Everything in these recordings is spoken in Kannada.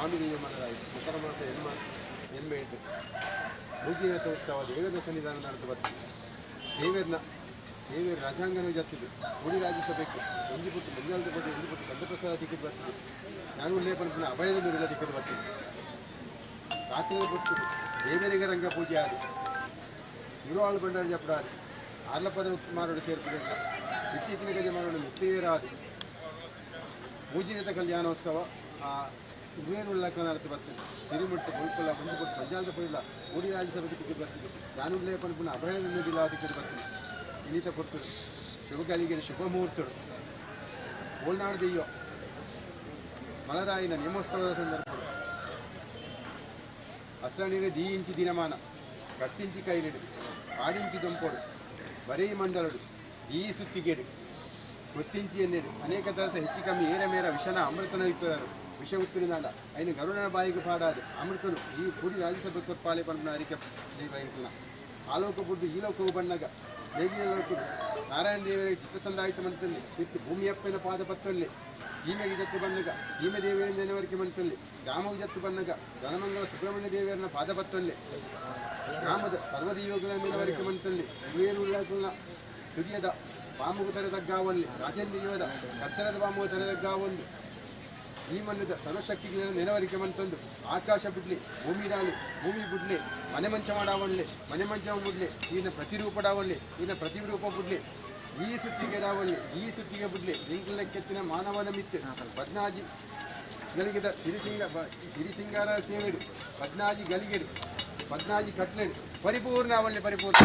ಸ್ವಾಮಿದೇವ ಮಲರಾಯಿ ಉತ್ತರ ಮಾಸ ಎಮ್ಮೆ ಇಟ್ಟು ಭೂಗಿ ರಥೋತ್ಸವ ದೇವರ ಸನ್ನಿಧಾನ ನಡೆದು ಬರ್ತೀವಿ. ದೇವರ ರಾಜಾಂಗನ ಜತ್ತಿದ್ದು ಗುಡಿ ರಾಜ್ಯಸಭೆಗೆ ಒಂಜಿಪುಟ್ಟು ಮಂಜಾಲದ ಬಗ್ಗೆ ಒಂಜಿಪುಟ್ಟು ಗಂಧಪ್ರಸಾದ ಟಿಕೆಟ್ ಬರ್ತೀವಿ. ನಾನು ಉಲ್ಲೇಖನ ಅಭಯದ ನುಡಿದ ಟಿಕೆಟ್ ಬರ್ತೀವಿ. ರಾತ್ರಿ ಕೊಟ್ಟು ದೇವರಿಗೆ ರಂಗ ಪೂಜೆ ಆಡಿ ಇರುವಾಳು ಬಂಡಾಡಿ ಜಪಡಾಡಿ ಆರ್ಲಪದ ಮಾರೋಡು ಸೇರ್ಪಡೆ ಇತ್ತೀಚಿನ ಗಜ ಮಾರೋಡು ಮುಕ್ತಿಯರಾದಿ ಮೂಜಿನದ ಕಲ್ಯಾಣೋತ್ಸವ ಉಳ್ಳಾಕಲು ನಡೆದು ಬರ್ತೀವಿ. ತಿರುಮುಟ್ಟು ಮುಳ್ಕೊಲ್ಲ ಬಂದುಕೊಟ್ಟು ಮಂಜಾಲದ ಪೊಯ್ಲ ಗುಡಿ ರಾಜ್ಯಸಭೆಗೆ ಟಿಕೆಟ್ ಬರ್ತೀವಿ. ನಾನು ಉಲ್ಲೇಖನ ಪುನಃ ಅಭಯದ ನುಡಿಲ ಟಿಕೆಟ್ ಬರ್ತೀವಿ. ಇನ್ನಿತ ಕೊಟ್ಟು ಶುಭಗಳಿಗೆ ಶುಭ ಮುಹೂರ್ತಗಳು ಓಲ್ನಾಡು ದೆಯ್ಯೋ ಮಲರಾಯಿನ ನೇಮೋತ್ಸವದ ಸಂದರ್ಭ ಅಸಣಿಗೆ ದಿ ಇಂಚಿ ದಿನಮಾನ ಕಟ್ಟಿಂಚಿ ಕೈಲಿಡು ಆಡಿಂಚಿ ದೊಂಪೋಡು ಬರೀ ಮಂಡಲಡು ಈ ಸುತ್ತಿಗೆಡು ಗೊತ್ತಿಂಚಿ ಎನ್ನೆಡು ಅನೇಕ ತರದ ಹೆಚ್ಚು ಕಮ್ಮಿ ಏರ ಮೇರ ವಿಷನ ಅಮೃತನ ಇತ್ತರು ವಿಷ ಉತ್ತರಿನಾಡ ಐನು ಗರುಡನ ಬಾಯಿಗೆ ಪಾಡಾದು ಅಮೃತನು ಈ ಕೂಡಿ ರಾಜ್ಯಸಭೆ ಕೊತ್ಪಾಲೆ ಪಂಪನ ಅರಿಕೆ ದೈವ ಆಲೋಕ ಬುಡ್ಡು ಈ ಲೋಕವು ಬಣ್ಣಗ ಬೇಗಿನ ಲೋಕರು ನಾರಾಯಣ ದೇವರಿಗೆ ಚಿತ್ತಸಂದಾಯಿತ ಮಂತಲ್ಲಿ ಬಿತ್ತು ಭೂಮಿಯಪ್ಪನ ಪಾದಪತ್ತಲ್ಲಿ ಈಮೆಗೆ ಜತ್ತು ಬಣ್ಣಗ ಈಮೆ ದೇವಿಯ ನೆನವರಿಕೆ ಮಂತಲ್ಲಿ ಗ್ರಾಮವು ಜತ್ತು ಬಣ್ಣಗ ರಣಮಂಗಲ ಸುಬ್ರಹ್ಮಣ್ಯ ದೇವಿಯರನ್ನ ಪಾದಪತ್ತಲ್ಲಿ ಗ್ರಾಮದ ಸರ್ವದೇವಗಳ ನೆನವರಿಕೆ ಮಂತಲ್ಲಿ ಉಳ್ಳಕುಲ ಸುದಿಯದ ಪಾಮುಗು ತೆರೆದಗ್ಗಾವಲ್ಲಿ ರಾಜನ್ ದೇವದ ಕತ್ತರದ ಪಾಮುಗು ತೆರೆದಗ್ಗಾವಲ್ಲಿ ಈ ಮಣ್ಣದ ಸರ್ವಶಕ್ತಿಗಳ ನೆನವರಿಕೆ ಮಂತಂದು ಆಕಾಶ ಬಿಡ್ಲಿ ಭೂಮಿ ಡಾಲಿ ಭೂಮಿ ಬಿಡ್ಲಿ ಮನೆ ಮಂಚ ಮಾಡಾವಳ್ಳಿ ಮನೆ ಮಂಚ ಬಿಡ್ಲಿ ಈನ ಪ್ರತಿರೂಪ ಡಾವಳ್ಳಿ ಈನ ಪ್ರತಿರೂಪ ಬಿಡ್ಲಿ ಈ ಸುತ್ತಿಗೆ ಡಾವಳ್ಳಿ ಈ ಸುತ್ತಿಗೆ ಬಿಡ್ಲಿ ಲಿಂಗಲೆಕ್ಕೆತ್ತಿನ ಮಾನವನ ಮಿತ್ತು ಬದ್ನಾಜಿ ಗಲಿಗೆದ ಸಿರಿಸಿಂಗಾರ ಸೇವೆಡು ಬದ್ನಾಜಿ ಗಲಿಗೆಡು ಬದ್ನಾಜಿ ಕಟ್ಲೆಡು ಪರಿಪೂರ್ಣ ಅವಳ್ಳಿ ಪರಿಪೂರ್ಣ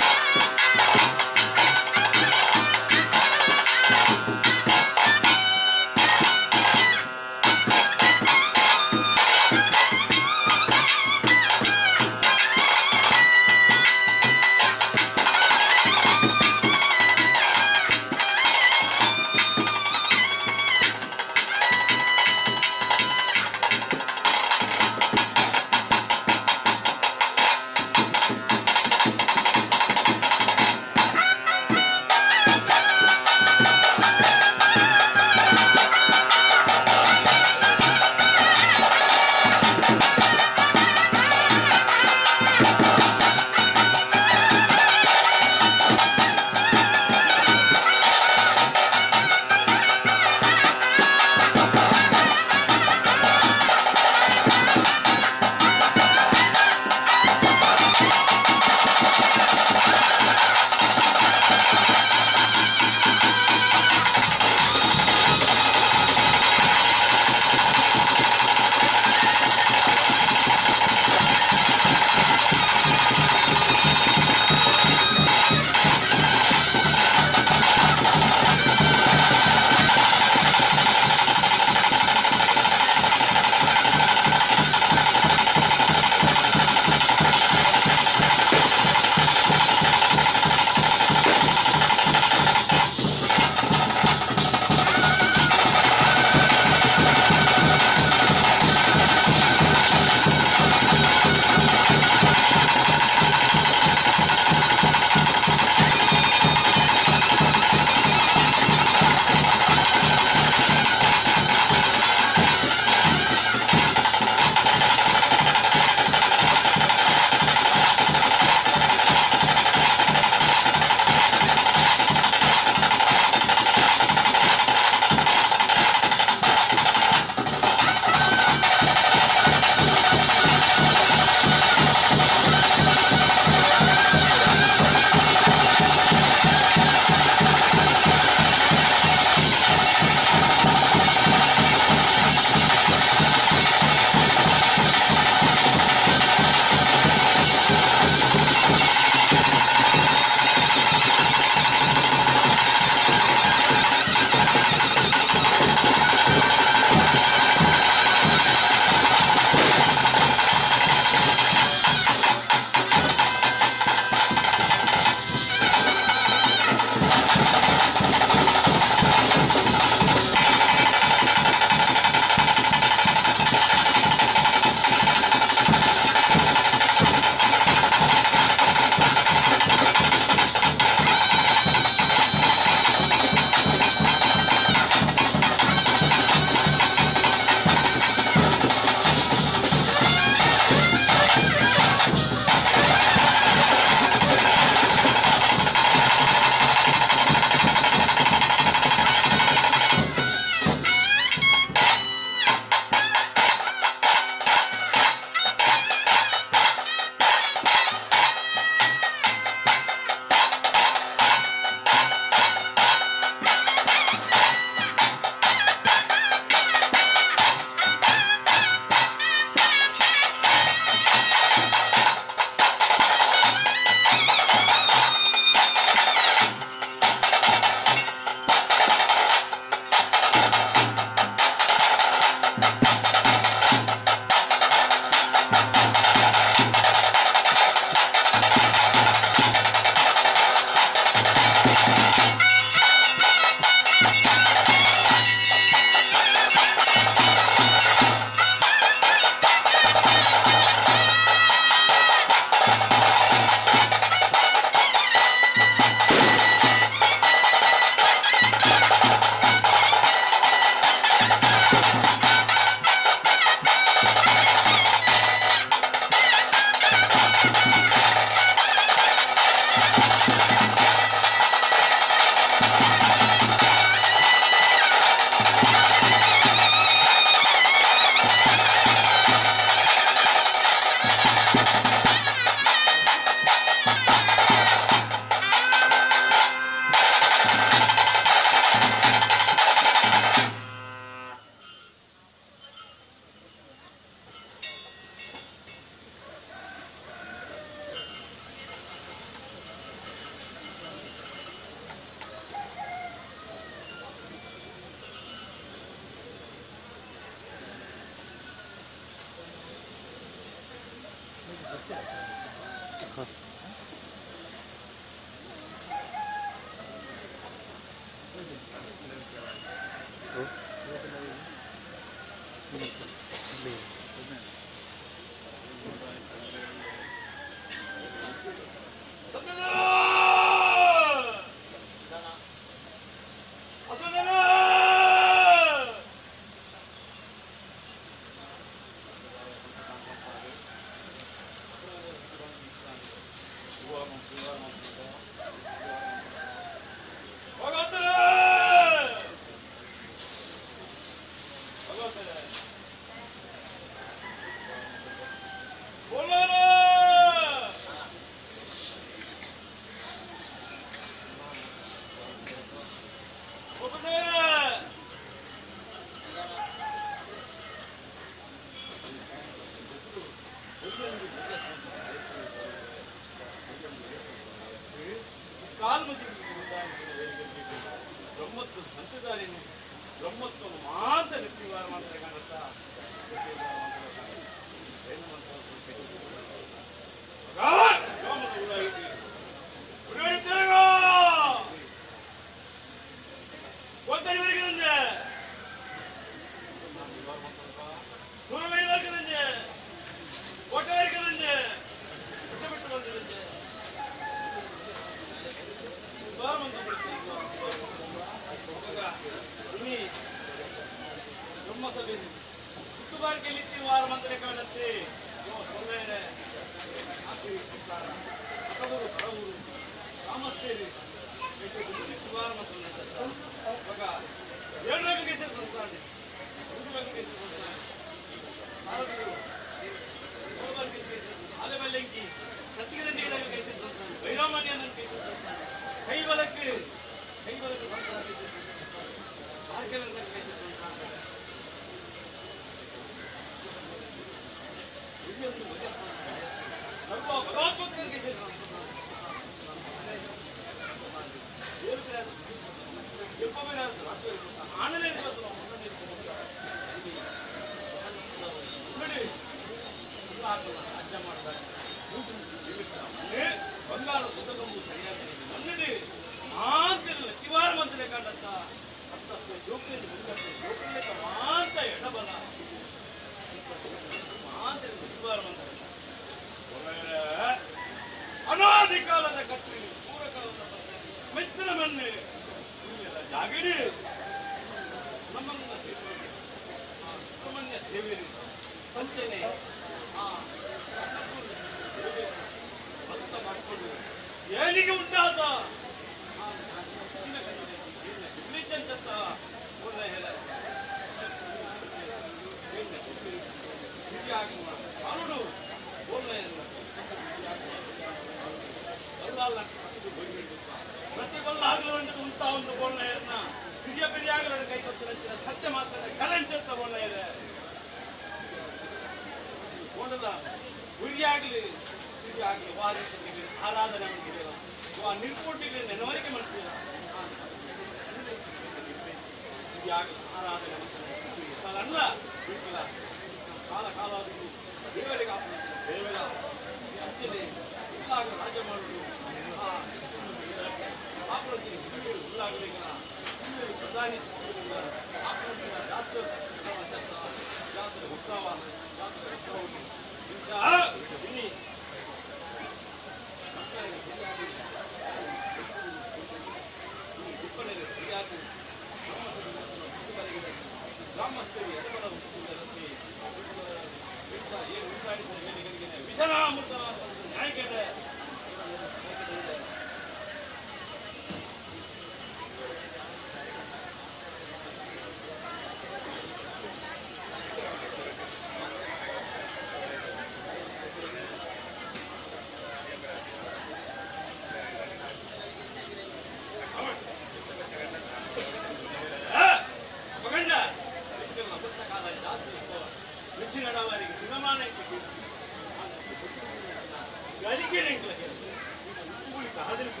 Rajan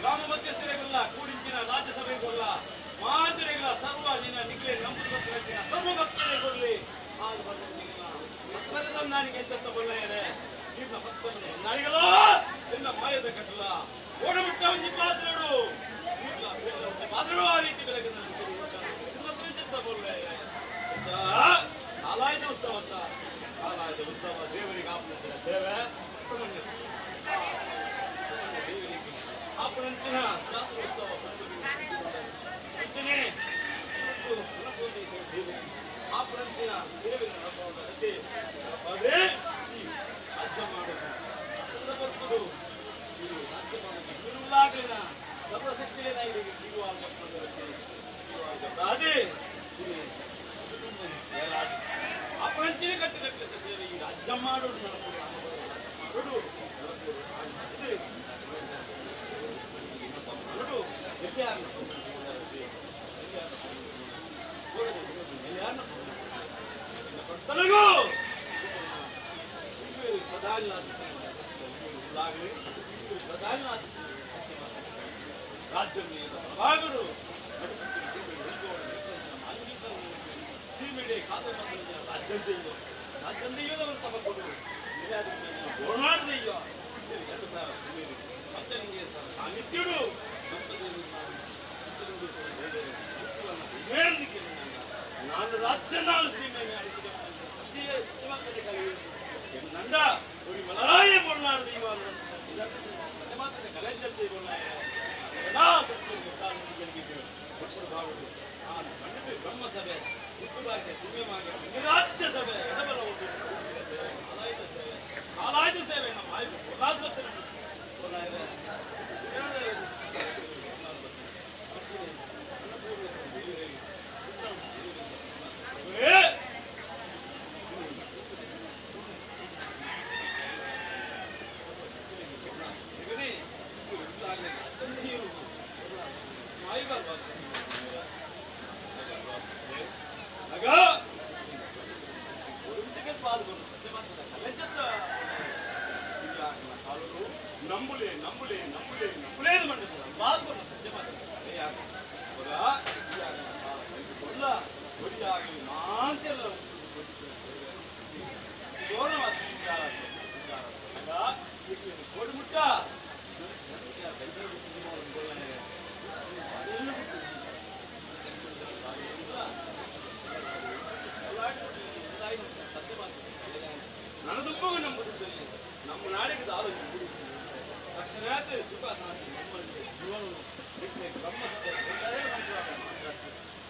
ಗ್ರಾಮ ಮಧ್ಯಸ್ಥರಿಗೆಲ್ಲ ಕೂಡಿಂಚಿನ ರಾಜ್ಯಸಭೆಗೊಲ್ಲ ಮಾದರಿಗಳ ಸರ್ವ ನಿನ್ನ ನಿಗ್ಲೆ ನಂಬುದು ಸರ್ವ ಭಕ್ತರೇ ಕೊಡ್ಲಿ ಆಗ ಬಂದ ನನಗೆ ಎಂತ ಬೊಳ್ಳೆಯರೆ ನಿನ್ನ ಭಕ್ತರು ನಾಡಿಗಳ ನಿನ್ನ ಮಾಯದ ಕಟ್ಟಲ ಓಡಬಿಟ್ಟ ಒಂಜಿ ಪಾತ್ರಡು ಪಾತ್ರಡು ಆ ರೀತಿ ಬೆಳಗ್ಗೆ ಎಂತ ಬೊಳ್ಳೆಯರೆ ಕಾಲಾಯದ ಉತ್ಸವ ಕಾಲಾಯದ ಉತ್ಸವ ದೇವರಿಗೆ ಆಪುತ್ತಿನ ಸೇವೆ ಆಪಣಂಚಿನ ಶಾಸ್ತ್ರೋತ್ಸವ ಆಪಣಂಚಿನ ಸೇವೆ ನಡೆಸುವುದಕ್ಕೆ ಅದೇ ರಾಜ್ಯ ಮಾಡುವುದು ರಾಜ್ಯ ಮಾಡುವುದಿನ ಸರ್ವಶಕ್ತಿಯೇ ನಾಯಿಗೆ ಸಿಗುವಾಗ ಅದೇ ಆಪಣಂಚಿನ ಕಟ್ಟಿದ ಸೇವೆ ಈ ರಾಜ್ಯ ಮಾಡೋದು ಮಾಡೋದು ರಾಜ್ಯಗಳು ಸೀಮೆಡೆ ಖಾತೆ ರಾಜ್ಯಂತೆಯೋ ರಾಜ್ಯಂತೆಯೋದವರು ತಗೊಂಡು ಹೋರಾಡದೆಯೋ 2,000 ಸೀಮೆಡೆ ಮತ್ತೆ ನಿಮಗೆ ಸಾನ್ನಿಧ್ಯಡು ನಾನು ರಾಜ್ಯ ನಾಳು ಸೀಮೆ ನಂದ ஒரு மலராய பொருளான தெய்வம் சத்தியமாத்த கலைஞர் தெய்வம் ಪಂಡಿತ ಬ್ರಹ್ಮ ಸಭೆ ಹುಟ್ಟುಗಾರಿಕೆ ಸಿಂಹವಾಗಿ ರಾಜ್ಯ ಸಭೆ ಎಡಬಲ ಆಲಾಯದ ಸೇವೆ ಆಲಾಯದ ಸೇವೆ ನಮ್ಮ ಆಯ್ತು ಕೊಲಾದ್ರತೆ ನಮ್ಮ ನಾಡಿಗೆ ಆಲೋಚನೆ ತಕ್ಷಣಾತ್ ಸುಖ ಶಾಂತಿ ನಮ್ಮಲ್ಲಿ ಜೀವನ ಬ್ರಹ್ಮ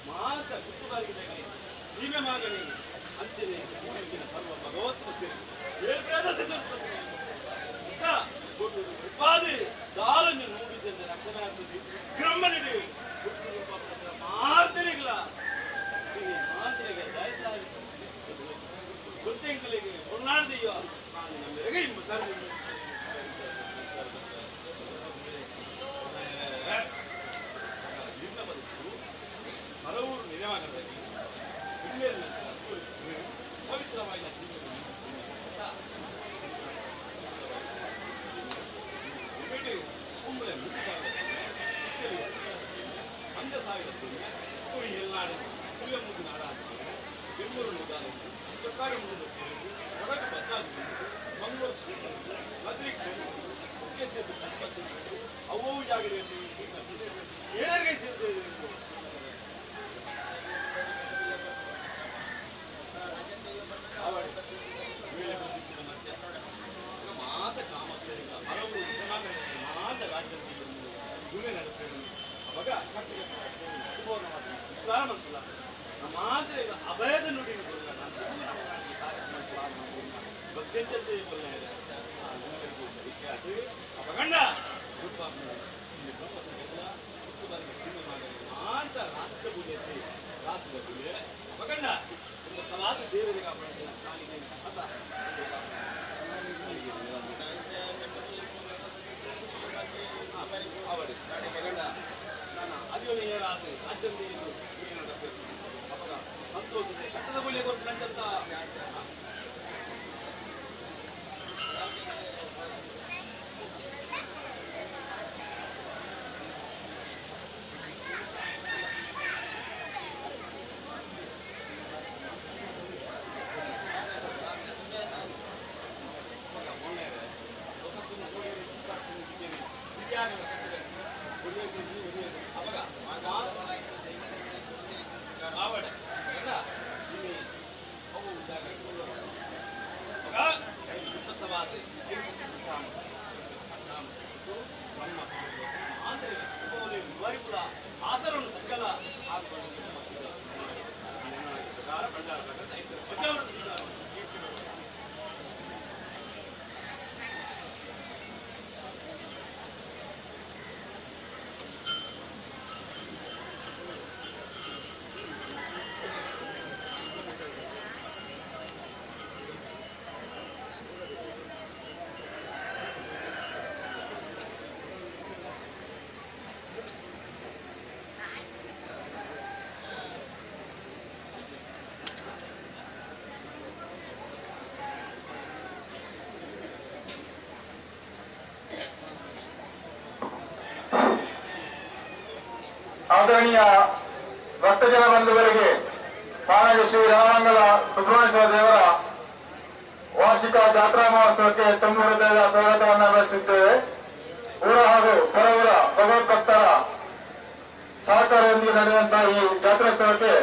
ಮಾತ ಕುಟ್ಟುಗಾರಿಕೆದಾಗಲಿ ಸೀಮೆ ಮಾಗಲಿ ಅಂಚನೆ ಅಂಚಿನ ಸರ್ವ ಭಗವತ್ ಉಪಾಧಿ ದಾಲನ್ನು ನೋಡಿದ್ದಂತೆ ರಕ್ಷಣೆ ಆಗ್ತದೆ ಬ್ರಹ್ಮನಿಡಿ ಮಾತರಿಗಳ ಮಾತರಿಗೆ ಜಯಸಾರಿ ಗೊತ್ತಿಗೆ ಹೊರನಾಡ್ದೆಯೋ ನಮ್ಮೆಗೆ ಹಲವೂರು ನೆನೆವಾಗದಲ್ಲಿ ಪವಿತ್ರವಾದ ಕುಂಬಳೆ 3,000 5,000 ಕುರಿ ಎಲ್ಲಾಡು ಸುಳ್ಳ ಮುದ್ದು ನಾಡ ಬೆಂಗಳೂರು ಮುದ್ದಾಲು ಚೊಕ್ಕಾಡಿ ಮುದ್ದು ಹೊರಗೆ ಬದಲಾಗಿ ಮಂಗಳೂರು ಕ್ಷೇತ್ರ ಮದ್ರಿ ಕ್ಷೇತ್ರ ಕುಕ್ಕೆ ಸೇರಿದ ಅವು ಜಾಗದಲ್ಲಿ ಏನಾರಿಗೆ ಸೇರಿದೆ ಮಾತ ಗ್ರಾಮಸ್ಥರಿಂದ ಹಲವು ಮಾತ ರಾಜ್ಯದಲ್ಲಿ ಗುಣೆ ನಡೆಸ್ತೇವೆ ಅವಾಗ ಪ್ರಾರಂಭಿಸಲ್ಲ ನಮ್ಮ ಮಾತ್ರ ಅಭಯದ ನುಡಿನ ಭಕ್ತಿಂಚತೆ ಅಪಗಂಡ ಮಾಂತ ರಾಷ್ಟ್ರ ಬುಲೆ ರಾಷ್ಟ್ರದ ಬುಲೆ ಅಪಗಂಡ ತವಾದ ದೇವರಿಗೆ ಕಾಪಾಡ್ತೀನಿ ಕಾಲಿಗೆ ಅತ ಅವರು ಅಪಗಂಡ ನಾನು ಅದಿಯೊನೆ ಏರಾದು ರಾಜ್ಯದಲ್ಲಿ ಅಪಗ ಸಂತೋಷತೆ ಕಟ್ಟದ ಬುಲೆ ಕೊಟ್ಟು ನಂಚಂತ ಆದರಣೀಯ ಭಕ್ತಜನ ಬಂಧುಗಳಿಗೆ ಪಾನಜೆ ಶ್ರೀ ರಣಮಂಗಲ ಸುಬ್ರಹ್ಮಣ್ಯ ದೇವರ ವಾರ್ಷಿಕ ಜಾತ್ರಾ ಮಹೋತ್ಸವಕ್ಕೆ ತುಂಬ ಹೃದಯದ ಸ್ವಾಗತವನ್ನು ಬಯಸುತ್ತೇವೆ. ಊರ ಹಾಗೂ ಹೊರಊರ ಭಗವದ್ಭಕ್ತರ ಸಹಕಾರದೊಂದಿಗೆ ನಡೆಯುವಂತಹ ಈ ಜಾತ್ರೋತ್ಸವಕ್ಕೆ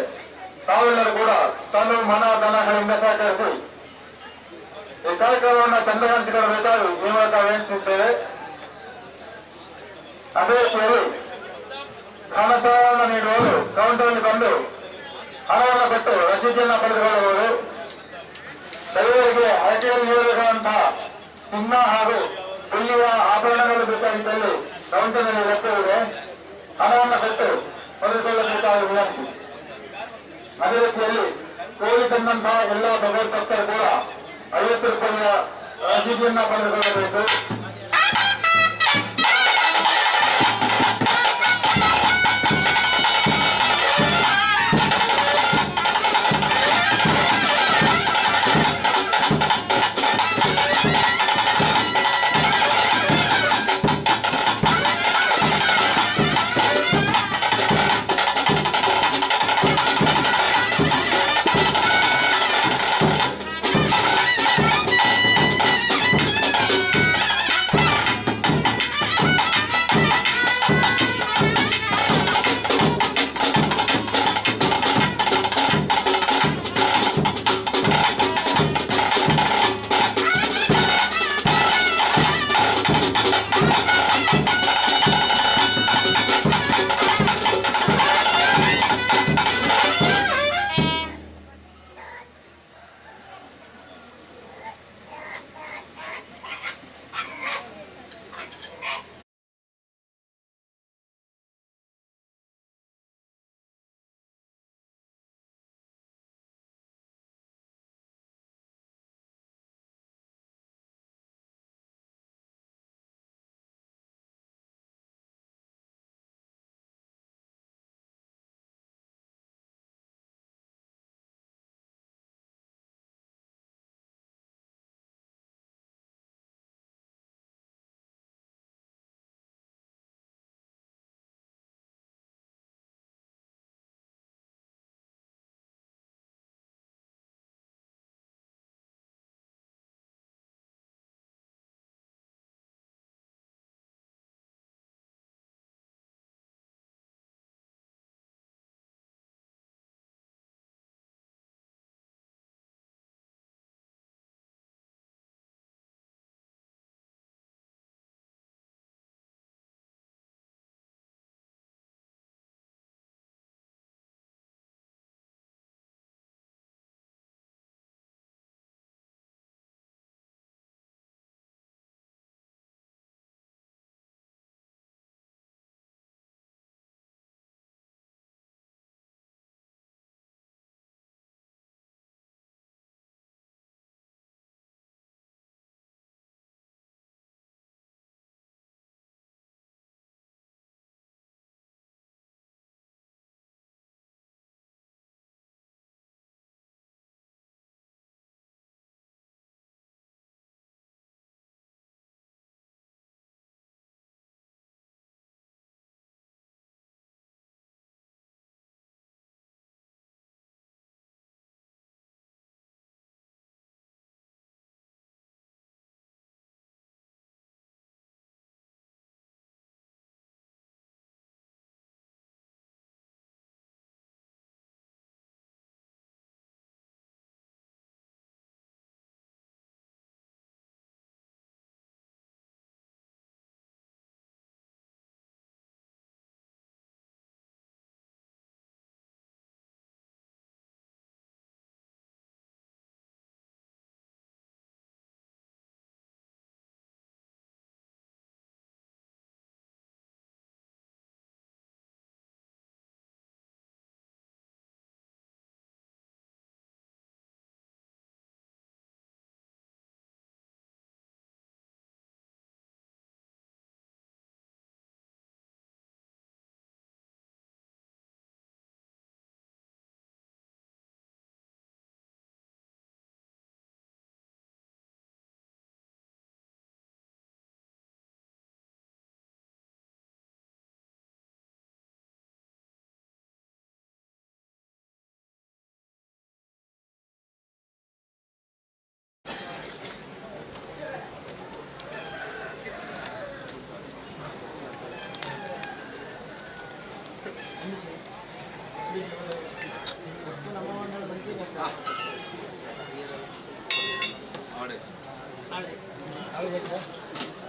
ತಾವೆಲ್ಲರೂ ಕೂಡ ತನು ಮನ ಧನಗಳಿಂದ ಸಹಕರಿಸಿ ಈ ಕಾರ್ಯಕ್ರಮವನ್ನು ಚಂದಗಾಣಿಸಿಕೊಳ್ಳಬೇಕಾಗಿ ಈ ಮೂಲಕ ವಿನಂತಿಸುತ್ತೇವೆ. ಅದೇ ರೀತಿಯಲ್ಲಿ ಹಣಸಾಲವನ್ನು ನೀಡುವವರು ಕೌಂಟರ್ನಲ್ಲಿ ಬಂದು ಹಣವನ್ನು ಕೊಟ್ಟು ರಸೀದಿಯನ್ನು ಪಡೆದುಕೊಳ್ಳಬಹುದು. ದೈವರಿಗೆ ಹರಕೆಯಲ್ಲಿ ನೀಡಬೇಕಾದಂತಹ ಚಿನ್ನ ಹಾಗೂ ಬೆಳ್ಳಿಯ ಆಭರಣಗಳು ಬೇಕಾಗಿದ್ದಲ್ಲಿ ಕೌಂಟರ್ನಲ್ಲಿ ಲಭ್ಯವಿದೆ. ಹಣವನ್ನು ಕೊಟ್ಟು ಪಡೆದುಕೊಳ್ಳಬೇಕಾದ ವಿನಂತಿ. ಅದೇ ರೀತಿಯಲ್ಲಿ ಕೋಳಿ ತಂದಂತಹ ಎಲ್ಲ ಭಗವದ್ಭಕ್ತರು ಕೂಡ 50 ರೂಪಾಯಿಯ ರಸೀದಿಯನ್ನು ಪಡೆದುಕೊಳ್ಳಬೇಕು.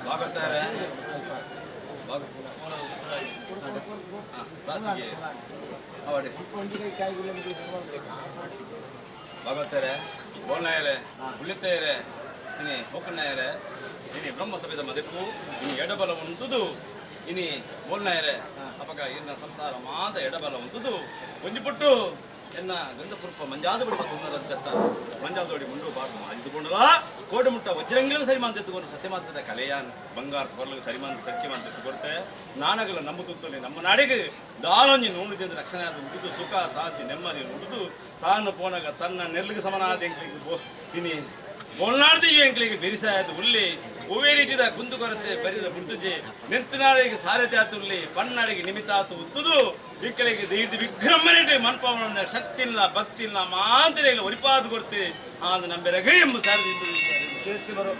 ಭಾಗವತಾರೆ ರಾಸಿಗೆ ಅವಡೆ ಭಾಗವತಾರೆ ಬೋಲ್ನಾಯರೆ ಉಳಿತಾಯರೆ ಇನಿ ಹೋಕನಾಯರೆ ಇನಿ ಬ್ರಹ್ಮಸಭೆದ ಮದಕ್ಕೂ ಇನಿ ಎಡಬಲ ಉಂಟುದು ಇನಿ ಬೋಲ್ನಾಯರೆ ಅಪಗ ಇನ್ನ ಸಂಸಾರ ಮಾತ ಎಡಬಲ ಉಂಟುದು ಒಂಜಿಪುಟ್ಟು ಎನ್ನ ಗಂಧಪುರ್ಪ ಮಂಜಾದಬಡಿ ಸುಂದರಂತ ಮಂಜಾದೋಡಿ ಮುಂಡು ಬಾರ್ದು ಮಾಜಿದುಕೊಂಡಲ್ಲ ಕೋಟೆ ಮುಟ್ಟ ವಜ್ರಂಗಿಲು ಸರಿಮಾಂತ ಎತ್ತುಕೊಂಡು ಸತ್ಯಮಾತ್ರದ ಕಲೆಯಾನ್ ಬಂಗಾರ ಕೊರಲಿಗೆ ಸರಿಮಾಂತ ಸತ್ಯಮಾಂತ ಎತ್ತುಕೊಡ್ತೆ ನಾನಗಲ ನಂಬುತ್ತಲ್ಲಿ ನಮ್ಮ ನಾಡಿಗೆ ದಾನೊಂಜಿ ನೋಡಿದ ರಕ್ಷಣೆ ಆದ ಉಳಿದು ಸುಖ ಶಾಂತಿ ನೆಮ್ಮದಿ ಉಳಿದು ತಾನು ಪೋನಾಗ ತನ್ನ ನೆರಳಿಗೆ ಸಮನಾದ ಎಂಕ್ಲಿಗೆ ಇನಿ ಬೋಲ್ನಾಡ್ದಿ ಎಂಕ್ಲಿಗೆ ಬೆರಿಸಾಯದು ಉಳ್ಳಿ ಒವೇ ರೀತಿದ ಕುಂದು ಕೊರತೆ ಬರಿದ ಬುಡ್ತುಜೆ ನೆಂತನಾಡಿಗೆ ಸಾರಥಿ ಆತುರ್ಲಿ ಪನ್ನಾಡಿಗೆ ನಿಮಿತ್ತ ಆತು ಉತ್ತುದು ಇಕ್ಕಳಿಗೆ ದೀರ್ಘ ವಿಕ್ರಮನೆ ಮನ್ಪವನ ಶಕ್ತಿ ಇಲ್ಲ ಭಕ್ತಿ ಇಲ್ಲ ಮಾಂತರೇ ಇಲ್ಲ ಒರಿಪಾದು ಕೊರತೆ ಆದ ನಂಬೆರಗ ಎಂಬ ಸಾರಥಿ ಬರೋ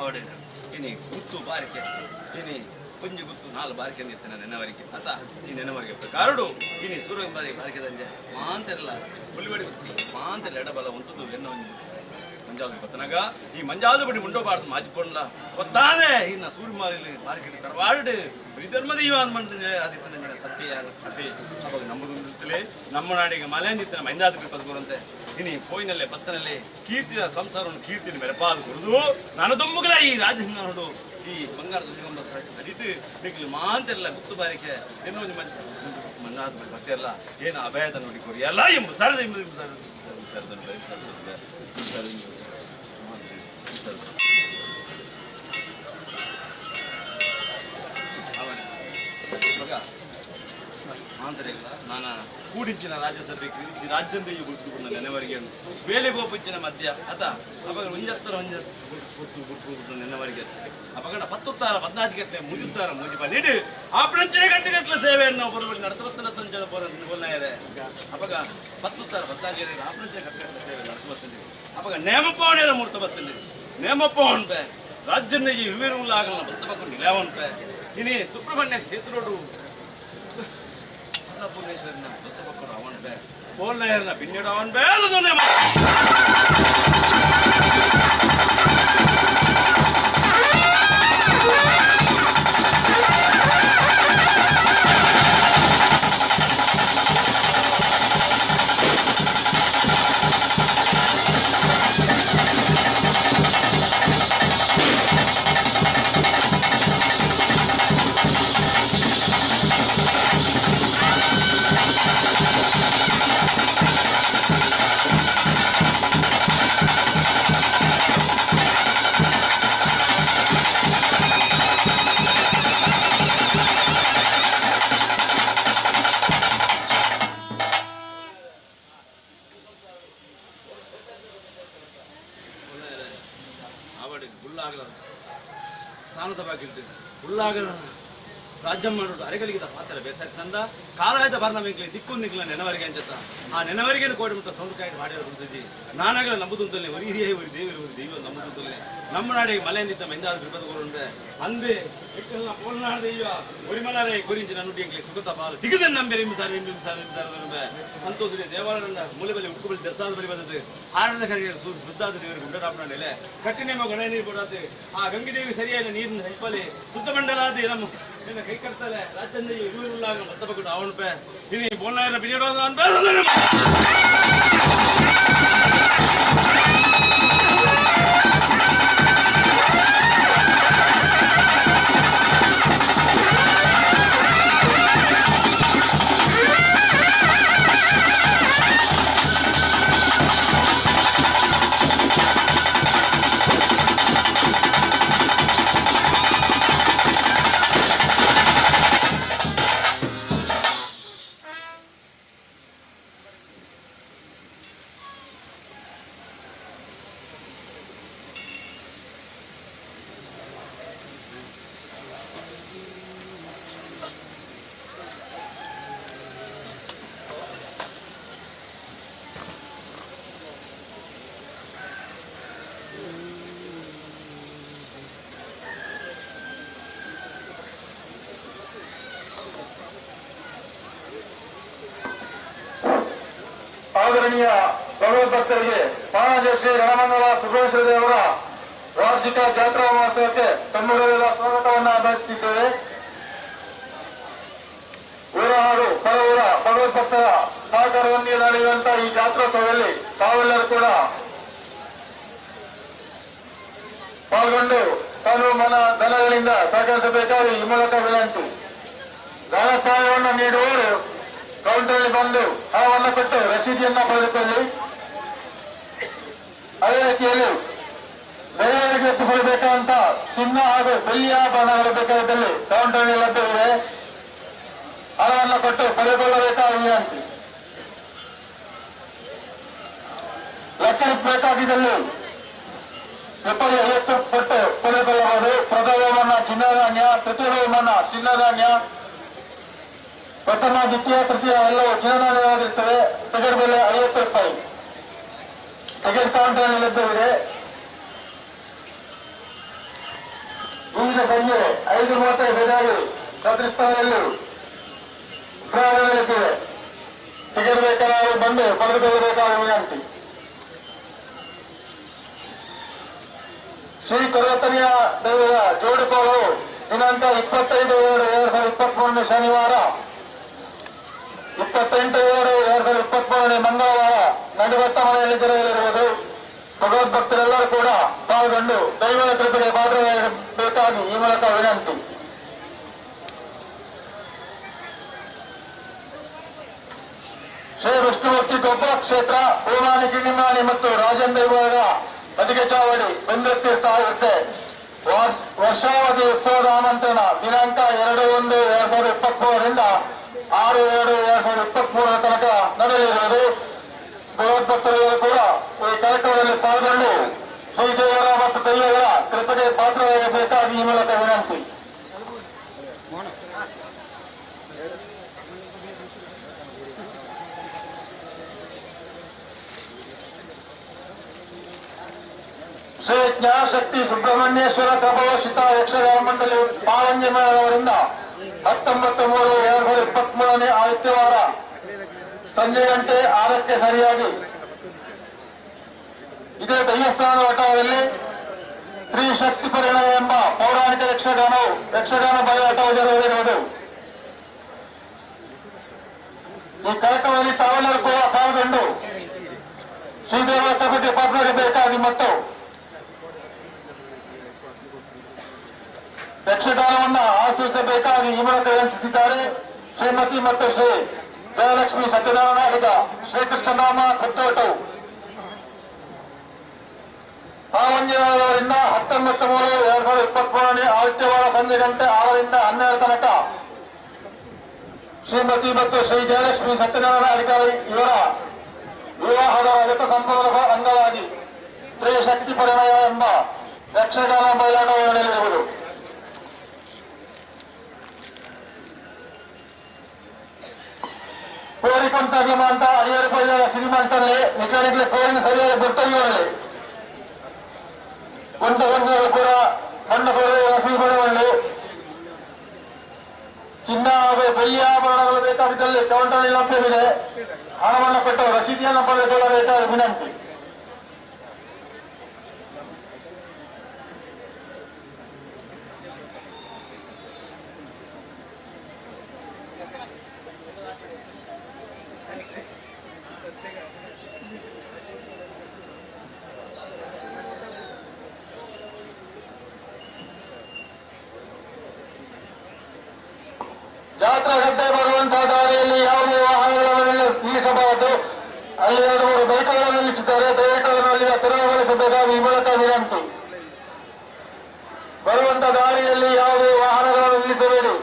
ಅವಡೆ ಇನಿ ಗುತ್ತು ಬಾರಿಕೆ ಇನಿ ಕುಂಜು ಗುತ್ತು 4 ಬಾರಿಕೆ ಅಂದಿತ್ತು ನೆನವರಿಗೆ ಆತ ಈ ನೆನವರಿಗೆ ಪ್ರಕಾರಡು ಇನಿ ಸೂರ್ಯ ಬಾರಿಕೆ ದಂಜೆ ಮಾಂತರಿಲ್ಲ ಹುಲಿಬಡಿ ಮಾಂತರಿ ಎಡಬಲ ಉಂಟುದು ಎನ್ನ ಒಂದು ಮಂಜಾದು ಗೊತ್ತನಾಗ ಈ ಮಂಜಾದು ಬಡಿ ಮುಂಡೋಬಾರ್ದು ಮಾಚಿಕೊಂಡ್ಲ ಗೊತ್ತಾದೆ ಇನ್ನ ಸೂರ್ಯಮಾಲಿ ಬಾರಿಕೆ ಕಡವಾಡು ಧರ್ಮ ದೈವ ಅಂತ ಆದಿತ್ಯನ ಸತ್ಯ ಅದೇ ಅವಾಗ ನಂಬುದಿರ್ತಲೇ ನಮ್ಮ ನಾಡಿಗೆ ಮಲೆ ಅಂದಿತ್ತು ಮಂಜಾದು ಪದಗುರಂತೆ ಇನಿ ಪೋಯಿನಲ್ಲೇ ಬತ್ತನಲ್ಲೇ ಕೀರ್ತಿಯ ಸಂಸಾರವನ್ನು ಕೀರ್ತಿನ ಮೆರಪಾದು ಕೊಡುದು ನಾನು ತುಂಬುಗಲ ಈ ರಾಜಹಂಗ ನೋಡು ಈ ಬಂಗಾರದ ಜೀವನ ಅಡಿಟ್ಟು ಬೇಕಲ್ಲಿ ಮಾಂತೆಲ್ಲ ಗುತ್ತು ಬಾರಿಕೆ ಏನೋ ಒಂದು ಮಂಜಾದ ಭಕ್ತಿ ಎಲ್ಲ ಏನು ಅಭಯದ ನೋಡಿ ಕೊರಿ ಎಲ್ಲ ಎಂಬ ಸರದ ಆಂತರಿಲ್ಲ ನಾನು ಕೂಡಿಂಚಿನ ರಾಜ್ಯಸಭೆಗೆ ರಾಜ್ಯದ ಗುರುತುಕೊಂಡ ನೆನವರಿಗೆ ಬೇಲೆ ಗೋಪಿಂಚಿನ ಮಧ್ಯ ಅತ ಅವಾಗ ಒಂಜತ್ತರ ನೆನವರಿಗೆ ಅಪಗಡ 10 ಗಂಟೆ ಮುಜುತ್ತಾರ ಮುಜಿಪ ನೀಡಿ ಆ ಪ್ರಂಚನೆ ಗಂಟೆ ಸೇವೆಯನ್ನು ಒಬ್ಬರು ನಡೆಸಬತ್ತನ ಬೋಲ್ನಾಯರೆ ಅವಾಗ 10 ಗಂಟೆ ಆ ಪ್ರಂಚನೆ ಗಂಟೆ ಸೇವೆ ನಡೆಸಬತ್ತಂడి ಅವಾಗ ನೇಮಪವಣೆರ ಮೂರ್ತ ಬತ್ತಂడి ನೇಮಪವನ್ ಪೆ ರಾಜ್ಯದ ಇರುವಿರುಲಾಗಲ್ಲ ಬತ್ತಬೇಕು ನಿಲವನ್ ಪೆ ಇನಿ ಸುಬ್ರಹ್ಮಣ್ಯ ಕ್ಷೇತ್ರೋಡು ಅನ್ನಪೂರ್ಣೇಶ್ವರನ ಬತ್ತಬೇಕು ಅವನ್ ಪೆ ಬೋಲ್ನಾಯರ್ನ ಬಿನ್ನೆಡ ಅವನ್ ಪೆ ರಾಜ್ಯ ಮಾಡೋದು ಅರೆಗಲಿಗಿದ ಪಾತ್ರ ಬೇಸಾಯ್ತಂದ ಕಾಲಾಯದ ಬರ್ನವೆಂಕ್ಲಿ ದಿಕ್ಕು ನೆನವರಿಗೆ ಅಂಚತ್ತ ಆ ನೆನವರಿಗೆ ಕೋಡಿ ಮುಟ್ಟ ಸೌಂದಕಾಯಿ ಮಾಡಿರೋದು ನಾನಾಗಲ ನಂಬುದುಂತಲ್ಲೇ ಒರಿ ಹಿರಿಯ ಒರಿ ದೇವರು ದೈವ ನಂಬುದುಂತಲ್ಲೇ ನಮ್ಮ ನಾಡಿಗೆ ಮಲೆಯಂದಿದ್ದ ಮೆಂದಾದ ಬಿರುಪದಗೊಂಡ್ರೆ ಅಂದೆ ಪೋಲ್ನಾಡ ದೈವ ಒರಿಮಲಾರೇ ಕೊರಿಂಚಿನ ನುಡಿ ಎಂಕ್ಲಿ ಸುಖತ ಪಾಲು ದಿಗದ ನಂಬೆ ಸಂತೋಷ ದೇವಾಲಯದ ಮೂಲೆ ಬಲಿ ಉಕ್ಕು ಬಲಿ ದರ್ಶನದ ಬಲಿ ಬಂದದ್ದು ಹಾರಣದ ಕರೆಗೆ ಶುದ್ಧಾದ ದೇವರಿಗೆ ಗುಡ್ಡದಾಪನ ನೆಲೆ ಕಟ್ಟಿನೇಮ ಗಣ ನೀರು ಕೊಡಾತೆ ಆ ಗಂಗಿದೇವಿ ಸರಿಯಾದ ನೀರಿನ ಹೆಪ್ಪಲಿ ಶುದ್ಧ ಮಂಡಲಾದ ನಮ್ಮ ಕೈ ಕಟ್ತಾರೆ ರಾಜ್ಯದ ಇರುವುರುಲಾಗ ಮತ್ತಬೇಕು ಅವನ ಪೇ ಇನಿ ಬೋಲ್ನಾಯರ ಬಿಡಿಯೋದು ಅನ್ಬೇ ಆದರಣೀಯ ಭಗವದ್ಭಕ್ತರಿಗೆ ಪಾನಾಜೆ ಶ್ರೀ ರಣಮಂಗಲ ಸುಬ್ರಹ್ಮಣ್ಯ ದೇವರ ವಾರ್ಷಿಕ ಜಾತ್ರಾ ಮಹೋತ್ಸವಕ್ಕೆ ತಮ್ಮೂರದ ಸ್ವಾಗತವನ್ನು ಬಯಸುತ್ತಿದ್ದೇವೆ. ಊರ ಹಾಗೂ ಪರವೂರ ಭಗವದ್ಭಕ್ತರ ಸಹಕಾರದೊಂದಿಗೆ ನಡೆಯುವಂತಹ ಈ ಜಾತ್ರೋತ್ಸವದಲ್ಲಿ ತಾವೆಲ್ಲರೂ ಕೂಡ ಪಾಲ್ಗೊಂಡು ತನು ಮನ ಧನಗಳಿಂದ ಸಹಕರಿಸಬೇಕಾಗಿ ಈ ಮೂಲಕ ವಿನಂತಿ. ಧನ ಸಹಾಯವನ್ನು ನೀಡುವವರು ಕೌಂಟರ್ನಲ್ಲಿ ಬಂದು ಹಣವನ್ನು ಕೊಟ್ಟು ರಸೀದಿಯನ್ನು ಪಡೆದುಕೊಳ್ಳಿ. ಅದೇ ರೀತಿಯಲ್ಲಿ ಬೆಳೆಗಳಿಗೆ ಒಪ್ಪಿಸಬೇಕಾದಂತ ಚಿನ್ನ ಹಾಗೂ ಬೆಳ್ಳಿಯ ಆಭರಣಗಳು ಬೇಕಾದಲ್ಲಿ ಕೌಂಟರ್ನಲ್ಲಿ ಲಭ್ಯವಿದೆ. ಹಣವನ್ನು ಕೊಟ್ಟು ಪಡೆದುಕೊಳ್ಳಬೇಕಾದ ವಿನಂತಿ. ಲಕ್ಕಡಿ ಬೇಕಾಗಿದ್ದಲ್ಲಿ ₹50 ಕೊಟ್ಟು ಪಡೆದುಕೊಳ್ಳಬಹುದು. ಪ್ರಥಮವನ್ನ ಚಿನ್ನಧಾನ್ಯ, ತೃತೀಯವನ್ನ ಚಿನ್ನಧಾನ್ಯ, ಪ್ರಥಮ ದ್ವಿತೀಯ ತೃತೀಯ ಎಲ್ಲವೂ ಚಿನ್ನಧಾನ್ಯವಾಗಿರುತ್ತವೆ. ಟಿಕೆಟ್ ಬೆಲೆ ₹50. ಟಿಕೆಟ್ ಕೌಂಟರ್ನಲ್ಲಿ ಲಭ್ಯವಿದೆ. ವಿವಿಧ ಸಂಜೆ 5:35 ಸರಿಯಾಗಿ ಸದೃಷ್ಟದಲ್ಲಿ ಲಭ್ಯವಿದೆ. ಟಿಕೆಟ್ ಬೇಕಾದರೂ ಬಂದು ಪಡೆದುಕೊಳ್ಳಬೇಕಾದ ವಿನಂತಿ. ಶ್ರೀ ಕರೋತ್ತನೆಯ ದೈವದ ಜೋಡುಕೋಲು ದಿನಾಂಕ 25/2/2023 ಶನಿವಾರ, 28/2/2023 ಮಂಗಳವಾರ ನಡುವತ್ತ ಮನೆಯಲ್ಲಿ ಜರಗಲಿರುವುದು. ಭಗವದ್ಭಕ್ತರೆಲ್ಲರೂ ಕೂಡ ಪಾಲ್ಗೊಂಡು ದೈವದ ಕೃಪೆಗೆ ಪಾತ್ರರಾಗಬೇಕಾಗಿ ಈ ಮೂಲಕ ವಿನಂತಿ. ಶ್ರೀ ವಿಷ್ಣುಮೂರ್ತಿ ಕೊಪ್ಪ ಕ್ಷೇತ್ರ, ಪೂಮಾನಿ, ಕಿನ್ನಿಮಾನಿ ಮತ್ತು ರಾಜನ್ ದೈವದ ಬದಿಗೆ ಚಾವಡಿ ಬೆಂದತೀರ್ಥ ಆಗುತ್ತೆ. ವರ್ಷಾವಧಿ ಉತ್ಸವದ ಆಮಂತ್ರಣ ದಿನಾಂಕ 2/1/2023 6/2/2023 ತನಕ ನಡೆಯಲಿರುವುದು. ಭಗವದ್ಭಕ್ತರೆಲ್ಲರೂ ಕೂಡ ಈ ಕಾರ್ಯಕ್ರಮದಲ್ಲಿ ಪಾಲ್ಗೊಂಡು ಶ್ರೀದೇವರ ಮತ್ತು ದೈವಗಳ ಕೃಪೆಗೆ ಪಾತ್ರರಾಗಬೇಕಾಗಿ ಈ ಮೂಲಕ ವಿನಂತಿ. ಶ್ರೀ ಜ್ಞಾನಶಕ್ತಿ ಸುಬ್ರಹ್ಮಣ್ಯೇಶ್ವರ ಪ್ರಭವಶಿತ ಯಕ್ಷಗಾನ ಮಂಡಳಿ ಪಾವಂಜಮಯವರಿಂದ 19/3/2023 ಆದಿತ್ಯವಾರ ಸಂಜೆ ಗಂಟೆ 6ಕ್ಕೆ ಸರಿಯಾಗಿ ಇದೇ ದೈವಸ್ಥಾನ ವಠದಲ್ಲಿ ಶ್ರೀ ಶಕ್ತಿ ಪರಿಣಯ ಎಂಬ ಪೌರಾಣಿಕ ಯಕ್ಷಗಾನ ಬಯಲಾಟವು ಜರುಗಲಿರುವುದು. ಈ ಕಾರ್ಯಕ್ರಮದಲ್ಲಿ ತಾವೆಲ್ಲರೂ ಕೂಡ ಪಾಲ್ಗೊಂಡು ಶ್ರೀದೇವರ ಕೃಪೆಗೆ ಪಾತ್ರರಾಗಬೇಕಾಗಿ ಮತ್ತು ಯಕ್ಷಗಾನವನ್ನು ಆಸ್ವಾದಿಸಬೇಕಾಗಿ ಈ ಮೂಲಕ ವಿನಂತಿಸಿದ್ದಾರೆ. ಶ್ರೀಮತಿ ಮತ್ತು ಶ್ರೀ ಜಯಲಕ್ಷ್ಮಿ ಸತ್ಯನಾರಾಯಣ ಅಡಿಗ, ಶ್ರೀಕೃಷ್ಣನಾಮ ಕುತ್ತೋಟು. ಪಾವಂಜನವರಿಂದ 19/3/2023 ಆದಿತ್ಯವಾರ ಸಂಜೆ ಗಂಟೆ 6ರಿಂದ 12 ತನಕ ಶ್ರೀಮತಿ ಮತ್ತು ಶ್ರೀ ಜಯಲಕ್ಷ್ಮಿ ಸತ್ಯನಾರಾಯಣ ಅಧಿಕಾರಿ ಇವರ ವಿವಾಹದ ರಜತ ಸಂಭ್ರಮದ ಅಂಗವಾಗಿ ಶ್ರೀ ಶಕ್ತಿ ಪರಿಣಯ ಎಂಬ ಯಕ್ಷಗಾನ ಬಯಲಾಟವು ನಡೆಯಲಿರುವುದು. ಕೋರಿಕೊಂಡ ಅಂತ ₹50 ಶ್ರೀಮಂತರಲ್ಲಿ ನಿಖಾಣಿಗೆ ಕೋರಿನ ಸರಿಯಾದ ಗುರ್ತವ್ಯಗಳಲ್ಲಿ ಒಂದು ಕೂಡ ಮಣ್ಣು ಹಸಿ ಬಡವಳ್ಳಿ ಚಿನ್ನ ಹಾಗೂ ಬೆಳ್ಳಿಯ ಆಭರಣಗಳು ಬೇಕಾಗಿದ್ದಲ್ಲಿ ಕೌಂಟರ್ನಲ್ಲಿ ಲಭ್ಯವಿದೆ. ಹಣವನ್ನು ಕೊಟ್ಟು ರಸೀದಿಯನ್ನು ಪಡೆದುಕೊಳ್ಳಬೇಕಾದ ವಿನಂತಿ. ಜಾತ್ರಾ ಗದ್ದೆ ಬರುವಂತಹ ದಾರಿಯಲ್ಲಿ ಯಾವುದೇ ವಾಹನಗಳನ್ನು ನಿಲ್ಲಿಸಬಾರದು. ಅಲ್ಲಿ 2-3 ಬೈಕ್ಗಳನ್ನು ನಿಲ್ಲಿಸಿದ್ದಾರೆ. ದಯವಿಟ್ಟು ಅಲ್ಲಿನ ತೆರವುಗೊಳಿಸಬೇಕಾಗಿ ಈ ಮೂಲಕ ವಿನಂತಿ. ಬರುವಂತಹ ದಾರಿಯಲ್ಲಿ ಯಾವುದೇ ವಾಹನಗಳನ್ನು ನಿಲ್ಲಿಸಬೇಡಿ.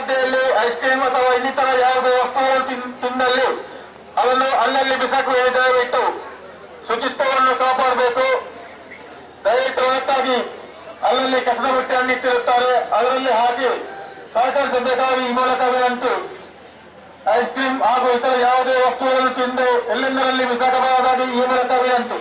ಮಧ್ಯೆಯಲ್ಲಿ ಐಸ್ ಕ್ರೀಮ್ ಅಥವಾ ಇನ್ನಿತರ ಯಾವುದೇ ವಸ್ತುಗಳನ್ನು ತಿಂದಲ್ಲಿ ಅದನ್ನು ಅಲ್ಲಲ್ಲಿ ಬಿಸಾಕುವ ದಯವಿಟ್ಟು ಶುಚಿತ್ವವನ್ನು ಕಾಪಾಡಬೇಕು. ದಯವಿಟ್ಟು ಒಟ್ಟಾಗಿ ಅಲ್ಲಲ್ಲಿ ಕಸದ ಬುಟ್ಟಿಯನ್ನು ಇಟ್ಟಿರುತ್ತಾರೆ, ಅದರಲ್ಲಿ ಹಾಕಿ ಸಹಕರಿಸಬೇಕಾಗಿ ಈ ಮೂಲಕ ವಿನಂತಿ. ಐಸ್ ಕ್ರೀಮ್ ಹಾಗೂ ಇತರ ಯಾವುದೇ ವಸ್ತುಗಳನ್ನು ತಿಂದು ಎಲ್ಲೆಂದರಲ್ಲಿ ಬಿಸಾಕಬಾರದಾಗಿ ಈ ಮೂಲಕ ವಿನಂತಿ.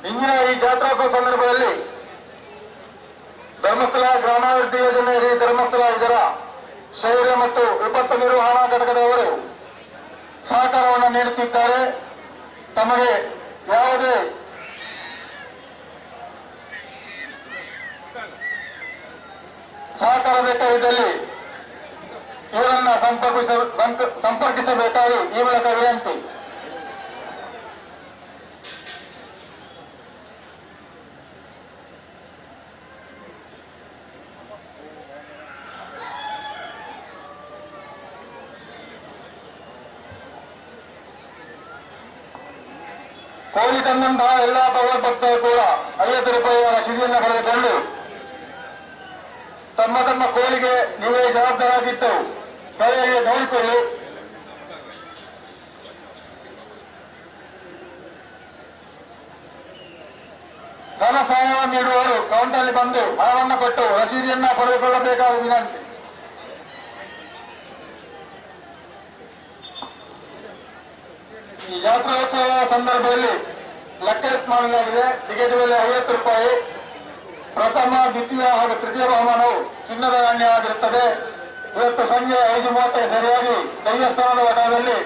ಇಂದಿನ ಈ ಜಾತ್ರೋತ್ಸವ ಸಂದರ್ಭದಲ್ಲಿ ಧರ್ಮಸ್ಥಳ ಗ್ರಾಮಾಭಿವೃದ್ಧಿ ಯೋಜನೆ ಧರ್ಮಸ್ಥಳ ಇದರ ಶೌರ್ಯ ಮತ್ತು ವಿಪತ್ತು ನಿರ್ವಹಣಾ ಘಟಕದವರು ಸಹಕಾರವನ್ನು ನೀಡುತ್ತಿದ್ದಾರೆ. ತಮಗೆ ಯಾವುದೇ ಸಹಕಾರ ಬೇಕಾಗಿದ್ದಲ್ಲಿ ಇವರನ್ನ ಸಂಪರ್ಕಿಸಬೇಕಾಗಿ ಈ ಮೂಲಕ ವಿನಂತಿ. ಕೋಳಿ ತಂದಂತಹ ಎಲ್ಲಾ ಭಗವದ್ಭಕ್ತರು ಕೂಡ 50 ರೂಪಾಯಿಯ ರಸೀದಿಯನ್ನು ಪಡೆದುಕೊಂಡು ತಮ್ಮ ತಮ್ಮ ಕೋಳಿಗೆ ನೀವೇ ಜವಾಬ್ದಾರಾಗಿದ್ದು ಸರಿಯಾಗಿ ನೋಡಿಕೊಳ್ಳಿ. ಧನ ಸಹಾಯ ನೀಡುವವರು ಕೌಂಟರ್ನಲ್ಲಿ ಬಂದು ಹಣವನ್ನು ಕೊಟ್ಟು ರಸೀದಿಯನ್ನ ಪಡೆದುಕೊಳ್ಳಬೇಕಾದ ವಿನಂತಿ. ಈ ಜಾತ್ರೋತ್ಸವ ಸಂದರ್ಭದಲ್ಲಿ ಲೆಕ್ಕ ಮಾಡಲಾಗಿದೆ. ಟಿಕೆಟ್ ಬೆಲೆ 50 ರೂಪಾಯಿ. ಪ್ರಥಮ, ದ್ವಿತೀಯ ಹಾಗೂ ತೃತೀಯ ಬಹುಮಾನವು ಚಿನ್ನದ ನಾಣ್ಯವಾಗಿರುತ್ತದೆ. ಇವತ್ತು ಸಂಜೆ 5:30ಕ್ಕೆ ಸರಿಯಾಗಿ ದೈವಸ್ಥಾನದ ವಠದಲ್ಲಿ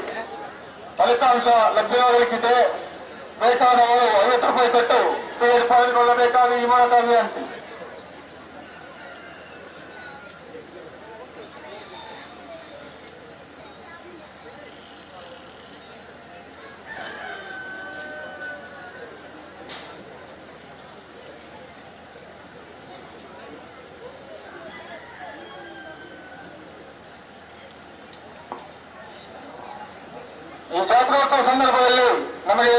ಫಲಿತಾಂಶ ಲಭ್ಯವಾಗಲಿಕ್ಕಿದೆ. ಬೇಕಾದವರು 50 ರೂಪಾಯಿ ಕೊಟ್ಟು ಟಿಕೆಟ್ ಪಡೆದುಕೊಳ್ಳಬೇಕಾಗಿ ಈ ಮೂಲಕ ವಿನಂತಿ. ಈ ಜಾತ್ರೋತ್ಸವ ಸಂದರ್ಭದಲ್ಲಿ ನಮಗೆ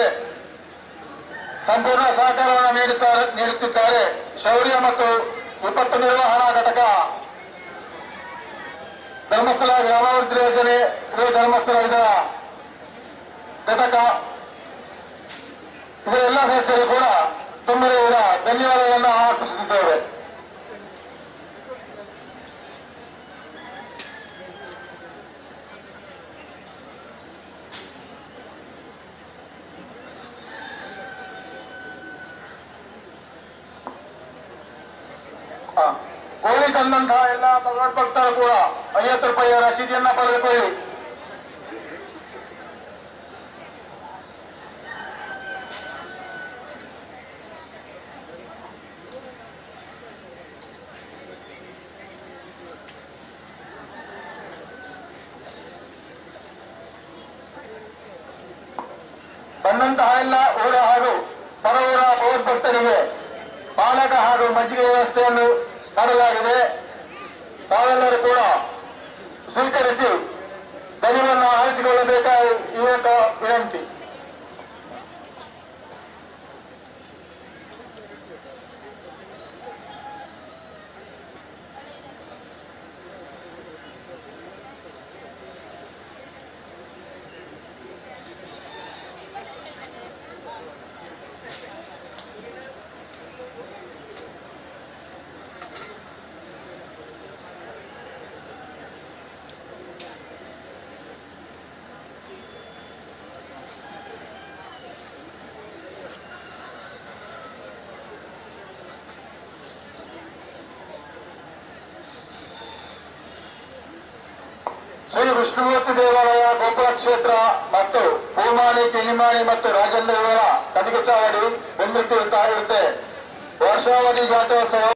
ಸಂಪೂರ್ಣ ಸಹಕಾರವನ್ನು ನೀಡುತ್ತಿದ್ದಾರೆ ಶೌರ್ಯ ಮತ್ತು ವಿಪತ್ತು ನಿರ್ವಹಣಾ ಘಟಕ, ಧರ್ಮಸ್ಥಳ ಗ್ರಾಮಾಭಿವೃದ್ಧಿ ಯೋಜನೆ, ಧರ್ಮಸ್ಥಳ ಇದರ ಘಟಕ. ಇದರ ಎಲ್ಲ ಸದಸ್ಯರು ಕೂಡ ತುಂಬ ಧನ್ಯವಾದಗಳನ್ನು ಅರ್ಪಿಸುತ್ತಿದ್ದೇವೆ. ಕೋಳಿ ತಂದಂತಹ ಎಲ್ಲ ಭಗವದ್ಭಕ್ತರು ಕೂಡ 50 ರೂಪಾಯಿಯ ರಸೀದಿಯನ್ನ ಪಡೆದುಕೊಳ್ಳಿ. ಭಗವದ್ಭಕ್ತರಿಗೆ ಪಾನಕ ಹಾಗೂ ಮಜ್ಜಿಗೆ ವ್ಯವಸ್ಥೆಯನ್ನು ಮಾಡಲಾಗಿದೆ. ತಾವೆಲ್ಲರೂ ಕೂಡ ಸ್ವೀಕರಿಸಿ ದೈವವನ್ನು ಆರಿಸಿಕೊಳ್ಳಬೇಕಾಗಿ ವಿನಂತಿ. ಶ್ರೀ ವಿಷ್ಣುಮೂರ್ತಿ ದೇವಾಲಯ ಗೋಪುರ ಕ್ಷೇತ್ರ ಮತ್ತು ಪೂಮಾನಿ, ಕಿನ್ನಿಮಾನಿ ಮತ್ತು ರಾಜನ್ ದೇವರ ಕನಕ ಚಾವಡಿ ಇರುತ್ತೆ. ವರ್ಷಾವಧಿ ಜಾತ್ರೋತ್ಸವ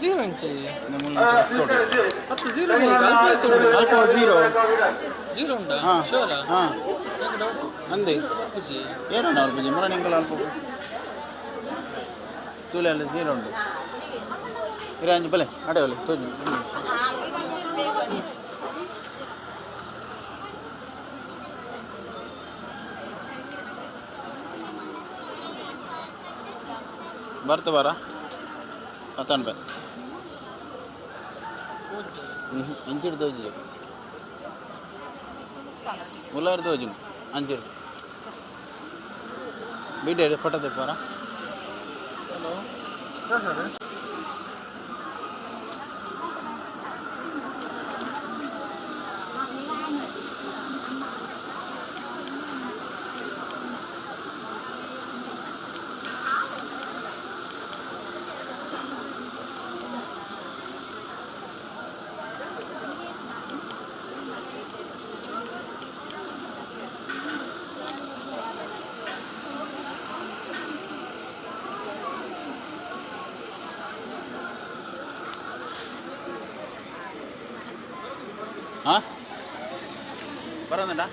जीरो चाहिए अब जीरो नहीं अल्प जीरो जीरो उंडा शोरा अंदे जी ఏరో నాలుగు పుజి మన నింగల అల్ప తూలేల జీరో ఉండు ఇరాంజి బలే అడవలే తోజి ಬರ್ತ ಬಾರ ಅತನ್ ಬೆ ಅಂಚಿಡ್ ತೋಜಿ ಮುಲಾರ್ ತೋಜಿ ಅಂಚಿಡ್ बीटे फोटो दे पारा ಬರೋದಣ್ಣ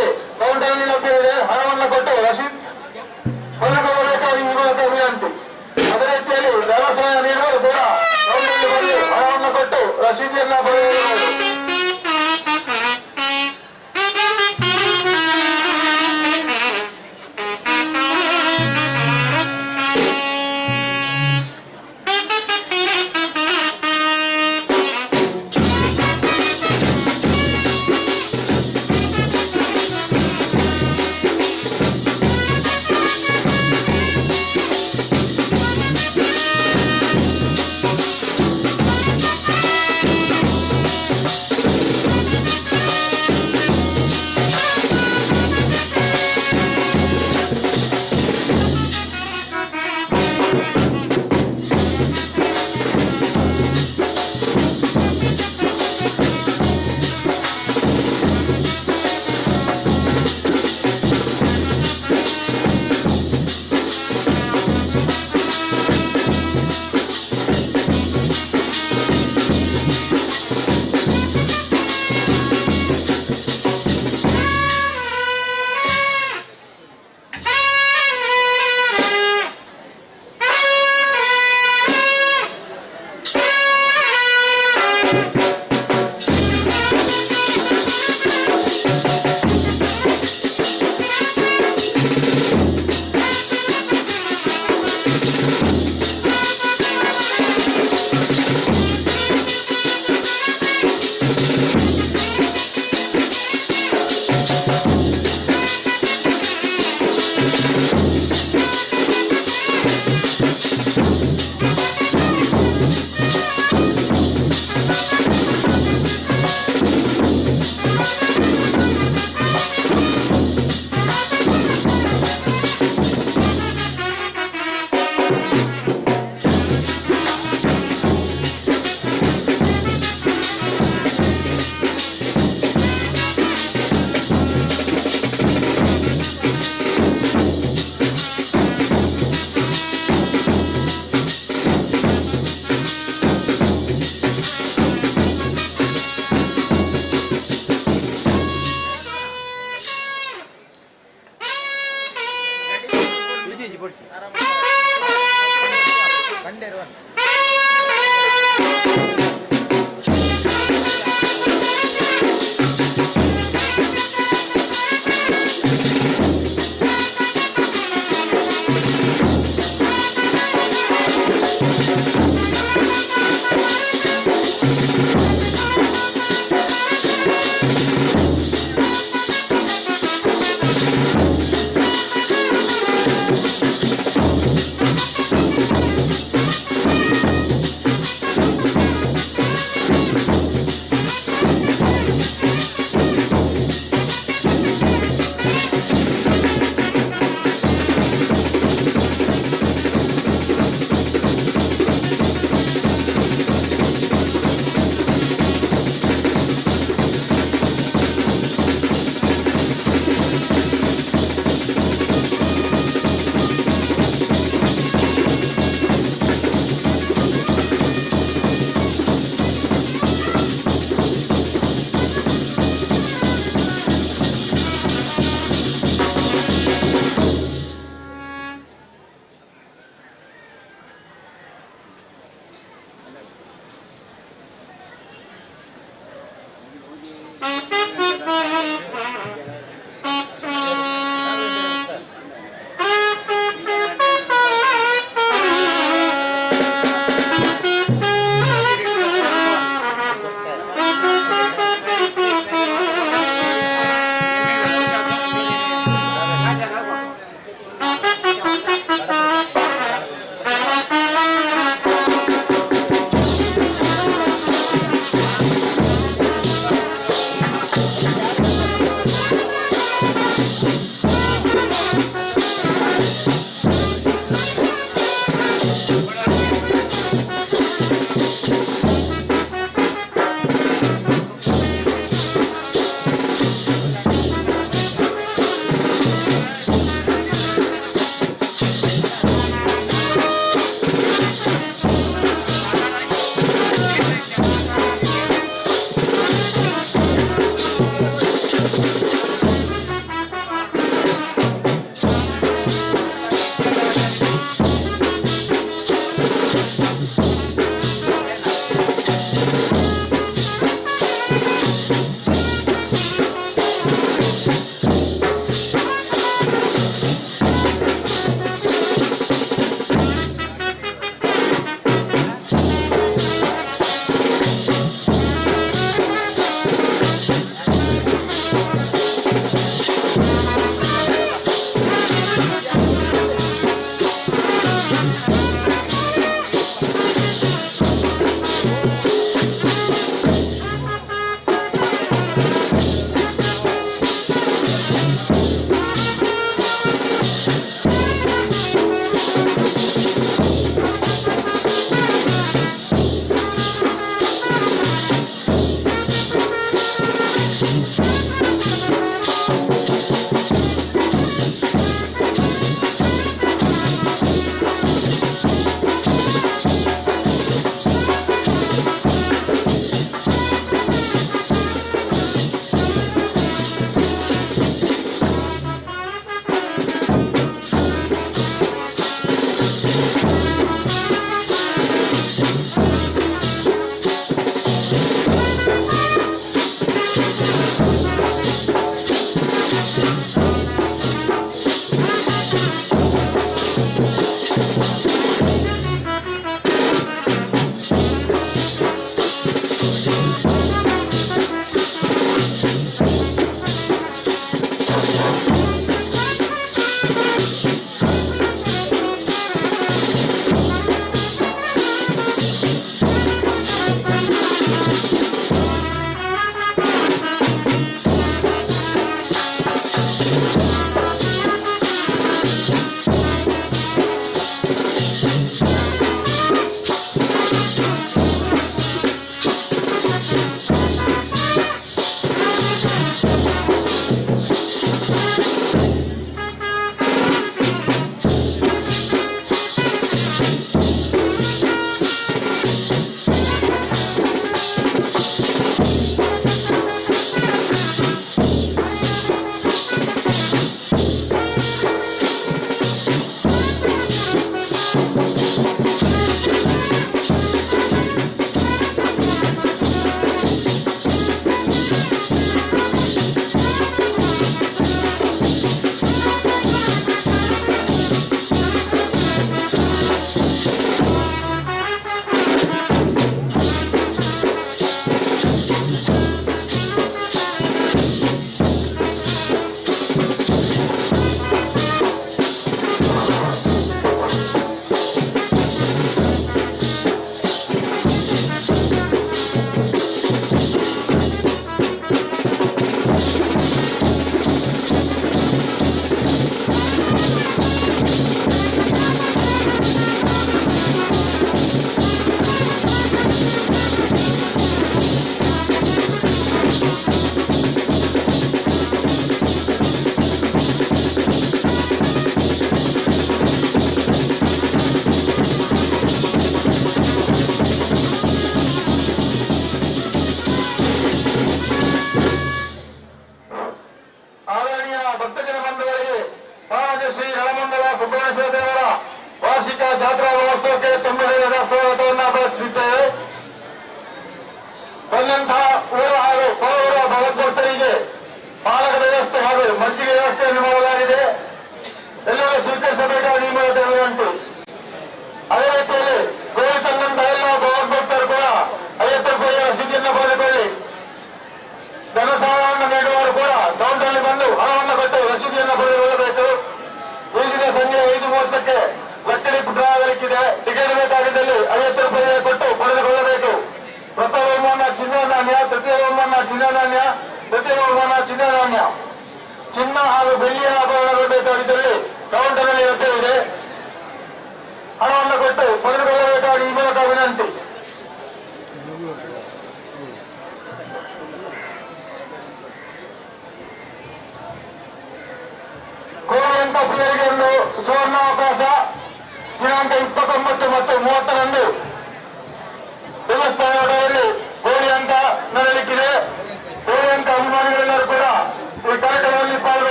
ಸಮಯದಲ್ಲಿ ಕೌಂಟರ್ನಲ್ಲಿ ಲಭ್ಯವಿದೆ. ಹಣವನ್ನು ಕೊಟ್ಟು ರಸೀದ್ ಹೊರಗೊಳ್ಳಬೇಕಾಗಿ ಇರುವಂತಹ ವಿನಂತಿ. ಅದೇ ರೀತಿಯಲ್ಲಿ ದೇವಸ್ಥಾನ ನೀಡುವರು ಕೂಡ ಕೌಂಟರ್ನಲ್ಲಿ ಬಂದು ಹಣವನ್ನು ಕೊಟ್ಟು ರಸೀದಿಯನ್ನ ಪಡೆಯಬಹುದು.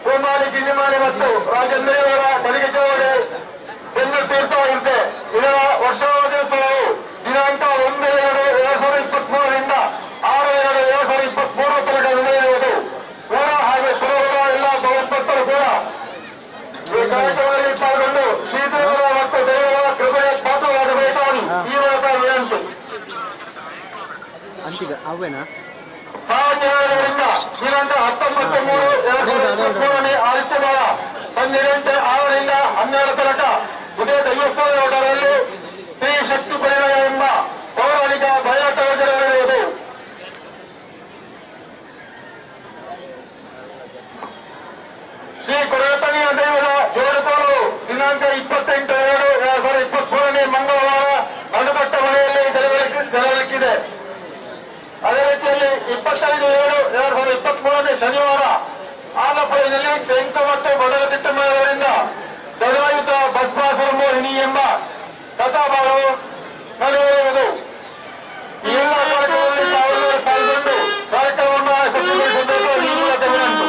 poomani, kinnimani ಮತ್ತು ರಾಜನ್ ಅವರ ಬಲಿಗೆ ಚಳವಳಿ ಎಂದು ತೀರ್ಥವಾಗಿದೆ. ಇದರ ವರ್ಷಾವಧಿಯುತ್ಸವವು ದಿನಾಂಕ 1/2/2023ರಿಂದ 6/2/2023 ತನಕ ನಡೆಯುವುದು. ಊರ ಹಾಗೂ ಸುರವರ ಎಲ್ಲ ಭಗವದ್ಭಕ್ತರು ಕೂಡ ಈ ಕಾರ್ಯಕ್ರಮದಲ್ಲಿ ಪಾಲ್ಗೊಂಡು ಶ್ರೀದೇವರ ಮತ್ತು ದೇವರ ಕೃಪೆಗೆ ಪಾತ್ರರಾಗಬೇಕಾಗಿ ಈ ಮೂಲಕ ವಿನಂತಿ. ಸಾಮಾನ್ಯರಿಂದ ದಿನಾಂಕ 19/3/2023 ಆದಿತ್ಯವಾರ ಸಂಜೆ 6ರಿಂದ 12 ತನಕ ಉದಯ ದೈವಸ್ಥಾನ ಹೋಟೆಲಲ್ಲಿ ಶ್ರೀ ಶಕ್ತಿ ಪರಿಣಯ ಎಂಬ ಪೌರಾಣಿಕ ಬಯಲಾಟ ನಡೆಯುವುದು. ಶ್ರೀ ಕೊರತನಿಯ ದೈವದ ಜೋಡುಕೋಲು ದಿನಾಂಕ 28/2/2023 ಮಂಗಳವಾರ ನಡುಕಟ್ಟ ಮನೆಯಲ್ಲಿ ಜರಗಲಿಕ್ಕಿದೆ. ಅದೇ ರೀತಿಯಲ್ಲಿ 25/7/2023 ಶನಿವಾರ ಆಲಪ್ಪುರದಲ್ಲಿ ತೆಂಕು ಮತ್ತು ಬಡಗತಿಟ್ಟಮ್ಮನವರಿಂದ ಜಡಾಯುತ ಭಸ್ಮಾಸುರ ಮೋಹಿನಿ ಎಂಬ ಕಥಾಭಾಗವು ನಡೆಯುವುದು. ಈ ಎಲ್ಲ ಕಾರ್ಯಕ್ರಮದಲ್ಲಿ ತಾವೆಲ್ಲರೂ ಪಾಲ್ಗೊಂಡು ಕಾರ್ಯಕ್ರಮವನ್ನು ಯಶಸ್ವಿಗೊಳಿಸಬೇಕು ಈ ಮೂಲಕ ವಿನಂತಿ.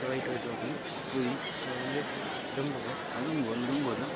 ವೈಟ್ ವೈಟ್ ಹೋಗಿ ಪೂರಿ ಅದೊಂದು ರುಂಬೋದು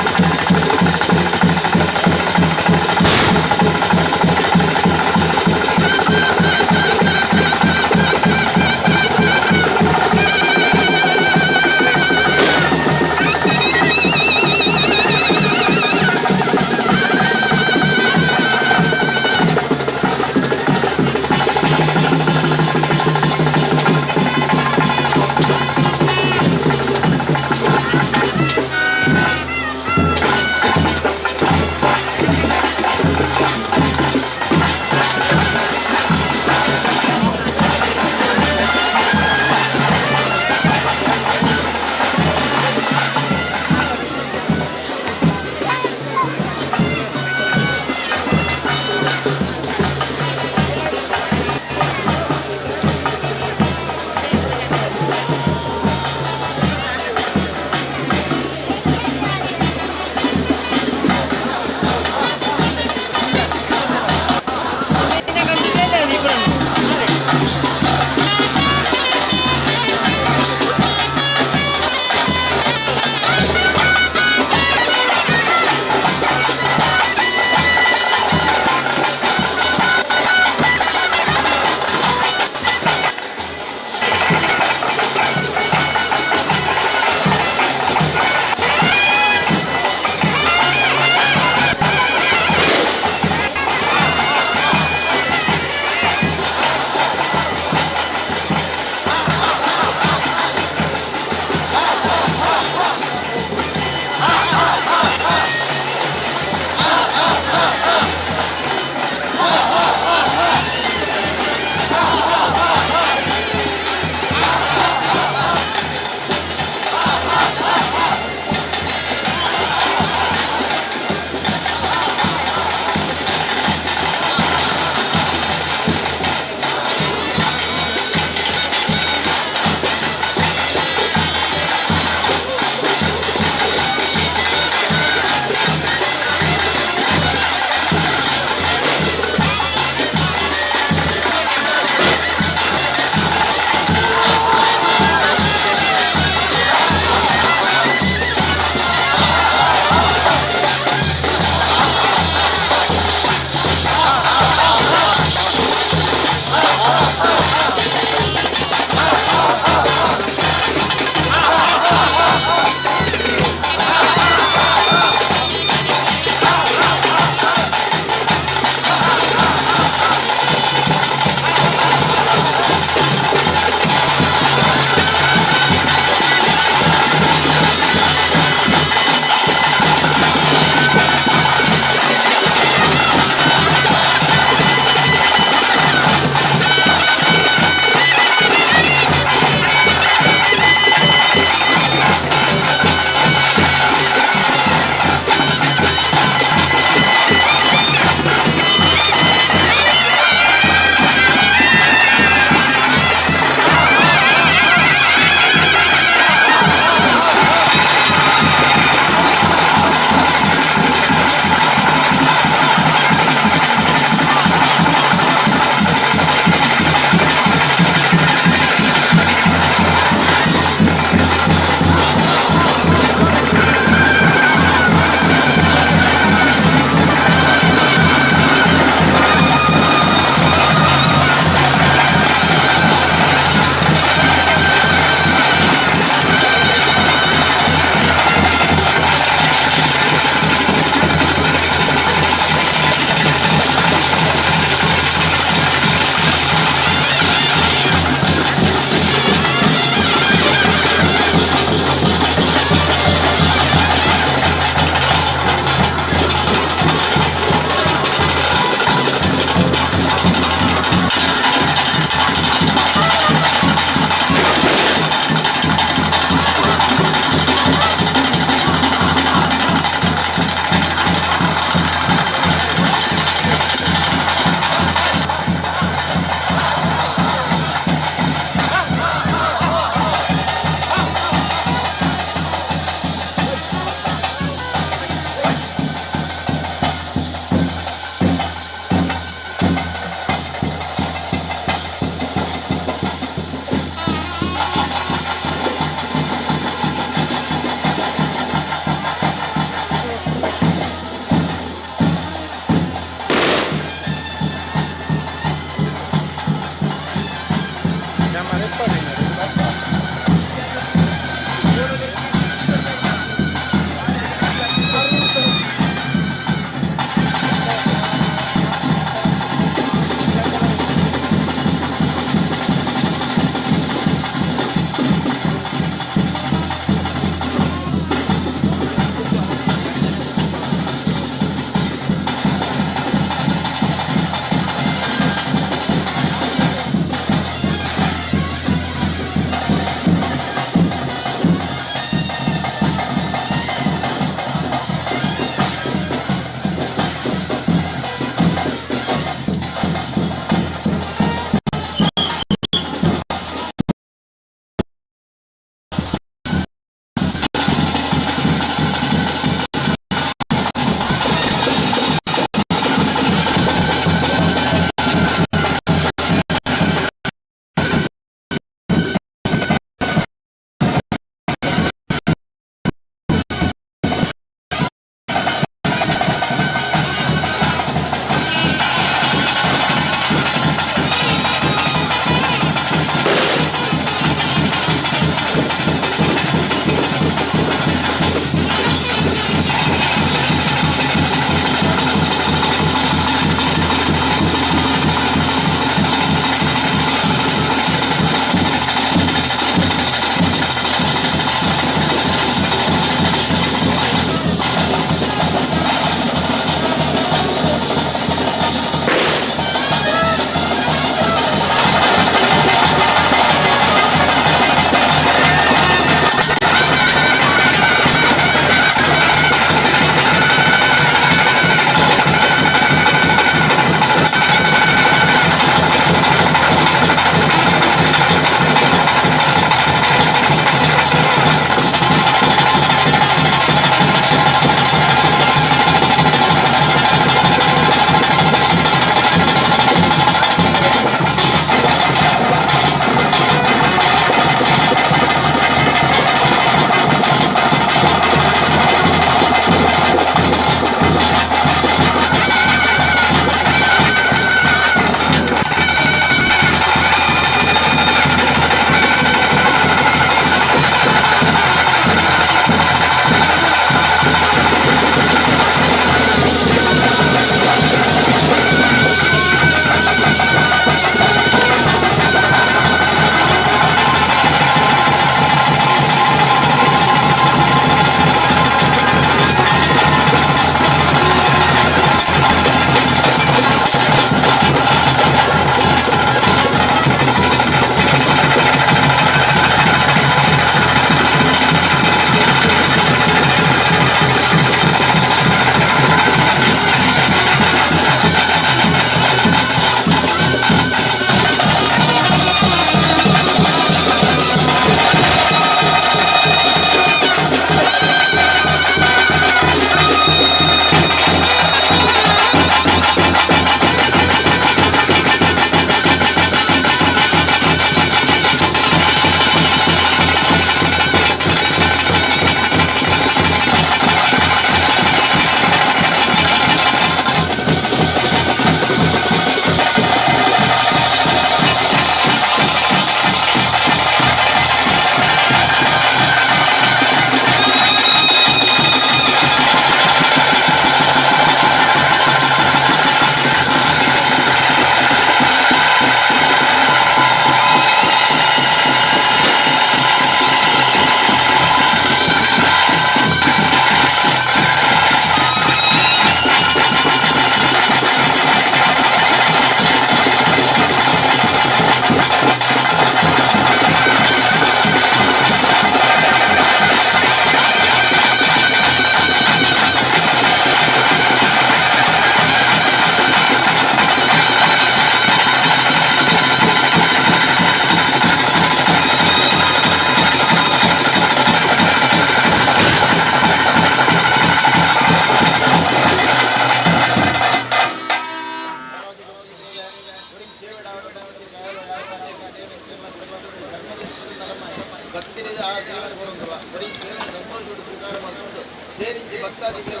ಸೇರಿಸಿ ಭಕ್ತಾದಿಗಳು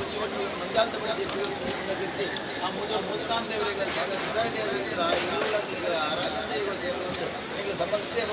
ಮಂಜಾಂತ ವ್ಯಕ್ತಿ ಆ ಮೂಲ ಮುಸ್ತಾನ್ ದೇವರಿಗೆ ಸುಧಾರಣೆ ದೇವರಿಗೆ ಆರಾಧನೆಗಳು ಸೇರಿಕೊಂಡು ಈಗ ಸಮಸ್ಯೆ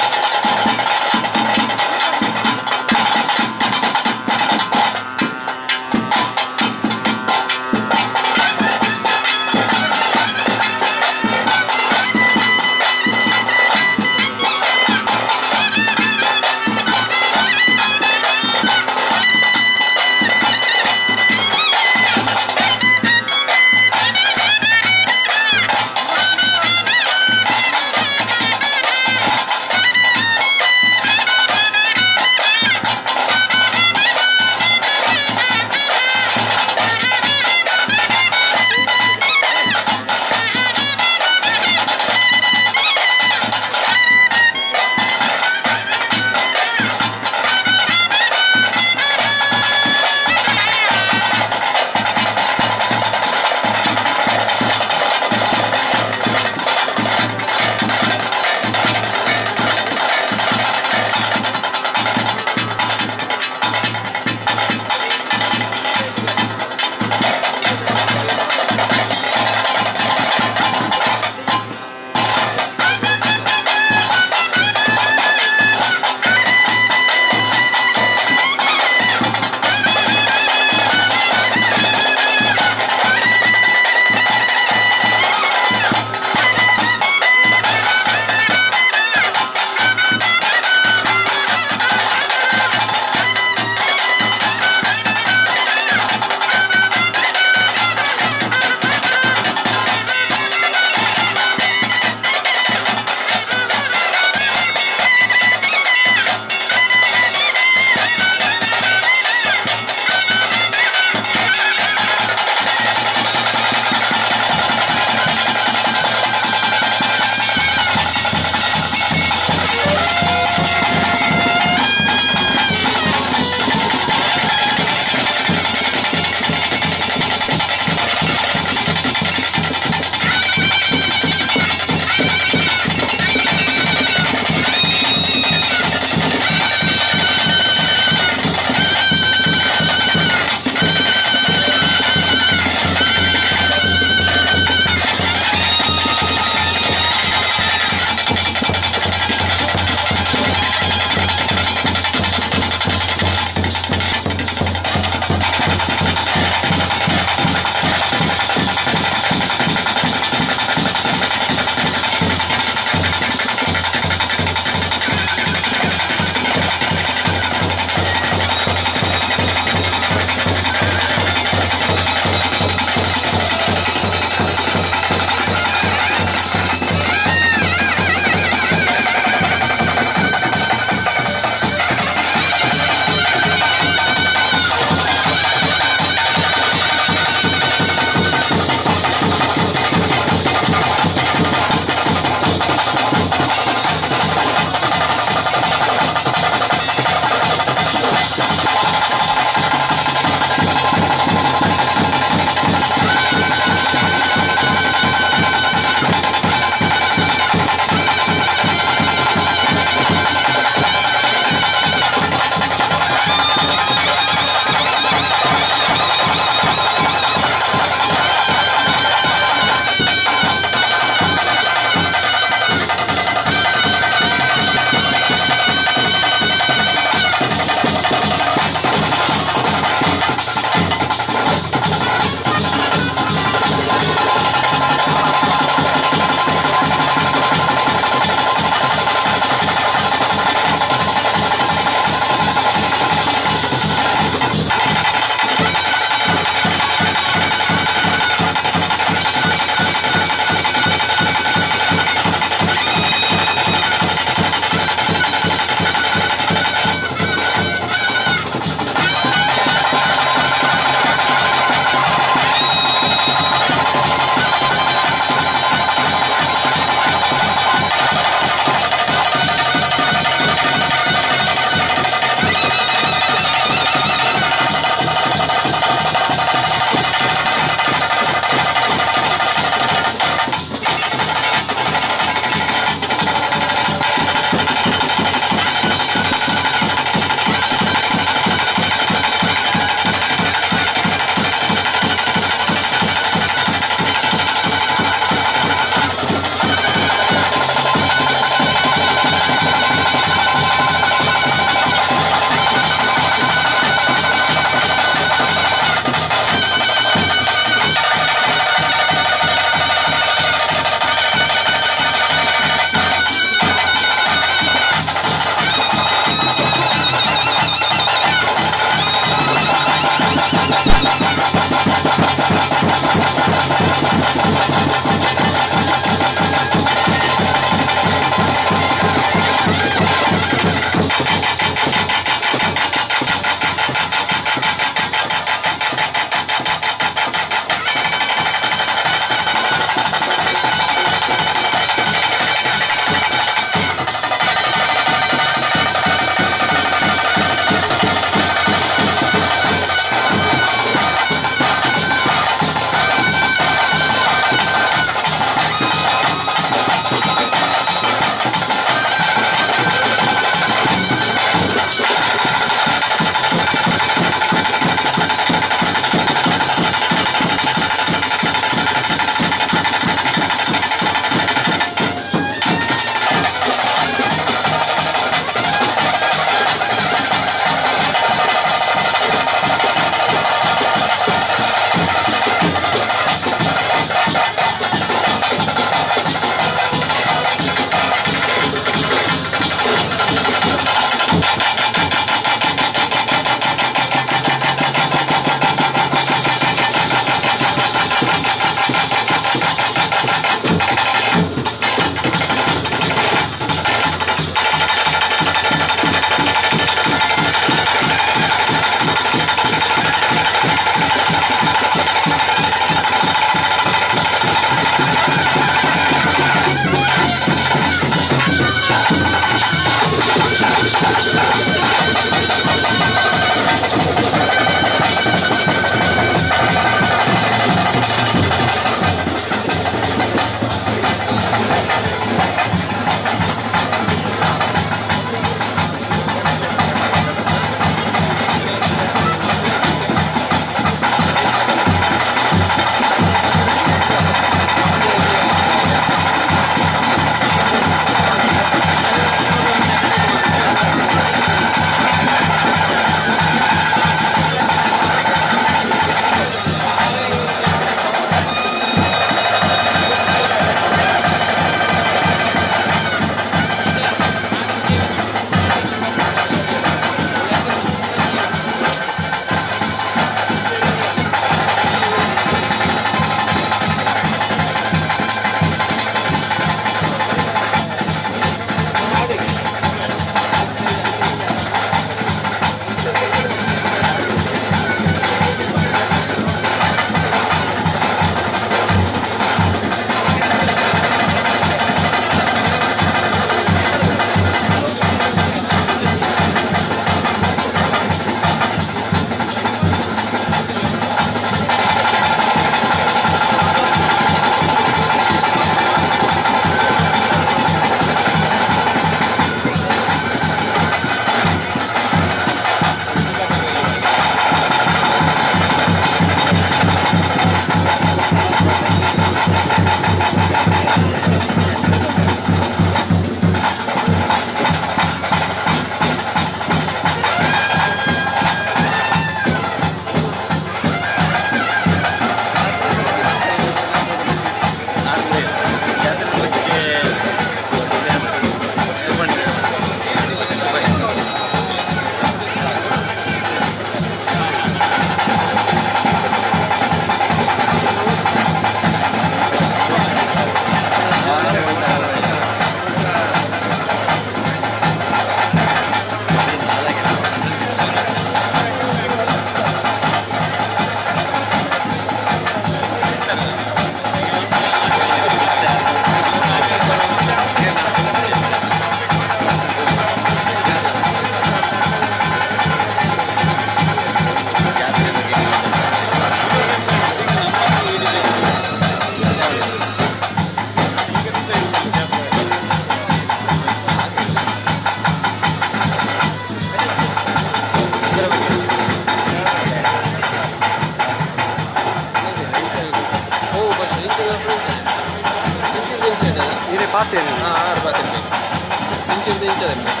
ನಿಲ್ತದೆ.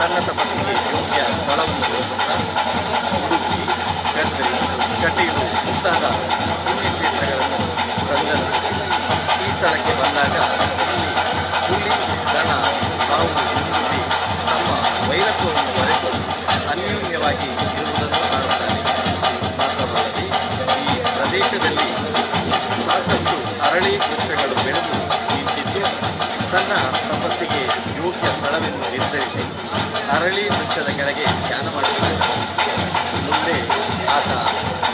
ತನ್ನ ತಪಸ್ಸಿಗೆ ಯೋಗ್ಯ ಸ್ಥಳವನ್ನು ಹುಡುಕುತ್ತಾ ಉಡುಪಿ, ಗದ್ರಿ, ಕಟೀಲು ಮುಂತಾದ ಪುಣ್ಯಕ್ಷೇತ್ರಗಳನ್ನು ಸಂದರ್ಶಿಸಿ ಈ ಸ್ಥಳಕ್ಕೆ ಬಂದಾಗ ಇಲ್ಲಿ ಹುಲಿ, ದನ, ಹಾವು, ಹಿಂಸಿ ತಮ್ಮ ವೈರತ್ವವನ್ನು ಮರೆತು ಅನ್ಯೋನ್ಯವಾಗಿ ಇರುವುದನ್ನು ಕಾಣುತ್ತಾನೆ. ಮಾತ್ರವಲ್ಲದೆ ಈ ಪ್ರದೇಶದಲ್ಲಿ ಸಾಕಷ್ಟು ಅರಳಿ ವೃಕ್ಷಗಳು ಬೆಳೆದು ನಿಂತಿದ್ದು ತನ್ನ ತಪಸ್ಸಿಗೆ ಯೋಗ್ಯ ಸ್ಥಳವೆಂದು ನಿರ್ಧರಿಸಿ ಅರಳಿ ವೃಕ್ಷದ ಕೆಳಗೆ ಧ್ಯಾನ ಮಾಡುತ್ತಾನೆ. ಮುಂದೆ ಆತ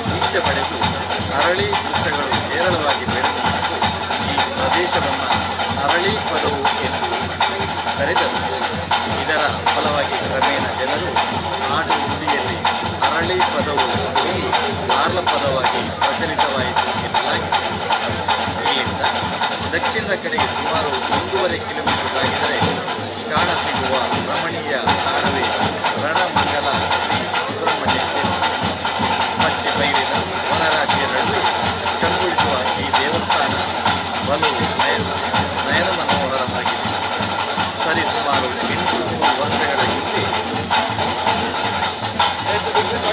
ದೀಕ್ಷೆ ಪಡೆದು ಅರಳಿ ವೃಕ್ಷಗಳು ಹೇರಳವಾಗಿ ಬೆಳೆದು ಈ ಪ್ರದೇಶವನ್ನು ಅರಳಿ ಪದವು ಎಂದು ಕರೆದರು. ಇದರ ಫಲವಾಗಿ ಕ್ರಮೇಣ ಜನರು ನಾಡು ನುಡಿಯಲ್ಲಿ ಅರಳಿ ಪದವು ಹೋಗಿ ಆರ್ಲ ಪದವಾಗಿ ಪ್ರಚಲಿತವಾಯಿತು ಎನ್ನಲಾಗಿದೆ. ಇಲ್ಲಿಂದ ದಕ್ಷಿಣದ ಕಡೆಗೆ ಸುಮಾರು 1.5 ಕಿಲೋಮೀಟರ್ ಸಾಗಿದರೆ ಕಾಣಸಿಗುವ ರಮಣೀಯ ತಾಣವೇ ರಣಮಂಗಲ ಶ್ರೀ ಸುಬ್ರಹ್ಮಣ್ಯ ಕ್ಷೇತ್ರ. ಪಚ್ಚೆ ಬೈಲಿನ ವನರಾಶಿಯ ನಡುವೆ ಕಂಗೊಳಿಸುವ ಈ ದೇವಸ್ಥಾನ ಬಲು ನಯನ ಮನೋಹರವಾಗಿದೆ. ಸರಿಸುಮಾರು 800 ವರ್ಷಗಳ ಹಿಂದೆ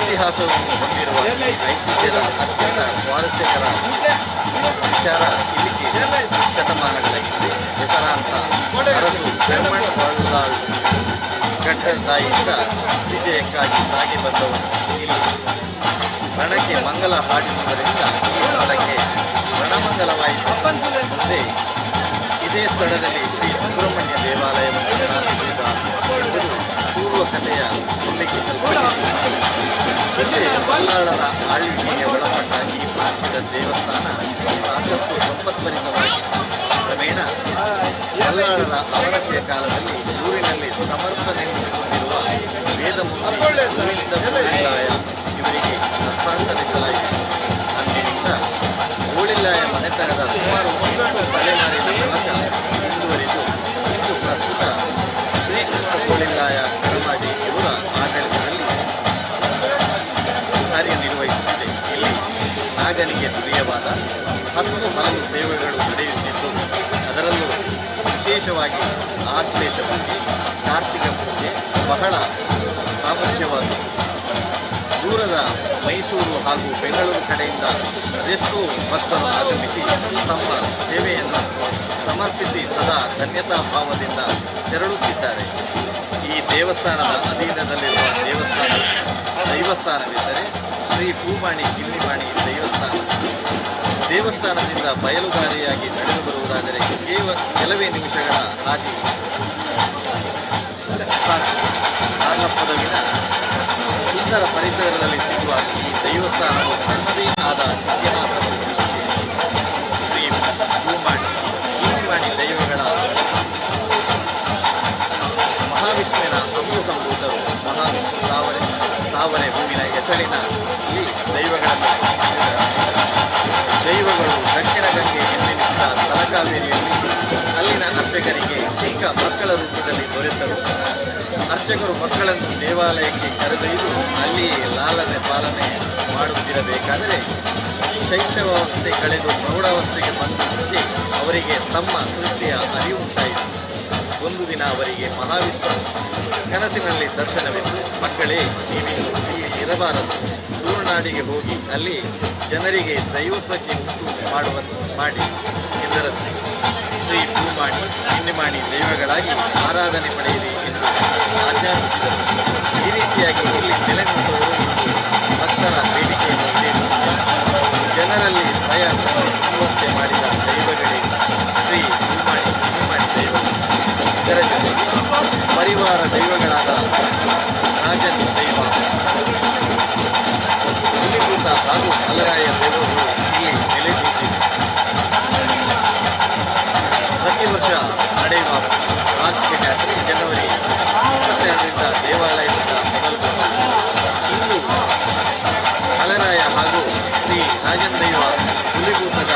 ಇತಿಹಾಸವನ್ನು ಹೊಂದಿರುವ ಐತಿಹ್ಯದ ಅತ್ಯಂತ ಸ್ವಾರಸ್ಯಕರ ವಿಚಾರ ಇಲ್ಲಿ ಕೇಳಿ. ಶತಮಾನಗಳ ಹಿಂದೆ ಹೆಸರಾಂತ ಅರಸು ಬ್ರಹ್ಮಣ ಬಳ್ಳಾಳು ಘಟ್ಟದಾಯಿಂದ ವಿಜಯಕ್ಕಾಗಿ ಸಾಗಿ ಬಂದವನು ಇಲ್ಲಿ ರಣಕ್ಕೆ ಮಂಗಲ ಹಾಡಿಸುವುದರಿಂದ ಈ ಸ್ಥಳಕ್ಕೆ ರಣಮಂಗಲವಾಯಿತು. ಮುಂದೆ ಇದೇ ಸ್ಥಳದಲ್ಲಿ ಶ್ರೀ ಸುಬ್ರಹ್ಮಣ್ಯ ದೇವಾಲಯವನ್ನು ಸ್ಥಾಪಿಸಿದ ಎಂಬುದು ಪೂರ್ವ ಕಥೆಯ ಉಲ್ಲೇಖಿಸಲ್ಪಟ್ಟಿದೆ. ಬಲ್ಲಾಳರ ಆಳ್ವಿಕೆಗೆ ಒಳಪಟ್ಟ ಈ ಪ್ರಾಂತ್ಯದ ದೇವಸ್ಥಾನ ಸಾಕಷ್ಟು ಸಂಪತ್ಭರಿತವಾಗಿ ಕ್ರಮೇಣ ಬಲ್ಲಾಳರ ಅವನತಿಯ ಕಾಲದಲ್ಲಿ ಊರಿನಲ್ಲಿ ಸಮರ್ಪಣೆಗೊಂಡಿರುವ ವೇದಮುನಿ ಗೋವಿಂದ ಗೋಳಿಲ್ಲಾಯ ಇವರಿಗೆ ಹಸ್ತಾಂತರಿಸಲಾಯಿತು. ಅಂದಿನಿಂದ ಗೋಳಿಲ್ಲಾಯ ಮನೆತನದ ಸುಮಾರು 8 ತಲೆಮಾರಿನ ಮೂಲಕ ಮುಂದುವರಿದು ಇಂದು ಪ್ರಸ್ತುತ ಶ್ರೀಕೃಷ್ಣ ಗೋಳಿಲ್ಲಾಯ ಪರಮಾಜಿ ಇವರ ಆಡಳಿತದಲ್ಲಿ ಕಾರ್ಯನಿರ್ವಹಿಸುತ್ತಿದೆ. ಇಲ್ಲಿ ನಾಗನಿಗೆ ಪ್ರಿಯವಾದ 10 ಹಲವು ಸೇವೆಗಳು ನಡೆಯುತ್ತಿದ್ದು ಅದರಲ್ಲೂ ವಿಶೇಷವಾಗಿ ಆಶ್ಲೇಷ ಪೂಜೆ, ಕಾರ್ತಿಕ ಪೂಜೆ ಬಹಳ ಪ್ರಾಮುಖ್ಯವಾದದ್ದು. ದೂರದ ಮೈಸೂರು ಹಾಗೂ ಬೆಂಗಳೂರು ಕಡೆಯಿಂದ ಅದೆಷ್ಟೋ ಭಕ್ತರು ಆಗಮಿಸಿ ತಮ್ಮ ಸೇವೆಯನ್ನು ಸಮರ್ಪಿಸಿ ಸದಾ ಧನ್ಯತಾ ಭಾವದಿಂದ ತೆರಳುತ್ತಿದ್ದಾರೆ. ಈ ದೇವಸ್ಥಾನದ ಅಧೀನದಲ್ಲಿರುವ ದೈವಸ್ಥಾನವೆಂದರೆ ಶ್ರೀ ಪೂಮಾನಿ ಕಿನ್ನಿಮಾನಿ ದೇವಸ್ಥಾನ. ದೇವಸ್ಥಾನದಿಂದ ಬಯಲುದಾರಿಯಾಗಿ ನಡೆದು ಬರುವುದಾದರೆ ಕೆಲವೇ ನಿಮಿಷಗಳ ಹಾದಿ ಪದವಿನ ಸುಂದರ ಪರಿಸರದಲ್ಲಿ ಸಿಗುವ ಈ ದೈವಸ್ಥಾನವು ತನ್ನದೇ ಆದ ಇತಿಹಾಸವನ್ನು ಹೊಂದಿದೆ. ಶ್ರೀ ಪೂಮಾನಿ ಕಿನ್ನಿಮಾನಿ ದೈವಗಳ ಮಹಾವಿಷ್ಣುವಿನ ಅಮೃತಂಭೂತರು ಮಹಾವಿಷ್ಣು ತಾವರೆ ಹೂವಿನ ಹೆಸರಿನ ಈ ದೈವಗಳು ದಕ್ಷಿಣ ಗಂಗೆ ಎಂದೆನಿಸಿದ ತಲಕಾವೇರಿಯಲ್ಲಿ ಅಲ್ಲಿನ ಅರ್ಚಕರಿಗೆ ಚಿಕ್ಕ ಮಕ್ಕಳ ರೂಪದಲ್ಲಿ ದೊರೆತರು. ಅರ್ಚಕರು ಮಕ್ಕಳನ್ನು ದೇವಾಲಯಕ್ಕೆ ಕರೆದೊಯ್ದು ಅಲ್ಲಿಯೇ ಲಾಲನೆ ಪಾಲನೆ ಮಾಡುತ್ತಿರಬೇಕಾದರೆ ಶೈಶವಾವಸ್ಥೆ ಕಳೆದು ಪ್ರೌಢಾವಸ್ಥೆಗೆ ಬಂದಂತೆ ಅವರಿಗೆ ತಮ್ಮ ಸೃಷ್ಟಿಯ ಅರಿವುಂಟಾಯಿತು. ಒಂದು ದಿನ ಅವರಿಗೆ ಮಹಾವಿಷ್ಣು ಕನಸಿನಲ್ಲಿ ದರ್ಶನವಿತ್ತು. ಮಕ್ಕಳೇ, ನೀವಿನ್ನು ಇಲ್ಲಿ ಇರಬಾರದು, ತುಳುನಾಡಿಗೆ ಹೋಗಿ ಅಲ್ಲಿ ಜನರಿಗೆ ದೈವತ್ವಕ್ಕೆ ಮುತ್ತು ಮಾಡಿ ಎಂದರಂತೆ. ಶ್ರೀ ಪೂಮಾನಿ ಕಿನ್ನಿಮಾನಿ ದೈವಗಳಾಗಿ ಆರಾಧನೆ ಪಡೆಯಿರಿ ಎಂದು ಆಜ್ಞಾಪಿಸಿದರು. ಈ ರೀತಿಯಾಗಿ ಇಲ್ಲಿ ನೆಲೆ ನಿಂತವರು ಭಕ್ತರ ಬೇಡಿಕೆಯನ್ನು ಈಡೇರಿಸುತ್ತಾ ಜನರಲ್ಲಿ ಭಯ ತುಂಬುವಂತೆ ಮಾಡಿದ ದೈವಗಳೇ ಶ್ರೀ ಪೂಮಾನಿ ಕಿನ್ನಿಮಾನಿ ದೈವಗಳು. ಇದರ ಜೊತೆಗೆ ಪರಿವಾರ ದೈವಗಳಾದ ರಾಜನ್ ದೈವ, ಹುಲಿಭೂತ ಹಾಗೂ ಮಲರಾಯ ದೈವಗಳು ಇಲ್ಲಿ ನೆಲೆ ನಿಂತಿವೆ. ಪ್ರತಿ ವರ್ಷ ನಡೆಯುವ ವಾರ್ಷಿಕ ಜಾತ್ರೆ ಜನವರಿ 22ರಿಂದ ದೇವಾಲಯದಿಂದ ಮೊದಲು ಇಂದು ಮಲರಾಯ ಹಾಗೂ ಶ್ರೀ ರಾಜನ್ ದೈವ ಹುಲಿಭೂತದ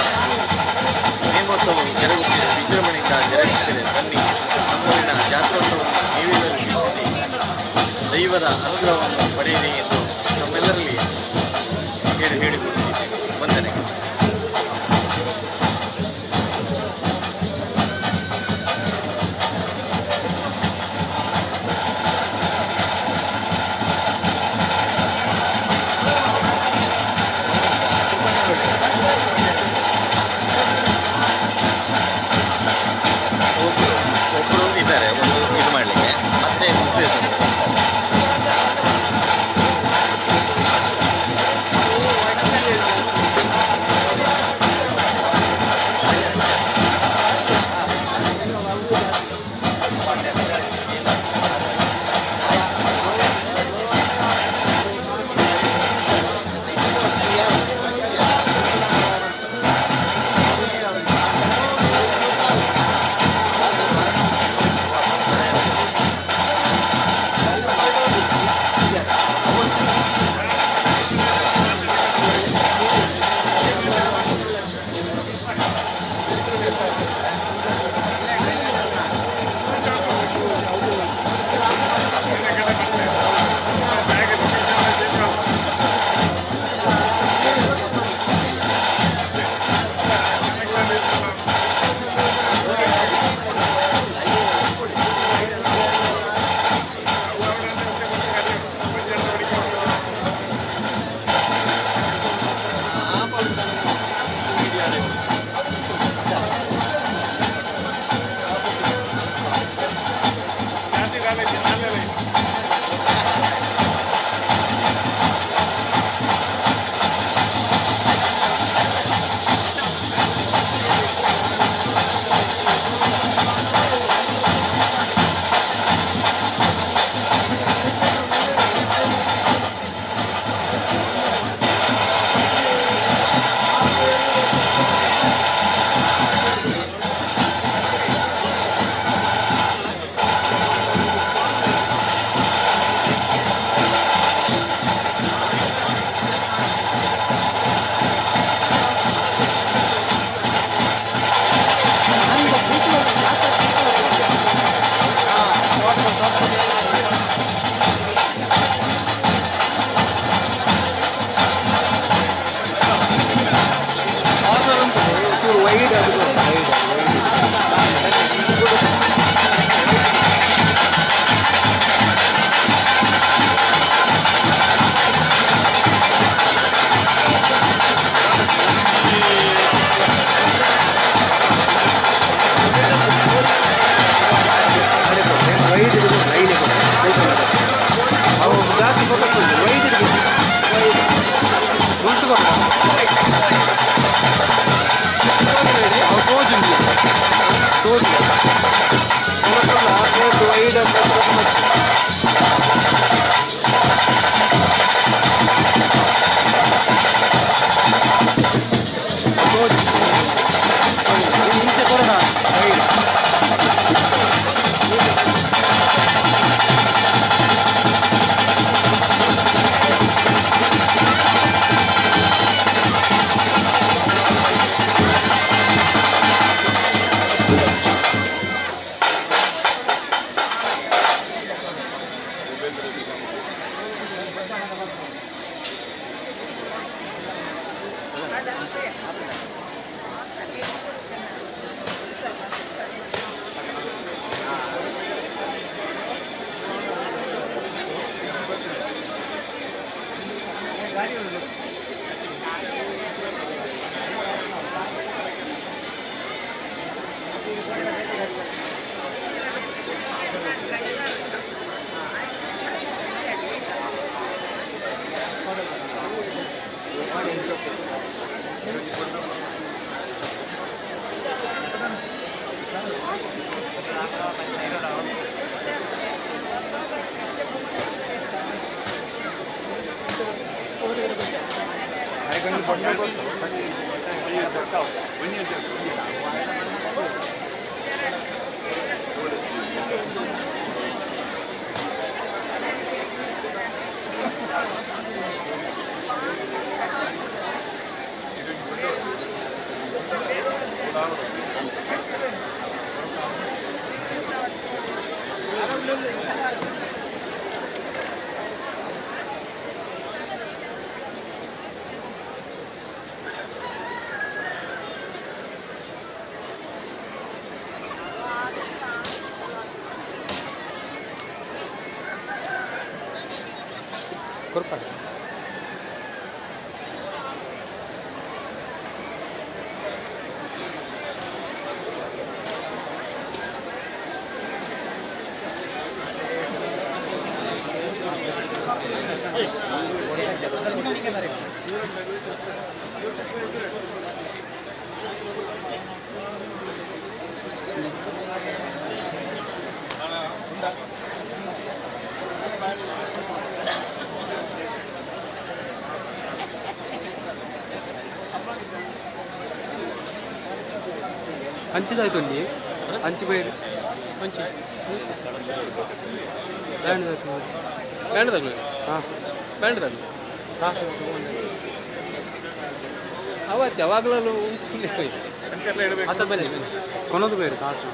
ನೇಮೋತ್ಸವವು ಜರುಗುತ್ತಿದೆ, ವಿಜೃಂಭಣೆಯಿಂದ ಜರುಗುತ್ತಿದೆ. ಬನ್ನಿ, ನಮ್ಮೂರಿನ ಜಾತ್ರೋತ್ಸವವನ್ನು ನೀವೆಲ್ಲರೂ ವೀಕ್ಷಿಸಿ ದೈವದ ಅನುಗ್ರಹವನ್ನು ಪಡೆಯಿರಿ ಎಂದು ನಮ್ಮೆಲ್ಲರಲ್ಲಿ ಹೇಳಿಕೊಡುತ್ತಿದ್ದೇನೆ. ವಂದನೆಗಳು. ಹಂಚಿದಾಯ್ತಲ್ಲಿ ಹಂಚಿ ಬೈರು ಹಂಚಿ ಬ್ಯಾಂಡ್ ತಗಲು ಹಾಂ ಬ್ಯಾಂಡ್ ತಗಲು ಕಾಸು ಅವತ್ತು ಯಾವಾಗಲೂ ಅತ್ತ ಬನ್ನಿ ಕೊನೋದು ಬೇರೆ ಕಾಸು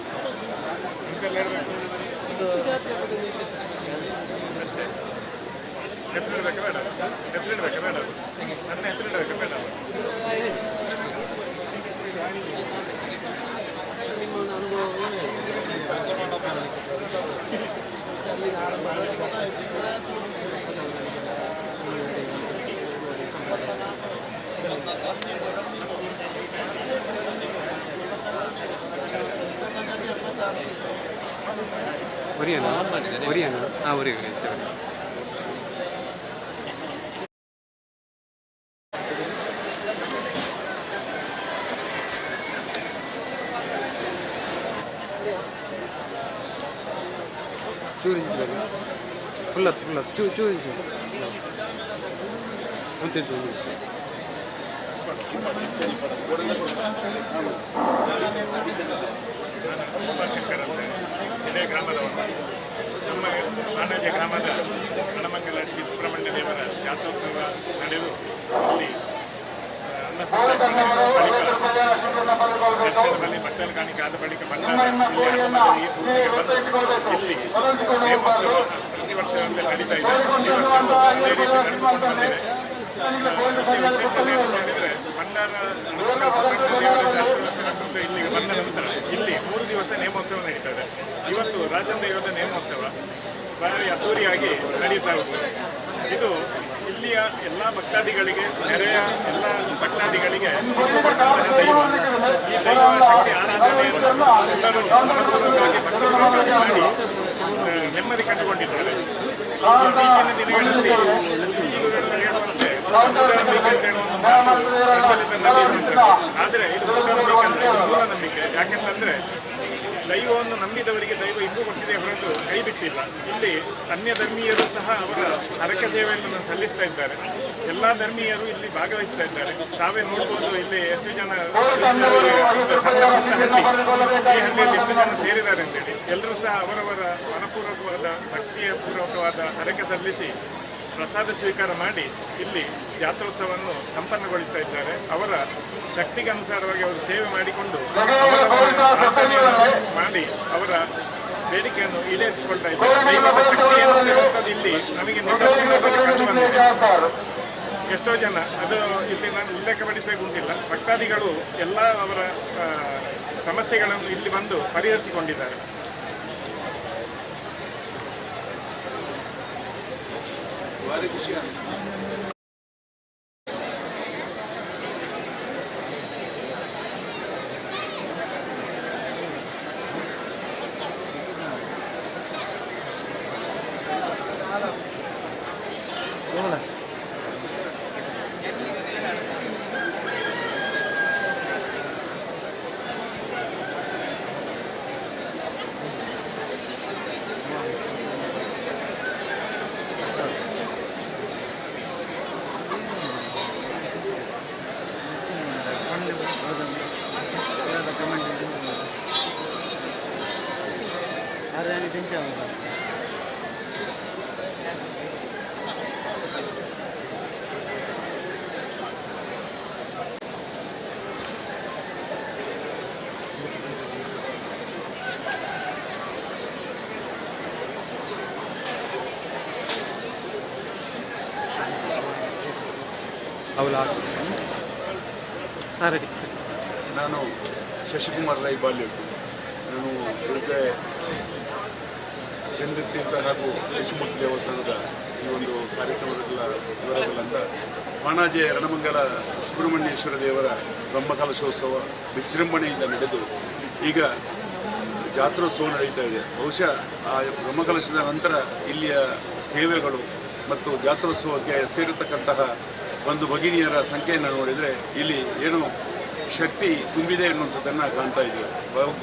ಒರಿಯನ ಹಾಂ ಒರಿ ಚೂರು ಫುಲ್ ಚೂರು ಅಂತಿದ್ದು ಇದೇ ಗ್ರಾಮದವರು ನಮ್ಮ ಪಾನಾಜೆ ಗ್ರಾಮದ ranamangala ಶ್ರೀ ಸುಬ್ರಹ್ಮಣ್ಯ ದೇವರ ಜಾತ್ರೋತ್ಸವ ನಡೆದು ಅಲ್ಲಿ ದರ್ಶನದಲ್ಲಿ ಬಟ್ಟಲು ಕಾಣಿಕೆ ಆದ ಬಳಿಕ ಬಂದಾಗ ಇಲ್ಲಿ ನೇಮೋತ್ಸವ ಪ್ರತಿ ವರ್ಷದಂತೆ ನಡೀತಾ ಇದೆ. ಈ ವರ್ಷವೂ ಅದೇ ರೀತಿ ನಡೆದುಕೊಂಡು ಬಂದಿದೆ. ವಿಶೇಷತೆ ಏನೆಂದರೆ ಭಂಡಾರ ದೇವರ ಜಾತ್ರೋತ್ಸವ ಇಲ್ಲಿಗೆ ಬಂದ ನಂತರ ಇಲ್ಲಿ 3 ದಿವಸ ನೇಮೋತ್ಸವ ನಡೀತದೆ. ಇವತ್ತು ರಾಜನ್ ದೈವದ ನೇಮೋತ್ಸವ ಭಾರಿ ಅದ್ದೂರಿಯಾಗಿ ನಡೀತಾ ಇದೆ. ಇದು ಇಲ್ಲಿಯ ಎಲ್ಲ ಭಕ್ತಾದಿಗಳಿಗೆ ನೆರೆಯ ಎಲ್ಲ ಭಕ್ತಾದಿಗಳಿಗೆ ದೈವ. ಈ ದೈವ ಶಕ್ತಿ ಆರಾಧನೆಯನ್ನು ಎಲ್ಲರೂ ಮನಪೂರ್ವಕವಾಗಿ ಭಕ್ತಿಪೂರ್ವಕವಾಗಿ ಮಾಡಿ ನೆಮ್ಮದಿ ಕಂಡುಕೊಂಡಿದ್ದಾರೆ. ಇತ್ತೀಚಿನ ದಿನಗಳಲ್ಲಿ ಹೇಳುವಂತೆ ಮೂಢನಂಬಿಕೆ ಅಂತ ಹೇಳುವ ಒಂದು ಮಾತು ಪ್ರಚಲಿತದಲ್ಲಿ ಇರುವಂಥದ್ದು. ಆದರೆ ಇದು ಮೂಢನಂಬಿಕೆ ಅಲ್ಲ, ಇದು ಮೂಲ ನಂಬಿಕೆ. ಯಾಕೆಂತಂದ್ರೆ ದೈವವನ್ನು ನಂಬಿದವರಿಗೆ ದೈವ ಇನ್ನೂ ಕೊಟ್ಟಿದೆ ಹೊರತು ಕೈ ಬಿಟ್ಟಿಲ್ಲ. ಇಲ್ಲಿ ಅನ್ಯ ಧರ್ಮೀಯರು ಸಹ ಅವರ ಹರಕೆ ಸೇವೆಯನ್ನು ಸಲ್ಲಿಸ್ತಾ ಇದ್ದಾರೆ. ಎಲ್ಲ ಧರ್ಮೀಯರು ಇಲ್ಲಿ ಭಾಗವಹಿಸ್ತಾ ಇದ್ದಾರೆ. ತಾವೇ ನೋಡ್ಬೋದು ಇಲ್ಲಿ ಎಷ್ಟು ಜನ ಈ ಹಳ್ಳಿಯಲ್ಲಿ ಎಷ್ಟು ಜನ ಸೇರಿದ್ದಾರೆ ಅಂತೇಳಿ. ಎಲ್ಲರೂ ಸಹ ಅವರವರ ಮನಪೂರ್ವಕವಾದ ಭಕ್ತಿಯ ಪೂರ್ವಕವಾದ ಹರಕೆ ಸಲ್ಲಿಸಿ ಪ್ರಸಾದ ಸ್ವೀಕಾರ ಮಾಡಿ ಇಲ್ಲಿ ಜಾತ್ರೋತ್ಸವವನ್ನು ಸಂಪನ್ನಗೊಳಿಸ್ತಾ ಇದ್ದಾರೆ. ಅವರ ಶಕ್ತಿಗೆ ಅನುಸಾರವಾಗಿ ಅವರು ಸೇವೆ ಮಾಡಿಕೊಂಡು ಮಾಡಿ ಅವರ ಬೇಡಿಕೆಯನ್ನು ಈಡೇರಿಸಿಕೊಳ್ತಾ ಇದ್ದಾರೆ. ದೈವದ ಶಕ್ತಿ ಏನು ಅಂತೇಳುವಂಥದ್ದು ಇಲ್ಲಿ ನಮಗೆ ನಿದರ್ಶನದಲ್ಲಿ ಕಂಡು ಬಂದಿದೆ. ಎಷ್ಟೋ ಜನ ಅದು ಇಲ್ಲಿ ನಾನು ಉಲ್ಲೇಖಪಡಿಸಬೇಕು ಅಂತಿಲ್ಲ, ಭಕ್ತಾದಿಗಳು ಎಲ್ಲ ಅವರ ಸಮಸ್ಯೆಗಳನ್ನು ಇಲ್ಲಿ ಬಂದು ಪರಿಹರಿಸಿಕೊಂಡಿದ್ದಾರೆ. ಭಾರಿ ಖುಷಿ ನಾನು ಶಶಿಕುಮಾರ್ ರೈ ಬಾಲ್ಯರು. ನಾನು ದುರ್ಗೆ ಬೆಂದಿರ್ತೀರ್ಥ ಹಾಗೂ ವಿಶ್ವಮೂರ್ತಿ ದೇವಸ್ಥಾನದ ಈ ಒಂದು ಕಾರ್ಯಕ್ರಮಗಳ ವಿವರಗಳಂತ ಪಣಾಜೆ ರಣಮಂಗಲ ಸುಬ್ರಹ್ಮಣ್ಯೇಶ್ವರ ದೇವರ ಬ್ರಹ್ಮಕಲಶೋತ್ಸವ ವಿಜೃಂಭಣೆಯಿಂದ ನಡೆದು ಈಗ ಜಾತ್ರೋತ್ಸವ ನಡೀತಾ ಇದೆ. ಬಹುಶಃ ಆ ಬ್ರಹ್ಮಕಲಶದ ನಂತರ ಇಲ್ಲಿಯ ಸೇವೆಗಳು ಮತ್ತು ಜಾತ್ರೋತ್ಸವಕ್ಕೆ ಸೇರಿರತಕ್ಕಂತಹ ಒಂದು ಭಗಿನಿಯರ ಸಂಖ್ಯೆಯನ್ನು ನೋಡಿದರೆ ಇಲ್ಲಿ ಏನು ಶಕ್ತಿ ತುಂಬಿದೆ ಅನ್ನುವಂಥದ್ದನ್ನು ಕಾಣ್ತಾ ಇದ್ದೇವೆ.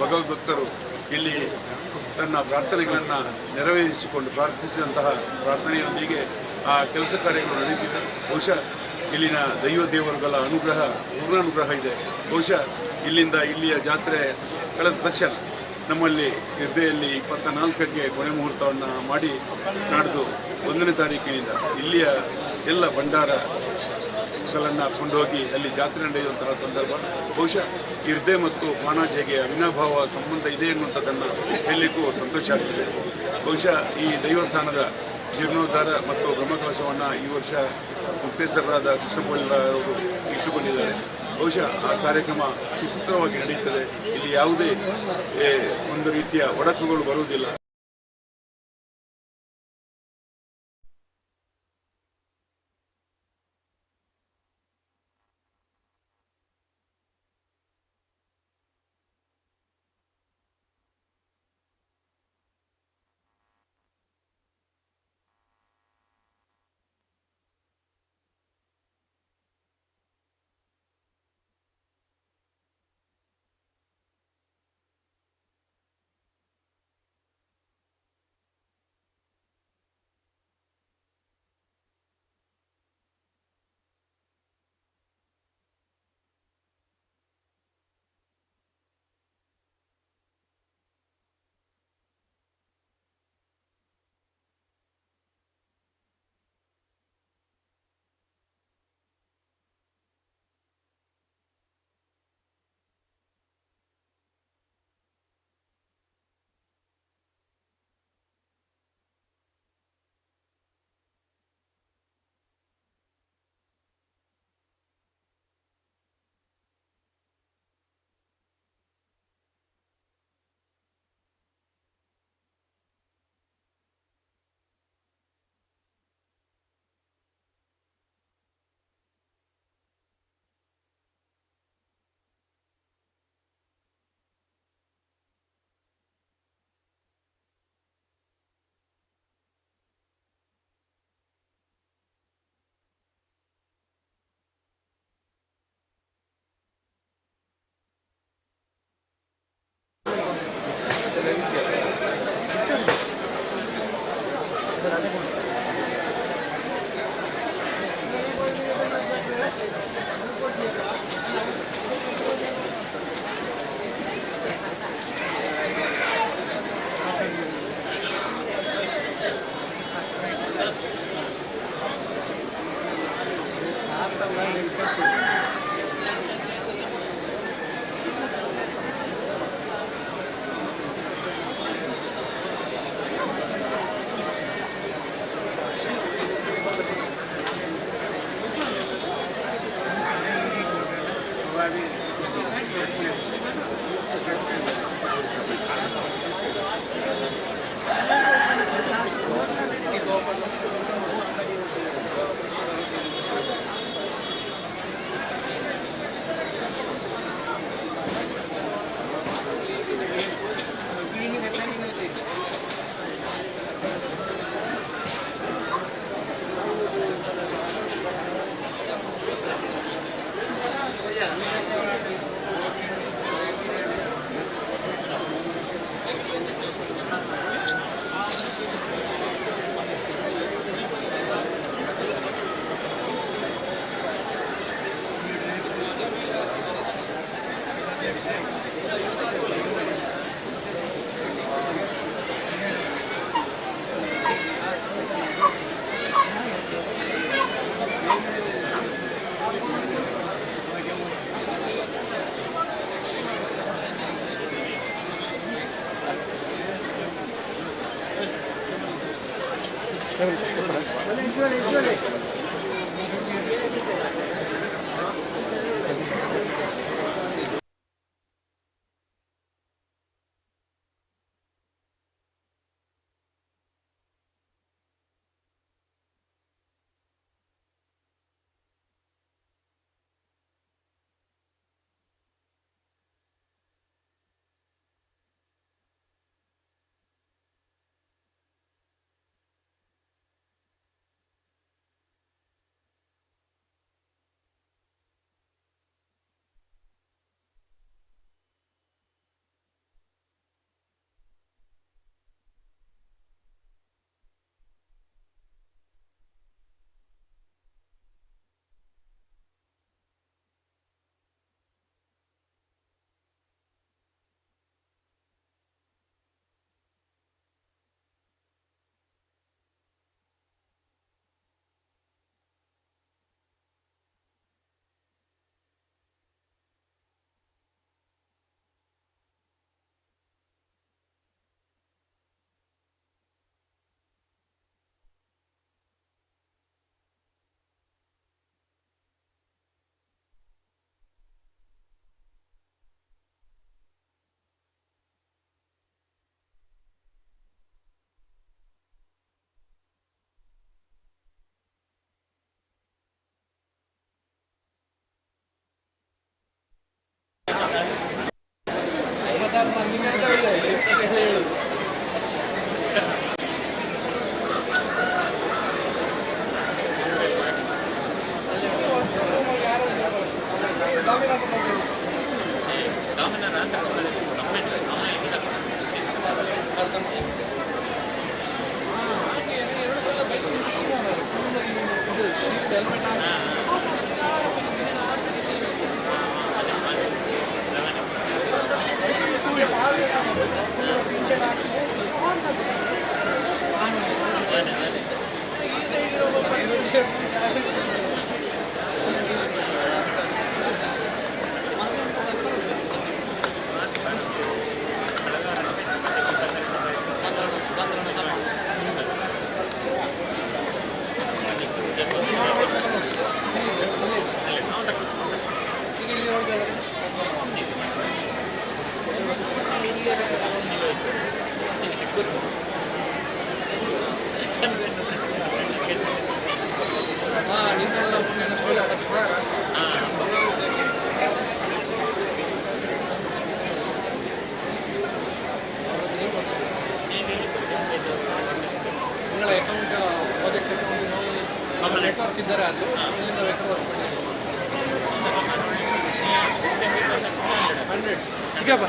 ಭಗವದ್ಭಕ್ತರು ಇಲ್ಲಿ ತನ್ನ ಪ್ರಾರ್ಥನೆಗಳನ್ನು ನೆರವೇರಿಸಿಕೊಂಡು ಪ್ರಾರ್ಥಿಸಿದಂತಹ ಪ್ರಾರ್ಥನೆಯೊಂದಿಗೆ ಆ ಕೆಲಸ ಕಾರ್ಯಗಳು ನಡೆಯುತ್ತಿದೆ. ಬಹುಶಃ ಇಲ್ಲಿನ ದೈವ ದೇವರುಗಳ ಅನುಗ್ರಹ ಪೂರ್ಣಾನುಗ್ರಹ ಇದೆ. ಬಹುಶಃ ಇಲ್ಲಿಯ ಜಾತ್ರೆ ಕಳೆದ ತಕ್ಷಣ ನಮ್ಮಲ್ಲಿ ಹೃದಯಲ್ಲಿ 24ಕ್ಕೆ ಕೊನೆ ಮುಹೂರ್ತವನ್ನು ಮಾಡಿ ನಾಡ್ದು 1ನೇ ತಾರೀಕಿನಿಂದ ಇಲ್ಲಿಯ ಎಲ್ಲ ಭಂಡಾರಗಳನ್ನು ಕೊಂಡೋಗಿ ಅಲ್ಲಿ ಜಾತ್ರೆ ನಡೆಯುವಂತಹ ಸಂದರ್ಭ. ಬಹುಶಃ ಇರ್ದೆ ಮತ್ತು ಪಾಣಾಜೆಗೆ ಅವಿನಾಭಾವ ಸಂಬಂಧ ಇದೆ ಎನ್ನುವಂಥದ್ದನ್ನು ಹೇಳಲಿಕ್ಕೂ ಸಂತೋಷ ಆಗ್ತಿದೆ. ಬಹುಶಃ ಈ ದೈವಸ್ಥಾನದ ಜೀರ್ಣೋದ್ಧಾರ ಮತ್ತು ಬ್ರಹ್ಮಕಲಶವನ್ನು ಈ ವರ್ಷ ಮುಕ್ತೇಶ್ವರರಾದ ಕೃಷ್ಣಪೊಳ್ಳವರು ಇಟ್ಟುಕೊಂಡಿದ್ದಾರೆ. ಬಹುಶಃ ಆ ಕಾರ್ಯಕ್ರಮ ಸುಸೂತ್ರವಾಗಿ ನಡೆಯುತ್ತದೆ. ಇಲ್ಲಿ ಯಾವುದೇ ಒಂದು ರೀತಿಯ ಒಡಕುಗಳು ಬರುವುದಿಲ್ಲ. ठीक है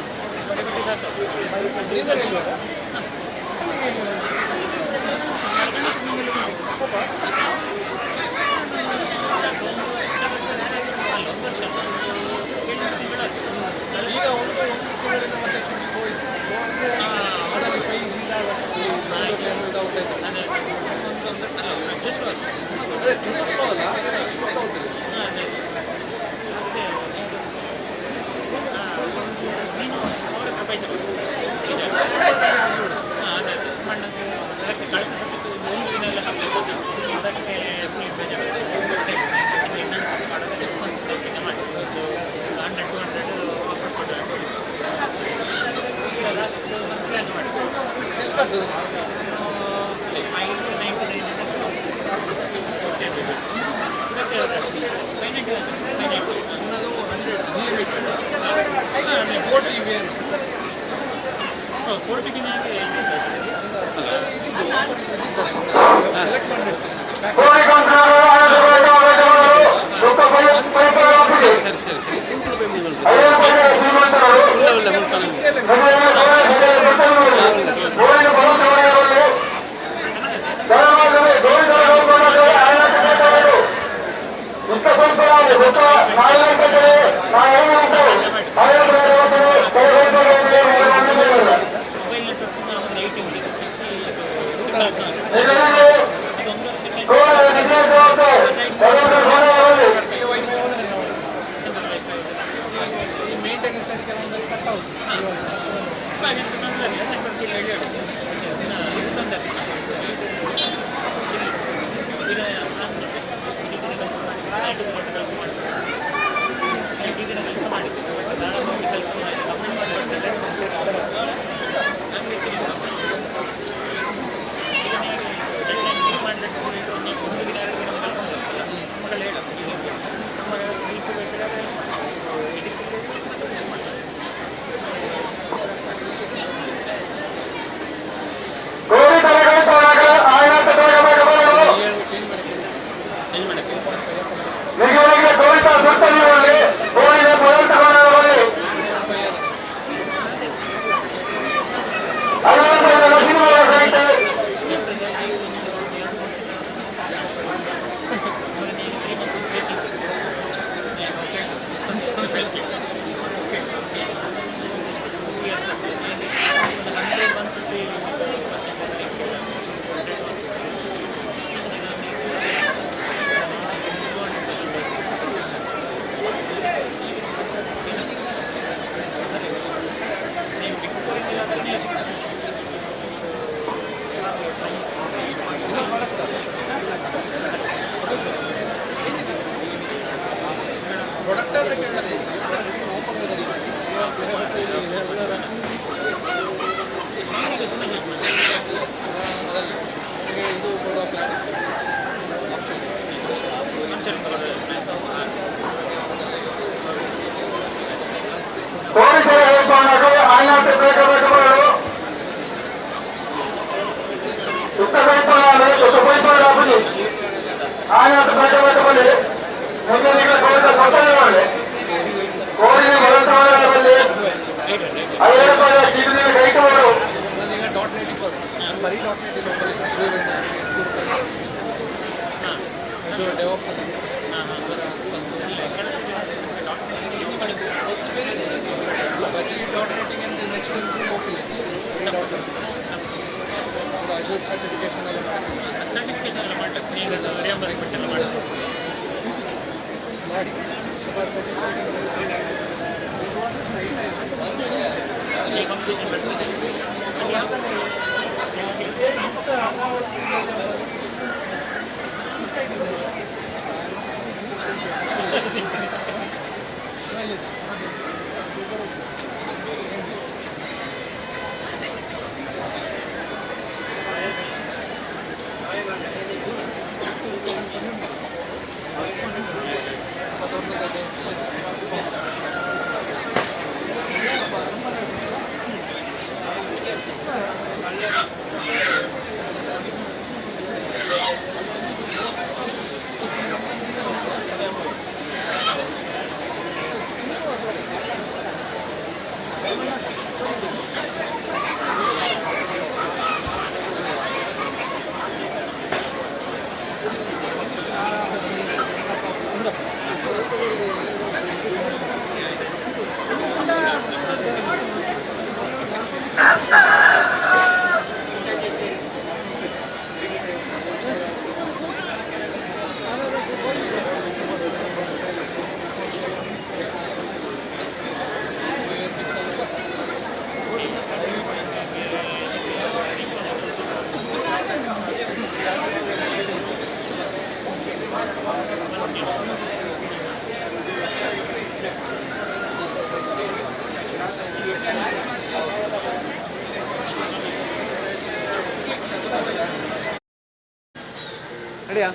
ಎಲ್ಲಿಯಾ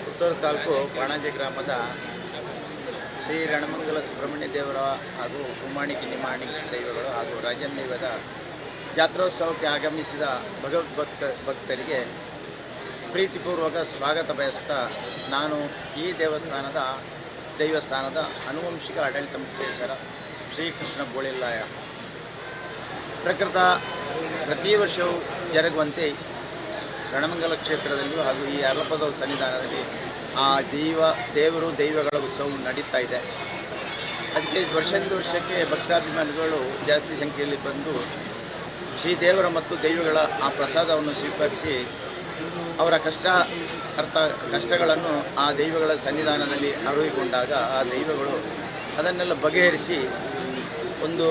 ಪುತ್ತೂರು ತಾಲೂಕು ಪಣಾಜೆ ಗ್ರಾಮದ ಶ್ರೀ ರಣಮಂಗಲ ಸುಬ್ರಹ್ಮಣ್ಯ ದೇವರ ಹಾಗೂ ಕುಮ್ಮನಿ ಕಿನ್ನಿಮಾನಿ ದೈವಗಳು ಹಾಗೂ ರಾಜನ್ ದೈವದ ಜಾತ್ರೋತ್ಸವಕ್ಕೆ ಆಗಮಿಸಿದ ಭಕ್ತರಿಗೆ ಪ್ರೀತಿಪೂರ್ವಕ ಸ್ವಾಗತ ಬಯಸ್ತಾ ನಾನು ಈ ದೈವಸ್ಥಾನದ ಆನುವಂಶಿಕ ಆಡಳಿತ ಮುಖ್ಯಸ್ಥರ ಶ್ರೀಕೃಷ್ಣ ಬೋಳಿಲ್ಲಾಯ ಪ್ರತಿ ವರ್ಷವೂ ಜರುಗುವಂತೆ ರಣಮಂಗಲ ಕ್ಷೇತ್ರದಲ್ಲೂ ಹಾಗೂ ಈ ಅರ್ಲಪದ ಸನ್ನಿಧಾನದಲ್ಲಿ ಆ ದೈವಗಳ ಉತ್ಸವ ನಡೀತಾ ಇದೆ. ಅದಕ್ಕೆ ವರ್ಷದಿಂದ ವರ್ಷಕ್ಕೆ ಭಕ್ತಾಭಿಮಾನಿಗಳು ಜಾಸ್ತಿ ಸಂಖ್ಯೆಯಲ್ಲಿ ಬಂದು ಶ್ರೀ ದೇವರ ಮತ್ತು ದೈವಗಳ ಆ ಪ್ರಸಾದವನ್ನು ಸ್ವೀಕರಿಸಿ ಅವರ ಕಷ್ಟಗಳನ್ನು ಆ ದೈವಗಳ ಸನ್ನಿಧಾನದಲ್ಲಿ ಅರಿವಿಕೊಂಡಾಗ ಆ ದೈವಗಳು ಅದನ್ನೆಲ್ಲ ಬಗೆಹರಿಸಿ ಒಂದು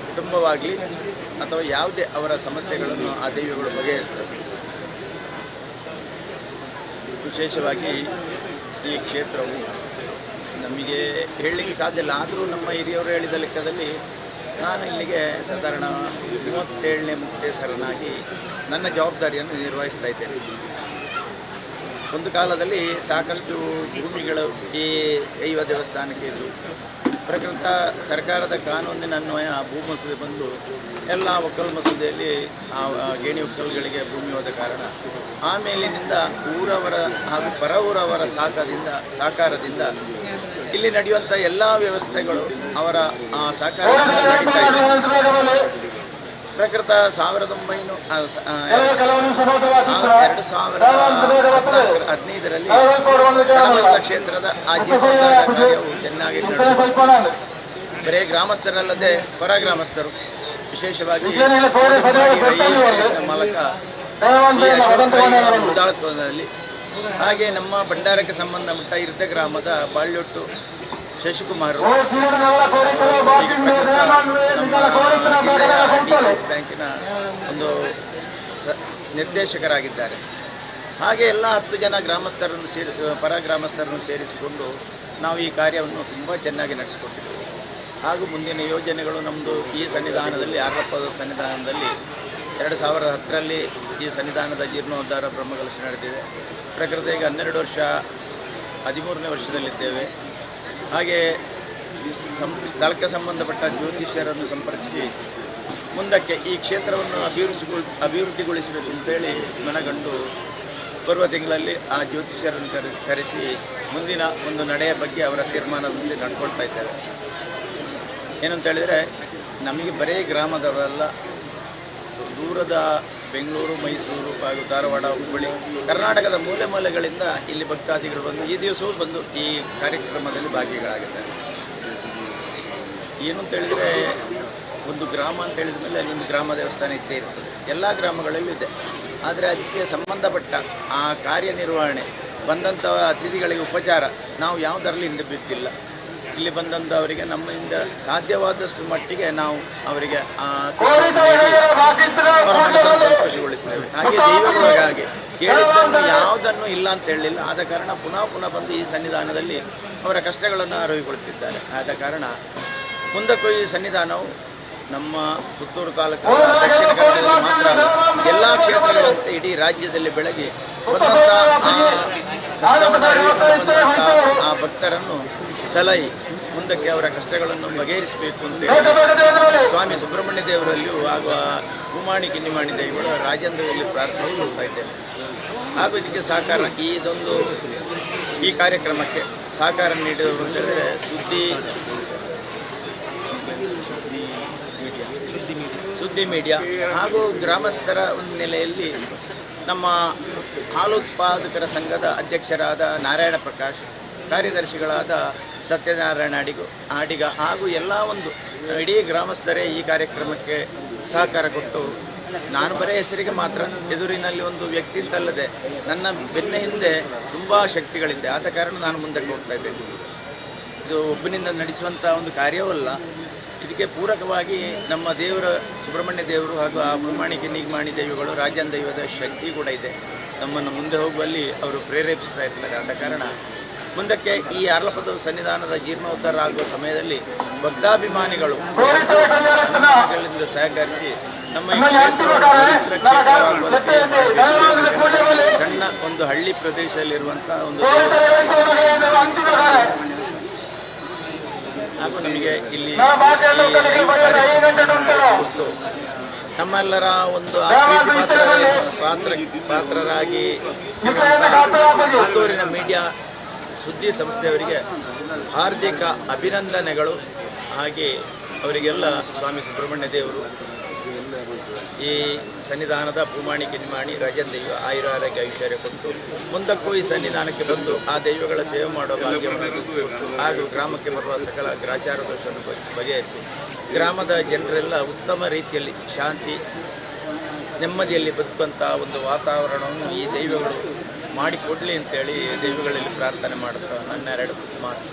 ಕುಟುಂಬವಾಗಲಿ ಅಥವಾ ಯಾವುದೇ ಅವರ ಸಮಸ್ಯೆಗಳನ್ನು ಆ ದೈವಗಳು ಬಗೆಹರಿಸ್ತವೆ. ವಿಶೇಷವಾಗಿ ಈ ಕ್ಷೇತ್ರವು ನಮಗೆ ಹೇಳಲಿಕ್ಕೆ ಸಾಧ್ಯ ಇಲ್ಲ. ಆದರೂ ನಮ್ಮ ಹಿರಿಯವರು ಹೇಳಿದ ಲೆಕ್ಕದಲ್ಲಿ ನಾನು ಇಲ್ಲಿಗೆ ಸಾಧಾರಣ 37ನೇ ಮುಕ್ತೇಸರನಾಗಿ ನನ್ನ ಜವಾಬ್ದಾರಿಯನ್ನು ನಿರ್ವಹಿಸ್ತಾ ಇದ್ದೇನೆ. ಒಂದು ಕಾಲದಲ್ಲಿ ಸಾಕಷ್ಟು ಭೂಮಿಗಳು ಈ ದೈವ ದೇವಸ್ಥಾನಕ್ಕೆ ಇದ್ದು ಸರ್ಕಾರದ ಕಾನೂನಿನ ಅನ್ವಯ ಭೂ ಮಸೂದೆ ಬಂದು ಎಲ್ಲ ಒಕ್ಕಲು ಮಸೂದೆಯಲ್ಲಿ ಆ ಗೇಣಿ ಒಕ್ಕಲುಗಳಿಗೆ ಭೂಮಿ ಹೋದ ಕಾರಣ ಆಮೇಲಿನಿಂದ ಊರವರ ಹಾಗೂ ಪರ ಊರವರ ಸಹಕಾರದಿಂದ ಇಲ್ಲಿ ನಡೆಯುವಂಥ ಎಲ್ಲ ವ್ಯವಸ್ಥೆಗಳು ಅವರ ಸಹಕಾರದಿಂದ ನಡೀತಾ ಇದೆ. 2015ರಲ್ಲಿ ರಣಮಂಗಲ ಕ್ಷೇತ್ರದ ಆ ಜೀರ್ಣೋದ್ಧಾರ ಕಾರ್ಯವು ಚೆನ್ನಾಗಿ ನಡೆದು ಬರೇ ಗ್ರಾಮಸ್ಥರಲ್ಲದೆ ಪರ ಗ್ರಾಮಸ್ಥರು ವಿಶೇಷವಾಗಿ ಮಾಲಕ ಶ್ರೀ ಅಶೋಕ್ ಮುಂದಾಳತ್ವದಲ್ಲಿ ಹಾಗೆ ನಮ್ಮ ಭಂಡಾರಕ್ಕೆ ಸಂಬಂಧಪಟ್ಟ ಇರ್ದ ಗ್ರಾಮದ ಬಾಳ್ಯೊಟ್ಟು ಶಶಿಕುಮಾರ್ ನಮ್ಮ DCS ಬ್ಯಾಂಕಿನ ಒಂದು ನಿರ್ದೇಶಕರಾಗಿದ್ದಾರೆ. ಹಾಗೆ ಎಲ್ಲ 10 ಜನ ಪರ ಗ್ರಾಮಸ್ಥರನ್ನು ಸೇರಿಸಿಕೊಂಡು ನಾವು ಈ ಕಾರ್ಯವನ್ನು ತುಂಬ ಚೆನ್ನಾಗಿ ನಡೆಸಿಕೊಟ್ಟಿದ್ದೇವೆ. ಹಾಗೂ ಮುಂದಿನ ಯೋಜನೆಗಳು ನಮ್ಮದು ಈ ಸನ್ನಿಧಾನದಲ್ಲಿ ಆರ್ಲಪ್ಪದ ಸನ್ನಿಧಾನದಲ್ಲಿ 2010ರಲ್ಲಿ ಈ ಸನ್ನಿಧಾನದ ಜೀರ್ಣೋದ್ಧಾರ ಬ್ರಹ್ಮಕಲಶ ನಡೆದಿದೆ. ಈಗ 12 ವರ್ಷ 13ನೇ ವರ್ಷದಲ್ಲಿದ್ದೇವೆ. ಹಾಗೆ ಸ್ಥಳಕ್ಕೆ ಸಂಬಂಧಪಟ್ಟ ಜ್ಯೋತಿಷ್ಯರನ್ನು ಸಂಪರ್ಕಿಸಿ ಮುಂದಕ್ಕೆ ಈ ಕ್ಷೇತ್ರವನ್ನು ಅಭಿವೃದ್ಧಿಗೊಳಿಸಬೇಕು ಅಂತೇಳಿ ಮನಗಂಡು ಬರುವ ತಿಂಗಳಲ್ಲಿ ಆ ಜ್ಯೋತಿಷ್ಯರನ್ನು ಕರೆಸಿ ಮುಂದಿನ ಒಂದು ನಡೆಯ ಬಗ್ಗೆ ಅವರ ತೀರ್ಮಾನದಲ್ಲಿ ನಡ್ಕೊಳ್ತಾ ಇದ್ದೇವೆ. ಏನಂತ ಹೇಳಿದರೆ ನಮಗೆ ಬರೀ ಗ್ರಾಮದವರಲ್ಲ, ದೂರದ ಬೆಂಗಳೂರು, ಮೈಸೂರು ಹಾಗೂ ಧಾರವಾಡ, ಹುಬ್ಬಳ್ಳಿ, ಕರ್ನಾಟಕದ ಮೂಲೆ ಮೂಲೆಗಳಿಂದ ಇಲ್ಲಿ ಭಕ್ತಾದಿಗಳು ಬಂದು ಈ ದಿವಸವೂ ಬಂದು ಈ ಕಾರ್ಯಕ್ರಮದಲ್ಲಿ ಭಾಗಿಗಳಾಗಿದ್ದಾರೆ. ಏನು ಅಂತೇಳಿದರೆ ಒಂದು ಗ್ರಾಮ ಅಂತ ಹೇಳಿದ ಮೇಲೆ ಅಲ್ಲೊಂದು ಗ್ರಾಮ ದೇವಸ್ಥಾನ ಇದ್ದೇ ಇರ್ತದೆ, ಎಲ್ಲ ಗ್ರಾಮಗಳಲ್ಲೂ ಇದೆ. ಆದರೆ ಅದಕ್ಕೆ ಸಂಬಂಧಪಟ್ಟ ಆ ಕಾರ್ಯನಿರ್ವಹಣೆ, ಬಂದಂಥ ಅತಿಥಿಗಳಿಗೆ ಉಪಚಾರ ನಾವು ಯಾವುದರಲ್ಲಿ ಹಿಂದೆ ಬಿದ್ದಿಲ್ಲ. ಇಲ್ಲಿ ಬಂದಂಥವರಿಗೆ ನಮ್ಮಿಂದ ಸಾಧ್ಯವಾದಷ್ಟು ಮಟ್ಟಿಗೆ ನಾವು ಅವರಿಗೆ ಅವರ ಮನಸ್ಸನ್ನು ಸಂತೋಷಗೊಳಿಸ್ತೇವೆ. ಹಾಗೆ ದೈವಗಳಿಗಾಗಿ ಕೇಳಿದ್ದನ್ನು ಯಾವುದನ್ನು ಇಲ್ಲ ಅಂತ ಹೇಳಲಿಲ್ಲ. ಆದ ಕಾರಣ ಪುನಃ ಬಂದು ಈ ಸನ್ನಿಧಾನದಲ್ಲಿ ಅವರ ಕಷ್ಟಗಳನ್ನು ಅರಿವಿಕೊಳ್ತಿದ್ದಾರೆ. ಆದ ಕಾರಣ ಮುಂದಕ್ಕೂ ಈ ಸನ್ನಿಧಾನವು ನಮ್ಮ ಪುತ್ತೂರು ತಾಲೂಕಿನ ದಕ್ಷಿಣ ಕನ್ನಡದಲ್ಲಿ ಮಾತ್ರ ಅಲ್ಲ, ಎಲ್ಲ ಕ್ಷೇತ್ರಗಳಂತೆ ಇಡೀ ರಾಜ್ಯದಲ್ಲಿ ಬೆಳಗಿ ಬಂದಂಥ ಕಷ್ಟವನ್ನು ಅರಿವಿಕೊಂಡು ಬಂದಂಥ ಆ ಭಕ್ತರನ್ನು ಸಲಹಿ ಮುಂದಕ್ಕೆ ಅವರ ಕಷ್ಟಗಳನ್ನು ಬಗೆಹರಿಸಬೇಕು ಅಂತೇಳಿ ಸ್ವಾಮಿ ಸುಬ್ರಹ್ಮಣ್ಯ ದೇವರಲ್ಲಿಯೂ ಹಾಗೂ ಕುಮ್ಮನಿ ಕಿನ್ನಿಮಾನಿ ದೈವಗಳು ರಾಜೇಂದ್ರದಲ್ಲಿ ಪ್ರಾರ್ಥಿಸಿಕೊಳ್ತಾ ಇದ್ದೇನೆ. ಹಾಗೂ ಇದಕ್ಕೆ ಸಹಕಾರ ಈ ಕಾರ್ಯಕ್ರಮಕ್ಕೆ ಸಹಕಾರ ನೀಡಿದವರು ಅಂತ ಹೇಳಿದರೆ ಸುದ್ದಿ ಮೀಡಿಯಾ ಹಾಗೂ ಗ್ರಾಮಸ್ಥರ ಒಂದು ನೆಲೆಯಲ್ಲಿ ನಮ್ಮ ಹಾಲು ಉತ್ಪಾದಕರ ಸಂಘದ ಅಧ್ಯಕ್ಷರಾದ ನಾರಾಯಣ ಪ್ರಕಾಶ್, ಕಾರ್ಯದರ್ಶಿಗಳಾದ ಸತ್ಯನಾರಾಯಣ ಆಡಿಗ ಹಾಗೂ ಎಲ್ಲ ಒಂದು ಇಡೀ ಗ್ರಾಮಸ್ಥರೇ ಈ ಕಾರ್ಯಕ್ರಮಕ್ಕೆ ಸಹಕಾರ ಕೊಟ್ಟು, ನಾನು ಬರೀ ಹೆಸರಿಗೆ ಮಾತ್ರ, ಎದುರಿನಲ್ಲಿ ಒಂದು ವ್ಯಕ್ತಿ ಅಂತಲ್ಲದೆ ನನ್ನ ಬೆನ್ನ ಹಿಂದೆ ತುಂಬ ಶಕ್ತಿಗಳಿದೆ. ಆದ ಕಾರಣ ನಾನು ಮುಂದಕ್ಕೆ ಹೋಗ್ತಾ ಇದ್ದೇನೆ. ಇದು ಒಬ್ಬನಿಂದ ನಡೆಸುವಂಥ ಒಂದು ಕಾರ್ಯವಲ್ಲ. ಇದಕ್ಕೆ ಪೂರಕವಾಗಿ ನಮ್ಮ ದೇವರ ಸುಬ್ರಹ್ಮಣ್ಯ ದೇವರು ಹಾಗೂ ಆ ಕುಮ್ಮನಿ ಕಿನ್ನಿಮಾನಿ ದೈವಗಳು ರಾಜನ್ ದೈವದ ಶಕ್ತಿ ಕೂಡ ಇದೆ. ನಮ್ಮನ್ನು ಮುಂದೆ ಹೋಗುವಲ್ಲಿ ಅವರು ಪ್ರೇರೇಪಿಸ್ತಾ ಇರ್ತಾರೆ. ಆದ ಕಾರಣ ಮುಂದಕ್ಕೆ ಈ ಆರ್ಲಪದ ಸನ್ನಿಧಾನದ ಜೀರ್ಣೋದ್ಧಾರ ಆಗುವ ಸಮಯದಲ್ಲಿ ಭಕ್ತಾಭಿಮಾನಿಗಳು ಗಳಿಂದ ಸಹಕರಿಸಿ ನಮ್ಮ ಈ ಕ್ಷೇತ್ರವನ್ನು ಪವಿತ್ರ ಕ್ಷೇತ್ರವಾಗುವಂತೆ ಮಾಡಿಕೊಳ್ಳಿ. ಸಣ್ಣ ಒಂದು ಹಳ್ಳಿ ಪ್ರದೇಶದಲ್ಲಿರುವಂಥ ಒಂದು ದೇವಸ್ಥಾನ ಹಾಗೂ ನಮಗೆ ಇಲ್ಲಿ ನಮ್ಮೆಲ್ಲರ ಒಂದು ಪಾತ್ರರಾಗಿ ಪುತ್ತೂರಿನ ಮೀಡಿಯಾ ಸುದ್ದಿ ಸಂಸ್ಥೆಯವರಿಗೆ ಹಾರ್ದಿಕ ಅಭಿನಂದನೆಗಳು. ಹಾಗೆ ಅವರಿಗೆಲ್ಲ ಸ್ವಾಮಿ ಸುಬ್ರಹ್ಮಣ್ಯ ದೇವರು ಈ ಸನ್ನಿಧಾನದ ಪೂಮಾಣಿ ಕಿನ್ನಿಮಾಣಿ ರಾಜನ್ ದೈವ ಆಯುರಾರೋಗ್ಯ ಐಶ್ವರ್ಯ ಕೊಟ್ಟು ಮುಂದಕ್ಕೂ ಈ ಸನ್ನಿಧಾನಕ್ಕೆ ಬಂದು ಆ ದೈವಗಳ ಸೇವೆ ಮಾಡೋ ಭಾಗ್ಯವನ್ನು ಹಾಗೂ ಗ್ರಾಮಕ್ಕೆ ಬರುವ ಸಕಲ ಗ್ರಾಚಾರ ದೋಷವನ್ನು ಬಗೆಹರಿಸಿ ಗ್ರಾಮದ ಜನರೆಲ್ಲ ಉತ್ತಮ ರೀತಿಯಲ್ಲಿ ಶಾಂತಿ ನೆಮ್ಮದಿಯಲ್ಲಿ ಬದುಕುವಂಥ ಒಂದು ವಾತಾವರಣವನ್ನು ಈ ದೈವಗಳು ಮಾಡಿಕೊಡಲಿ ಅಂತೇಳಿ ದೈವಗಳಲ್ಲಿ ಪ್ರಾರ್ಥನೆ ಮಾಡುತ್ತಾ ನನ್ನೆರಡು ಮಾತು.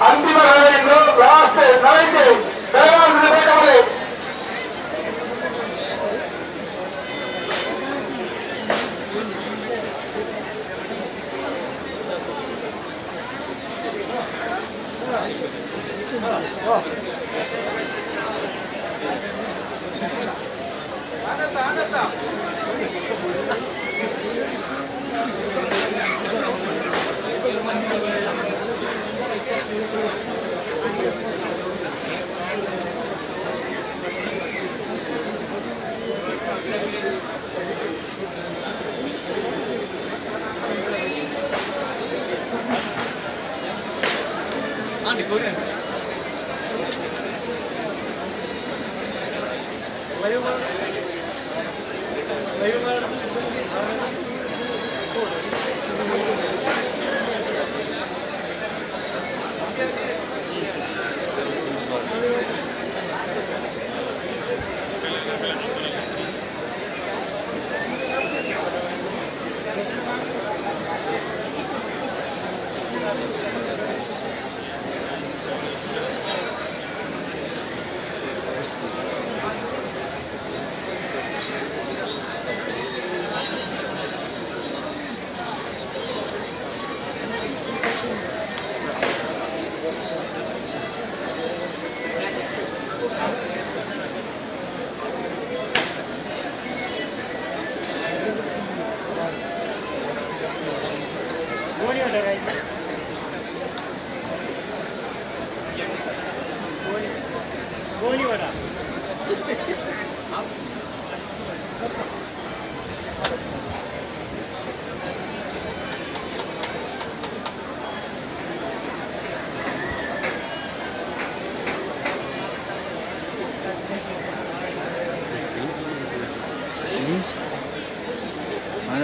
ಅಂತಿಮ ವೇಳೆಯನ್ನು ವ್ಯವಸ್ಥೆ ನಡೆಸಿ ದೈವಾರಾಧನೆ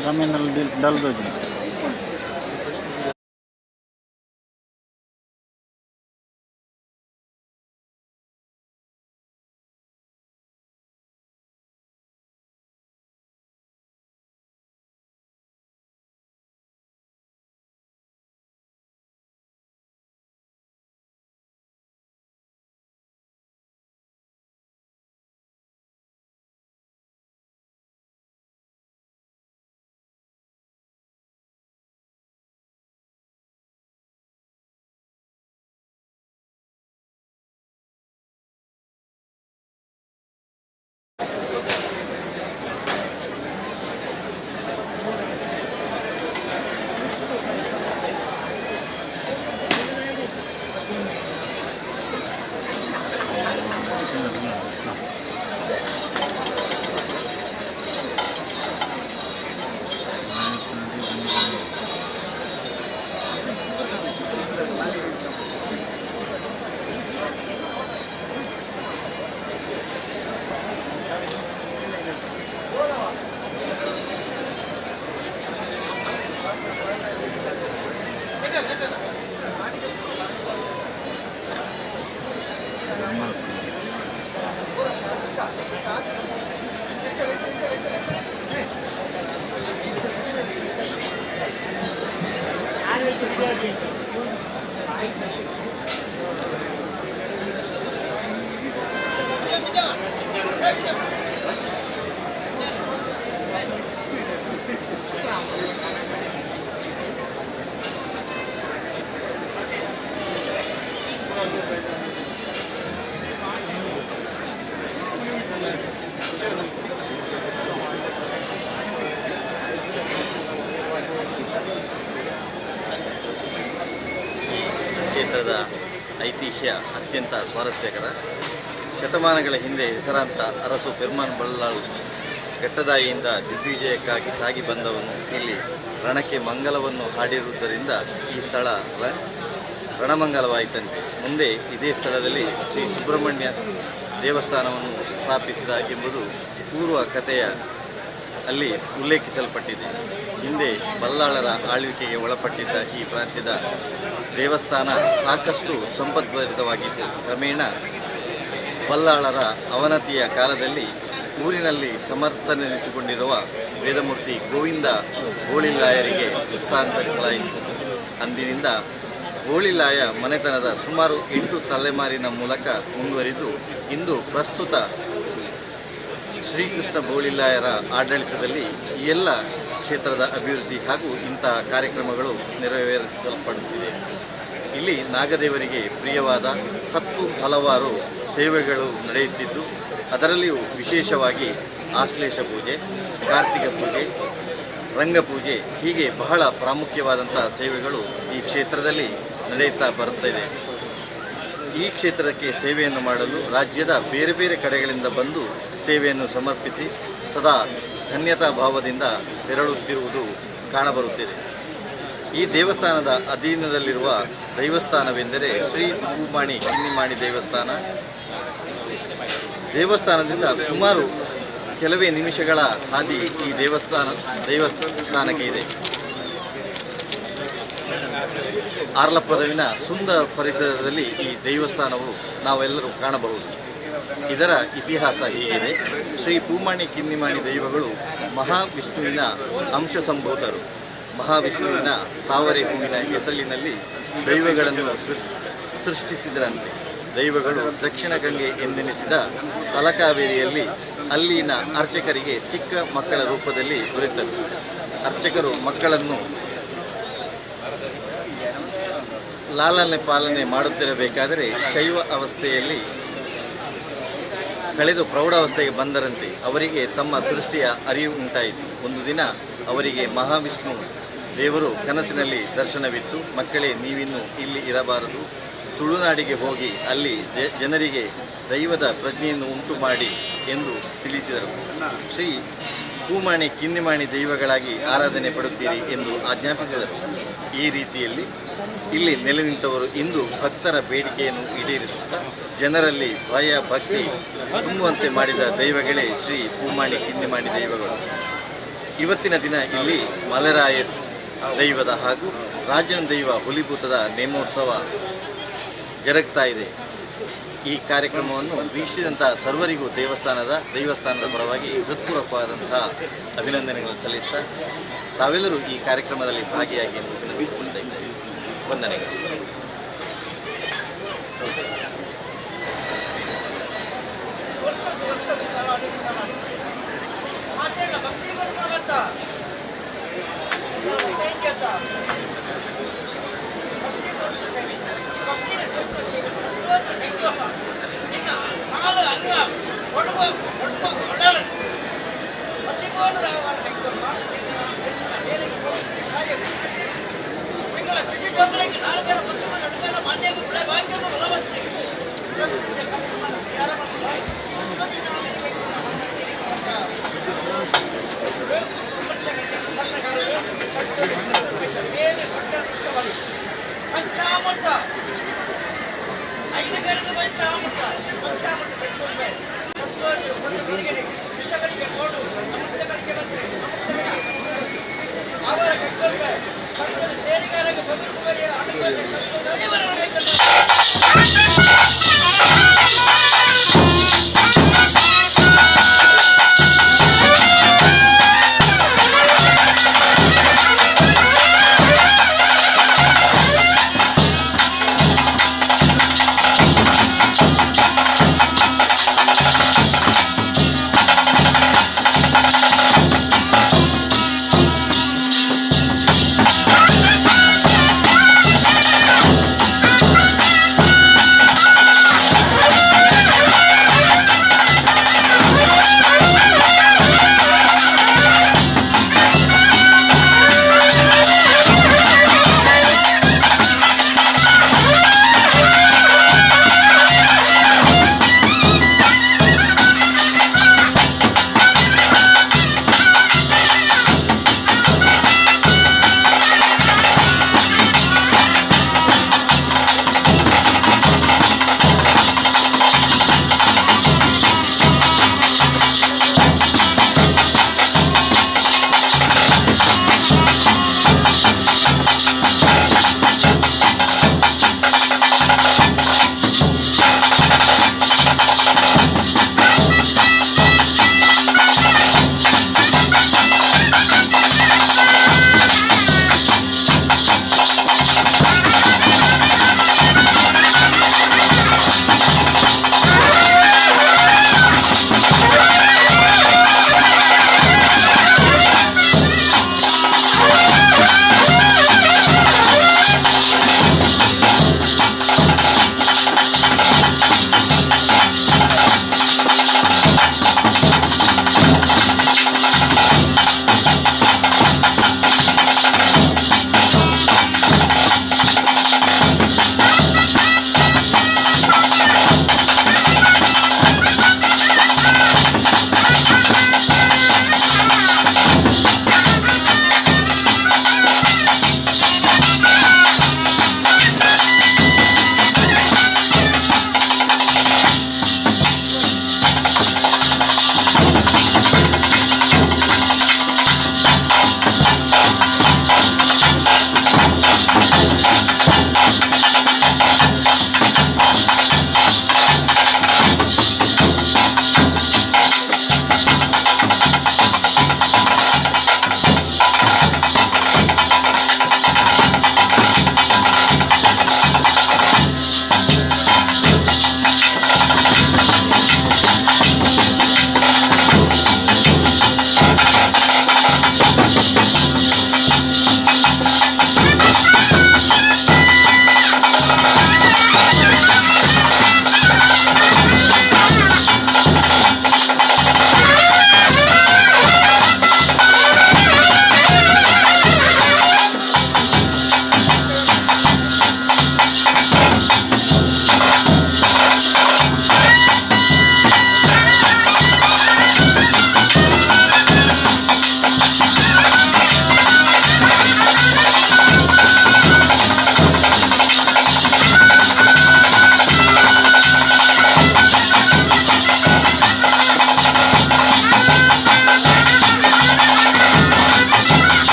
kami dal do. ಕ್ಷೇತ್ರದ ಐತಿಹ್ಯ ಅತ್ಯಂತ ಸ್ವಾರಸ್ಯಕರ. ಶತಮಾನಗಳ ಹಿಂದೆ ಹೆಸರಾಂತ ಅರಸು ಪೆರ್ಮಾನ್ ಬಲ್ಲಾಳ್ ಘಟ್ಟದಾಯಿಯಿಂದ ದಿಗ್ವಿಜಯಕ್ಕಾಗಿ ಸಾಗಿ ಬಂದವನು ಇಲ್ಲಿ ರಣಕ್ಕೆ ಮಂಗಲವನ್ನು ಹಾಡಿರುವುದರಿಂದ ಈ ಸ್ಥಳ ರಣಮಂಗಲವಾಯಿತಂತೆ. ಮುಂದೆ ಇದೇ ಸ್ಥಳದಲ್ಲಿ ಶ್ರೀ ಸುಬ್ರಹ್ಮಣ್ಯ ದೇವಸ್ಥಾನವನ್ನು ಸ್ಥಾಪಿಸಿದ ಎಂಬುದು ಪೂರ್ವ ಕಥೆಯ ಅಲ್ಲಿ ಉಲ್ಲೇಖಿಸಲ್ಪಟ್ಟಿದೆ. ಹಿಂದೆ ಬಲ್ಲಾಳರ ಆಳ್ವಿಕೆಗೆ ಒಳಪಟ್ಟಿದ್ದ ಈ ಪ್ರಾಂತ್ಯದ ದೇವಸ್ಥಾನ ಸಾಕಷ್ಟು ಸಂಪದ್ಭರಿತವಾಗಿತ್ತು. ಕ್ರಮೇಣ ಬಲ್ಲಾಳರ ಅವನತಿಯ ಕಾಲದಲ್ಲಿ ಊರಿನಲ್ಲಿ ಸಮರ್ಥನೆನಿಸಿಕೊಂಡಿರುವ ವೇದಮೂರ್ತಿ ಗೋವಿಂದ ಗೋಳಿಲಾಯರಿಗೆ ಹಸ್ತಾಂತರಿಸಲಾಯಿತು. ಅಂದಿನಿಂದ ಗೋಳಿಲಾಯ ಮನೆತನದ ಸುಮಾರು 8 ತಲೆಮಾರಿನ ಮೂಲಕ ಮುಂದುವರಿದು ಇಂದು ಪ್ರಸ್ತುತ ಶ್ರೀಕೃಷ್ಣ ಗೋಳಿಲಾಯರ ಆಡಳಿತದಲ್ಲಿ ಈ ಎಲ್ಲ ಕ್ಷೇತ್ರದ ಅಭಿವೃದ್ಧಿ ಹಾಗೂ ಇಂತಹ ಕಾರ್ಯಕ್ರಮಗಳು ನೆರವೇರಿಸಲ್ಪಡುತ್ತಿದೆ. ಇಲ್ಲಿ ನಾಗದೇವರಿಗೆ ಪ್ರಿಯವಾದ ಹಲವಾರು ಸೇವೆಗಳು ನಡೆಯುತ್ತಿದ್ದು ಅದರಲ್ಲಿಯೂ ವಿಶೇಷವಾಗಿ ಆಶ್ಲೇಷ ಪೂಜೆ, ಕಾರ್ತಿಕ ಪೂಜೆ, ರಂಗಪೂಜೆ ಹೀಗೆ ಬಹಳ ಪ್ರಾಮುಖ್ಯವಾದಂಥ ಸೇವೆಗಳು ಈ ಕ್ಷೇತ್ರದಲ್ಲಿ ನಡೆಯುತ್ತಾ ಬರುತ್ತಿದೆ. ಈ ಕ್ಷೇತ್ರಕ್ಕೆ ಸೇವೆಯನ್ನು ಮಾಡಲು ರಾಜ್ಯದ ಬೇರೆ ಬೇರೆ ಕಡೆಗಳಿಂದ ಬಂದು ಸೇವೆಯನ್ನು ಸಮರ್ಪಿಸಿ ಸದಾ ಧನ್ಯತಾ ಭಾವದಿಂದ ತೆರಳುತ್ತಿರುವುದು ಕಾಣಬರುತ್ತಿದೆ. ಈ ದೇವಸ್ಥಾನದ ಅಧೀನದಲ್ಲಿರುವ ದೈವಸ್ಥಾನವೆಂದರೆ ಶ್ರೀ ಪೂಮಾನಿ ಕಿನ್ನಿಮಾನಿ ದೇವಸ್ಥಾನ. ದೇವಸ್ಥಾನದಿಂದ ಸುಮಾರು ಕೆಲವೇ ನಿಮಿಷಗಳ ಹಾದಿ ಈ ದೇವಸ್ಥಾನಕ್ಕೆ ಇದೆ. ಆರ್ಲಪ್ಪದವಿನ ಸುಂದರ ಪರಿಸರದಲ್ಲಿ ಈ ದೇವಸ್ಥಾನವು ನಾವೆಲ್ಲರೂ ಕಾಣಬಹುದು. ಇದರ ಇತಿಹಾಸ ಹೀಗಿದೆ. ಶ್ರೀ ಪೂಮಾನಿ ಕಿನ್ನಿಮಾನಿ ದೈವಗಳು ಮಹಾವಿಷ್ಣುವಿನ ಅಂಶ ಸಂಭೂತರು. ಮಹಾವಿಷ್ಣುವಿನ ತಾವರೆ ಹೂವಿನ ಎಸಳಿನಲ್ಲಿ ದೈವಗಳನ್ನು ಸೃಷ್ಟಿಸಿದರಂತೆ. ದೈವಗಳು ದಕ್ಷಿಣ ಗಂಗೆ ಎಂದೆನಿಸಿದ ತಲಕಾವೇರಿಯಲ್ಲಿ ಅಲ್ಲಿನ ಅರ್ಚಕರಿಗೆ ಚಿಕ್ಕ ಮಕ್ಕಳ ರೂಪದಲ್ಲಿ ದೊರೆತರು. ಅರ್ಚಕರು ಮಕ್ಕಳನ್ನು ಲಾಲನೆ ಪಾಲನೆ ಮಾಡುತ್ತಿರಬೇಕಾದರೆ ಶೈವ ಅವಸ್ಥೆಯಲ್ಲಿ ಕಳೆದು ಪ್ರೌಢಾವಸ್ಥೆಗೆ ಬಂದರಂತೆ ಅವರಿಗೆ ತಮ್ಮ ಸೃಷ್ಟಿಯ ಅರಿವು ಉಂಟಾಯಿತು. ಒಂದು ದಿನ ಅವರಿಗೆ ಮಹಾವಿಷ್ಣು ದೇವರು ಕನಸಿನಲ್ಲಿ ದರ್ಶನವಿತ್ತು. ಮಕ್ಕಳೇ, ನೀವಿನ್ನು ಇಲ್ಲಿ ಇರಬಾರದು, ತುಳುನಾಡಿಗೆ ಹೋಗಿ ಅಲ್ಲಿ ಜನರಿಗೆ ದೈವದ ಪ್ರಜ್ಞೆಯನ್ನು ಉಂಟು ಮಾಡಿ ಎಂದು ತಿಳಿಸಿದರು. ಶ್ರೀ ಪೂಮಾನಿ ಕಿನ್ನಿಮಾನಿ ದೈವಗಳಾಗಿ ಆರಾಧನೆ ಪಡುತ್ತೀರಿ ಎಂದು ಆಜ್ಞಾಪಿಸಿದರು. ಈ ರೀತಿಯಲ್ಲಿ ಇಲ್ಲಿ ನೆಲೆ ನಿಂತವರು ಇಂದು ಭಕ್ತರ ಬೇಡಿಕೆಯನ್ನು ಈಡೇರಿಸುತ್ತಾ ಜನರಲ್ಲಿ ಭಯ ಭಕ್ತಿ ತುಂಬುವಂತೆ ಮಾಡಿದ ದೈವಗಳೇ ಶ್ರೀ ಪೂಮಾನಿ ಕಿನ್ನಿಮಾನಿ ದೈವಗಳು. ಇವತ್ತಿನ ದಿನ ಇಲ್ಲಿ ಮಲರಾಯ ದೈವದ ಹಾಗೂ ರಾಜನ್ ದೈವ ಹುಲಿಭೂತದ ನೇಮೋತ್ಸವ ಜರುಗ್ತಾ ಇದೆ. ಈ ಕಾರ್ಯಕ್ರಮವನ್ನು ವೀಕ್ಷಿಸಿದಂಥ ಸರ್ವರಿಗೂ ದೈವಸ್ಥಾನದ ಪರವಾಗಿ ಹೃತ್ಪೂರ್ವಕವಾದಂತಹ ಅಭಿನಂದನೆಗಳನ್ನು ಸಲ್ಲಿಸ್ತಾ ತಾವೆಲ್ಲರೂ ಈ ಕಾರ್ಯಕ್ರಮದಲ್ಲಿ ಭಾಗಿಯಾಗಿ ಎಂದು ವಿನಂತಿಸಿಕೊಳ್ತಾ ಇದ್ದೇವೆ. ವಂದನೆಗಳು.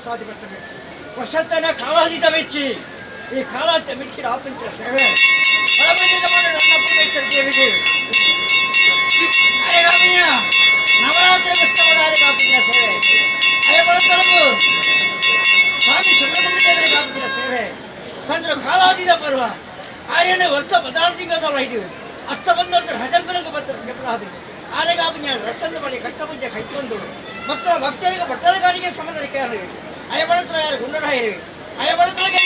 ಸಾಧಿ ಬರ್ತದೆ ವರ್ಷತನ ಕಾಲಾತೀತ ಮೆಚ್ಚಿ ಈ ಕಾಲಾತೀತ ಮೆಚ್ಚಿನ ಆಪಂಚ ಸೇವೆ ಹೊರಬಂದಿದ್ದ ಮಾಡಿ ನನ್ನ ಪರಮೇಶ್ವರ ದೇವಿಗೆ ಅರೆಗಾಮಿಯ ನವರಾತ್ರಿ ಉತ್ಸವದ ಅರೆಗಾಪಿನ ಸೇವೆ ಅರೆಬಳತಲಗು ಸ್ವಾಮಿ ಸುಬ್ರಹ್ಮಣ್ಯ ದೇವರಿಗೆ ಆಪಿನ ಸೇವೆ ಚಂದ್ರ ಕಾಲಾತೀತ ಪರ್ವ ಆರ್ಯನೇ ವರ್ಷ ಪದಾರ್ಥಿಂಗದಲ್ಲ ಹಿಡಿಯುವೆ ಅಷ್ಟ ಬಂದಂತ ರಜಂಕನಿಗೆ ಬರ್ತಾರೆ ಆರೆಗಾಪಿನ ರಸಂದ ಬಳಿ ಕಟ್ಟಪುಂಜೆ ಕೈಕೊಂಡು ಮಕ್ಕಳ ಭಕ್ತರಿಗೆ ಬಟ್ಟಲಗಾರಿಗೆ ಸಮದರಿಕೆ ಆಡಿವೆ ಅಯಬಳತ್ರ ಯಾರು ಗುಂಡರಾಯಿರಿ ಅಯಬಳತ್ರಗೆ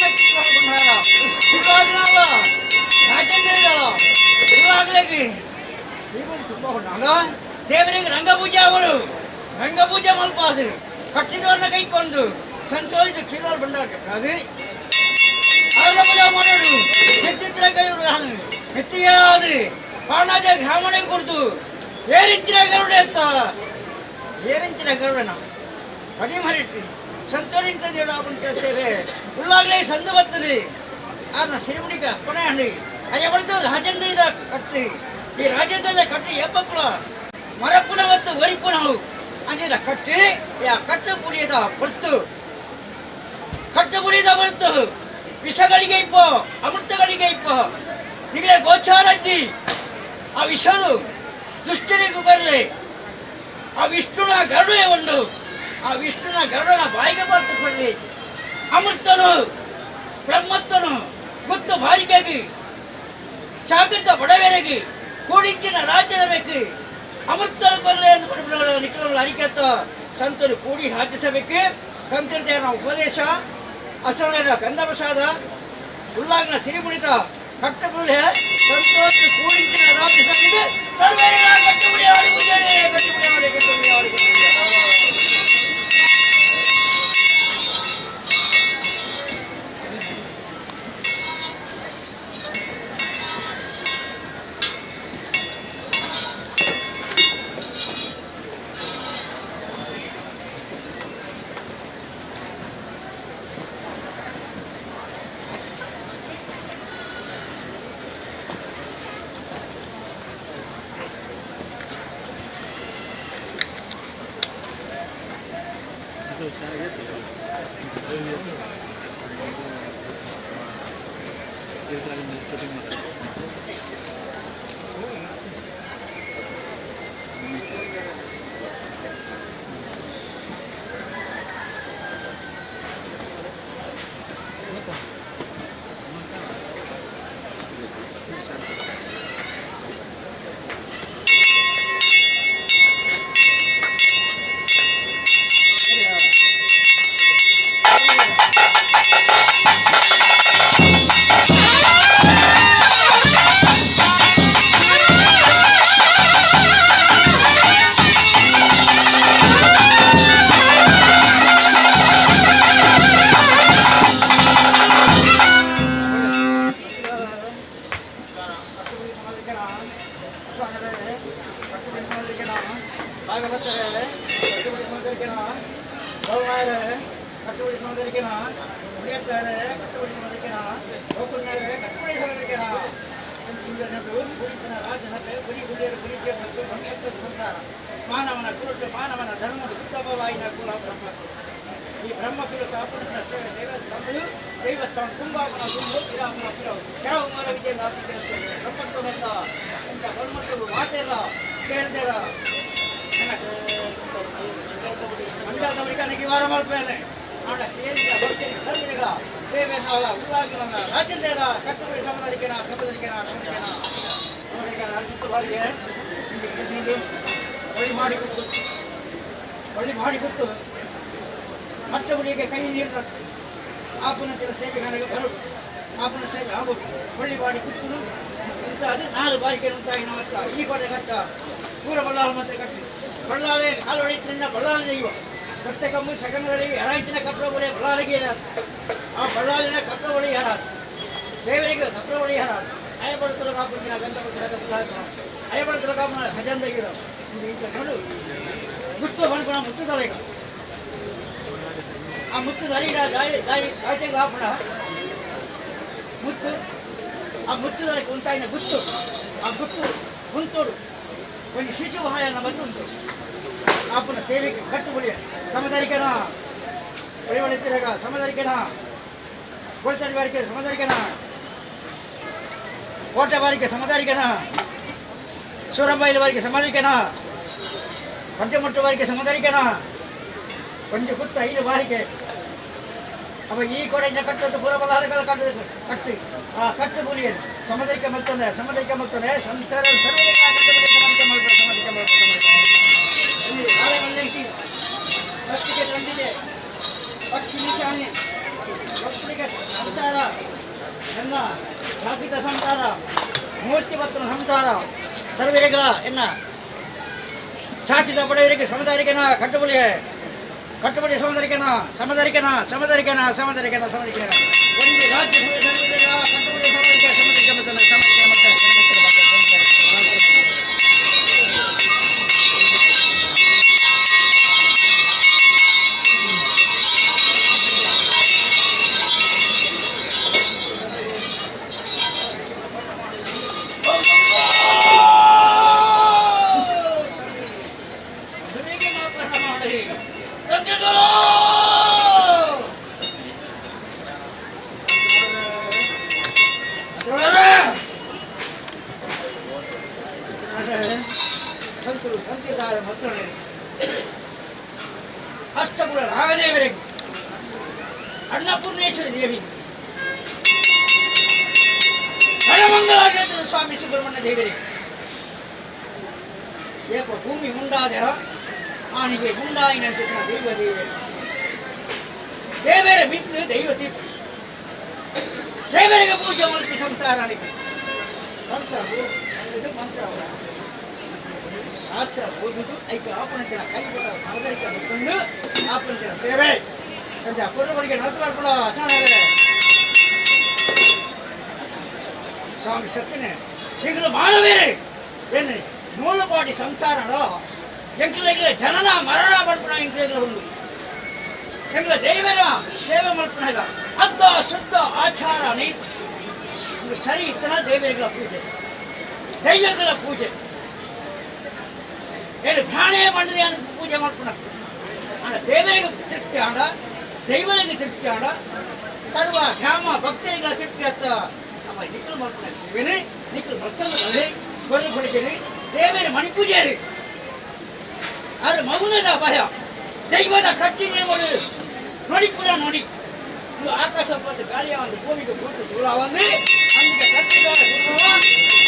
ಗುಂಡಾರ ರಾಜಂದ್ರೇ ತುಂಬ ಹೊಂಡಾಗ ದೇವರಿಗೆ ರಂಗಪೂಜೆ ಅವಳು ರಂಗಪೂಜೆ ಮಲ್ಪಾದು ಕಟ್ಟಿದವರನ್ನ ಕೈಕೊಂಡು ಸಂತೋಷ ಕಿರೋರು ಬಂಡಾಟ ಅದು ಅವರ ಪೂಜೆ ಮಾಡೋದು ಚಿತ್ರ ಕೈ ಮೆತ್ತಿಯಾದು ಪಾಣಾಜ ಗ್ರಾಮಣೆ ಕೊಡ್ತು ಏರಿಂಚಿನ ಗರುಡ ಎತ್ತ ಏರಿಂಚಿನ ಗರುಡನ ಕಡಿ ಮರಿಟ್ಟಿ ಸಂತೋಷ ದೇವ ಆಪಂಚ ಸೇವೆ ಉಳ್ಳಾಗಲೇ ಸಂದು ಬರ್ತದೆ ಆನ ಸಿರಿಮುಡಿಗ ಕೊನೆ ಹಣ್ಣಿ ಅಯ್ಯ ಬಳಿದು ರಾಜೇಂದ್ರ ಕಟ್ಟಿ ಈ ರಾಜೇಂದ್ರ ಕಟ್ಟಿ ಎಪ್ಪಕ್ಕಳ ಮರಪ್ಪುನ ಮತ್ತು ವರಿಪುನವು ಅಂದಿರ ಕಟ್ಟಿ ಯಾ ಕಟ್ಟು ಪುಳಿಯದ ಹೊರತು ಕಟ್ಟು ಪುಳಿಯದ ಹೊರತು ವಿಷಗಳಿಗೆ ಇಪ್ಪ ಅಮೃತಗಳಿಗೆ ಇಪ್ಪ ನಿಗಲೇ ಗೋಚಾರಜ್ಜಿ ಆ ವಿಷರು ದುಷ್ಟರಿಗೂ ಬರಲಿ ಆ ವಿಷ್ಣುನ ಗರುಡೆ ಒಂದು ಆ ವಿಷ್ಣುನ ಗರುಡನ ಬಾಯಿಗೆ ಬರ್ತುಕೊಳ್ಳಿ ಅಮೃತನು ಬ್ರಹ್ಮತ್ವನು ಗುತ್ತು ಬಾರಿಕೆಗೆ ಚಾಕೃತ ಬಡವೇರಿಗೆ ಕೂಡಿಂಚಿನ ರಾಜ್ಯದ ಬೇಕು ಅಮೃತನು ಬರಲಿ ಎಂದು ನಿಖಿಲ ಅರಿಕೆತ್ತ ಸಂತರು ಕೂಡಿ ರಾಜ್ಯಸಭೆಗೆ ಕಂತಿರ್ದೇವರ ಉಪದೇಶ ಅಸರಣ ಗಂಧ ಪ್ರಸಾದ ಉಲ್ಲಾಗ್ನ ಸಿರಿಮುಡಿತ ಕಟ್ಟಬುಳ್ಳೆ ಸಂತೋಷ ಕೂಡಿಂಚಿನ ರಾಜ್ಯಸಭೆಗೆ ಸರ್ವೇರ ಕಟ್ಟುಬುಡಿ ಆಡಿ ಮುಂಜಾನೆ ಕಟ್ಟುಬುಡಿ ಆಡಿ ಕಟ್ಟುಬುಡಿ ಆಡಿ ಮಾನವನ ಕುಲಕ್ಕೆ ಮಾನವನ ಧರ್ಮದ ಉತ್ತಮವಾಯಿನ ಕುಲ ಬ್ರಹ್ಮ ಈ ಬ್ರಹ್ಮ ಕುಲಕ್ಕೆ ಅಪುರುಷನ ಸೇವೆ ದೈವಸ್ಥಾನ ಕುಂಭಾಪನ ಗುಂಬು ವಿರಾಮನ ಪಿರವು ಕೆಲವು ಮಾನ ವಿದ್ಯೆಯನ್ನು ಅಪಿನ ಸೇವೆ ಬ್ರಹ್ಮತ್ವದಂತ ಇಂಥ ಬ್ರಹ್ಮತ್ವವು ಮಾತೆಲ್ಲ ಸೇರಿದೆಲ್ಲ ಮಂಡಲದವರಿಗೆ ನನಗೆ ವಾರ ಮಾಡ್ಬೇನೆ ಆಡ ಸೇರಿದ ಭಕ್ತರಿಗೆ ಸರ್ವರಿಗ ದೇವೇಂದ್ರ ಉಲ್ಲಾಸವನ್ನ ರಾಜ್ಯದೇರ ಕಟ್ಟುಬಡಿ ಸಮದರಿಕೆನ ಬಾರಿಗೆ ಒಳ್ಳೆ ಮಾಡಿ ಗೊತ್ತು ಮತ್ತೊಬ್ಬರಿಗೆ ಕೈ ನೀರು ಆಪನ ಸೇವೆ ನನಗೆ ಬರುದು ಆಪನ ಸೇವೆ ಆಗೋದು ಒಳ್ಳೆ ಮಾಡಿ ಕುತ್ತು ಅದು 4 ಬಾರಿಗೆ ಉಂಟಾಗಿ ನಮ್ಮ ಈ ಕೊಡೆ ಕಟ್ಟ ಪೂರ ಬಳ್ಳಾಳ ಮತ್ತೆ ಕಟ್ಟಿ ಬಳ್ಳಾಳೆ ಕಾಲು ಹೊಡೆಯುತ್ತಿನ ಬಳ್ಳಾಳ ದೈವ ಕತ್ತೆ ಕಮ್ಮು ಸಗನದಲ್ಲಿ ಹರಾಯಿತಿನ ಕಪ್ಪಳೆ ಬಳ್ಳಾಳಿಗೆ ಆ ಬಳ್ಳಾಳಿನ ಕಪ್ಪಳೆ ಯಾರಾದ ದೇವರಿಗೆ ಕಪ್ಪಳೆ ಯಾರಾದ ಅಯಬಡತಲು ಕಾಪಿನ ಗಂಧ ಅಯಬಡತಲು ಕಾಪನ ಭಜನ್ ತೆಗೆದ ನೋಡು ಮುತ್ತು ಬಣ್ಣ ಮುತ್ತು ತಲೆಗ ಆ ಮುತ್ತು ದರಿಗ ದಾಯಿತೆಗೆ ಕಾಪಣ ಮುತ್ತು ಆ ಮುತ್ತು ದರಿಗೆ ಉಂಟಾಯಿನ ಗುತ್ತು ಆ ಗುತ್ತು ಕುಂತೋಡು ಒಂದು ಶಿಶು ಬಹಳ ಬಂದುಂಟು ಆಪನ ಸೇವೆಗೆ ಕಟ್ಟುಬಡಿ ಸಮದರಿಕೆನ ಪರಿವಣಿತಿರಾಗ ಸಮದರಿಕೆನ ಗೋಲ್ತಡಿ ಬಾರಿಕೆ ಸಮದರಿಕೆನ ಕೋಟೆ ಬಾರಿಕೆ ಸಮದರಿಕೆನ ಸೂರಂಬೈಲು ಬಾರಿಕೆ ಸಮದರಿಕೆನ ಪಂಚಮುಟ್ಟು ಬಾರಿಕೆ ಸಮದರಿಕೆನ ಕೊಂಚ ಕುತ್ತ 5 ಬಾರಿಕೆ ಅವ ಈ ಕೊಡೆಯಿಂದ ಕಟ್ಟದ್ದು ಪುರಬಲಾದಗಳ ಕಟ್ಟದು ಕಟ್ಟಿ ಆ ಕಟ್ಟು ಬುಲಿಯ ಸಮದರಿಕೆ ಮಲ್ತಾನೆ ಸಂಸಾರ ಸಂಸಾರ ಎನ್ನ ಶಾಪಿತ ಸಂಸಾರ ಮೂರ್ತಿ ಭಕ್ತನ ಸಂಸಾರ ಸರ್ವರಿಗ ಎನ್ನ ಶಾಪಿತ ಪಡೆಯವರಿಗೆ ಸಮದಾರಿಕೆನ ಕಟ್ಟುಬುಲಿಯೇ ಕಟ್ಟುಬಡಿ ಸಮದರಿಕೆನ ಒಂದು ರಾಜ್ಯ ಕಟ್ಟುಬಡಿ ಸಮದರಿಕೆ ಅಷ್ಟಗುಣ ನಾಗದೇವರಿಗೆ ಅನ್ನಪೂರ್ಣೇಶ್ವರಿ ದೇವಿ ರಣಮಂಗಲ ಸ್ವಾಮಿ ಸುಬ್ರಹ್ಮಣ್ಯ ದೇವರಿಗೆ ಏಕ ಭೂಮಿ ಮುಂಡಾದ ಆನಿಗೆ ಮುಂಡಾಯಿನಂತೆ ದೈವ ದೇವರೇ ದೇವರ ಮಿತ್ತು ದೈವ ತೀರ್ಥ ದೇವರಿಗೆ ಪೂಜೆ ಮಾಡಿ ಸಂತಾರಾಣಿಗೆ ಮಂತ್ರ ಇದು ಮಂತ್ರ ಶಾಸ್ತ್ರ ಓದುದು ಐಕ ಆಪಣಂತಿನ ಕೈ ಬಿಟ್ಟ ಸಮದರಿಕೆ ಮತ್ತೊಂದು ಆಪಣಂತಿನ ಸೇವೆ ಅಂತ ಪೂರ್ವಗಳಿಗೆ ನಡತಲಾರ್ಕೊಳ್ಳೋ ಅಸಣೆ ಸ್ವಾಮಿ ಸತ್ತಿನೇ ಶೀಘ್ರ ಮಾನವೇರೆ ಏನು ಮೂಲಪಾಟಿ ಸಂಸಾರನೋ ಎಂಕ್ಲೆಗೆ ಜನನ ಮರಣ ಮಲ್ಪಣ ಎಂಕ್ಲೆಗೆ ಒಂದು ಎಂಕ್ಲ ದೈವನ ಸೇವೆ ಮಲ್ಪಣಗ ಅದ್ದ ಶುದ್ಧ ಆಚಾರ ನೀತಿ ಸರಿ ಇತ್ತನ ದೇವಗಳ ಪೂಜೆ ದೈವಗಳ ಪೂಜೆ ಏನು ಪ್ರಾಣೇ ಬಂಡದೆ ಅನ್ನೋದು ಪೂಜೆ ಮಾಡ್ಕೊಳ ಆಡ ದೇವರಿಗೆ ತೃಪ್ತಿ ಆಡ ದೈವರಿಗೆ ತೃಪ್ತಿ ಆಡ ಸರ್ವ ಗ್ರಾಮ ಭಕ್ತರಿಗೆ ತೃಪ್ತಿ ಅತ್ತ ನಮ್ಮ ನಿಕ್ಕಲು ಮಾಡ್ಕೊಂಡು ನಿಕ್ಕಲು ಮಕ್ಕಳು ಕೊರಲು ಕೊಡ್ತೀನಿ ದೇವರ ಮಣಿ ಪೂಜೆ ರೀ ಆದ್ರೆ ಮಗುನದ ಭಯ ದೈವದ ಕಟ್ಟಿಗೆ ನೋಡಿ ಪೂರ ನೋಡಿ ಆಕಾಶ ಪತ್ತು ಗಾಳಿಯ ಒಂದು ಭೂಮಿಗೆ ಕೊಟ್ಟು ದೂರ ಒಂದು అందుకే ಕಟ್ಟಿದಾರ ಗುರುವ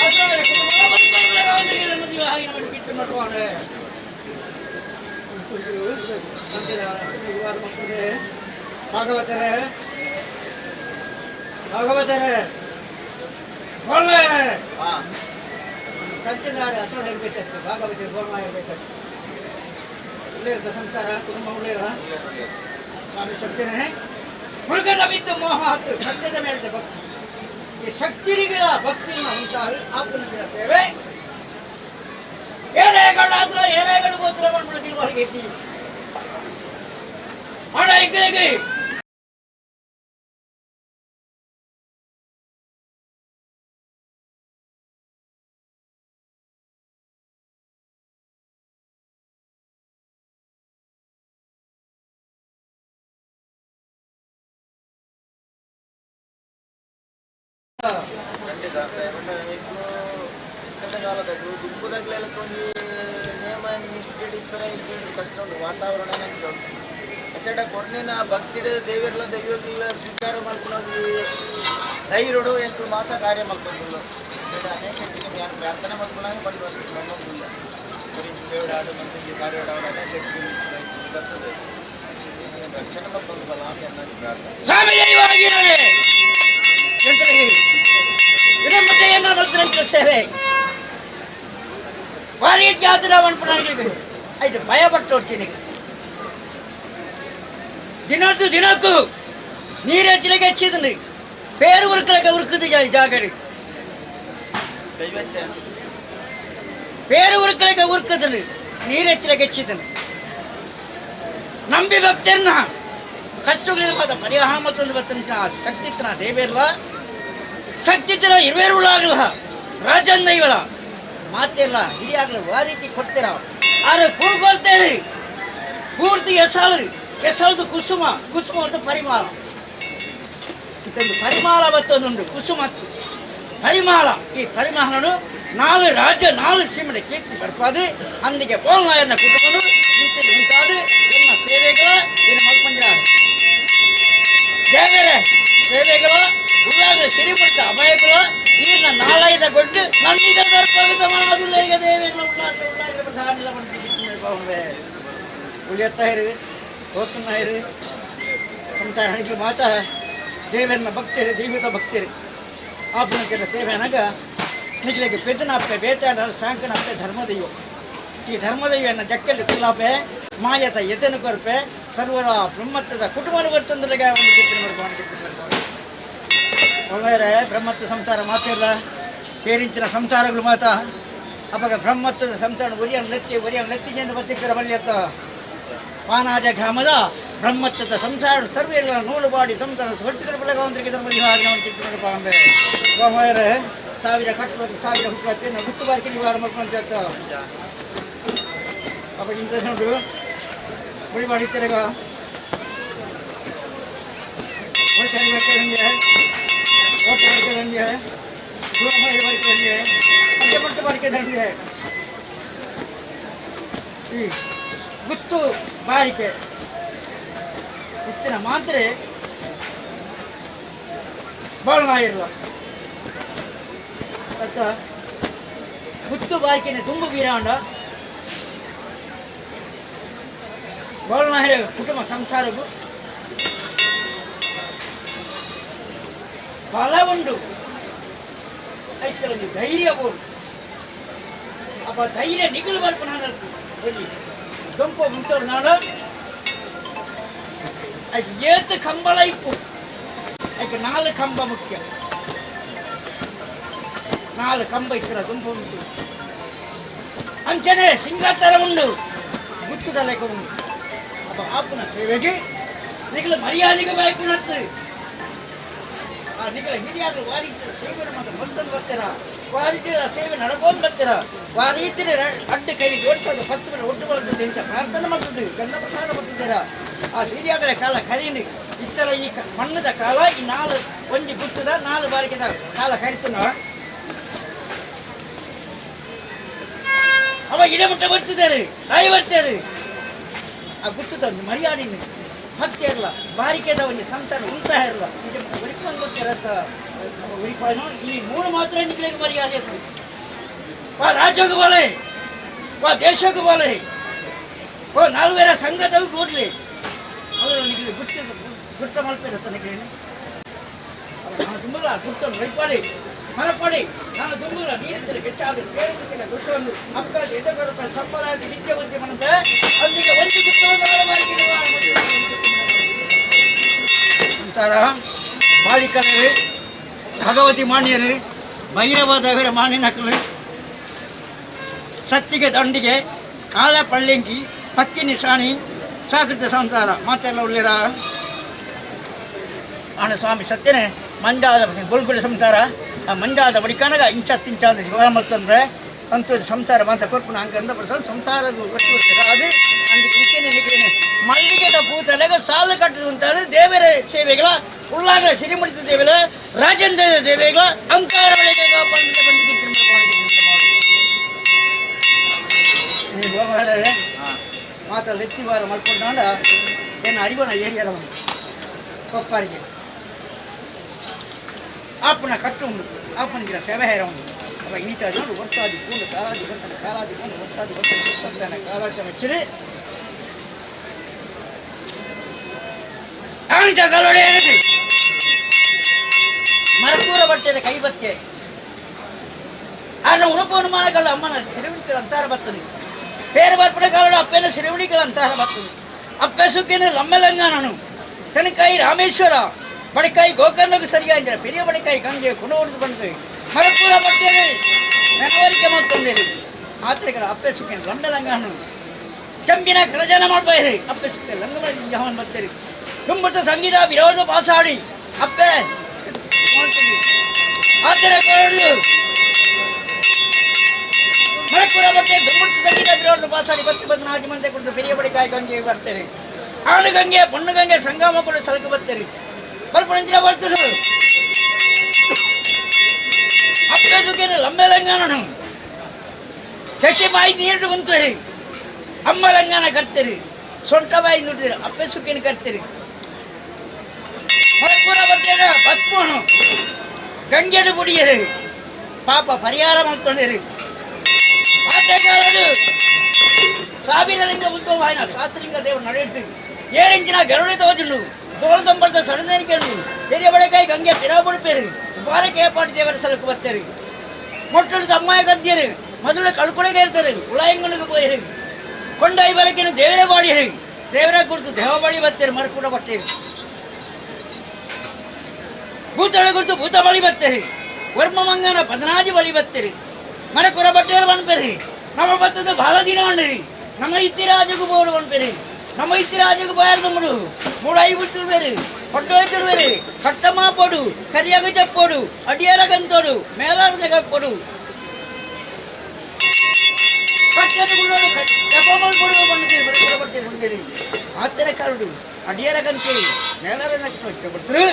ಅದರ ಕುಟುಂಬ ಬಂಧುಗಳ ಒಂದು ಮದುವೆ ಆಗಿ ನಮ್ಮ ಬಿಟ್ಟು ಮಾಡುವಾನೆ ಭಾಗವತರೇ ಒಳ್ಳೆ ಕಟ್ಟಿದಾರ ಹಸರು ಇರ್ಬೇಕಂತೆ ಭಾಗವತ ಗೋರ್ಮ ಇರ್ಬೇಕಂತೆ ಉಳ್ಳೇರದ ಸಂಸಾರ ಕುಟುಂಬ ಉಳ್ಳೇರ ಸ್ವಾಮಿ ಸತ್ಯನೇ ಹುಡುಗನ ಬಿದ್ದು ಮೋಹ ಹತ್ತು ಸತ್ಯದ ಮೇಲೆ ಭಕ್ತಿ ಈ ಶಕ್ತಿರಿಗೆ ಭಕ್ತಿನ ಅಂತಾರೆ ಆಪುನಂದಿನ ಸೇವೆ ಏನೇಗಳಾದ್ರೆ ಏನೇಗಳು ಗೋತ್ರ ಮಾಡ್ಬಿಡ್ತೀವಿ ಹೊರಗೆ ಎತ್ತಿ ಹಣ ಇಕ್ಕಳಿಗೆ ದುಃಖದಾಗಲೆಲ್ಲ ಕೊಂದು ನೇಮ ನಿಷ್ಠೆ ಕಷ್ಟ ಉಂಟು ವಾತಾವರಣ ಮತ್ತೆ ಕೊರ್ನಿನ ಭಕ್ತಿಡ ದೇವರೆಲ್ಲ ದೈವಗಳೆಲ್ಲ ಸ್ವೀಕಾರ ಮಾಡ್ಕೊಂಡು ಧೈರ್ಯಡು ಎಂಟು ಮಾತ್ರ ಕಾರ್ಯ ಮಾಡ್ಕೊಂಡು ಅನೇಕ ಹೆಚ್ಚಿನ ಯಾರು ಪ್ರಾರ್ಥನೆ ಮಾಡ್ಕೊಂಡಾಗ ಬಂದು ನಮ್ಮದಿಲ್ಲ ಬರೀ ಸೇವಡಾಡು ಮಂದಿಗೆ ಕಾರ್ಯ ಬರ್ತದೆ ರಕ್ಷಣೆ ಮಾಡ್ಕೊಂಡು ಲಾಭ ಅನ್ನೋದು ಪ್ರಾರ್ಥನೆ ಸೇವೆ ಭಾರಿ ಜಾತ್ರೆ ಅನ್ಪಣಾಗಿದೆ ಆಯ್ತು ಭಯ ಪಟ್ಟು ತೋರಿಸಿ ದಿನಕ್ಕೂ ನೀರು ಹೆಚ್ಚಲಿಗೆ ಹೆಚ್ಚಿದನು ಬೇರೆ ಉರುಕಲಕ್ಕೆ ಉರುಕದು ಜಾಗಡಿ ಬೇರೆ ಉರುಕಲಕ್ಕೆ ಉರುಕದನು ನೀರು ಹೆಚ್ಚಲಿಗೆ ಹೆಚ್ಚಿದನು ನಂಬಿ ಭಕ್ತರನ್ನ ಕಷ್ಟಗಳಿರ್ಬಾರ್ದ ಪರಿಹಾರ ಮತ್ತೊಂದು ಬರ್ತನ ಶಕ್ತಿತ್ತನ ದೇವೇರ್ಲ ಶಕ್ತಿತ್ತನ ಇರುವೇರುಳಾಗಲ್ಲ ರಾಜನ್ ದೈವಳ ಮಾತೆಲ್ಲ ಹಿರಿಯಾಗಲ್ಲ ಆ ರೀತಿ ಕೊಡ್ತೀರ ಆದ್ರೆ ಕೂಡ್ಕೊಳ್ತೇನೆ ಪೂರ್ತಿ ಹೆಸರು ಕೆಸರದು ಕುಸುಮ, ಕುಸುಮ ಒಂದು ಪರಿಮಾಲ, ಇದೊಂದು ಪರಿಮಾಲ ಮತ್ತೊಂದುಂಟು ಕುಸುಮ ಪರಿಮಾಲ. ಈ ಪರಿಮಾಲನು 4 ರಾಜ್ಯ 4 ಸೀಮೆ ಕೀರ್ತಿ ಬರ್ಪಾದು ಅಂದಿಗೆ ಬೋಲ್ನಾಯರ್ನ ಕುಟುಂಬನು ಇಂತಿಲ್ಲಿ ಉಂಟಾದು ಎನ್ನ ಸೇವೆಗಳ ಏನು ಮಲ್ಪಂಜ ದೇವರೇ ಸೇವೆಗಳ ಉಳ್ಳಾಗಲ ಸಿರಿಮುಡಿತ ಅಭಯಗಳ ಈರ್ನ ನಾಳೈದ ಗೊಡ್ಡು ನನ್ನೀಗ ದರ್ಪಗ ಸಮಾನದಿಲ್ಲ ಈಗ ದೇವೇಗಳ ಉಳ್ಳಾಗಲ ಧಾನಿಲ್ಲ ಬಂದು ಉಳಿಯತ್ತಾ ಇರು ಹೋಗ್ತಾ ಇರು ಸಂಸಾರ ಹಣಿಗಳು ಮಾತಾ ದೇವರನ್ನ ಭಕ್ತಿರು ಜೀವಿತ ಭಕ್ತಿರು ಆಪುನಕ್ಕೆಲ್ಲ ಸೇವೆ ಅನಾಗ ನಿಜಲಿಗೆ ಪೆದ್ದನಪ್ಪೆ ಬೇತಾಡ ಸಾಂಕನಪ್ಪೆ ಧರ್ಮದೈವ. ಈ ಧರ್ಮದೈವನ ಜಕ್ಕಲ್ಲಿ ಕುಲಾಪೆ ಮಾಯತ ಎದೆನು ಕೊರಪೆ ಸರ್ವದ ಬ್ರಹ್ಮತ್ವದ ಕುಟುಂಬನು ಬರ್ತಂದ್ರಿಗೆ ಒಂದು ಒಳ್ಳೆಯ ಬ್ರಹ್ಮತ್ವ ಸಂಸಾರ ಮಾತಿಲ್ಲ ಸೇರಿಂಚಿನ ಸಂಸಾರಗಳು ಮಾತಾ ಅವಾಗ ಬ್ರಹ್ಮತ್ವದ ಸಂಸಾರ ಒರಿಯ ನೆತ್ತಿಗೆಂದು ಬತ್ತಿಪ್ಪರ ಬಲ್ಲಿಯತ್ತ ಪಾನಾಜ ಗ್ರಾಮದ ಬ್ರಹ್ಮತ್ವದ ಸಂಸಾರ ಸರ್ವ ಎಲ್ಲ ನೂಲುಬಾಡಿ ಸಂಸಾರ ಹೊಟ್ಟುಗಳು ಬೆಳಗಾವಂತರಿಗೆ ಧರ್ಮದಿನ ಗೋಮಯರೇ 1000 ಕಟ್ಟುವುದು 1000 ಹುಟ್ಟುತ್ತೆ ನಾವು ಗುತ್ತು ಬಾರಿಕೆ ನಿವಾರ ಮಾಡ್ಕೊಂತ ಅವಾಗ ಇಂಥ ನೋಡು ಬಳಿ ಮಾಡಿರ್ತಾರೆಗ ಓಟೆ ಬರ್ತಾರಂಗೆ ಗೋಮಯರ ಬಾರಿಕೆ ಪಂಚಪಟ್ಟು ಬಾರಿಕೆ ದಂಡಿಗೆ ಈ ಗುತ್ತು ಬಾರಿಕೆ ಇತ್ತಿನ ಮಾತ್ರ ಬಾಳ್ನಾಯಿರಲ್ಲ ಅತ್ತ ಗುತ್ತು ಬಾರಿಕೆನೆ ತುಂಬ ಬೀರಾಂಡ ಬಾಳ್ನಾಯಿರ ಕುಟುಂಬ ಸಂಸಾರಕ್ಕೂ ಬಲ ಉಂಡು ಐತಲೊಂದು ಧೈರ್ಯ ಬೋದು ಅಪ್ಪ ಧೈರ್ಯ ನಿಗಲು ಬರ್ಪು ನಾನು ದೊಂಪ ಮುಂತೋಡು ನಾನು ಅದು ಏತು ಕಂಬಳ ಇಪ್ಪು ಅದಕ್ಕೆ 4 ಕಂಬ ಮುಖ್ಯ 4 ಕಂಬ ಇತ್ತರ ದುಂಪ ಉಂಟು ಅಂಚನೆ ಸಿಂಗಾತರ ಉಂಡು ಗುತ್ತುದ ಲೆಕ್ಕ ಉಂಟು ಅಪ್ಪ ಆಪುನ ಸೇವೆಗೆ ನಿಗಲು ಮರ್ಯಾದೆಗೆ ಬಾಯ್ಕು ನತ್ತು ಆ ನಿಗಲ ಹಿಡಿಯಾಗ ವಾರಿ ಸೇವೆ ಮತ್ತೆ ಬಂತಂದು ಬರ್ತೀರ ವಾರಿದ ಸೇವೆ ನಡ್ಕೊಂಡು ಬರ್ತೀರ ವಾರೀತಿನ ಅಡ್ಡು ಕೈಲಿ ಜೋಡಿಸೋದು 10 ಮೇಲೆ ಒಟ್ಟು ಬರ್ತದೆ ಇಂಥ ಪ್ರಾರ್ಥನೆ ಮಾಡ್ತದೆ ಗಂಧ ಪ್ರಸಾದ ಬರ್ತಿದ್ದೀರ ಆ ಹಿರಿಯಾಗಲ ಕಾಲ ಕರೀನಿ ಇತ್ತಲ ಈ ಮಣ್ಣದ ಕಾಲ ಈ 4 ಒಂಜಿ ಗುತ್ತದ 4 ಬಾರಿಕೆದ ಕಾಲ ಕರಿತನ ಅವ ಇಡಮುಟ್ಟ ಬರ್ತಿದ್ದಾರೆ ತಾಯಿ ಬರ್ತಾರೆ ಆ ಗುತ್ತದ ಒಂದು ಮರ್ಯಾದಿನ ಭಕ್ತಿ ಇರಲ್ಲ ಬಾರಿಕೆದ ಒಂದು ಸಂತಾನ ಉಂಟಾ ಇರಲ್ಲ ಇಡಮುಟ್ಟ ಬರಿಕೊಂಡು ಬರ್ತಾರಂತ ಈ 3 ಮಾತ್ರ ನಿಗ್ಲಿಗೆ ಮರ್ಯಾದೆ ವಾ ರಾಜ್ಯಕ್ಕೆ ಬಾಳೆ ವಾ ದೇಶಕ್ಕೆ ಬಾಳೆ ಓ 4 ಸಂಘಟಗೂ ಕೂಡ್ಲಿ ಅವರು ನಿಗ್ಲಿ ಗುರ್ತ ಮಲ್ಪಿರತ್ತ ನಿಗ್ಲಿ ನಾನು ತುಂಬಲ್ಲ ಗುರ್ತನ್ನು ಬೈಪಾಡಿ ಮನಪಾಡಿ ನಾನು ತುಂಬಲ್ಲ ನೀರಿದ್ದರೆ ಹೆಚ್ಚಾದ ಬೇರೆ ಗುರ್ತವನ್ನು ಅಪ್ಪ ಎದಗರೂಪ ಸಂಪ್ರದಾಯ ವಿದ್ಯೆ ಬುದ್ಧಿ ಮನಂತೆ ಅಂದಿಗೆ ಒಂದು ಗುರ್ತವನ್ನು ಸಂಸಾರ ಬಾಳಿಕರು ಭಗವತಿ ಮಾನ್ಯರು ಭೈರವದವರ ಮಾನ್ಯನ ಹಕ್ಕಲು ಸತ್ತಿಗೆ ದಂಡಿಗೆ ಆಳ ಪಳ್ಳಿಂಗಿ ಪಕ್ಕಿ ನಿಶಾಣಿ ಸಾಕೃತ ಸಂಸಾರ ಮಾತೆಲ್ಲ ಉಳ್ಳಿರ ಆಣ ಸ್ವಾಮಿ ಸತ್ಯನೇ ಮಂಜಾದ ಗೋಲ್ಗುಡಿ ಸಂಸಾರ ಆ ಮಂಜಾದ ಬಡಿಕನಗ ಇಂಚಾದ ಜೀವನ ಮಾಡ್ತಂದ್ರೆ ಅಂತೂ ಸಂಸಾರ ಮಾತ ಕೊರ್ಪುನ ಹಂಗೆ ಅಂದ ಬರ್ತಾರೆ ಸಂಸಾರ ಒಟ್ಟು ಅದು ಅಂದಿಗೆ ಇಂಕೇನೆ ನಿಗ್ರೇನೆ ಮಲ್ಲಿಗೆದ ಪೂತಲೆಗ ಸಾಲು ಕಟ್ಟದು ಅಂತಾದ್ರೆ ದೇವರ ಸೇವೆಗಳ ಉಳ್ಳಾಗಲ ಸಿರಿಮುಡಿತ ದೇವೆಲ ರಾಜೇಂದ್ರ ದೇವೆಗಳ ಅಂಕಾರ ಒಳಗೆ ಮಾತಲ್ಲಿ ಎತ್ತಿ ವಾರ ಮಾಡ್ಕೊಂಡ ಏನು ಅರಿವನ ಏರಿಯಾರ ಕೊಪ್ಪಾರಿಗೆ ಆಪನ ಕಟ್ಟು ಉಂಡು ಆಪನಿಗಿನ ಸೇವೆ ಹೇರ ಉಂಡು ಅವ ಇನ್ನಿತ ನೋಡಿ ವರ್ಷಾದಿ ಪೂಂಡು ಕಾಲಾದಿ ಬರ್ತಾನೆ ಕಾಲಾದಿ ಪೂಂಡು ವರ್ಷಾದಿ ಬರ್ತಾನೆ ಕಾಲಾದಿ ಮೆಚ್ಚಿರಿ ಕಾಲೋಡೆ ಮರಪೂರ ಬಟ್ಟೆದ ಕೈ ಬತ್ತೆ ಆಗ ಉಣಪವನು ಮಾನಗಳ ಅಮ್ಮನ ಸಿರಿವಿಡಿಗಳು ಅಂತಾರ ಬರ್ತದೆ ಬೇರೆ ಬರ್ಪಡೆ ಕಾಲೋಡ ಅಪ್ಪನ ಸಿರಿವಿಡಿಗಳು ಅಂತಾರ ಬರ್ತದೆ ಅಪ್ಪೆ ಸುಕ್ಕಿನ ಲಮ್ಮೆಲಂಗಾನನು ತನಕಾಯಿ ರಾಮೇಶ್ವರ ಬಡಕಾಯಿ ಗೋಕರ್ಣಗೂ ಸರಿಯಾಗಿರ ಪೆರಿಯ ಬಡಕಾಯಿ ಗಂಗೆ ಕುಣ ಹೊಡೆದು ಬಂದು ಮರಪೂರ ಬಟ್ಟೆದೆ ನೆನವರಿಕೆ ಮಾಡ್ಕೊಂಡೇರಿ ಆತ್ರಿಗಳ ಅಪ್ಪೆ ಸುಕ್ಕಿನ ಲಮ್ಮೆಲಂಗಾನು ಚಂಪಿನ ರಜಾನ ಮಾಡ್ಬಾಯಿರಿ ಅಪ್ಪೆ ಸುಕ್ಕ ಲಂಗ ಜವನ್ ಬರ್ತೀರಿ ತುಂಬುತ್ತ ಸಂಗೀತ ವಿರೋಧ ಪಾಸಾಡಿ ಅಪ್ಪೆ ಆತರ ಕೊಡುದು ಮರಪುರ ಬಗ್ಗೆ ದುಂಬುತ್ತ ಸಂಗೀತ ವಿರೋಧ ಪಾಸಾಡಿ 10 ಮಂದಿ ಕುಡಿದು ಪೆರಿಯ ಬಡಕಾಯಿ ಗಂಗೆ ಬರ್ತಾರೆ ಆಳು ಗಂಗೆ ಪೊಣ್ಣು ಗಂಗೆ ಸಂಗಮ ಕೂಡ ಸಲಕ ಬರ್ತೀರಿ ಬರ್ಪಂಚಿನ ಬರ್ತೀರು ಅಪ್ಪೆ ಸುಖೇನು ಲಂಬೆ ಲಂಗಾನ ಚಕ್ಕೆ ಬಾಯಿ ನೀರು ಬಂತೀರಿ ಅಮ್ಮ ಲಂಗಾನ ಕಟ್ತೀರಿ ಸೊಂಟ ಬಾಯಿ ನುಡ್ತೀರಿ ಅಪ್ಪೆ ಸುಖೇನು ಕಟ್ತೀರಿ ಮರಪುರ ಬರ್ತೇನೆ ಬತ್ಮೋನು ಗಂಗೆಡು ಬುಡಿಯರಿ ಪಾಪ ಪರಿಹಾರ ಮಾಡ್ಕೊಂಡಿರಿ ಆಟಗಾರರು ಸಾವಿರಲಿಂಗ ಉದ್ಭವಾಯಿನ ಶಾಸ್ತ್ರಲಿಂಗ ದೇವರು ನಡೆಯುತ್ತೀವಿ ಏರಿಂಚಿನ ಗರುಡೆ ತೋಜುಂಡು ತೋಳು ತಂಬಳದ ಸಡನೇರಿಕೆಂಡು ಹಿರಿಯ ಬಳೆಕಾಯಿ ಗಂಗೆ ತಿರಬುಡುಪೇರಿ ಬಾರಕ್ಕೆ ಏರ್ಪಾಡು ದೇವರ ಸಲಕ್ಕೆ ಬರ್ತಾರೆ ಮೊಟ್ಟದ ಅಮ್ಮಾಯ ಗದ್ಯರು ಮೊದಲು ಕಳ್ಕೊಳಗೆ ಇರ್ತಾರೆ ಉಳಾಯಂಗನಿಗೆ போயிரு ಕೊಂಡಾಯಿ ಬರಕಿನ ದೇವರೇ ಬಾಡಿರಿ ದೇವರ ಕುರಿತು ದೇವ ಬಳಿ ಬರ್ತಾರೆ ಮರಕೂಡ ಬಟ್ಟೇರಿ ಭೂತಳ ಕುರಿತು ಭೂತ ಬಳಿ ಬರ್ತಾರೆ ವರ್ಮ ಮಂಗನ ಪದನಾಜಿ ಬಳಿ ಬರ್ತಾರೆ ಮರಕುರ ಬಟ್ಟೇರು ಬಣ್ಪೇರಿ ನಮ್ಮ ಬತ್ತದ ಬಹಳ ದಿನ ಉಂಡಿರಿ ನಮ್ಮ ಇತ್ತಿರಾಜಗೂ ಬೋಡು ಬಣ್ಪೇರಿ ನಮ್ಮ ಇತ್ತಿರಾಜಗೂ ಬಾಯರ್ದು ಮುಡು ಮೂಡು ಐ ಬಿಟ್ಟಿರ್ಬೇರಿ ಹೊಟ್ಟೋಯ್ತಿರ್ಬೇರಿ ಕಟ್ಟಮ್ಮ ಪೋಡು ಕರಿಯಾಗ ಚಪ್ಪೋಡು ಅಡಿಯಾರ ಗಂತೋಡು ಮೇಲಾರ ಜಗಪ್ಪೋಡು ಆತರ ಕಾಲು ಅಡಿಯಾರ ಗಂತೇರಿ ಮೇಲಾರ ಬಿಟ್ಟರು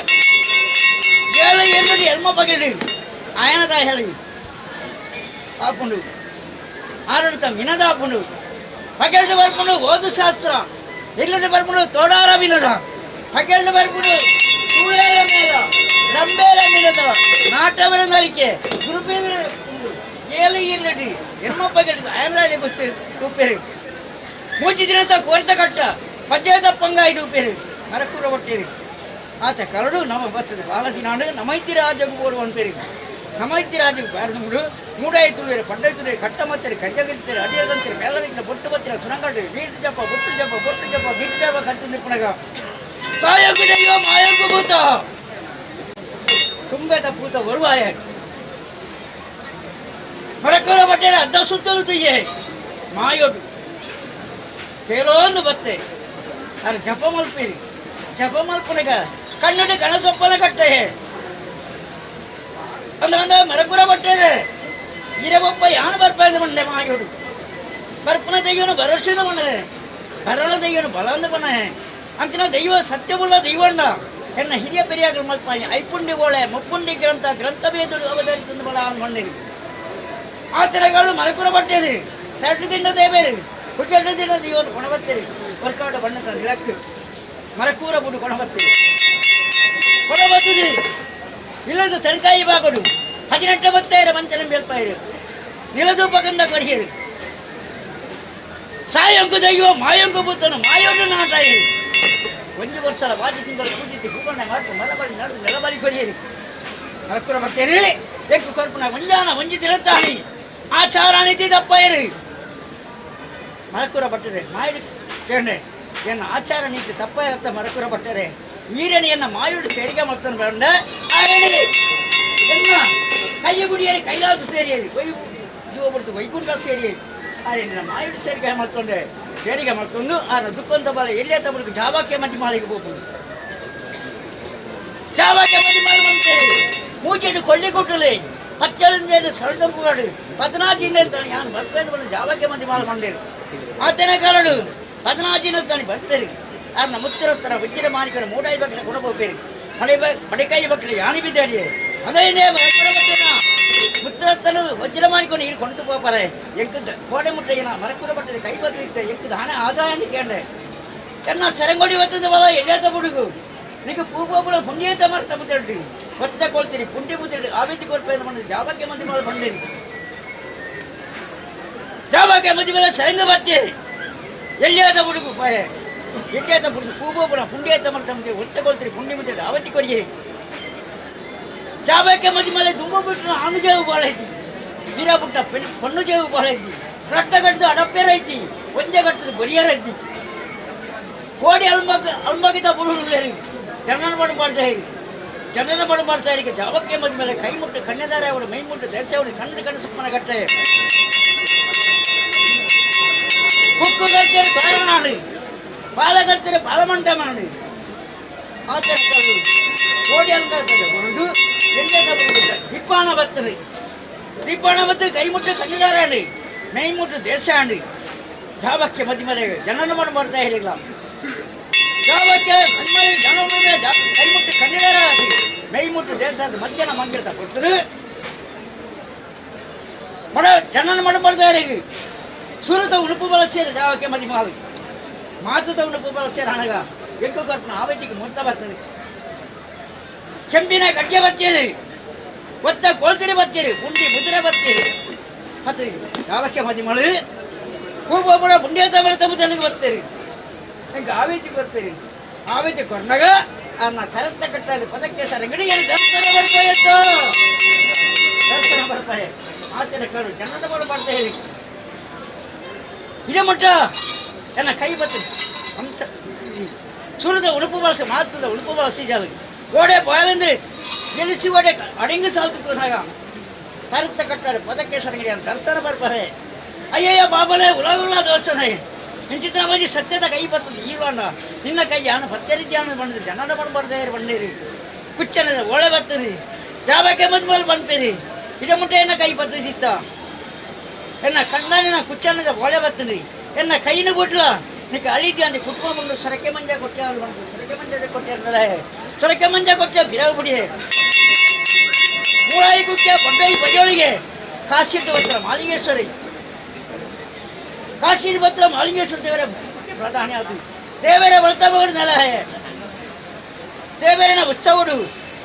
ಏಳು ಎನ್ನದು ಎಲ್ಮ ಬಗೆಡಿ ಆಯನದ ಹೇಳಿ ಆಪುಂಡು ಆಡಳಿತ ಮಿನದ ಆಪುಂಡು ಪಗೆಲ್ಡು ಬರ್ಪುಂಡು ಓದು ಶಾಸ್ತ್ರ ಇಲ್ಲಂಡು ಬರ್ಪುಂಡು ತೋಡಾರ ವಿನದ ಪಗೆಲ್ಡು ಬರ್ಪುಂಡು ಸುಳ್ಳೇರ ಮೇಲ ರಂಬೇರ ಮಿನದ ನಾಟವರ ನಲಿಕೆ ಗುರುಪೇರ ಏಳು ಇಲ್ಲಡಿ ಎಮ್ಮ ಪಗೆಲ್ಡು ಆಯನದ ಬಸ್ತೀರಿ ತೂಪೇರಿ ಮೂಚಿ ದಿನದ ಕೋರಿತ ಕಟ್ಟ ಪಜ್ಜಾಯದ ಪಂಗ ಇದು ಉಪೇರಿ ಮರಕೂರ ಒಟ್ಟೇರಿ ಆತ ಕರಡು ನಮ್ಮ ಬರ್ತದೆ ಬಾಲ ದಿನಾಡು ನಮೈತಿ ರಾಜಗೂ ಓಡು ಅನ್ಪೇರಿ ನಮೈತಿ ರಾಜಕ್ಕೆ ಬಾರದು ಮುಡು ಮೂಡಾಯಿ ತುಳಿಯರು ಪಡ್ಡಾಯಿ ತುಳಿಯರು ಕಟ್ಟ ಮತ್ತರಿ ಕಜ್ಜಗಿರ್ತಾರೆ ಅಡಿಯದಂತಾರೆ ಮೇಲದಿಕ್ಕಿನ ಬೊಟ್ಟು ಬತ್ತಿರ ಸುರಂಗಡಿ ನೀರು ಜಪ ಬೊಟ್ಟು ಜಪ ಗಿಟ್ಟು ಜಪ ಕಟ್ಟಿಂದ ಪುನಗ ಸಾಯಕು ದೈವ ಮಾಯಕು ಭೂತ ತುಂಬೆತ ಭೂತ ಬರುವಾಯ ಮರಕೂರ ಬಟ್ಟೆರ ಅಡ್ಡ ಸುತ್ತಲೂ ತುಯ್ಯೆ ಮಾಯೋಡು ತೇಲೋಂದು ಬತ್ತೆ ಅದು ಜಪ ಮಲ್ಪೀರಿ ಜಪ ಮಲ್ಪನಗ ಕಣ್ಣಡಿ ಕಣಸೊಪ್ಪನ ಕಟ್ಟೆ ಅಂದ್ರೆ ಮರಕುರ ಬಟ್ಟೆದೆ ಈರಬೊಪ್ಪ ಯಾನು ಬರ್ಪಾಯ್ದು ಮಂಡೆ ಮಾಯೋಡು ಬರ್ಪನ ದೈವನು ಭರವಸೆದ ಮಣ್ಣೆ ಕರಳ ದೈವನು ಬಲಂದ ಬಣ್ಣೆ ಅಂತಿನ ದೈವ ಸತ್ಯವುಳ್ಳ ದೈವಣ್ಣ ಎನ್ನ ಹಿರಿಯ ಪೆರಿಯಾಗಲು ಮಲ್ಪಾಯಿ ಐಪುಂಡಿ ಓಳೆ ಮುಪ್ಪುಂಡಿ ಗ್ರಂಥ ಬೇದು ಅವತರಿಸಿದ ಬಲ ಮಣ್ಣಿರಿ ಆ ತೆರಗಳು ಮರಕುರ ಬಟ್ಟೆದೆ ತಟ್ಟು ದಿಂಡ ದೇವೇರಿ ಹುಟ್ಟೆರಡು ದಿನ ದೈವನು ಕೊಣಬತ್ತೇರಿ ವರ್ಕಾಟ ಬಣ್ಣದ ನಿಲಕ್ಕೆ ಮರಕೂರ ಬುಡು ಕೊಣಬತ್ತೀರಿ ಕೊಣಬತ್ತಿರಿ ಇಲ್ಲದ ತರಕಾಯಿ ಬಾಗಡು 18 ಬತ್ತಾಯಿರ ಮಂಚನ ಮೇಲ್ಪಾಯಿರು ನಿಲದು ಪಗಂದ ಕಡಿಯರು ಸಾಯಂಕು ದೈವ ಮಾಯಂಕು ಬುತ್ತನು ಮಾಯೋಡು ನಾಟಾಯಿ ಒಂದು ವರ್ಷ ವಾದಿ ತಿಂಗಳು ಕೂಡಿದ್ದು ಭೂಮಣ್ಣ ಮಾತು ಮಲಬಲಿ ನಡೆದು ನೆಲಬಲಿ ಕೊಡಿಯರಿ ಮರಕುರ ಬಟ್ಟೇರಿ ಎಕ್ಕು ಕಲ್ಪನ ಮುಂಜಾನ ಮುಂಜಿ ತಿರುತ್ತಾನಿ ಆಚಾರ ನೀತಿ ತಪ್ಪಾಯಿರಿ ಮರಕುರ ಬಟ್ಟರೆ ಮಾಯುಡು ಕೇಂಡೆ ಎನ್ನ ಆಚಾರ ನೀತಿ ತಪ್ಪಾಯಿರತ್ತ ಮರಕುರ ಬಟ್ಟರೆ ಈರಣಿಯನ್ನ ಮಾಯುಡು ಸೇರಿಕೆ ಮಾಡ್ತಾನೆ ಬೇಡ ಎನ್ನ ಕೈಯ ಗುಡಿಯರಿ ಕೈಲಾಸ ಸೇರಿಯರಿ ಜೀವ ಬಿಡ್ತು ವೈಕುಂಠ ಸೇರಿಯರಿ ಆದರೆ ನಿನ್ನ ಮಾಯುಡು ಸೇರಿಕೆ ಮಾಡ್ಕೊಂಡೆ ಸೇರಿಕೆ ಮಾಡ್ಕೊಂಡು ಆನ ದುಃಖಂತ ಬಲ ಎಲ್ಲೇ ತಬ್ಬಳಿಗೆ ಜಾವಾಕ್ಕೆ ಮಜ್ಜಿ ಮಾಲಿಗೆ ಹೋಗ್ಬೋದು ಜಾವಾಕ್ಕೆ ಮಜ್ಜಿ ಮಾಲಿ ಬಂತೆ ಮೂಚೆಡು ಕೊಳ್ಳಿ ಕೊಟ್ಟಲೆ ಹಚ್ಚಳಿಂದ ಸಳದಂಪುಗಾಡು 14 ಇರ್ತಾನೆ ಯಾನು ಬರ್ಪೇದು ಬಂದು ಜಾವಾಕ್ಕೆ ಮಜ್ಜಿ ಮಾಲಿ ಮಂಡೇರು ಆತನೇ ಕಾಲಡು 14 ಇರ್ತಾನೆ ಬರ್ತೀರಿ ಅದನ್ನ ಮುತ್ತಿರತ್ತರ ವಜ್ರ ಮಾನಿಕರ ಮೂಡಾಯಿ ಬಕ್ಕನ ಕೊಡಬೋಬೇರಿ ಪಡೆಕಾಯಿ ಬಕ್ಕಲೆ ಯಾನಿ ಬಿದ್ದಾಡಿಯೇ ಅದೇ ಮುತ್ತರತ್ತನು ವಜ್ರ ಮಾಡಿಕೊಂಡು ನೀರು ಕೊಂಡು ಹೋಗ್ತಾರೆ ಎಂಕದ ಕೋಡೆ ಮುಟ್ಟೆನ ಮರಕುರ ಬಟ್ಟೆ ಕೈ ಬತ್ತಿತ್ತೆ ಎಂಕದ ಹಣ ಆದಾಯ ಅಂತ ಕೇಂಡೆ ಎನ್ನ ಸೆರಂಗೊಡಿ ಒತ್ತದ ಬಲ ಎಲ್ಲೇತ ಬುಡುಗು ನಿಮಗೆ ಪೂಪುಳ ಪುಣ್ಯತ ಮರ್ತ ಮುದ್ದೆ ಒತ್ತೆ ಕೊಳ್ತೀರಿ ಪುಂಡಿ ಮುದ್ದೆ ಆವೇತಿ ಕೊಡ್ಪೇದ ಮಾಡಿ ಜಾಬಕ್ಕೆ ಮಂದಿ ಮಾಡಿ ಬಂದಿರಿ ಜಾಬಕ್ಕೆ ಮಂದಿ ಮೇಲೆ ಸೆರಂಗ ಬತ್ತಿ ಎಲ್ಲಿಯಾದ ಬುಡುಗು ಪಾಯ ಎಲ್ಲಿಯಾದ ಬುಡುಗು ಪೂಪುಳ ಪುಂಡಿಯತ ಮರ್ತ ಮುದ್ದೆ ಒತ್ತೆ ಕೊಳ್ತೀರಿ ಪುಂಡಿ ಮುದ್ದೆ ಆವೇತಿ ಕೊಡಿಯರಿ ಜಾಬಕ್ಕೆ ಮದಿ ಮೇಲೆ ತುಂಬ ಬಿಟ್ಟು ಅಣುಜೇವು ಭಾಳ ಐತಿ ಬೀರ ಬಿಟ್ಟ ಪಣ್ಣು ಜೇವು ಭಾಳ ಐತಿ ರಟ್ಟ ಕಟ್ಟಿದ ಅಡಪ್ಪೇರ ಐತಿ ಒಂದೇ ಕಟ್ಟದ ಬರಿಯರ ಐತಿ ಕೋಡಿ ಅಲ್ಮಗಿದ ಬುರುಳು ಜನನ ಮಾಡಿ ಮಾಡ್ತಾ ಇರಿ ಜನನ ಮಾಡಿ ಮಾಡ್ತಾ ಇರಿ ಜಾಬಕ್ಕೆ ಮದಿ ಮೇಲೆ ಕೈ ಮುಟ್ಟು ಕಣ್ಣೆದಾರ ಅವಳು ಮೈ ಮುಟ್ಟು ದೆಸೆ ಅವಳು ಕಣ್ಣು ಕಣ್ಣು ಸುಮ್ಮನೆ ಕಟ್ಟೆ ಕುಕ್ಕು ಕಟ್ತೀರಿ ಕಾರಣ ಮಾಡಿ ಬಾಳ ಕಟ್ತೀರಿ ಬಾಳಮಂಟ ಮಾಡಿ ಆತರ ಕೋಡಿ ಅಲ್ಕಾಡ್ತದೆ ಬರುದು ದಿಪ್ಪಾಣ ಬತ್ತರಿ ದಿಪ್ಪಾಣ ಬತ್ತು ಕೈ ಮುಟ್ಟು ಕಣ್ಣದಾರಿ ಮೈ ಮುಟ್ಟು ದೇಶ ಅಂಡಿ ಜಾಬಕ್ಕೆ ಮಧ್ಯ ಮೇಲೆ ಜನನ ಮಾಡಿ ಮಾಡ್ತಾ ಇರಲಿಲ್ಲ ಜಾವಕ್ಕೆ ಕಣ್ಮರಿ ಜನಮುವೆ ಕೈಮುಟ್ಟು ಕಣ್ಣಿದಾರಾಗಿ ಮೈಮುಟ್ಟು ದೇಶದ ಮಧ್ಯಾಹ್ನ ಮಂದಿರ ಕೊಡ್ತಾರೆ ಮಡ ಜನನ ಮಾಡಬಾರ್ದಾರಿಗೆ ಸುರತ ಉಡುಪು ಬಳಸಿದ್ರೆ ಜಾವಕ್ಕೆ ಮದಿ ಮಾಲು ಮಾತದ ಉಡುಪು ಬಳಸಿದ್ರೆ ಹಣಗ ಎಂಟು ಕರ್ತನ ಆವೇಶಕ್ಕೆ ಮುರ್ತ ಬರ್ತದೆ ಚೆಂಪಿನ ಗಡ್ಗೆ ಬರ್ತೀರಿ ಒತ್ತ ಕೊಳ್ತಿರಿ ಬರ್ತೀರಿ ಗುಂಡಿ ಮುದ್ರೆ ಬರ್ತೀರಿ ಮತ್ತೆ ಜಾವಕ್ಕೆ ಮದಿ ಮಾಡು ಹೂಗೊಬ್ಬರ ಬುಂಡಿಯ ತವರ ತಮ್ಮದಲ್ಲಿಗೆ ಬರ್ತೀರಿ ಹಿಂಗೆ ಆವೇಶಕ್ಕೆ ಬರ್ತೀರಿ ಆವೇಶ ಕೊರ್ನಾಗ ಅನ್ನ ಕರೆಕ್ಟ ಕಟ್ಟಾದ ಪದಕ್ಕೆ ಸರಂಗಡಿ ದರ್ಶನ ಬರ್ಪಾಯಿತ್ತು ದರ್ಶನ ಬರ್ಪಾಯ ಮಾತಿನ ಕರು ಜನದ ಬರ್ತಾ ಹೇಳಿ ಇದೇ ಮುಟ್ಟ ಎನ್ನ ಕೈ ಬರ್ತದೆ ಅಂಶ ಸುರದ ಉಡುಪು ಬಳಸಿ ಮಾತದ ಉಡುಪು ಬಳಸಿ ಜಾಲ ಗೋಡೆ ಬಾಯಲಿಂದ ಗೆಲ್ಲಿಸಿ ಗೋಡೆ ಅಡಂಗಿ ಸಾಲ್ತಿತ್ತು ನಾಗ ಕರೆಕ್ಟ ಕಟ್ಟಾದ ಪದಕ್ಕೆ ಸರಂಗಡಿ ಅಂತ ದರ್ಶನ ಬರ್ಪಾರೆ ಅಯ್ಯಯ್ಯ ಬಾಬಲೆ ಉಳ ದೋಷನ ನಿಂಚಿತ್ರ ಮಂದಿ ಸತ್ಯದ ಕೈ ಬರ್ತದೆ ಈವಣ್ಣ ನಿನ್ನ ಕೈ ಯಾನು ಭತ್ತರಿದ್ಯಾನು ಬಂದಿರಿ ಜನನ ಬಂದ್ಬಾರ್ದೇ ಬಂದಿರಿ ಕುಚ್ಚನ ಒಳೆ ಬರ್ತದೆ ಜಾವಕ್ಕೆ ಮದ್ಮೇಲೆ ಬಂತೀರಿ ಇಡ ಮುಟ್ಟೆ ಎನ್ನ ಕೈ ಬರ್ತದಿತ್ತ ಎನ್ನ ಕಣ್ಣಾನಿನ ಕುಚ್ಚನದ ಒಳೆ ಬರ್ತದೆ ಎನ್ನ ಕೈನ ಬಿಡ್ಲ ನಿಕ್ಕ ಅಳಿದ್ಯ ಅಂತ ಕುಟ್ಕೊಂಡು ಸರಕೆ ಮಂಜ ಕೊಟ್ಟೆ ಅದು ಬಂದು ಸರಕೆ ಮಂಜ ಕೊಟ್ಟೆ ಅಂತಲೇ ಸರಕೆ ಮಂಜ ಕೊಟ್ಟೆ ಬಿರವು ಬಿಡಿ ಮೂಳಾಯಿ ಕುಕ್ಕೆ ಬೊಡ್ಡಾಯಿ ಬಜೋಳಿಗೆ ಕಾಶಿಟ್ಟು ಬರ್ತಾರೆ ಮಾಲಿಂಗೇಶ್ವರಿ ಕಾಶಿ ಭದ್ರ ಮಾಲಿಂಗೇಶ್ವರ ದೇವರ ಪ್ರಧಾನಿ ಅದು ದೇವರ ವರ್ತವರು ನೆಲ ದೇವರನ ಉತ್ಸವಡು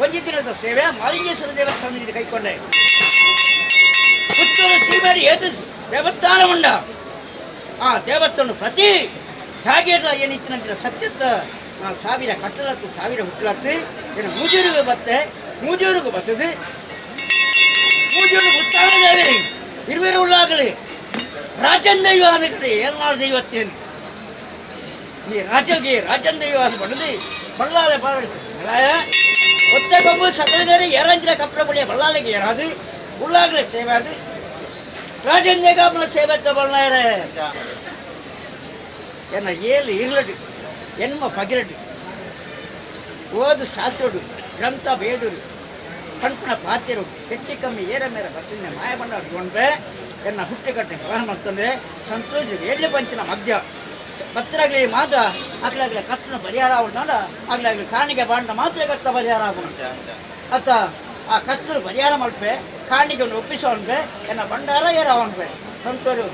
ಒಂದು ದಿನದ ಸೇವೆ ಮಾಲಿಂಗೇಶ್ವರ ದೇವರ ಸನ್ನಿಧಿ ಕೈಕೊಂಡೆ ಪುತ್ತೂರು ಸೀಮೇರಿ ಏತು ದೇವಸ್ಥಾನ ಉಂಡ ಆ ದೇವಸ್ಥಾನ ಪ್ರತಿ ಜಾಗೇರ ಏನಿತ್ತಿನಂತಿನ ಸತ್ಯತ್ತ ನಾ ಸಾವಿರ ಕಟ್ಟಲತ್ತು ಸಾವಿರ ಹುಟ್ಟಲತ್ತು ಏನು ಮೂಜೂರಿಗೂ ಬತ್ತೆ ಮೂಜೂರಿಗೂ ಬರ್ತದೆ ಮೂಜೂರು ಉತ್ಸಾಹ ದೇವರಿ ಇರುವೆರು ಉಳ್ಳಾಗಲಿ ರಾಜನ್ ದೈವ ಅಂದ ಕಡೆ ಏನಾರು ದೈವತ್ತೇನು ಈ ರಾಜನ್ ದೈವ ಅಂತ ಬಂದು ಬಳ್ಳಾಲೆ ಮಲಾಯ ಒತ್ತ ಕೊಂಬು ಸಕಲದರೆ ಏರಂಜಿನ ಕಪ್ಪಡ ಬಳಿಯ ಬಳ್ಳಾಲೆಗೆ ಏರಾದು ಉಳ್ಳಾಗಲೇ ಸೇವೆ ಅದು ರಾಜನ್ ದೇಗಾಪನ ಸೇವೆ ಬಳ್ಳಾಯರ ಎನ್ನ ಏಳು ಇರ್ಲಡು ಎನ್ಮ ಪಗಿರಡು ಓದು ಶಾಸ್ತ್ರಡು ಗ್ರಂಥ ಬೇಡುರು ಕಣ್ಪನ ಪಾತಿರು ಹೆಚ್ಚು ಕಮ್ಮಿ ಏರ ಮೇರ ಬರ್ತೀನಿ ಮಾಯ ಬಂಡ ಕೊಂಡ್ರೆ ಎನ್ನ ಹುಟ್ಟುಕಟ್ಟೆ ಕಲಹ ಮಾಡ್ತಂದ್ರೆ ಸಂತೋಷ ಎಲ್ಲಿ ಪಂಚಿನ ಮಧ್ಯ ಭತ್ತರಾಗಲಿ ಮಾತ ಆಗ್ಲಾಗಲಿ ಕತ್ತನ ಪರಿಹಾರ ಆಗ್ಬಿಡ್ತಾಂಡ ಆಗ್ಲಾಗಲಿ ಕಾಣಿಗೆ ಬಾಂಡ ಮಾತ್ರ ಕತ್ತ ಪರಿಹಾರ ಆಗ್ಬಿಡುತ್ತೆ ಅತ್ತ ಆ ಕಷ್ಟನ ಪರಿಹಾರ ಮಾಡ್ಬೆ ಕಾಣಿಗೆ ಒಪ್ಪಿಸೋನ್ಬೆ ಎನ್ನ ಭಂಡಾರ ಏರವನ್ಬೆ ಸಂತೋರು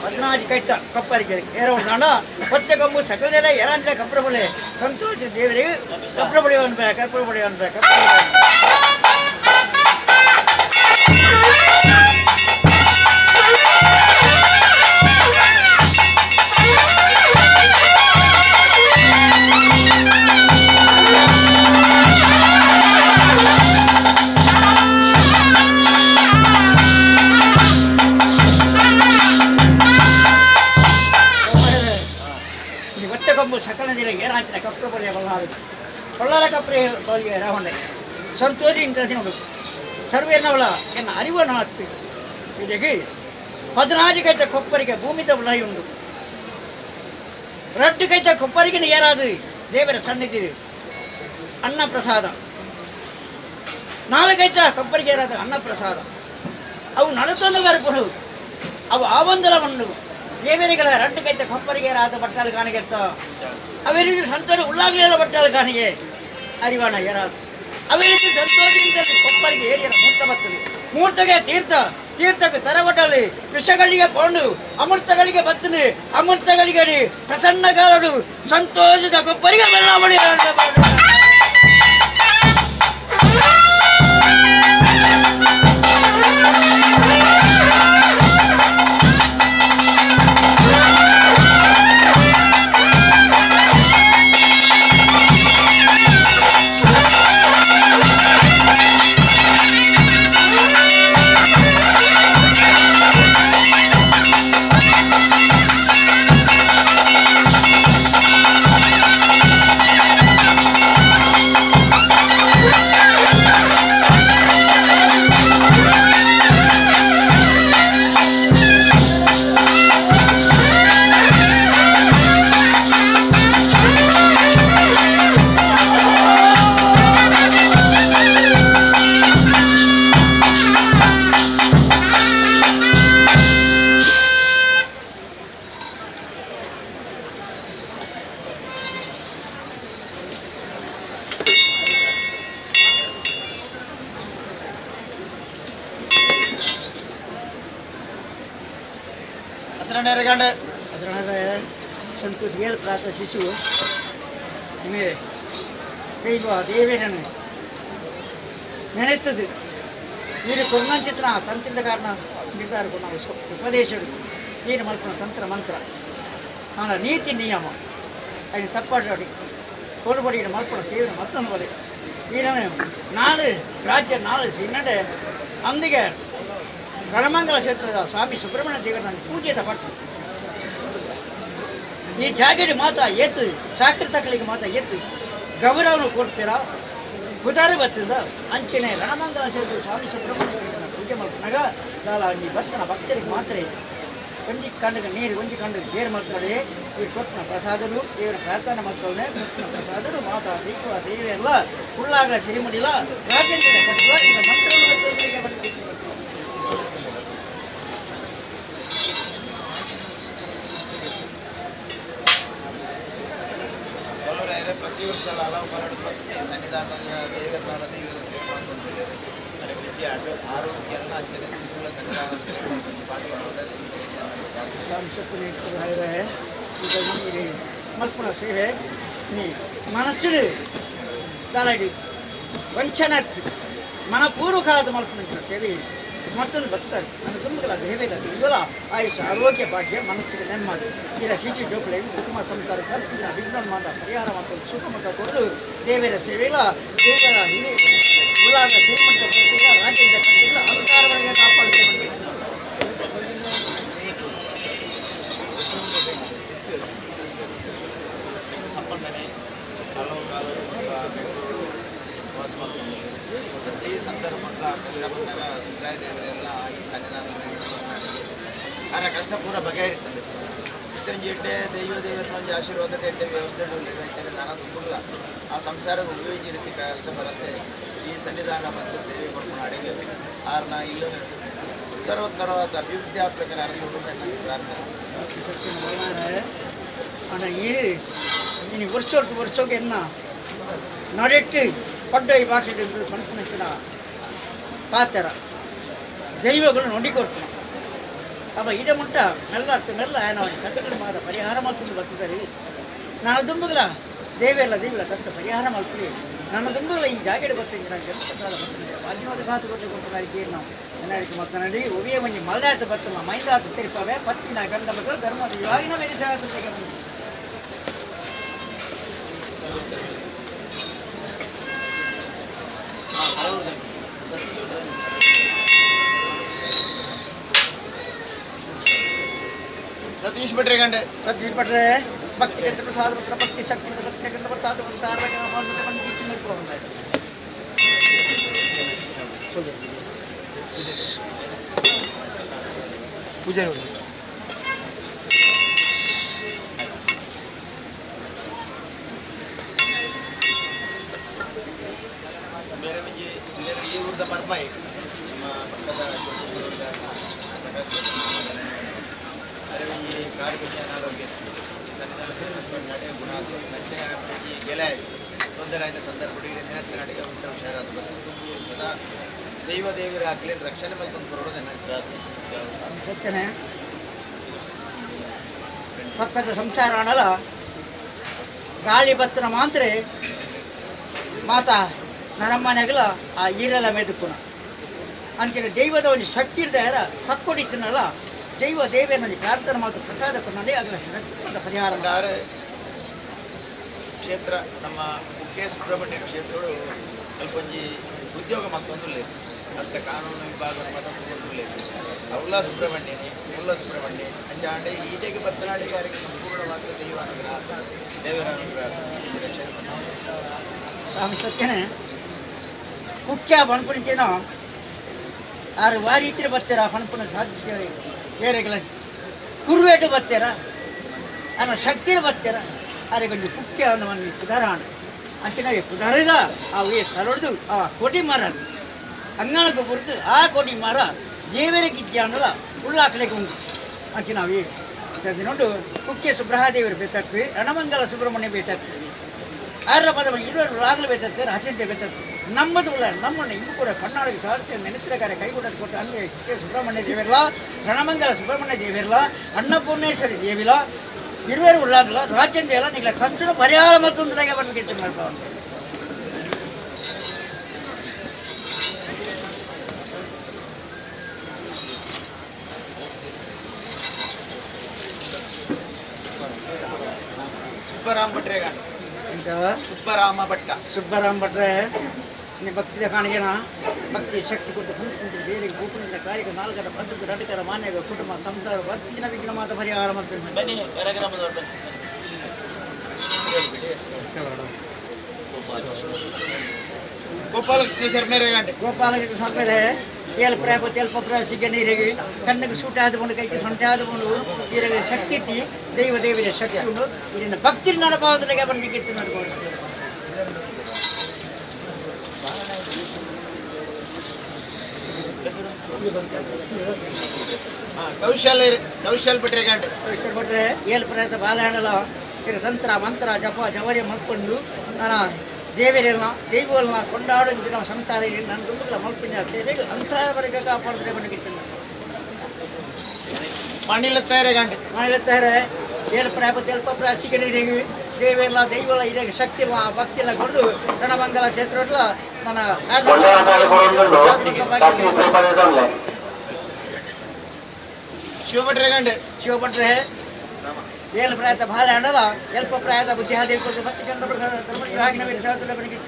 16 ಕೈತ ಕಪ್ಪರಿಗೆ ಏರವಣ್ಣ ಹೊತ್ತೆ ಕಂಬು ಸಕಲದೆಲ್ಲ ಏರಾಂಜಲ ಕಪ್ಪರ ಬಳೆ ಸಂತೋಷ ದೇವರಿಗೆ ಕಪ್ಪರ ಬಳಿಯವನ್ಬೆ ಕಪ್ಪರ ಬಳಿಯವನ್ಬೆ ಸಕಲ ದಿನ ಏನಾಗ್ತದೆ ಕಪ್ಪು ಬಳಿಯ ಬಳ್ಳಾರ ಕಪ್ಪರೆ ಬಳಿಯ ರಾವಣೆ ಸಂತೋಷ ಇಂಟ್ರೆಸ್ಟ್ ನೋಡು ಸರ್ವೇನವಳ ಎನ್ನ ಅರಿವನ್ನು ಹತ್ತು ಇದಕ್ಕೆ 16 ಕೈತ ಕೊಪ್ಪರಿಗೆ ಭೂಮಿದ ಉಳಾಯಿ ಉಂಟು 2 ಕೈತ ಕೊಪ್ಪರಿಗೆ ಏರಾದು ದೇವರ ಸನ್ನಿಧಿ ಅನ್ನ ಪ್ರಸಾದ 4 ಕೈತ ಕೊಪ್ಪರಿಗೆ ಏರಾದ ಅನ್ನ ಪ್ರಸಾದ ಅವು ನಡತೊಂದು ಬರ್ಬೋದು ಅವು ಆವಂದಲ ಮಣ್ಣು ದೇವರಿಗಳ 2 ಕೈತ ಕೊಪ್ಪರಿಗೆ ಏರಾದ ಬಟ್ಟಾಲ ಕಾಣಿಗೆತ್ತ ಅವೇ ರೀತಿ ಸಂತೋಷ ಉಳ್ಳಾಗಲಿಲ್ಲ ಬಟ್ಟಾಲ ಕಾಣಿಗೆ ಅರಿವಾಣ ಏರಾದು ಅವೇ ರೀತಿ ಸಂತೋಷದಿಂದ ಕೊಪ್ಪರಿಗೆ ಏರಿಯರ ಮುಹೂರ್ತ ಬರ್ತದೆ ಮುಹೂರ್ತಗೆ ತೀರ್ಥಕ್ಕೆ ತರವಡ್ಡಲ್ಲಿ ವಿಷಗಳಿಗೆ ಕೊಂಡು ಅಮೃತಗಳಿಗೆ ಬರ್ತದೆ ಅಮೃತಗಳಿಗೆ ಪ್ರಸನ್ನಗಾರಡು ಸಂತೋಷದ ಕೊಪ್ಪರಿಗೆ ಬದಲಾವಣೆ ಸಂತುತಿಯಲ್ಲಿ ಪ್ರಾತ ಶಿಶು ದೈವ ದೇವೇರನ್ನು ನೆನೆತದು ನೀರು ಕೊರ್ನಂಚಿತ್ರ ತಂತ್ರದ ಕಾರಣ ನಿರ್ಧಾರ ನಾವು ಉಪದೇಶ ನೀರು ಮಲ್ಪನ ತಂತ್ರ ಮಂತ್ರ ಆನ ನೀತಿ ನಿಯಮ ಅದನ್ನು ತಪ್ಪಾಡಿ ಕೊಡುಬಡಿಯ ಮಲ್ಪನ ಸೇವನೆ ಮತ್ತೊಂದು ಬಲೆ ಈರನ್ನು ನಾಳೆ ರಾಜ್ಯ ನಾಳೆ ಸಿನ್ನಡೆ ಅಂದಿಗೆ ರಣಮಂಗಲ ಕ್ಷೇತ್ರದ ಸ್ವಾಮಿ ಸುಬ್ರಹ್ಮಣ್ಯ ದೇವರನ್ನು ಪೂಜೆದ ಪಟ್ಟು ಈ ಜಾಗಡಿ ಮಾತಾ ಎತ್ತು ಚಾಕೃತಗಳಿಗೆ ಮಾತಾ ಎತ್ತು ಗೌರವನು ಕೊಡ್ತೀರಾ ಕುದಾರ ಬರ್ತದ ಅಂಚನೆ ರಣಮಂಗಲ ಕ್ಷೇತ್ರ ಸ್ವಾಮಿ ಸುಬ್ರಹ್ಮಣ್ಯ ದೇವರನ್ನ ಪೂಜೆ ಮಾಡ್ಕೊಂಡಾಗ ದಾಲ ನೀ ಭಕ್ತನ ಭಕ್ತರಿಗೆ ಮಾತ್ರ ಒಂಜಿ ಕಂಡಿಗೆ ನೀರು ಒಂಜಿ ಕಂಡಿಗೆ ಬೇರೆ ಮಾಡ್ತಾರೆ ಈ ಕೊಟ್ಟಿನ ಪ್ರಸಾದರು ದೇವರ ಪ್ರಾರ್ಥನೆ ಮಾಡ್ಕೊಳ್ಳೆ ಕೊಟ್ಟಿನ ಪ್ರಸಾದರು ಮಾತಾ ದೈವ ದೇವರೆಲ್ಲ ಉಳ್ಳಾಗಲ ಸಿರಿಮಡಿಲ ರಾಜೇಂದ್ರ ಕಟ್ಟುವ ಈಗ ಮಂತ್ರಗಳಿಗೆ ಬರ್ತೀವಿ. ಪ್ರತಿ ವರ್ಷ ಹಲವು ಮರಳು ಭಕ್ತಿ ಸನ್ನಿಧಾನದ ದೇವರ ದೈವದ ಸೇವೆ ಮಾಡ್ಕೊಂಡಿದ್ದಾರೆ. ಅದರ ವಿದ್ಯೆ ಆರೋಗ್ಯ ಎಲ್ಲ ಅಂಚನೆ ತಿಂಗಳ ಸನ್ನಿಧಾನದ ಸೇವೆ ಮಾಡ್ಕೊಂಡು ಭಾಗ್ಯ ಮಲ್ಪುಣ ಸೇವೆ ನೀ ಮನಸ್ಸಿಡು ದಾಲಾಡಿ ವಂಚನ ಮನಪೂರ್ವಕವಾದ ಮಲ್ಪುಣ ಸೇವೆ ಮತ್ತೊಂದು ಭಕ್ತರು ನನ್ನ ತುಂಬಗಳ ದೇವೇಲ ಇವಳ ಆಯುಷ ಆರೋಗ್ಯ ಭಾಗ್ಯ ಮನಸ್ಸಿಗೆ ನೆಮ್ಮದಿ ಇದರ ಶಿಶು ಜೋಕಳೆ ಕುಟುಂಬ ಸಂಸಾರ ಕಲ್ಪಿನ ವಿಘ್ನ ಮಾತ ಪರಿಹಾರ ಮತ್ತು ಸುಖ ಮತ ಕೊಡಲು ದೇವರ ಸೇವೆಲ್ಲ ದೇವರ ಹಿರಿಯ ಉಳ್ಳಾಗ ಶ್ರೀಮಂತ ರಾಜ್ಯದ ಕಟ್ಟಿಲ್ಲ ಅಧಿಕಾರಗಳಿಗೆ ಕಾಪಾಡಿಕೊಂಡು ಸಂಬಂಧನೆ ಹಲವು ಕಾಲಗಳು ಬೆಂಗಳೂರು ವಾಸ ಮಾಡ್ಕೊಂಡು ಪ್ರತಿ ಸಂದರ್ಭ ಕಷ್ಟ ಬಂದಾಗ ಸುಬ್ರಾಯ ದೇವರೆಲ್ಲ ಈ ಸನ್ನಿಧಾನದಲ್ಲಿ ಆರ ಕಷ್ಟ ಪೂರ ಬಗೆಹರಿತದೆ ಇತ್ತೊಂದು ಎಡ್ಡೆ ದೈವ ದೇವರ ಒಂದು ಆಶೀರ್ವಾದ ಎಡ್ಡೆ ವ್ಯವಸ್ಥೆ ಹೇಳ್ತೇನೆ ನಾನು ತುಂಬ ಆ ಸಂಸಾರಕ್ಕೆ ಉಪಯೋಗಿ ರೀತಿ ಕಷ್ಟ ಬರುತ್ತೆ ಈ ಸನ್ನಿಧಾನ ಮತ್ತು ಸೇವೆ ಮಾಡ್ಕೊಂಡು ಅಡಿಗೆ ಆರ್ನ ಇಲ್ಲ ಉತ್ತರೋತ್ತರವಾದ ಅಭಿವೃದ್ಧಿ ಆಗ್ಬೇಕಾರ ಅರಸೋದು ನನ್ನ ಪ್ರಾರ್ಥನೆ ಸತ್ಯ ಅಣ್ಣ ಇനി ವರ್ಷಕ್ಕೆ ಎನ್ನ ನಡೆಟ್ಟು ಪಡ್ಡ ಈ ಭಾಷೆ ಮನುಷ್ಯನ ಪಾತ್ರ ದೈವಗಳು ನೋಡಿಕೊಡ್ತಾನೆ ಅವ ಇಡ ಮುಟ್ಟ ಮೆಲ್ಲ ನಾವು ಕಟ್ಟಗಳು ಮಾದ ಪರಿಹಾರ ಮಾಡ್ಕೊಂಡು ಬರ್ತಿದ್ದಾರೆ ನನ್ನ ದುಂಬುಗಳ ದೇವೆಲ್ಲ ಕಟ್ಟ ಪರಿಹಾರ ಮಾಡ್ತೀವಿ ನನ್ನ ದುಂಬುಗಳ ಈ ಜಾಗಡೆ ಬರ್ತೀನಿ ನಾನು ಕೆಲಸಕಾಲ ಬರ್ತೀನಿ ಮಾಧ್ಯಮದ ಘಾತು ಕೊಟ್ಟು ಇದ್ದೀರಿ ನಾವು ಎನ್ನಾಡಿಕೆ ಮಾತನಾಡಿ ಒವಿಯ ಮಂಜಿ ಮಲ್ಲಾತ ಬರ್ತಮ್ಮ ಮೈಂದಾತು ತಿರುಪವೆ ಪತ್ತಿನ ಗಂಧ ಮತ್ತು ಧರ್ಮದ ಇವಾಗಿನ ಮೆರಿಸಾಗ ಸತೀಶ್ ಭಟ್ರೆ ಭಕ್ತಿ ಗಂಧ ಪ್ರಸಾದ ಪತ್ರ ಭಕ್ತಿ ಶಕ್ತಿ ಭಕ್ತಿ ಗಂಧ ಪ್ರಸಾದ ಪೂಜೆ ಬೇರೆ ಈ ಊರದ ಮರ್ಮಾಯಿ ನಮ್ಮ ಪಕ್ಕದ ಅರವಿ ಕಾರ್ಮಿಕ ಅನಾರೋಗ್ಯ ಸನ್ನಿಧಾನ ನಡೆ ಗುಣ ಈ ಗೆಳೆಯ ತೊಂದರೆ ಸಂದರ್ಭ ದಿನಕ್ಕೆ ನಡಿಗೆ ಉತ್ತರ ಹುಷಾರಾದ ಸದಾ ದೈವ ದೇವರ ಹಾಕ್ಲೇನು ರಕ್ಷಣೆ ಮತ್ತೊಂದು ಬರೋದನ್ನ ಸತ್ಯನೇ ಪಕ್ಕದ ಸಂಸಾರ ಅನ್ನಲ್ಲ ಗಾಳಿ ಬತ್ತನ ಮಾತ್ರ ಮಾತಾ ನರಮ್ಮನೆಗಲ ಆ ಈರೆಲ್ಲ ಮೆದುಕುಣ ಅಂಚಿನ ದೈವದ ಒಂದು ಶಕ್ತಿ ಇರ್ದಾರ ಕಕ್ಕೊಡಿತ್ತನಲ್ಲ ದೈವ ದೇವೇನಲ್ಲಿ ಪ್ರಾರ್ಥನೆ ಮಾತು ಪ್ರಸಾದ ಕೊಡಿ ಅದರ ಪರಿಹಾರ ಕ್ಷೇತ್ರ ನಮ್ಮ ಕುಕ್ಕೆ ಸುಬ್ರಹ್ಮಣ್ಯ ಕ್ಷೇತ್ರಗಳು ಸ್ವಲ್ಪೊಂಜಿ ಉದ್ಯೋಗ ಮತ್ತೊಂದು ಲೇತು ಅಂತ ಕಾನೂನು ವಿಭಾಗ ಮತ್ತೊಂದು ಲೇತು ಅವಲ್ಲ ಮುಲ್ಲ ಸುಬ್ರಹ್ಮಣ್ಯ ಅಂಜಾಂಡೆ ಈಟೆಗೆ ಬತ್ತನಾಡಿಗಾರಿಗೆ ಸಂಪೂರ್ಣವಾಗಿ ದೈವ ಅನುಗ್ರಹ ದೇವರ ಅನುಗ್ರಹ ಸ್ವಾಮಿ ಸತ್ಯನೇ ಮುಖ್ಯ ಪಣಪುಣಿತೇನೋ ಆರು ವಾರಿ ಇತ್ತಿರ ಬರ್ತೀರಾ ಪಣಪುಣ ಸಾಧ್ಯ ಬೇರೆಗಳ ಕುರುವೇಟು ಬರ್ತೀರ ಅನ್ನೋ ಶಕ್ತಿನ ಬರ್ತೀರ ಅದೇ ಕೊಂಚ ಮುಖ್ಯ ಒಂದು ಉದಾಹರಣ ಅಂಚಿನಾಗೆ ಉದಾಹರಣೆಗ ಆ ತಲೊಡ್ದು ಆ ಕೋಟಿ ಮರ ಅಂಗನಕ್ಕೆ ಬುರ್ದು ಆ ಕೋಟಿ ಮರ ದೇವರಿಗಿದ್ಯಾನಲ್ಲ ಉಳ್ಳಾಕಲೆಗೆ ಉಂಟು ಅಂಚಿನಾವು ನೋಡು ಕುಕ್ಕೆ ಸುಬ್ರಹಾದೇವರು ಬೇತತ್ತು ರಣಮಂಗಲ ಸುಬ್ರಹ್ಮಣ್ಯ ಬೇತತ್ತು ಆರ ಪದ 20 ರಾಗಲು ಬೇತತ್ತು ರಾಜಂತೆ ಬೇತತ್ತು ನಮ್ಮದು ನಮ್ಮನ್ನು ಇಂದು ಕೂಡ ಕರ್ನಾಟಕ ಸಾಹಿತ್ಯ ನೆನೆತ್ರ ಕಾರ್ಯ ಕೈಗೊಳ್ಳೋದು ಕೊಟ್ಟು ಅಂದರೆ ಸುಬ್ರಹ್ಮಣ್ಯ ದೇವಿರಲ್ಲ, ರಣಮಂಗಲ ಸುಬ್ರಹ್ಮಣ್ಯ ದೇವಿರಲ್ಲ, ಅನ್ನಪೂರ್ಣೇಶ್ವರಿ ದೇವಿಲ ಇರುವರು ಉಳ್ಳಾಗಲ್ಲ ರಾಜ್ಯಂದ ಎಲ್ಲ ನಿಗಳ ಕಷ್ಟದ ಪರಿಹಾರ ಮತ್ತೊಂದು ಲಗೆ ಬಂದು ಮಾಡ್ತಾ ಉಂಟು. ಸುಬ್ಬರಾಮ ಭಟ್ರೆ ಎಂತ ಸುಬ್ಬರಾಮ ಭಟ್ರೆ ಭಕ್ತಿಯ ಕಾಣಿಗೆನ ಭಕ್ತಿ ಶಕ್ತಿ ಕೊಟ್ಟು ಕುಂತು ಬೇರೆ ಭೂಪುಣಿನ ಕಾರ್ಯಕ ನಾಲ್ಕರ ಬದುಕು ನಡಕರ ಮಾನ್ಯ ಕುಟುಂಬ ಸಂಸಾರ ಭಕ್ತಿನ ವಿಘ್ನ ಮಾತ ಪರಿಹಾರ ಮತ್ತು ಬನ್ನಿ ಕಾರ್ಯಕ್ರಮದವ್ರು ಗೋಪಾಲಕೃಷ್ಣ ಶರ್ಮೇರೆ ಗಂಟೆ ಗೋಪಾಲಕೃಷ್ಣ ಶರ್ಮೇರೆ ತೇಲ್ ಪ್ರಾಪ ತೇಲ್ ಪಪ್ರ ಸಿಗ್ಗೆ ನೀರಿಗೆ ಕಣ್ಣಿಗೆ ಸೂಟ ಆದುಕೊಂಡು ಕೈಗೆ ಸೊಂಟೆ ಆದುಕೊಂಡು ಇದರ ಶಕ್ತಿ ಇತ್ತಿ ದೈವ ದೇವಿಯ ಶಕ್ತಿ ಉಂಟು ಇದನ್ನು ಭಕ್ತಿ ನಡಪಾವದಲ್ಲಿಗೆ ಬಂದು ಗಿಟ್ಟು ಮಾಡ್ಕೊಂಡು ಕೌಶಲ್ ಭಟ್ರೆ ಗಂಟೆ ಕೌಶಲ್ ಭಟ್ರೆ ಏಲ್ ಪ್ರಯತ್ನ ಬಾಲಹಣ್ಣಲ ಇರ ತಂತ್ರ ಮಂತ್ರ ಜಪ ಜವರಿ ಮಲ್ಕೊಂಡು ನಾನು ದೇವರೆಲ್ಲ ದೈವಗಳನ್ನ ಕೊಂಡಾಡೋದು ನಾವು ಸಂಸಾರ ನನ್ನ ದುಂಬಗಳ ಮಲ್ಪಿನ ಸೇವೆಗೆ ಅಂಥವರೆಗೆ ಕಾಪಾಡಿದ್ರೆ ಬಂದುಗಿಟ್ಟು ಮಣಿಲತ್ತಾರೆ ಏಳು ಪ್ರಾಪತಿ ಅಲ್ಪ ಪ್ರಾಸಿಗೆ ದೇವೆಲ್ಲ ದೈವಗಳ ಇದೇ ಶಕ್ತಿ ಇಲ್ಲ ಭಕ್ತಿ ಇಲ್ಲ ಕೊಡದು ರಣಮಂಗಲ ಕ್ಷೇತ್ರ ನನ್ನ ಶಿವಭಟ್ರೆ ಏಳು ಪ್ರಾಯತ ಬಾಲ ಹಣ್ಣಲ್ಲ ಎಲ್ಪ ಪ್ರಾಯದ ಬುದ್ಧಿ ಹಾದಿ ಕೊಟ್ಟು ಭಕ್ತಿ ಕಂಡು ಆಗಿನ ಮೇಲೆ ಸಾವಿರ ಬಣಿಗೆ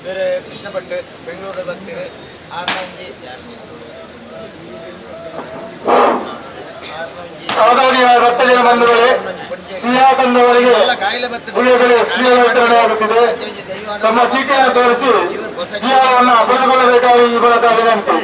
ಬೇರೆ ಕೃಷ್ಣ ಭಟ್ ಬೆಂಗಳೂರು ಬರ್ತೀರಿ ಆದರಣೀಯ ಭಕ್ತಜನ ಬಂಧುಗಳೇ, ಸಿಂಹಾಸನದವರಿಗೆ ವಿತರಣೆಯಾಗುತ್ತಿದೆ. ತಮ್ಮ ಚೀಟಿಯನ್ನು ತೋರಿಸಿ ಸಿಂಹವನ್ನು ಪಡೆದುಕೊಳ್ಳಬೇಕಾಗಿ ಈ ಮೂಲಕ ವಿನಂತಿ.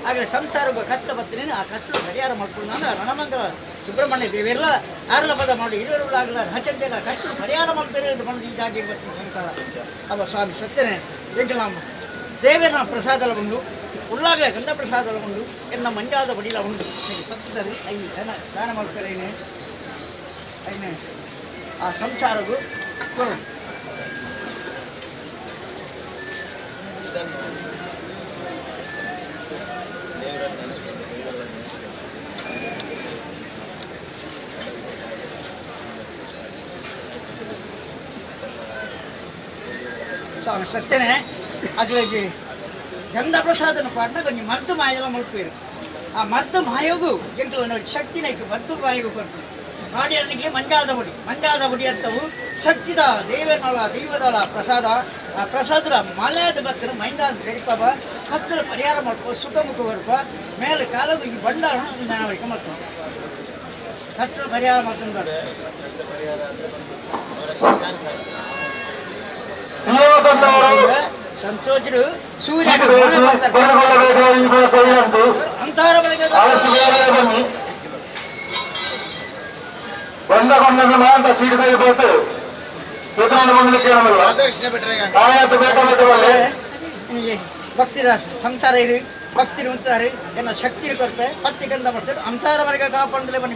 ಆಗಲೇ ಸಂಸಾರ ಕಷ್ಟ ಬರ್ತೀನಿ ಆ ಕಷ್ಟ ಪರಿಹಾರ ಮಾಡ್ಕೊಂಡು ನಾನು ರಣಮಂಗಲ ಸುಬ್ರಹ್ಮಣ್ಯ ದೇವಿಯಲ್ಲ ಆರಲ ಪದ ಮಾಡಿ ಇರುವರುಗಳಾಗಲ್ಲ ಹಚ್ಚಂತೆಲ್ಲ ಕಷ್ಟ ಪರಿಹಾರ ಮಾಡ್ತಾರೆ ಅಂತ ಬಂದು ಹೀಗಾಗಿ ಬರ್ತೀನಿ ಸಂಸಾರ ಅವ ಸ್ವಾಮಿ ಸತ್ಯನೇ ಎಂಕಲಾಮ ದೇವರ ಪ್ರಸಾದಲ ಬಂದು ಉಳ್ಳಾಗಲೇ ಗಂಧ ಪ್ರಸಾದಲ ಬಂದು ಎನ್ನ ಮಂಜಾದ ಬಡಿಲ ಉಂಟು ಸತ್ತದಲ್ಲಿ ಐದು ದಾನ ಮಾಡ್ತಾರೆ ಐನೇ ಆ ಸಂಸಾರವು ಸ್ವಾಮಿ ಸತ್ಯನೇ ಅದ್ರಲ್ಲಿ ಗಂಧ ಪ್ರಸಾದನ ಪಾಡ್ನ ಕೊಂಚ ಮರ್ದು ಮಾಯೆಲ್ಲ ಮುಳುಪೇರು ಆ ಮರ್ದು ಮಾಯೋಗು ಎಂಟು ಶಕ್ತಿನ ಇತ್ತು ಮರ್ದು ಮಾಯೋಗು ಕೊಟ್ಟು ಮಾಡಿಯನಿಗೆ ಮಂಜಾದ ಬುಡಿ ಅಂತವು ಶಕ್ತಿದ ದೈವದಳ ಪ್ರಸಾದ ಆ ಪ್ರಸಾದರ ಮಲೆಯಾದ ಭಕ್ತರು ಮೈಂದಾದ ಬೆರಿಪಾಬ ಕತ್ತಲು ಪರಿಹಾರ ಮಾಡ್ಕೋ ಸುಖಮುಖ ಬರ್ಪ ಮೇಲೆ ಕಾಲವು ಈ ಬಂಡಾರ ಜನವರಿಗೆ ಮತ್ತು ಕತ್ತಲು ಪರಿಹಾರ ಮಾಡ್ಕೊಂಡು ಸಂತೋಷರು ಸೂರ್ಯ ಅಂತಾರ ಬಳಿಗೆ ಭಕ್ತಿದಾಸ ಸಂಸಾರ ಇರಿ ಭಕ್ತಿ ಉಂಟಾರೆ ಎನ್ನ ಶಕ್ತಿ ಕೊರತೆ ಪತ್ತಿ ಗಂಧ ಮಾಡ್ತಾರೆ ಅಂಸಾರವರೆಗೆ ಕಾಪಾಡಲೇ ಬನ್ನಿ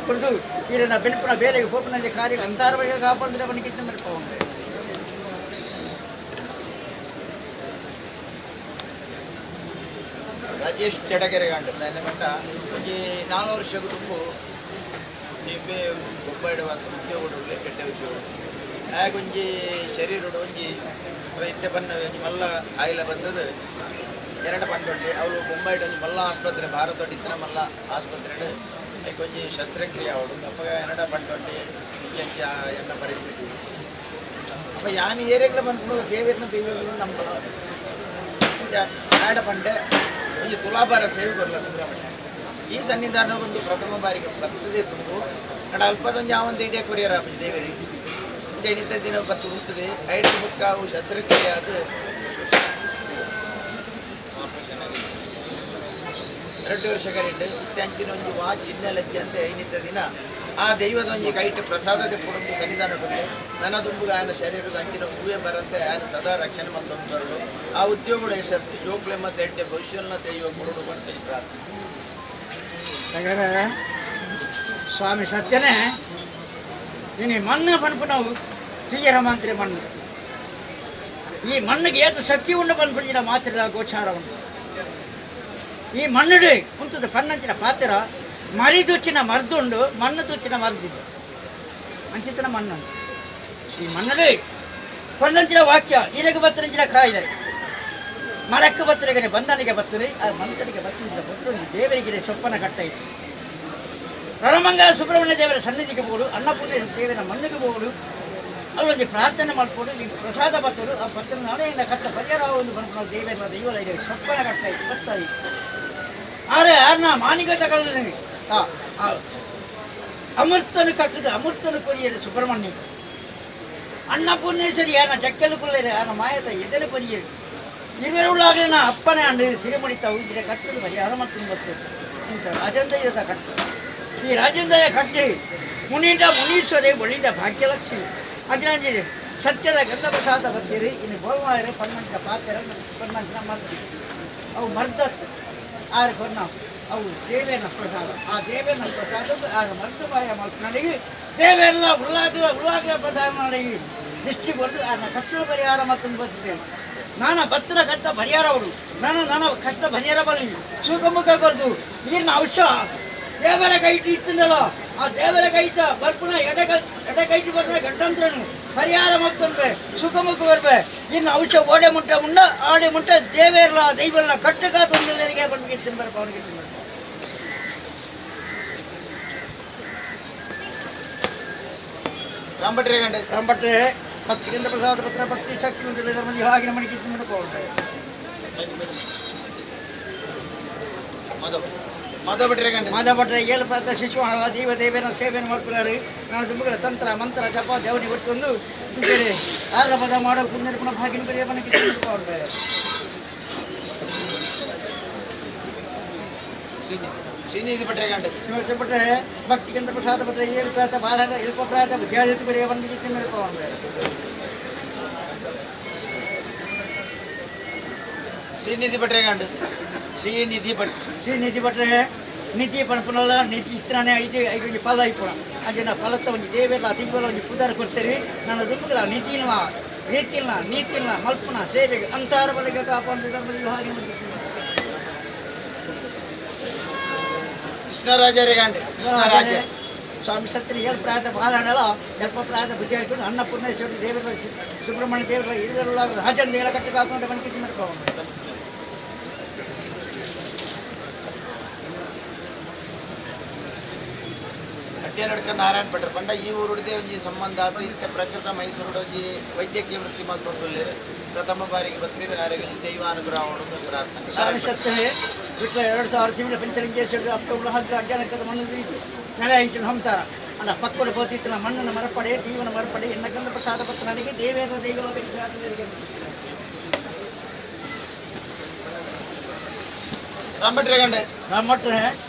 ಕುಡಿದು ಈರಿನ ಬೆಳಪಿನ ಬೇಲೆಗೆ ಹೋಪಿನಲ್ಲಿ ಕಾರ್ಯ ಅಂತಾರವರೆಗೆ ಕಾಪಾಡಿದ್ರೆ ಬನ್ನಿ ಕಿತ್ತ ಮೇಲೆ ಹೋಗಿ ರಾಜೇಶ್ ಚಡಗೆರೆ ಗಂಟು ನನ್ನ ಮಟ್ಟ ಒಂಜಿ 4 ವರ್ಷಕ್ಕೆ ತುಂಬು ನಿಂಬೆ ಬೊಬ್ಬಾಯಿಡ ವಾಸ ಉದ್ಯೋಗ ಕೆಟ್ಟ ಉದ್ಯೋಗ ಆಗೊಂಜಿ ಶರೀರಡು ಒಂಜಿ ಇತ್ತೆ ಬನ್ನ ಒಂಜಿ ಮಲ್ಲ ಕಾಯಿಲೆ ಬಂದದ್ದು 2 ಪಂಡುಂಟೆ ಅವಳು ಬೊಂಬಾಯಿಡ ಒಂಜಿ ಮಲ್ಲ ಆಸ್ಪತ್ರೆ ಭಾರತ ಇತ್ತಿನ ಮಲ್ಲ ಆಸ್ಪತ್ರೆ ಕೊಂಚ ಶಸ್ತ್ರಕ್ರಿಯೆ ಅವಳು ಅಪ್ಪ 2 ಪಂಡುಂಟೆ ಇಂಚ ಎನ್ನ ಪರಿಸ್ಥಿತಿ ಅಪ್ಪ ಯಾನ್ ಏರಿಯಾಗಳ ಬಂದು ದೇವರನ್ನ ನಮ್ಮ 2 ಪಂಡೆ ಒಂದು ತುಲಾಭಾರ ಸೇವೆ ಕೊರಲ್ಲ ಸುಬ್ರಹ್ಮಣ್ಯ ಈ ಸನ್ನಿಧಾನ ಒಂದು ಪ್ರಥಮ ಬಾರಿಗೆ ಬರ್ತದೆ ತುಂಬು ಕಡ ಅಲ್ಪದೊಂದು ಯಾವೊಂದು ಇಡೀ ಕೊರಿಯರ್ ಆಪಿ ದೇವರಿ ಜನಿತ ದಿನ ಬತ್ತು ಉಂಟದೆ ಐದು ಬುಕ್ ಅವು ಶಸ್ತ್ರಕ್ರಿಯೆ ಅದು 2 ವರ್ಷ ಕರೆಂಟ್ ಇತ್ತಂಚಿನ ಒಂದು ವಾ ಚಿನ್ನಲಜ್ಜೆ ಅಂತ ಐನಿತ ದಿನ ಆ ದೈವದ ಒಂಜಿ ಕೈಟ್ ಪ್ರಸಾದದ ಪುಡಂದು ಸನ್ನಿಧಾನ ಬಂದೆ ನನ್ನ ತುಂಬುಗ ಆಯನ ಶರೀರದ ಅಂಚಿನ ಹೂವೇ ಬರಂತೆ ಆಯನ ಸದಾ ರಕ್ಷಣೆ ಮಂತೊಂದು ಬರಲು ಆ ಉದ್ಯೋಗದ ಯಶಸ್ಸು ಜೋಕ್ಲೆ ಮತ್ತು ಎಡ್ಡೆ ಭವಿಷ್ಯನ ದೈವ ಕೊರಡು ಮಾಡ್ತೀನಿ ಪ್ರಾರ್ಥನೆ ಸ್ವಾಮಿ ಸತ್ಯನೇ ಇನ್ನು ಮಣ್ಣು ಪನ್ಪು ನಾವು ತಿಳಿಯರ ಮಾತ್ರ ಮಣ್ಣು ಈ ಮಣ್ಣಿಗೆ ಏತು ಶಕ್ತಿ ಉಂಡು ಪನ್ಪುಜಿನ ಮಾತ್ರ ಗೋಚಾರ ಉಂಟು ಈ ಮಣ್ಣುಡು ಉಂಟದ ಪನ್ನಂಚಿನ ಪಾತ್ರ ಮರಿದುಚ್ಚಿನ ಮರ್ದುಂಡು ಮಣ್ಣು ತುಚ್ಚಿನ ಮರ್ದಿದ್ದು ಅಂಚಿತನ ಮಣ್ಣು ಅಂತ ಈ ಮಣ್ಣುಡು ಪನ್ನಂಚಿನ ವಾಕ್ಯ ಇರೆಗೆ ಬತ್ತರಂಚಿನ ಕಾಯಿಲೆ ಮರಕ್ಕೆ ಬತ್ತರಿಗೆ ಬಂಧನಿಗೆ ಬತ್ತರಿ ಆ ಮಂತ್ರನಿಗೆ ಬತ್ತಂಚಿನ ಬತ್ತರು ದೇವರಿಗೆ ಸೊಪ್ಪನ ಕಟ್ಟ ಇದೆ ರಣಮಂಗಲ ಸುಬ್ರಹ್ಮಣ್ಯ ದೇವರ ಸನ್ನಿಧಿಗೆ ಹೋಗಲು ಅನ್ನಪೂರ್ಣ ದೇವರ ಮಣ್ಣಿಗೆ ಹೋಗಲು ಅಲ್ಲೊಂದು ಪ್ರಾರ್ಥನೆ ಮಾಡ್ಕೊಂಡು ಈ ಪ್ರಸಾದ ಬತ್ತರು ಆ ಭಕ್ತರ ನಾಳೆಯಿಂದ ಕಟ್ಟ ಪರಿಹಾರ ಒಂದು ಬಂದು ನಾವು ದೇವರ ದೈವಲ ಇದೆ ಸೊಪ್ಪನ ಕಟ್ಟ ಇದೆ ಬತ್ತಾರೆ ಆದರೆ ಯಾರನ್ನ ಮಾನಿಗ ತಗೊಳ್ಳಿ ಅಮೃತನು ಕಕ್ಕದು ಅಮೃತನು ಕೊರಿಯರು ಸುಬ್ರಹ್ಮಣ್ಯ ಅನ್ನಪೂರ್ಣೇಶ್ವರಿ ಯಾರನ್ನ ಜಕ್ಕಲು ಕೊಲ್ಲರೆ ಯಾರನ್ನ ಮಾಯತ ಎದೆಲು ಕೊರಿಯರು ಇರುವುಳ್ಳಾಗಲಿನ ಅಪ್ಪನೇ ಅಂಡು ಸಿರಿಮುಡಿತಾವು ಇದರ ಕಟ್ಟಲು ಪರಿಹಾರ ಮತ್ತು ಬರ್ತದೆ ಇಂಥ ರಾಜಂದಯ್ಯದ ಕಟ್ಟು ಈ ರಾಜೇಂದ್ರಯ ಕಟ್ಟಿ ಮುನಿಂದ ಮುನೀಶ್ವರಿ ಒಳ್ಳಿಂದ ಭಾಗ್ಯಲಕ್ಷ್ಮಿ ಅಜ್ಞಾನಿ ಸತ್ಯದ ಗಂಧ ಪ್ರಸಾದ ಬರ್ತೀರಿ ಇನ್ನು ಬೋಲ್ಮಾಯರೆ ಪನ್ನಂಚಿನ ಪಾತ್ರ ಪನ್ನಂಚಿನ ಮರ್ದ ಅವು ಮರ್ದತ್ತು ಆರು ಕೊನ್ನ ಅವು ದೇವೇನ ಪ್ರಸಾದ ಆ ದೇವೇನ ಪ್ರಸಾದ ಆ ಮರ್ದ ಬಾಯ ಮಲ್ಪನಡಿಗೆ ದೇವೆಲ್ಲ ಉಳ್ಳಾಗಲ ಪ್ರಧಾನ ಮಾಡಿ ದೃಷ್ಟಿ ಕೊಡದು ಅದನ್ನ ಕಟ್ಟಲು ಪರಿಹಾರ ಮತ್ತೊಂದು ಬರ್ತೇನೆ ನಾನು ಭಕ್ತರ ಕಟ್ಟ ಪರಿಹಾರ ಅವಳು ನಾನು ಕಟ್ಟ ಪರಿಹಾರ ಬಲ್ಲಿ ಸುಖಮುಖ ಕೊರದು ನೀರಿನ ಅಂಶ ದೇವರ ಕೈಟಿ ಇತ್ತಲ್ಲ ಆ ದೇವರ ಕೈಟ ಬರ್ಪುನ ಎಡಕೈಟಿ ಬರ್ಪುನ ಗಂಟಂತ್ರನು ಪರಿಹಾರ ಮತ್ತೊಂಬೆ ಸುಖಮುಖ ಬರ್ಬೆ ಇನ್ನು ಅಂಶ ಓಡೆ ಮುಟ್ಟ ಮುಂಡ ಆಡೆ ಮುಟ್ಟ ದೇವೇರ್ಲ ದೈವಲ್ಲ ಕಟ್ಟಕ ತೊಂದರೆಗೆ ಬಂದ್ಗೆ ತಿನ್ಬರ್ಪ ಅವನಿಗೆ ತಿನ್ಬರ್ಪ ರಾಂಭಟ್ರೆ ಭಕ್ತಿಗಿಂತ ಪ್ರಸಾದ ಪತ್ರ ಭಕ್ತಿ ಶಕ್ತಿ ಉಂಟು ಧರ್ಮದಿ ಹಾಗೆ ಮಣಿಗೆ ತಿನ್ಬಿಟ್ಟು ಮಾಧವಟ್ರೆ ಏಳು ಪ್ರಾರ್ಥ ಶಿಶು ದೈವ ದೇವೇನ ಸೇವೆಯನ್ನು ಮಾಡ್ಕೊಳ್ಳಿ ನಾನು ತುಂಬಗಳ ತಂತ್ರ ಮಂತ್ರ ಜಪ ದೇವನಿ ಒಟ್ಟೊಂದು ಬೇರೆ ಆರ ಪದ ಮಾಡೋ ಪುಣ್ಯರ್ಪಣ ಭಾಗಿನ ಬೇರೆ ಮನೆಗೆ ತಿನ್ಬಿಟ್ಟು ಶ್ರೀನಿಧಿ ಭಟ್ರೆ ಭಕ್ತಿಗಿಂತ ಪ್ರಸಾದ ಪತ್ರ ಏಳು ಪ್ರಾರ್ಥ ಬಾಲ ಇಲ್ಪ ಪ್ರಾರ್ಥ ವಿದ್ಯಾರ್ಥಿ ಬೇರೆ ಮನೆಗೆ ತಿನ್ಬಿಟ್ಟು ಶ್ರೀನಿಧಿ ಭಟ್ರೆ ನಿಧಿ ಪಣಪುನಲ್ಲ ನಿಧಿ ಇತ್ತನೇ ಐದು ಫಲ ಐಪುಣ ಅಂಜನ ಫಲತ್ತ ಒಂದು ದೇವೆಲ್ಲ ದಿಗ್ವಲ್ಲ ಒಂದು ಪುದಾರ ಕೊಡ್ತೇವೆ ನಾನು ದುಂಬಲ್ಲ ನಿಧಿನ ರೀತಿಲ್ಲ ನೀತಿಲ್ಲ ಮಲ್ಪುಣ ಸೇವೆಗೆ ಅಂತಾರ ಬಳಿಗೆ ಕಾಪಾಡ ಧರ್ಮದಲ್ಲಿ ಹಾಗೆ ಕೃಷ್ಣರಾಜ ಸ್ವಾಮಿ ಸತ್ಯನ ಏಳು ಪ್ರಾಯದ ಬಾಲಣ್ಣಲ್ಲ ಎಲ್ಪ ಪ್ರಾಯದ ಬುದ್ಧಿ ಹೇಳ್ಕೊಂಡು ಅನ್ನಪೂರ್ಣೇಶ್ವರಿ ದೇವರ ಸುಬ್ರಹ್ಮಣ್ಯ ದೇವರ ಇರುವುದಲ್ಲ ರಾಜನ್ ದೇವರ ಕಟ್ಟಕ್ಕೆ ಹಾಕೊಂಡು ಬಂದು ಮಾಡ್ಕೊಂಡು ನಡ್ಕ ನಾರಾಯಣ ಭಟ್ರು ಪಂಡ ಈ ಊರುಡೆ ಒಂಜಿ ಸಂಬಂಧ ಆತು ಇಂಥ ಪ್ರಕೃತ ಮೈಸೂರು ಒಂಜಿ ವೈದ್ಯಕೀಯ ವೃತ್ತಿ ಮಾತೊಂದುಲ್ಲೆ ಪ್ರಥಮ ಬಾರಿಗೆ ಬರ್ತೀರಿ ಆರೋಗ್ಯ ದೈವ ಅನುಗ್ರಹ ಮಾಡೋದು ಪ್ರಾರ್ಥನೆ ಸ್ವಾಮಿ ಸತ್ಯ ಬಿಟ್ಟರೆ 2000 ಸಿವಿಲ ಪಂಚಲಿಂಗೇಶ್ವರ ಅಪ್ಪ ಹತ್ರ ಅಜ್ಞಾನಕ್ಕದ ಮಣ್ಣು ನೆಲೆ ಇಂಚಿನ ಹೊಮ್ತಾರ ಅಲ್ಲ ಪಕ್ಕದ ಗೋತಿತ್ತಿನ ಮಣ್ಣನ ಮರಪಡೆ ಜೀವನ ಮರಪಡೆ ಎನ್ನ ಗಂಧ ಪ್ರಸಾದ ಪತ್ರ ನನಗೆ ದೇವೇರ ದೈವಲ ರಾಮಭಟ್ರೆ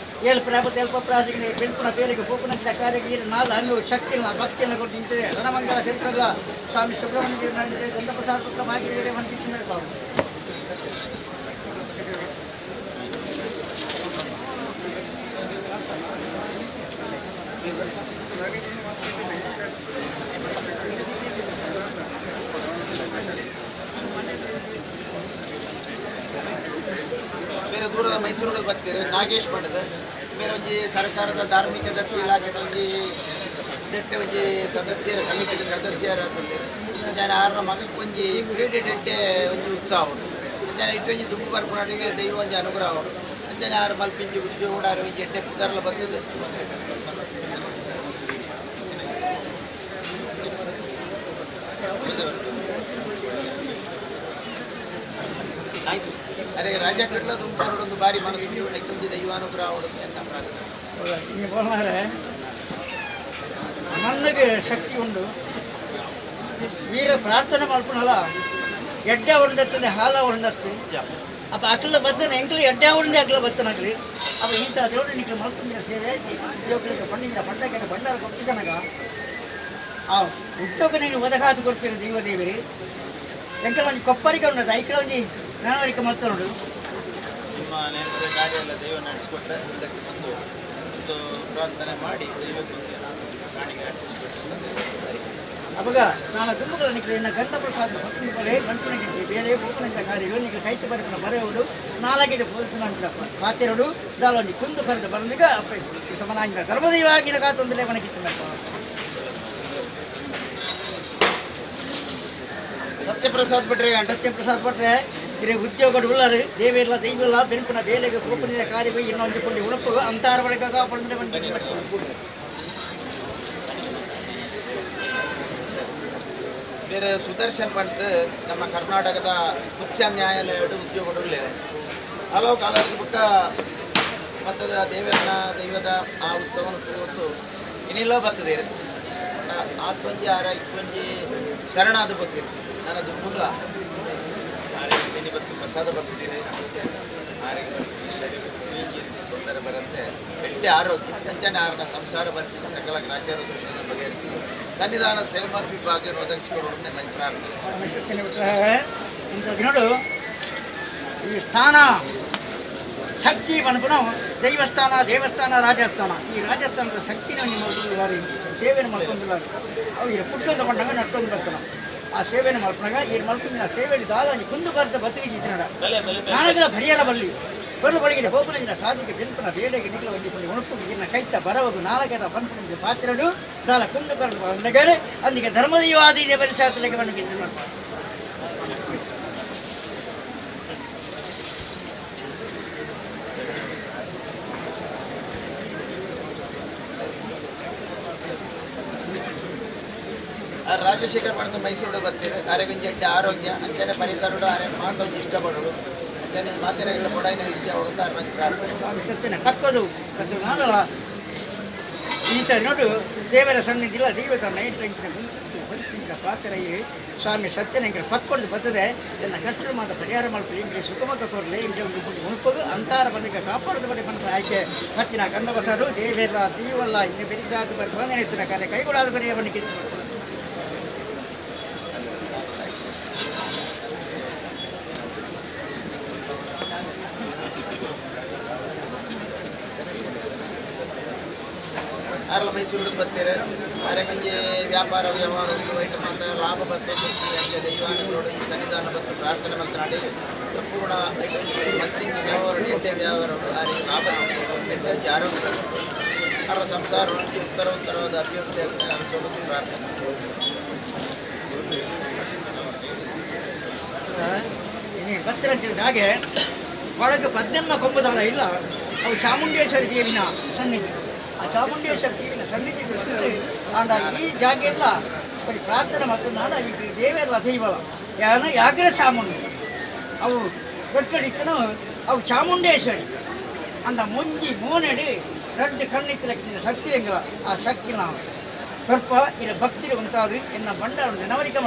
ಏಳು ಪ್ರಾಪತ್ ಎಲ್ಪ ಪ್ರಾಸಿಗೆ ಬೆಂಪುನ ಪೇರಿಗೆ ಪೂಪನ ಕಾರ್ಯಕ್ಕೆ ನಾಲ್ ಅನ್ನು ಶಕ್ತಿಲ್ಲ ಭಕ್ತಿಯನ್ನು ಕೊಟ್ಟು ನಿಂತಿದೆ ರಣಮಂಗಲ ಕ್ಷೇತ್ರದ ಸ್ವಾಮಿ ಸುಬ್ರಹ್ಮಣ್ಯ ದೇವರ ಗಂಧ ಪ್ರಸಾದ ಪತ್ರ ಬಾಗಿ ಬೇರೆ ಹೊಂದಿಸಿದ್ದಾರೆ ಬೇರೆ ದೂರದ ಮೈಸೂರು ಬರ್ತೀರಿ ನಾಗೇಶ್ ಮಠದ ಬೇರೆ ಒಂಜಿ ಸರ್ಕಾರದ ಧಾರ್ಮಿಕ ದತ್ತಿ ಇಲಾಖೆದ ಒಂಜಿ ದಟ್ಟೆ ಒಂಜಿ ಸದಸ್ಯರ ಕಮಿಟಿದ ಸದಸ್ಯರ ತಂದಿರು ಜನ ಆರ್ನ ಮಗಕ್ಕೆ ಒಂಜಿ ಕ್ರೀಡೆ ಡಟ್ಟೆ ಒಂಜಿ ಉತ್ಸಾಹ ಉಂಟು ಜನ ಇಟ್ಟೊಂಜಿ ದುಡ್ಡು ಬರ್ಪುನಾಟಿಗೆ ದೈವ ಒಂಜಿ ಅನುಗ್ರಹ ಉಂಟು ಜನ ಆರು ಮಲ್ಪಿಂಜಿ ಉದ್ಯೋಗ ಉಡಾರು ಒಂಜಿ ಎಡ್ಡೆ ಪುದರ್ಲ ಬರ್ತದೆ ಆಯ್ತು ಅರೆ ರಾಜ ಕಟ್ಲ ತುಂಬ ಬಾರಿ ಮನಸ್ಸು ಐಕೊಂದು ದೈವಾನುಗ್ರಹ ಹೊಡೆದು ಅಂತ ಪ್ರಾರ್ಥನೆ. ನೀವು ಬೋಲ್ನಾರೆ ನನಗೆ ಶಕ್ತಿ ಉಂಟು ವೀರ ಪ್ರಾರ್ಥನೆ ಮಾಡ್ಕೊಳಲ್ಲ ಎಡ್ಡೆ ಹೊಡೆದತ್ತದೆ ಹಾಲ ಹೊಡೆದತ್ತು ಅಪ್ಪ ಅಕ್ಲ ಬರ್ತನೆ ಎಂಕ್ಲು ಎಡ್ಡೆ ಹೊಡೆದೇ ಅಕ್ಲ ಬರ್ತನಾಗ್ಲಿ ಅಪ್ಪ ಇಂಥ ದೇವ್ರು ನಿಕ್ಲು ಮಲ್ಕೊಂಡಿನ ಸೇವೆ ಉದ್ಯೋಗಕ್ಕೆ ಬಂದಿನ ಬಂಡಕ್ಕೆ ಬಂಡಾರ ಕೊಟ್ಟಿಸನಾಗ ಆ ಉದ್ಯೋಗ ನೀನು ಒದಗಾತು ಕೊಡ್ತೀರ ದೇವದೇವರಿ ಎಂಕಲ ಒಂದು ಕೊಪ್ಪರಿಗೆ ಉಂಟದ ಐಕಲ ಒಂದು ನನವರಿಕೆ ಮಲ್ಕೊಂಡು ನಿಮ್ಮ ನೆನೆಸಿದ ಕಾರ್ಯ ಎಲ್ಲ ದೈವ ನಡೆಸಿಕೊಟ್ರೆ ಇದಕ್ಕೆ ಒಂದು ಪ್ರಾರ್ಥನೆ ಮಾಡಿ ದೈವಕ್ಕೆ ಕಾಣಿಕೆ ಅರ್ಪಿಸಿಬಿಟ್ಟು ಅವಾಗ ನಾನು ತುಂಬಗಳ ನಿಖಿಲ ಇನ್ನು ಗಂಧ ಪ್ರಸಾದ ಪಕ್ಕದ ಬಲೆ ಗಂಟುನಿಗೆ ಬೇರೆ ಓಪನಿಂದ ಕಾರ್ಯಗಳು ನಿಖಿಲ ಕೈತು ಬರಕಿನ ಬರೆಯುವುದು ನಾಲ್ಕಿನ ಪೋಲಿಸಿನ ಪಾತ್ರೆಗಳು ದಾಲೊಂದು ಕುಂದು ಕರೆದು ಬರಲಿಗ ಅಪ್ಪ ಸಮನಾಗಿನ ಧರ್ಮದೈವಾಗಿನ ಕಾತೊಂದಲೇ ಮನಗಿತ್ತನಪ್ಪ ಸತ್ಯಪ್ರಸಾದ್ ಬಿಟ್ರೆ ಸತ್ಯಪ್ರಸಾದ್ ಭಟ್ರೆ ಇರೇ ಉದ್ಯೋಗ ಉಳ್ಳರು ದೇವಿಲ್ಲ ದೈವಲ್ಲ ಬೆಂಪಿನ ಬೇಲೆಗೆ ಓಪನಿನ ಕಾರ್ಯವೇ ಇನ್ನೊಂದು ಕೊಂಡು ಉಣಪ್ಪು ಅಂತಾರ ಬಳಿಕ ಕಾಪಾಡಿದ್ರೆ ಬೇರೆ ಸುದರ್ಶನ್ ಪಂತ್ ನಮ್ಮ ಕರ್ನಾಟಕದ ಉಚ್ಚ ನ್ಯಾಯಾಲಯದ ಉದ್ಯೋಗಗಳಿದೆ ಹಲವು ಕಾಲದ ಬಿಟ್ಟ ಭತ್ತದ ದೈವದ ಆ ಉತ್ಸವವನ್ನು ತಗೊಂಡು ಇನ್ನಿಲ್ಲ ಬರ್ತದೆ ಆತ್ಮಂಜಿ ಆರ ಇಪ್ಪಂಜಿ ಶರಣಾದ ಬರ್ತೀರಿ ನನ್ನದು ಮುಲ್ಲ ಆರಿಗೆ ಬತ್ತು ಪ್ರಸಾದ ಬರ್ತೀರಿ ಆರಿಗೆ ಬರ್ತೀರಿ ಶರೀರ ತೊಂದರೆ ಬರುತ್ತೆ ಎಡ್ಡೆ ಆರೋಗ್ಯ ಕಂಚನೆ ಆರನ ಸಂಸಾರ ಬರ್ತೀರಿ ಸಕಲ ಗ್ರಾಚಾರ ದೋಷವನ್ನು ಬಗೆಹರಿತೀವಿ ಸನ್ನಿಧಾನದ ಸೇವೆ ಮಾರ್ಪಿ ಭಾಗ್ಯವನ್ನು ಒದಗಿಸಿಕೊಡೋದನ್ನೇ ನನ್ನ ಪ್ರಾರ್ಥನೆ. ಇಂಥದ್ದು ನೋಡು ಈ ಸ್ಥಾನ ಶಕ್ತಿ ಬಂದ್ಬಿಟ್ಟು ದೈವಸ್ಥಾನ ದೇವಸ್ಥಾನ ರಾಜಸ್ಥಾನ ಈ ರಾಜಸ್ಥಾನದ ಶಕ್ತಿನ ನಿಮ್ಮ ಸೇವೆಯನ್ನು ಮಾಡ್ಕೊಂಡಿಲ್ಲ ಅವು ಪುಟ್ಟು ತಗೊಂಡಾಗ ನಟ್ಟೊಂದು ಬರ್ತಾನೆ ಆ ಸೇವೆಯನ್ನು ಮಾಡ್ಕೊಂಡಾಗ ಈ ಮಲ್ಕೊಂಡಿನ ಸೇವೆಯಲ್ಲಿ ದಾಲ ಕುಂದು ಕರೆದ ಬತ್ತಿಗೆ ತಿನ್ನಡ ನಾನಗಳ ಬಡಿಯರ ಬಲ್ಲಿ ಬರು ಬಳಿಗೆ ಹೋಪನಿನ ಸಾಧಿಗೆ ಬೆಂಪನ ಬೇಲೆಗೆ ನಿಖಲ ಹೊಂದಿಕೊಂಡು ಉಣುಪು ಇನ್ನ ಕೈತ ಬರವದು ನಾಲ್ಕರ ಪಂಪನಿಂದ ಪಾತ್ರೆಡು ದಾಲ ಕುಂದು ಕರೆದು ಬಂದಗಡೆ ಅಂದಿಗೆ ಧರ್ಮದೈವಾದಿ ಪರಿಶಾಸನೆಗೆ ಬಂದು ಮಾಡ್ತಾರೆ. ರಾಜಶೇಖರ್ ಮಾಡಿದ ಮೈಸೂರು ಬರ್ತೀರಿ ಆರೋಗ್ಯ ಎಡ್ಡೆ ಆರೋಗ್ಯ ಅಂಚನೆ ಪರಿಸರ ಆರೇನು ಮಾತೊಂದು ಇಷ್ಟಪಡೋದು ಅಂಚನೆ ಮಾತಿನ ಕೂಡ ಇದ್ದೆ ಹೊಡೆದು ನನಗೆ ಪ್ರಾರ್ಥನೆ. ಸ್ವಾಮಿ ಸತ್ಯನ ಕಕ್ಕದು ಕದ್ದು ನಾನಲ್ಲ ಇಂಥ ನೋಡು ದೇವರ ಸನ್ನಿಧಿಲ್ಲ ದೈವದ ನೈಟ್ರಂಚಿನ ಗುಂಪಿನ ಪಾತ್ರೆಯೇ ಸ್ವಾಮಿ ಸತ್ಯನ ಹಿಂಗೆ ಪತ್ಕೊಡ್ದು ಬರ್ತದೆ ನನ್ನ ಕಷ್ಟ ಮಾತ್ರ ಪರಿಹಾರ ಮಾಡ್ಕೊಳ್ಳಿ ಹಿಂಗೆ ಸುಖಮತ ಕೊಡಲಿ ಹಿಂಗೆ ಒಂದು ಉಣುಪದು ಅಂತಾರ ಬಂದಿಗೆ ಕಾಪಾಡೋದು ಬರೀ ಬಂದರೆ ಆಯ್ಕೆ ಹತ್ತಿನ ಕಂದಬಸರು ದೇವೆಲ್ಲ ದೀವಲ್ಲ ಇನ್ನು ಬೆರಿಸಾದ ಬರೀ ಬಂದನೆ ಎತ್ತಿನ ಕಾರ್ಯ ಕೈಗೊಳ್ಳಾದ ಬರೆಯ ಬನ್ನಿಗೆ ಯಾರೆಲ್ಲ ಮೈಸೂರು ಬರ್ತೀರಿ ಆರೆಗಂಜಿ ವ್ಯಾಪಾರ ವ್ಯವಹಾರ ವೈಟ್ ಮತ್ತು ಲಾಭ ಬತ್ತು ಅಂಚೆ ದೈವಾನುಗಳು ಈ ಸನ್ನಿಧಾನ ಬತ್ತು ಪ್ರಾರ್ಥನೆ ಮಾತನಾಡಿ ಸಂಪೂರ್ಣ ಮಲ್ತಿಂಗ್ ವ್ಯವಹಾರ ಎಡ್ಡೆ ವ್ಯವಹಾರಗಳು ಆರಿಗೆ ಲಾಭ ಎಡ್ಡೆ ಆರೋಗ್ಯ ಅವರ ಸಂಸಾರ ಉತ್ತರವಾದ ಅಭಿವೃದ್ಧಿ ನಡೆಸೋದು ಪ್ರಾರ್ಥನೆ. ಭಕ್ತರ ಅಂತ ಹಾಗೆ ಒಳಗೆ ಪದ್ನೆಮ್ಮ ಕೊಂಬದಲ್ಲ ಇಲ್ಲ ಅವು ಚಾಮುಂಡೇಶ್ವರಿ ದೇವಿನ ಸನ್ನಿಧಿ ಆ ಚಾಮುಂಡೇಶ್ವರಿ ದೇವಿನ ಸನ್ನಿಧಿ ಅಂಡ ಈ ಜಾಗ ಎಲ್ಲ ಬರೀ ಪ್ರಾರ್ಥನೆ ಮತ್ತು ನಾನು ಈ ದೇವೆಲ್ಲ ದೈವಲ್ಲ ಯಾಗ್ರ ಚಾಮುಂಡಿ ಅವು ಗಟ್ಟಡಿತ್ತನು ಅವು ಚಾಮುಂಡೇಶ್ವರಿ ಅಂದ ಮುಂಜಿ ಮೋನಡಿ ரெண்டு கண்ணித்திலக்கின சக்தி எங்களா ಆ ಶಕ್ತಿ ನಾವು ಸ್ವಲ್ಪ ಇರ ಭಕ್ತಿರು ಉಂಟಾದು ಎನ್ನ ಬಂಡಾರ ನೆನವರಿಕೆ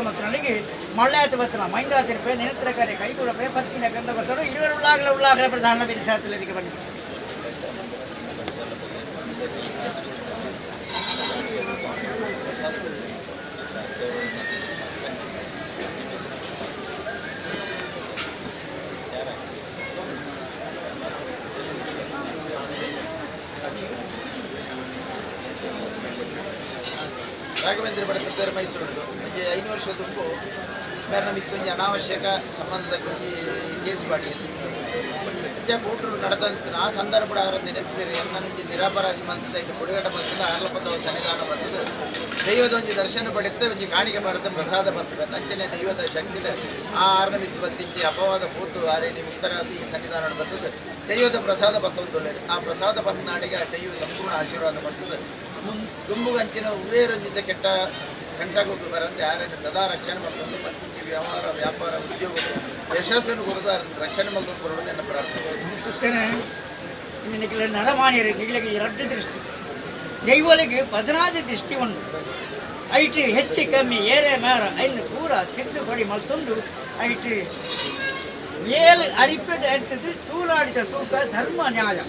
ಮಕ್ಕಳಿಗೆ ಮಳ್ಳಾಯತ ಬತ್ತನ ಮೈಂದಾತಿರ್ಪೆ ನೆನತ್ರ ಕಾರ್ಯ ಕೈಗೂಡಪೆ ಪತ್ತಿನ ಗಂಧ ಬರ್ತಡು ಇರುವರು ಉಳ್ಳಾಗಲ ಪ್ರಧಾನ ಬಿರಿಸಾತಲಿಗೆ ಬನ್ನಿ. ರಾಘವೇಂದ್ರ ಬಡಸರ್ ಮೈಸೂರು ಮುಂಚೆ 5 ವರ್ಷ ತುಂಬು ಬೇರೆ ನಮಗೆ ಅನಾವಶ್ಯಕ ಸಂಬಂಧದ ಕೇಸ್ ಬಾಡಿ ಅಂಚೆ ಕೂಟರು ನಡೆದಂತ ಆ ಸಂದರ್ಭ ನೆನಪಿದ್ದೀರಿ ನನಗೆ ನಿರಾಪರಾಧಿ ಮಂತದ ಇಟ್ಟು ಪುಡುಗಟ ಮಂತದ ಆರ್ಲಪದ ಸನ್ನಿಧಾನ ಬರ್ತದೆ ದೈವದ ಒಂದು ದರ್ಶನ ಪಡೆಯುತ್ತೆ ಒಂದು ಕಾಣಿಕೆ ಬರುತ್ತೆ ಪ್ರಸಾದ ಬರ್ತದೆ ಅಂಚನೆ ದೈವದ ಶಕ್ತಿನ ಆ ಆರನ ಮಿತ್ತು ಬತ್ತಿಂಚೆ ಅಪವಾದ ಕೂತು ಆರೇನಿ ಮುಕ್ತರಾದಿ ಈ ಸನ್ನಿಧಾನ ಬರ್ತದೆ ದೈವದ ಪ್ರಸಾದ ಬತ್ತೊಂದು ಒಳ್ಳೆಯದು ಆ ಪ್ರಸಾದ ಬಂದ ನಾಡಿಗೆ ಆ ದೈವ ಸಂಪೂರ್ಣ ಆಶೀರ್ವಾದ ಬರ್ತದೆ ಗುಂಬುಗಂಚಿನ ಉವೇರೊಂದಿದ್ದ ಕೆಟ್ಟ ಕಂಟಗಳು ಬರಂತೆ ಯಾರನ್ನು ಸದಾ ರಕ್ಷಣೆ ಮಾಡ್ಕೊಂಡು ಮತ್ತು ವ್ಯವಹಾರ ವ್ಯಾಪಾರ ಉದ್ಯೋಗಗಳು ಯಶಸ್ಸನ್ನು ಕೊಡದ ರಕ್ಷಣೆ ಮಲ್ಕೊಂಡು ಕೊಡೋದು ನನ್ನ ಪ್ರಾರ್ಥನೆ. ಮುಗಿಸುತ್ತೇನೆ. ನಿನಗೆ ನರಮಾಣಿಯರು ನಿಗಳಿಗೆ 2 ದೃಷ್ಟಿ, ದೈವಲಿಗೆ 14 ದೃಷ್ಟಿ ಉಂಟು. ಐಟಿ ಹೆಚ್ಚು ಕಮ್ಮಿ ಏರೆ ಮೇರ ಐದು ಪೂರ ತಿದ್ದುಪಡಿ ಮತ್ತೊಂದು ಐಟಿ 7 ಅರಿಪೇಟೆ ಇರ್ತದೆ. ತೂಲಾಡಿದ ತೂಕ ಧರ್ಮ ನ್ಯಾಯ.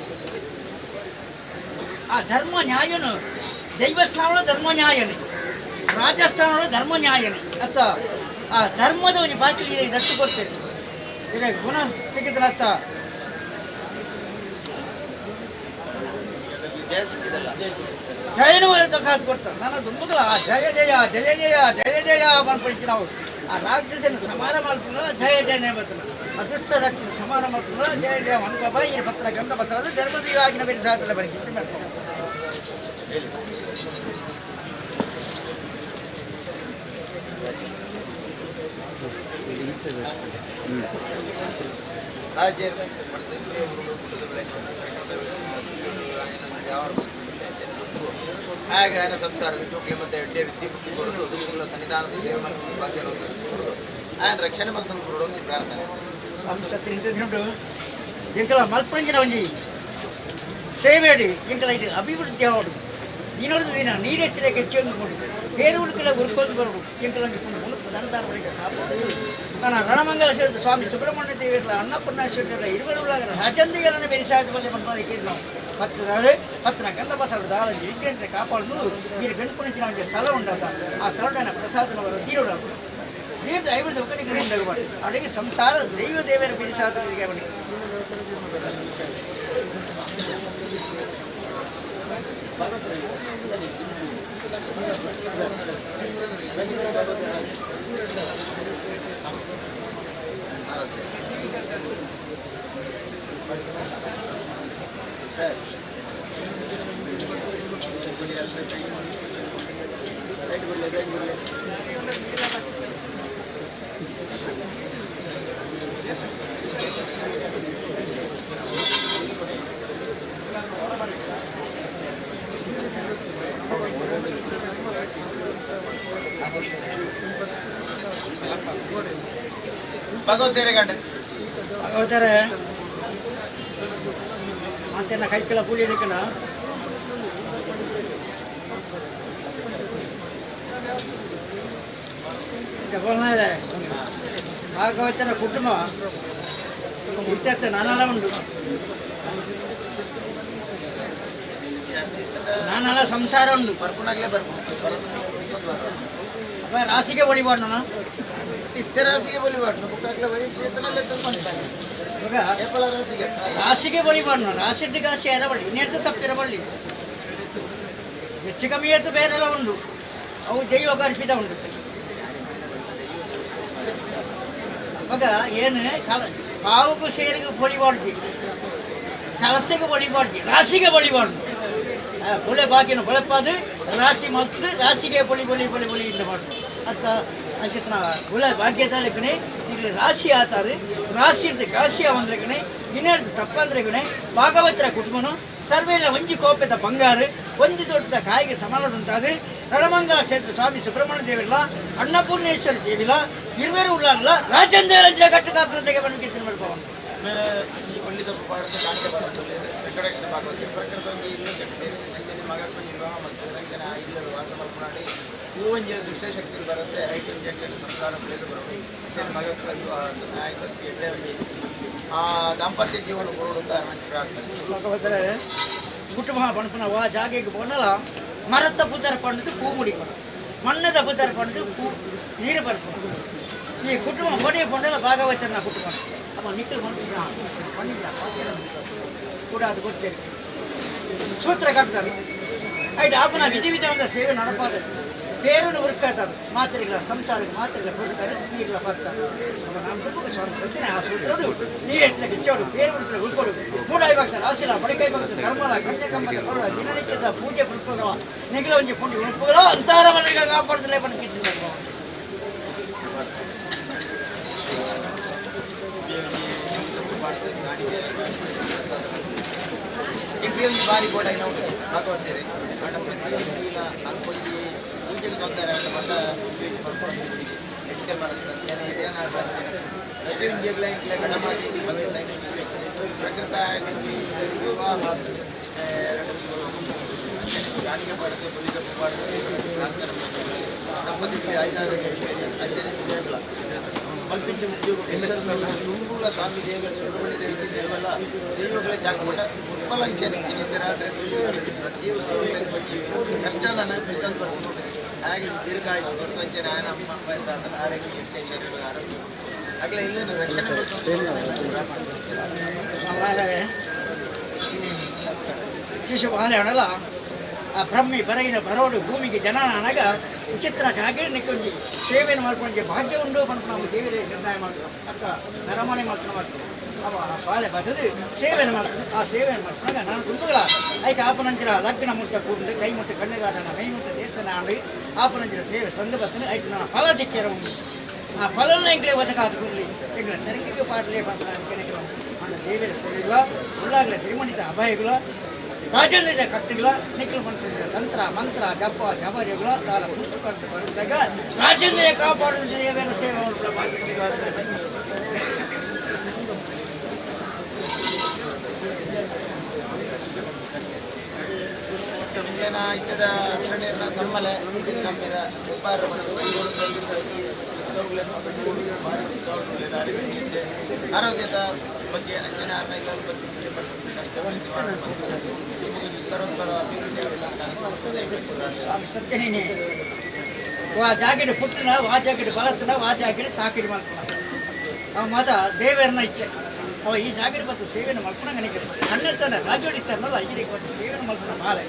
ಆ ಧರ್ಮ ನ್ಯಾಯನು ದೈವಸ್ಥಾನದ ಧರ್ಮ ನ್ಯಾಯನೇ, ರಾಜಸ್ಥಾನದ ಧರ್ಮ ನ್ಯಾಯನೇ ಅತ್ತ ಆ ಧರ್ಮದ ಒಂದು ಬಾಕಿಲಿ ದತ್ತು ಕೊಡ್ತೇನೆ. ಇದೇ ಗುಣ ತೆಗೆದ್ರೆ ಅತ್ತ ಜಯ ಸಿಕ್ಕಿದಲ್ಲ, ಜಯನೂ ಕಾದು ಕೊಡ್ತಾರೆ. ನಾನು ತುಂಬುಗಳ ಜಯ ಜಯ ಜಯ ಜಯ ಜಯ ಜಯ ಮಾಡ್ಕೊಳ್ತೀವಿ ನಾವು. ಆ ರಾಜ್ಯದ ಸಮಾನ ಮಾಡ್ಕೊಂಡ ಜಯ ಜಯನೇ ಬರ್ತದೆ. ಅದೃಷ್ಟದ ಸಮಾನ ಮಾಡ್ಕೊಂಡ ಜಯ ಜಯ ಅನುಭವ ಈ ಪತ್ರ ಗಂಧ ಬಸವಾದ ಧರ್ಮದೀವ ಆಗಿನ ಬೇರೆ ಸಾಧನೆ ಬರೀ ಮಾಡ್ಕೊಂಡು ರಾಜ್ಯ ಹಾಗೆ ఆయన ಸಂಸಾರದ ಜೋಕ್ಲೆ ಮತ್ತು ಎಡ್ಡೆ ವಿದ್ಯೆ ಬುದ್ಧಿ ಕೊಡೋದು ಗುರುಗಳ ಸನ್ನಿಧಾನದ ಸೇವೆ ಮಾಡ್ಕೊಂಡು ಭಾಗ್ಯ ಕೊಡೋದು ఆయన ರಕ್ಷಣೆ ಮತ್ತೊಂದು ಕೊಡೋದು ನಿಮ್ಮ ಪ್ರಾರ್ಥನೆ. ಅಂಶತ್ತಿಂಟು ಎಂಕಲ ಮಲ್ಪಂಜಿನ ಒಂಜಿ ಸೇವೆಡಿ ಎಂಕಲ ಇದು ಅಭಿವೃದ್ಧಿ ಆವಡು ಇನ್ನೊಂದು ದಿನ ನೀರೆಚ್ಚರಿಕೆ ಹೆಚ್ಚು ಬೇರುಗಳಿಗೆಲ್ಲ ಉರ್ಕೊಂಡು ಬರೋದು ಎಂಕಲ ದಂತಾರ ಕಾಪಾಡೋದು. ನಾನು ರಣಮಂಗಲ ಸ್ವಾಮಿ ಸುಬ್ರಹ್ಮಣ್ಯ ದೇವಿಯಲ್ಲ ಅನ್ನಪೂರ್ಣೇಶ್ವರ ಇರುವರುಳಾಗ ರಾಜಂದಿಗೆಲ್ಲ ಬೆಳೆಸಾದ ಬಲ್ಲೆ ಮಾಡ್ಕೊಂಡು ನಾವು ಪತ್ರ ಗಂಧ ಬಸವರ ದಾಳ ವಿಜ್ಞಾನ ಕಾಪಾಡಲು ನೀರು ಗಂಟುಪುಣಿನ ಒಂದು ಸ್ಥಳ ಉಂಟಲ್ಲ. ಆ ಸ್ಥಳನ ಪ್ರಸಾದನವರ ತೀರೋಡ ನೀರು ಐವತ್ತು ಒಕ್ಕಣಿಗಳಿಂದ ಅಡುಗೆ ಸಂತಾರ ದೈವ ದೇವರ ಬೆಳೆಸಾದರಿಗೆ ಅವನಿಗೆ ಭಗವತ್ತೇರೆ ಗಂಡ ಭಗವತಾರೆ ಮಾತೇನ ಕೈಕೆಲ್ಲ ಪೂಲಿ ಇದಕ್ಕಣ ಇದೆ. ಭಾಗವತನ ಕುಟುಂಬ ಇತ್ಯರ್ಥ ನಾನೆಲ್ಲ ಉಂಟು. ನಾನೆಲ್ಲ ಸಂಸಾರ ಉಂಟು. ಬರ್ಕೊಂಡಾಗಲೇ ರಾಶಿಗೆ ಬಳಿಬಾರ್ದು ನಾನು ರಾಶಿಗೆ ಬಲಿಬಾರ್ದು ರಾಶಿಗೆ ಬಳಿಬಾರ್ದು ನಾನು ರಾಶಿ ಕಾಸಿ ಎರಬಳ್ಳಿ ಇನ್ನೆರಡು ತಪ್ಪಿರಬಳ್ಳಿ ಹೆಚ್ಚು ಕಮ್ಮಿ ಎತ್ತು ಬೇರೆಲ್ಲ ಉಂಟು. ಅವು ದೈವ ಅರ್ಪಿತ ಉಂಟು. ಅವಾಗ ಏನು ಪಾವುಗೂ ಸೇರಿಗೂ ಬಳಿಬಾರ್ದು, ಕಲಸೆಗೆ ಬಳಿಬಾರ್ದು, ರಾಶಿಗೆ ಬಳಿಬಾರ್ದು. ಬೊಳೆ ಬಾಕಿನ ಬೊಳೆಪಾದು ರಾಶಿ ಮಲ್ತದೆ ರಾಶಿಗೆ ಬಳಿ ಬಳಿ ಬಳಿ ಬಳಿಯಿಂದ ಮಾಡುದು ಅತ್ತ ಅಂಚಿತನ ಬೊಳೆ ಭಾಗ್ಯದಲ್ಲೇ ಈಗ ರಾಶಿ ಆತಾರೆ. ರಾಶಿ ಇರ್ತದೆ ಕಾಶಿ ಅವಂದ್ರೆ ಇನ್ನೆರಡು ತಪ್ಪಂದ್ರೆ ಭಾಗವತರ ಕುಟುಂಬನು ಸರ್ವೆಲ್ಲ ಒಂಜಿ ಕೋಪದ ಬಂಗಾರ ಒಂದು ದೊಡ್ಡ ಕಾಯಿಗೆ ಸಮಾನದುಂಟಾದ್ರೆ ರಣಮಂಗಲ ಕ್ಷೇತ್ರ ಸ್ವಾಮಿ ಸುಬ್ರಹ್ಮಣ್ಯ ದೇವಿಲ್ಲ ಅನ್ನಪೂರ್ಣೇಶ್ವರ ದೇವಿಲ್ಲ ಇರುವೆರು ಉಳ್ಳಾಗಲ್ಲ ರಾಜೇಂದ್ರ ಕಟ್ಟುಕಾಪ್ತತೆಗೆ ಬಂದು ಕೀರ್ತನೆ ಮಾಡ್ಕೋವ ಬೇರೆ ಈ ಪಂಡಿತ ಪಾಠದ ಕಾಣ್ಕೆ ವೆಂಕಟೇಶ್ವರ ಭಾಗವತ ಪ್ರಕೃತಿ ಇಲ್ಲಿ ಕಟ್ಟಿದ್ದೇವೆ ನಂಜನಿ ಮಗಕ್ಕೆ ವಿವಾಹ ಮತ್ತು ರಂಜನ ಇಲ್ಲೂ ವಾಸ ಮಾಡ್ಕೊಂಡು ಹೂವಂಜಿನ ದುಷ್ಟಶಕ್ತಿ ಬರುತ್ತೆ. ಐಟಿ ಜಂಟಿಯಲ್ಲಿ ಸಂಸಾರ ಬೆಳೆದು ಬರೋದು ನಂಜನಿ ಮಗಕ್ಕೆ ವಿವಾಹ ನಾಯಕತ್ವ ಎಡ್ಡೆ ಒಂಜಿ ಆ ದಾಂಪತ್ಯ ಜೀವನ ಕೊಡುತ್ತಾ ಮಂచి ಪ್ರಾರ್ಥನೆ. ಕುಟುಂಬ ಪಣಪನ ವಾ ಜಾಗೆಗೆ போனல ಮರತ್ತ ಪುದರ ಪಂಡದು ಪೂ ಮುಡಿಕೊಂಡು ಮಣ್ಣದ ಪುದರ ಪಂಡದು ಪೂ ನೀರು ಬರ್ಕೊಂಡು ಈ ಕುಟುಂಬ ಹೊಡೆಯ ಪಂಡಲ ಭಾಗವತನ ಕುಟುಂಬ ಅಮ್ಮ ನಿಕ್ಕಲು ಪಂಡಿತ ಕೂಡ ಅದು ಗೊತ್ತೇನೆ ಸೂತ್ರ ಕಟ್ತಾರೆ. ಆಯ್ತು ಆಪನ ವಿಧಿ ವಿಧಾನದ ಸೇವೆ ನಡಪಾದ ಬೇರನ್ನು ಹುಡುಕಾತಾರೆ. ಮಾತ್ರೆಗಳ ಸಂಸಾರಕ್ಕೆ ಮಾತ್ರೆಗಳ ಹುಡುಕ್ತಾರೆ, ನೀರುಗಳ ಬರ್ತಾರೆ. ನಮ್ಮ ಕುಟುಂಬ ಸ್ವಾಮಿ ಸತ್ತಿನ ಆ ಸೂತ್ರಡು ನೀರೆಟ್ಲ ಕಿಚ್ಚೋಡು ಬೇರೆ ಹುಡುಕಲು ಹುಡ್ಕೊಡು ಮೂಡಾಯ್ಬಾಗ್ತಾರೆ. ಆಸಿಲ್ಲ ಬಳಿಕೈಬಾಗ್ತದೆ ಕರ್ಮಲ ಗಂಟೆ ಕಂಬದ ಕೊಡ ದಿನನಿತ್ಯದ ಪೂಜೆ ಪುಷ್ಪಗಳ ನೆಗಲ ಒಂಜಿ ಪುಂಡಿ ಉಣುಪುಗಳ ಅಂತಾರ ಮನೆಗೆ ಕಾಪಾಡದಲ್ಲೇ ಬಂದು ಕಿಟ್ಟಿದ್ದಾರೆ. ಇಂಗ್ಲಿಯಲ್ಲಿ ಬಾರಿ ಕೂಡ ನಾವು ಭಾಗವತೇರಿ ಅಣ್ಣ ಪ್ರತಿಯೊಂದಿನ ಅನ್ಕೊಳ್ಳಿ ಪೂಜೆಗೆ ಬಂದರೆ ಅಣ್ಣ ಬಂದ ಬರ್ಕೊಂಡು ಎಟ್ಟೆ ಮಾಡಿಸ್ತಾರೆ. ಏನಾಗ್ತಾರೆ ಪ್ರತಿಯೊಂದು ಇಂಕ್ಲೆ ಗಡಮಾಗಿ ಸ್ಪಂದಿ ಸೈನಿಕ ಪ್ರಕೃತ ವಿವಾಹ ಗಾಡಿಗೆ ಪಾಡದೆ ಬಲಿಗೆ ಪಾಡದೆ ದಂಪತಿಗಳಿಗೆ 5 ವಿಷಯ ಅಂಜನೆ ವಿಜಯಗಳ ಮಲ್ಪಿಂಚು ಮುಖ್ಯ ತುಂಬುಗಳ ಸ್ವಾಮಿ ದೇವರ ಸುಬ್ರಹ್ಮಣ್ಯ ದೇವರ ಸೇವಲ ದೇವಗಳ ಜಾಗಮಠ ಉತ್ಪಲಂಚನೆ ನಿಂತಿರಾದ್ರೆ ಪ್ರತಿ ಉತ್ಸವಗಳ ಬಗ್ಗೆ ಕಷ್ಟನ ತಂದು ಬರ್ಬೋದು ಹಾಗೆ ದೀರ್ಘಾಯುಷ್ ಬರ್ತಂಚನೆ ಆಯನ ಅಮ್ಮ ವಯಸ್ಸಾದ ಆರೋಗ್ಯ ಇರ್ತೇ ಶರೀರದ ಆರೋಗ್ಯ ಆಗಲೇ ಇಲ್ಲಿನ ರಕ್ಷಣೆ ಶಿಶು ಬಾಲೆಹಣ್ಣಲ್ಲ ಆ ಬ್ರಹ್ಮಿ ಬರಗಿನ ಬರೋಡು ಭೂಮಿಗೆ ಜನನ ಅನಗ ವಿಚಿತ್ರ ಜಾಗೀರು ನಿಕ್ಕೊಂಜಿ ಸೇವೆಯನ್ನು ಮಾಡ್ಕೊಂಡ್ರೆ ಭಾಗ್ಯ ಉಂಡು ಬಂದು ನಾವು ದೇವರೇ ನಿರ್ಣಯ ಮಾಡ್ತೀವಿ ಅಕ್ಕ ನರಮಣೆ ಮಾಡ್ತೀವಿ ಅವ ಬಾಲೆ ಬದದು ಸೇವೆಯನ್ನು ಮಾಡ್ತೀವಿ ಆ ಸೇವೆಯನ್ನು ಮಾಡ್ಕೊಂಡಾಗ ನಾನು ತುಂಬುಗಳ ಐಕೆ ಆಪನಂಚಿನ ಲಗ್ನ ಮುಟ್ಟ ಕೂಡಿ ಕೈ ಮುಟ್ಟ ಕಣ್ಣುಗಾರನ ಮೈ ಮುಟ್ಟ ದೇಶನ ಆಡಿ ಆಪನಂಚಿನ ಸೇವೆ ಸಂದು ಬರ್ತನೆ ಐಕೆ ನನ್ನ ಫಲ ದಿಕ್ಕಿರ ಉಂಟು ಆ ಫಲನ ಎಂಗ್ಲೇ ಒದಗಾದು ಬರಲಿ ಎಂಗ್ಲ ಸರಿಕೆಗೆ ಪಾಟಲೇ ಬರ್ತಾರೆ அந்த தேவிர செவிகளா உள்ளாகல சிறுமணித அபாயங்களா ರಾಜೇಂದ್ರ ಕಟ್ಟಿಗಳ ನಿಖಿಲ್ ಮಂತ್ರ ತಂತ್ರ ಮಂತ್ರ ಜಪ ಜಬರಿಗಳ ತಾಲ ಮುಂದುಕೊಂಡು ಬರುತ್ತಾಗ ರಾಜೇಂದ್ರ ಕಾಪಾಡುವ ದೇವರ ಸೇವೆ ಇತ್ತದ ಶರಣೀರ್ನ ಸಮ್ಮಲೆ ಇದು ನಮ್ಮಿರ ಉಪಾರ ಆರೋಗ್ಯದ ಬಗ್ಗೆ ಅಂಜನಾರನ ಇಲ್ಲದ ಬಗ್ಗೆ ಸತ್ಯನೇ ವಾ ಜಾಕೆಟ್ ಪುಟ್ಟನ ವಾ ಜಾಕೆಟ್ ಬಲತ್ತನ ವಾ ಜಾಕೆಟ್ ಚಾಕರಿ ಮಾಡ್ಕೊಳ ಅವ ಮತ ದೇವರನ್ನ ಇಚ್ಛೆ ಅವ ಈ ಜಾಕೆಟ್ ಮತ್ತು ಸೇವೆಯನ್ನು ಮಾಡ್ಕೊಂಡಾಗ ನನಗೆ ಕಣ್ಣೆತ್ತನ ರಾಜೋಡಿತ್ತಾರನಲ್ಲ ಇಲ್ಲಿ ಮತ್ತು ಸೇವೆಯನ್ನು ಮಾಡ್ಕೊಂಡ ಬಾಲೆ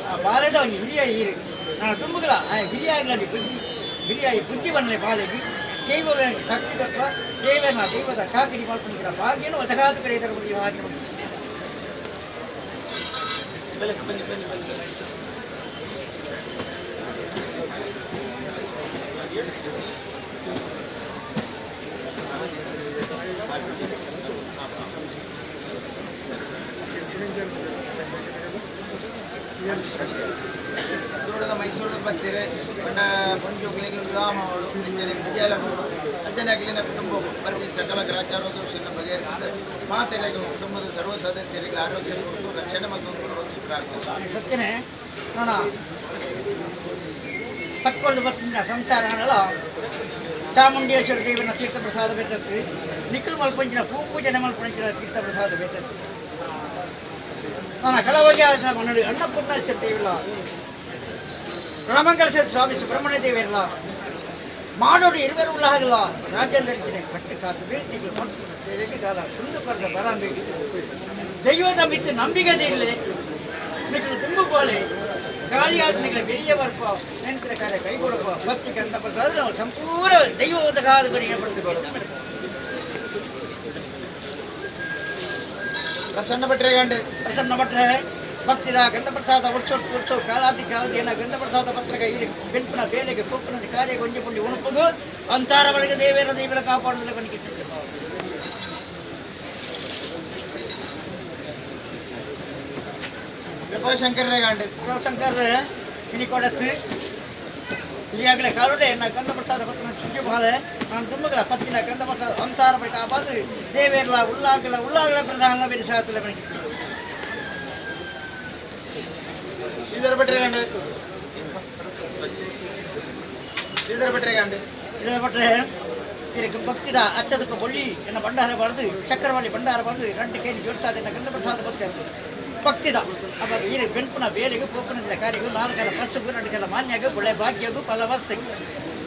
ಆ ಬಾಲೆದ ಅವನಿಗೆ ಹಿರಿಯ ಹೀರಿ ನಾನು ತುಂಬುಗಳ ಆ ಹಿರಿಯ ಆಗಲಿ ಬುದ್ಧಿ ಹಿರಿಯ ಬುದ್ಧಿ ಬನ್ನಲೆ ಬಾಲೆಗೆ ದೈವ ಶಕ್ತಿ ತತ್ವ ದೇವನ ದೈವದ ಚಾಕರಿ ಮಾಡ್ಕೊಂಡಿದ್ದೀರ ಭಾಗ್ಯನು ಒದಗಾದ ಕರೆ ಇದರ ಬಗ್ಗೆ ಹಾಗೆ ದೂರದ ಮೈಸೂರದ ಬರ್ತೀರಿ ಬಣ್ಣ ಪಂಚುಗಳಿಗೆ ವಿವಾಹ ಮಾಡೋದು ಅಂಜನೆ ವಿದ್ಯಾಲಯ ಮಾಡೋದು ಅಂಜನೆ ಆಗಲಿನ ಕುಟುಂಬ ಬರ್ತಿ ಸಕಲ ಗ್ರಾಚಾರೋದೋಷನ ಬಗೆಹರಿಸಿದೆ ಮಾತೆರೆಗೆ ಕುಟುಂಬದ ಸರ್ವ ಸದಸ್ಯರಿಗೆ ಆರೋಗ್ಯ ಕೊಟ್ಟು ರಕ್ಷಣೆ ಮತ್ತು ಪ್ರಾರ್ಥನೆ ಸತ್ಯನೇ ನಾನು ಪಕ್ಕೊಳ್ಳು ಬರ್ತೀನಿ ಸಂಸಾರಗಳೆಲ್ಲ ಚಾಮುಂಡೇಶ್ವರ ದೇವನ ತೀರ್ಥಪ್ರಸಾದ ಬೇತತ್ತು ನಿಖಿಲ್ ಮಲ್ಪಂಚಿನ ಪೂಜನೆ ಮಲ್ಪಂಚಿನ ತೀರ್ಥಪ್ರಸಾದ ಬೇತತ್ತು ನಾನು ಕಳವಗೆ ಮನಡಿ ಅನ್ನಪೂರ್ಣೇಶ್ವರ ದೇವಿಲ್ಲ ರಾಮಂಗಲ ಸ್ವಾಮಿ ಸುಬ್ರಹ್ಮಣ್ಯ ದೇವಿರಲ್ಲ ಮಾಡೋಡು ಇರುವರು ಉಳ್ಳಾಗಲ್ಲ ರಾಜ್ಯದಲ್ಲಿ ಕಟ್ಟು ಕಾತದೆ ನೀವು ಮಾಡ್ತಿದ್ದ ಸೇವೆಗೆ ಕಾಲ ಕುಂದು ಕರೆದ ಬರಂಬಿ ದೈವದ ಮಿತ್ತು ನಂಬಿಗದೆ ಇರಲಿ ಮಿಕ್ಕಳು ತುಂಬು ಬೋಲೆ ಗಾಳಿಯಾದ ನಿಗಳ ಬೆಳೆಯ ಬರ್ಪ ನೆನಪಿನ ಕಾರ್ಯ ಕೈಗೊಡಪ್ಪ ಭಕ್ತಿಗೆ ಅಂತ ಬರ್ತಾದ್ರೆ ನಾವು ಸಂಪೂರ್ಣ ದೈವದ ಕಾದುವರಿಗೆ ಪಡೆದುಕೊಳ್ಳೋದು ಪ್ರಸನ್ನ ಭಟ್ರೆ ಭಕ್ತಿದ ಗಂಧಪ್ರಸಾದ ಉತ್ಸವ ಕಾಲಾದಿ ಕಾಲದೇನ ಗಂಧಪ್ರಸಾದ ಪತ್ರಕ ಇರಿ ಬೆಂಪಿನ ಬೇಲೆಗೆ ಕೊಪ್ಪನ ಕಾರ್ಯ ಗೊಂಜಿ ಪುಂಡಿ ಉಣುಪುಗು ಅಂತಾರ ಒಳಗೆ ದೇವರ ಕಾಪಾಡುವುದಿಲ್ಲ ಬನ್ನಿ ಶಿವಶಂಕರ್ ಇನಿ ಕೊಡತ್ತು ಇಲ್ಲಿಯಾಗಲೇ ಕಾಲುಡೆ ಎನ್ನ ಗಂಧಪ್ರಸಾದ ಪತ್ರ ಶಿಕ್ಷೆ ಬಾಳೆ ನಾನು ತುಂಬಗಲ ಪತ್ತಿನ ಗಂಧಪ್ರಸಾದ ಅಂತಾರ ಬಳಿ ಕಾಪಾದು ದೇವೇರ್ಲ ಉಳ್ಳಾಗಲ ಪ್ರಧಾನ ಬೇರೆ ಸಾತಿಲ್ಲ ಬನ್ನಿ ಶ್ರೀಧರ ಭಟ್ರೆ ಇದಕ್ಕೆ ಭಕ್ತಿದ ಅಚ್ಚದಕ್ಕೆ ಬೊಳ್ಳಿ ಎನ್ನ ಭಂಡಾರ ಬಾರದು ಚಕ್ರವಳ್ಳಿ ಭಂಡಾರ ಬಾರದು ರಂಟು ಕೇಳಿ ಜೋಡಿಸಾದ ಎನ್ನ ಗಂಧಪ್ರಸಾದ ಭಕ್ತಿ ಭಕ್ತಿದ ಅವಾಗ ಈ ಬೆಂಪುನ ಬೇಲೆಗೂ ಪೋಪನ ಕಾರ್ಯಗಳು 4 ಬಸ್ಸುಗೂ 2 ಮಾನ್ಯಗೂ ಒಳ್ಳೆ ಭಾಗ್ಯಗೂ ಫಲವಸ್ತಿಗೆ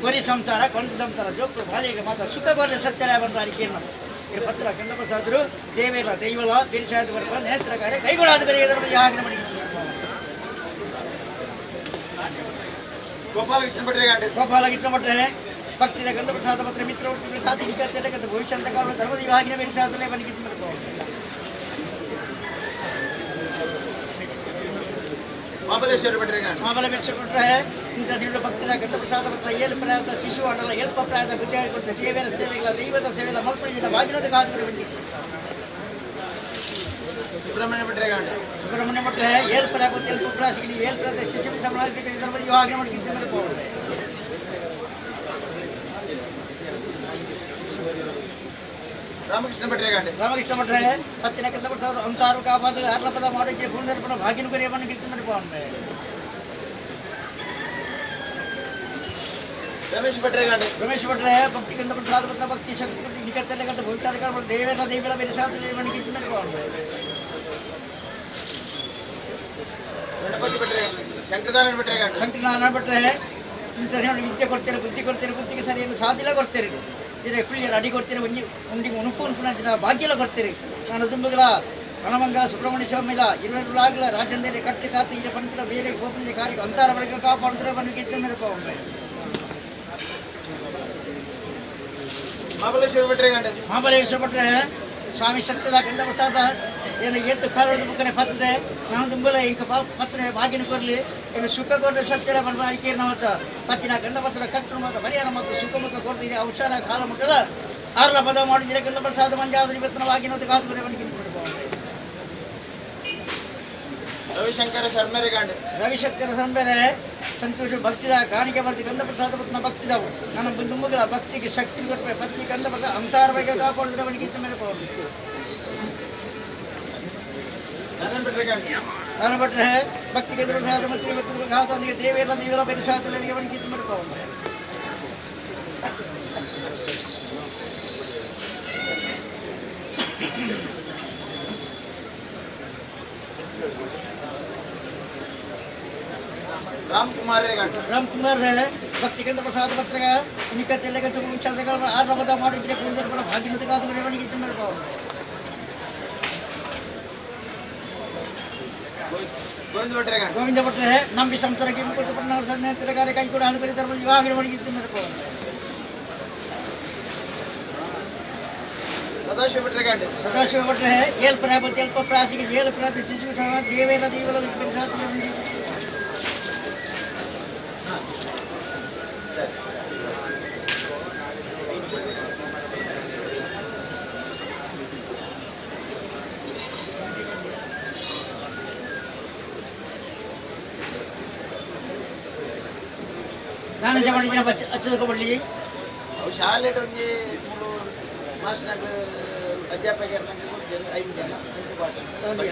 ಕೊರಿ ಸಂಸಾರ ಕೊಂಡ ಸಂಸಾರ ಜೋಕು ಬಾಲಿಗೆ ಮಾತ್ರ ಸುಖ ಗೋರ್ಲೆ ಸತ್ಯಲಯ ಬಂದ ಅಡಿಕೆಯನ್ನು ಈ ಪತ್ರ ಗಂಧಪ್ರಸಾದರು ದೇವೇಲ ದೈವಲ ಬಿರಿಸಾದ ಬರ್ಪ ನೇತ್ರ ಕಾರ್ಯ ಕೈಗೊಳ್ಳಾದ ಕರೆ ಇದರ ಬಗ್ಗೆ ಆಜ್ಞೆ ಮಾಡಿ ಗೋಪಾಲಕೃಷ್ಣ ಭಟ್ರೆ ಭಕ್ತಿದ ಗಂಧಪ್ರಸಾದ ಪತ್ರ ಮಿತ್ರ ಪ್ರಸಾದ ಇನಿಕಂತ ಭವಿಷ್ಯಂತ ಕಾಲ ಧರ್ಮದ ಆಜ್ಞೆ ಬಿರಿಸಾದಲೇ ಬನ್ನಿಕಿತ್ತು ಮಾಡ್ಕೋ ಮಹಾಬಲೇಶ್ವರ ಭಟ್ರೆ ಇಂಥ ದಿವ್ಯ ಭಕ್ತಿದ ಗಂಧಪ್ರಸಾದ ಪತ್ರ ಏಳು ಪ್ರಾಯದ ಶಿಶು ಅಣ್ಣಲ್ಲ ಎಲ್ಪ ಪ್ರಾಯದ ವಿದ್ಯಾರ್ಥಿ ಕೊಡ್ತಾರೆ ದೇವರ ಸೇವೆಗಳ ದೈವದ ಸೇವೆಗಳ ಮಲ್ಪಡಿಸಿದ ಭಾಗಿರೋದ ಕಾದು ಬನ್ನಿ ಸುಬ್ರಹ್ಮಣ್ಯ ಭಟ್ರೆ ಏಳು ಪ್ರಾಯ ಗೊತ್ತು ಎಲ್ಪ ಪ್ರಾಯದಲ್ಲಿ ಏಳು ಪ್ರಾಯದ ಶಿಶು ಸಮಾಜ ಧರ್ಮದ ಆಜ್ಞೆ ಮಾಡ್ಕಿಂತ ಮಾಡ್ಕೋಬಹುದು ರಾಮಕೃಷ್ಣ ಭಟ್ರೆ ರಾಮಕೃಷ್ಣ ಭಟ್ರೆ ಪತ್ತಿನ ಕಂದ ಸಾವಿರ ಅಂತಾರು ಕಾಪಾದ ಆರ್ಲಪದ ಮಾಡಿದ್ರೆ ಕುಂದರ್ಪಣ ಭಾಗಿನ ಕರಿಯವನ್ನು ಗಿಟ್ಟು ಮಾಡಿಕೊಂಡೆ ರಮೇಶ್ ಭಟ್ರೆ ಭಕ್ತಿ ಕಂದ ಪ್ರಸಾದ ಪತ್ರ ಭಕ್ತಿ ಶಕ್ತಿ ಕೊಟ್ಟು ನಿಕತ್ತಲೆಗಂತ ಭವಿಷ್ಯ ದೇವರ ದೇವರ ಬೇರೆ ಸಾಧನೆ ಗಿಟ್ಟು ಮಾಡಿಕೊಂಡೆ ಗಣಪತಿ ಭಟ್ರೆ ಶಂಕರನಾರಾಯಣ ಭಟ್ರೆ ಇಂಥ ವಿದ್ಯೆ ಕೊಡ್ತೇನೆ ಬುದ್ಧಿ ಕೊಡ್ತೇನೆ ಬುದ್ಧಿಗೆ ಸರಿಯನ್ನು ಸಾಧಿಲ್ಲ ಕೊಡ್ತೇನೆ ಇದೇ ಕುಳ್ಳಿಯರ ಅಡಿ ಕೊಡ್ತೇನೆ ಉಂಡಿ ಉಣುಪು ಉಣುಪುನ ಭಾಗ್ಯಲ ಕೊಡ್ತೇನೆ ನಾನು ದುಂಬುಗಳ ರಣಮಂಗಲ ಸುಬ್ರಹ್ಮಣ್ಯ ಸ್ವಾಮಿಲ ಇರುವಾಗಲ ರಾಜಂದೇರಿ ಕಟ್ಟಿ ಕಾತು ಇರ ಪಂಪಿನ ಬೇರೆ ಗೋಪನೀಯ ಕಾರ್ಯ ಅಂತಾರ ಬಳಿಕ ಕಾಪಾಡಿದ್ರೆ ಬನ್ನಿ ಗೆದ್ದು ಮೇಲೆ ಹೋಗ್ಬೆ ಮಹಾಬಲೇಶ್ವರ ಭಟ್ರೆ ಸ್ವಾಮಿ ಸತ್ಯದ ಕಂದ ಪ್ರಸಾದ ಏನು ಎತ್ತು ಕಾಲು ಬುಕ್ಕನೆ ಪತ್ತದೆ ನಾನು ದುಂಬಲ ಇಂಕ ಪತ್ತನೆ ಭಾಗ್ಯನ ಕೊರಲಿ ಏನು ಸುಖ ಕೊರಲಿ ಸತ್ಯದ ಬಂದ ಅಡಿಕೆ ನಾವತ್ತ ಪತ್ತಿನ ಗಂಧ ಪತ್ರ ಕಟ್ಟು ಮತ್ತು ಪರಿಹಾರ ಮತ್ತು ಸುಖ ಮುಖ ಕೊಡ್ತೀನಿ ಔಷಧ ಕಾಲ ಮುಟ್ಟದ ಆರ್ಲ ಪದ ಮಾಡಿದ್ರೆ ಕಂದ ಪ್ರಸಾದ ಮಂಜಾದ್ರು ಇವತ್ತಿನ ವಾಗಿನ ಕಾದು ಬರೆ ಬಂದು ರವಿಶಂಕರ ಸರ್ಮೇರೆ ಸಂತೋಷ ಭಕ್ತಿದ ಕಾಣಿಕೆ ಬರ್ತಿ ಕಂದ ಪ್ರಸಾದ ಪತ್ನ ಭಕ್ತಿದವು ನನ್ನ ದುಂಬುಗಳ ಭಕ್ತಿಗೆ ಶಕ್ತಿ ಕೊಟ್ಟರೆ ಪತ್ನಿ ಕಂದ ಪ್ರಸಾದ ಅಂತಾರ ಬಗ್ಗೆ ಕಾಪಾಡಿದ್ರೆ ಅವನಿಗೆ ಇತ್ತ ಮೇಲೆ ಹೋಗ್ಬೇಕು ನಾನು ಭಟ್ರೆ ಭಕ್ತಿಗೆ ಪ್ರಸಾದ ಮತ್ತು ಘಾತೊಂದಿಗೆ ದೇವೆಲ್ಲ ಬೇರೆ ಸಾತುಗಳಿಗೆ ಅವನಿಗೆ ಇತ್ತ ಮೇಲೆ ಹೋಗ್ಬೇಕು ರಾಮ್ಕುಮಾರ್ ಭಕ್ತಿ ಕಂದ ಪ್ರಸಾದ ಪತ್ರಗ ನಿಕತ್ತೆಲ್ಲಗಂತ ಚಂದ್ರಗಳ ಆರ್ಲಪದ ಮಾಡಿದ್ರೆ ಕುಂದರ್ಪಣ ಭಾಗ್ಯನದ ಕಾದುಗರೆ ಅವನಿಗೆ ಇತ್ತ ಮೇಲೆ ಗೋವಿಂದ ಭಟ್ರೆ ನಂಬಿ ಸಂಸಾರಕ್ಕೆ ಕೊಟ್ಟು ಪಟ್ಟಣ ಸಣ್ಣ ತಿರಗಾರೆ ಕೈ ಕೂಡ ಹಣಬರಿ ಧರ್ಮ ಇವಾಗ ಅವನಿಗೆ ಇತ್ತ ಮೇಲೆ ಸದಾಶಿವ ಭಟ್ರೆ ಏಳು ಪ್ರಾಪತ್ತಿ ಅಲ್ಪ ಪ್ರಾಚಿಗೆ ಏಳು ಪ್ರಾತಿ ಶಿಶು ಸಮ ದೇವೇನ ದೇವಲ ನಾನು ಜಮಣಿನ ಹಚ್ಚದಕ್ಕೆ ಅವು ಶಾಲೆ ಮಾಸ್ಟರ್ ಅಧ್ಯಾಪಕರ 5 ಜನ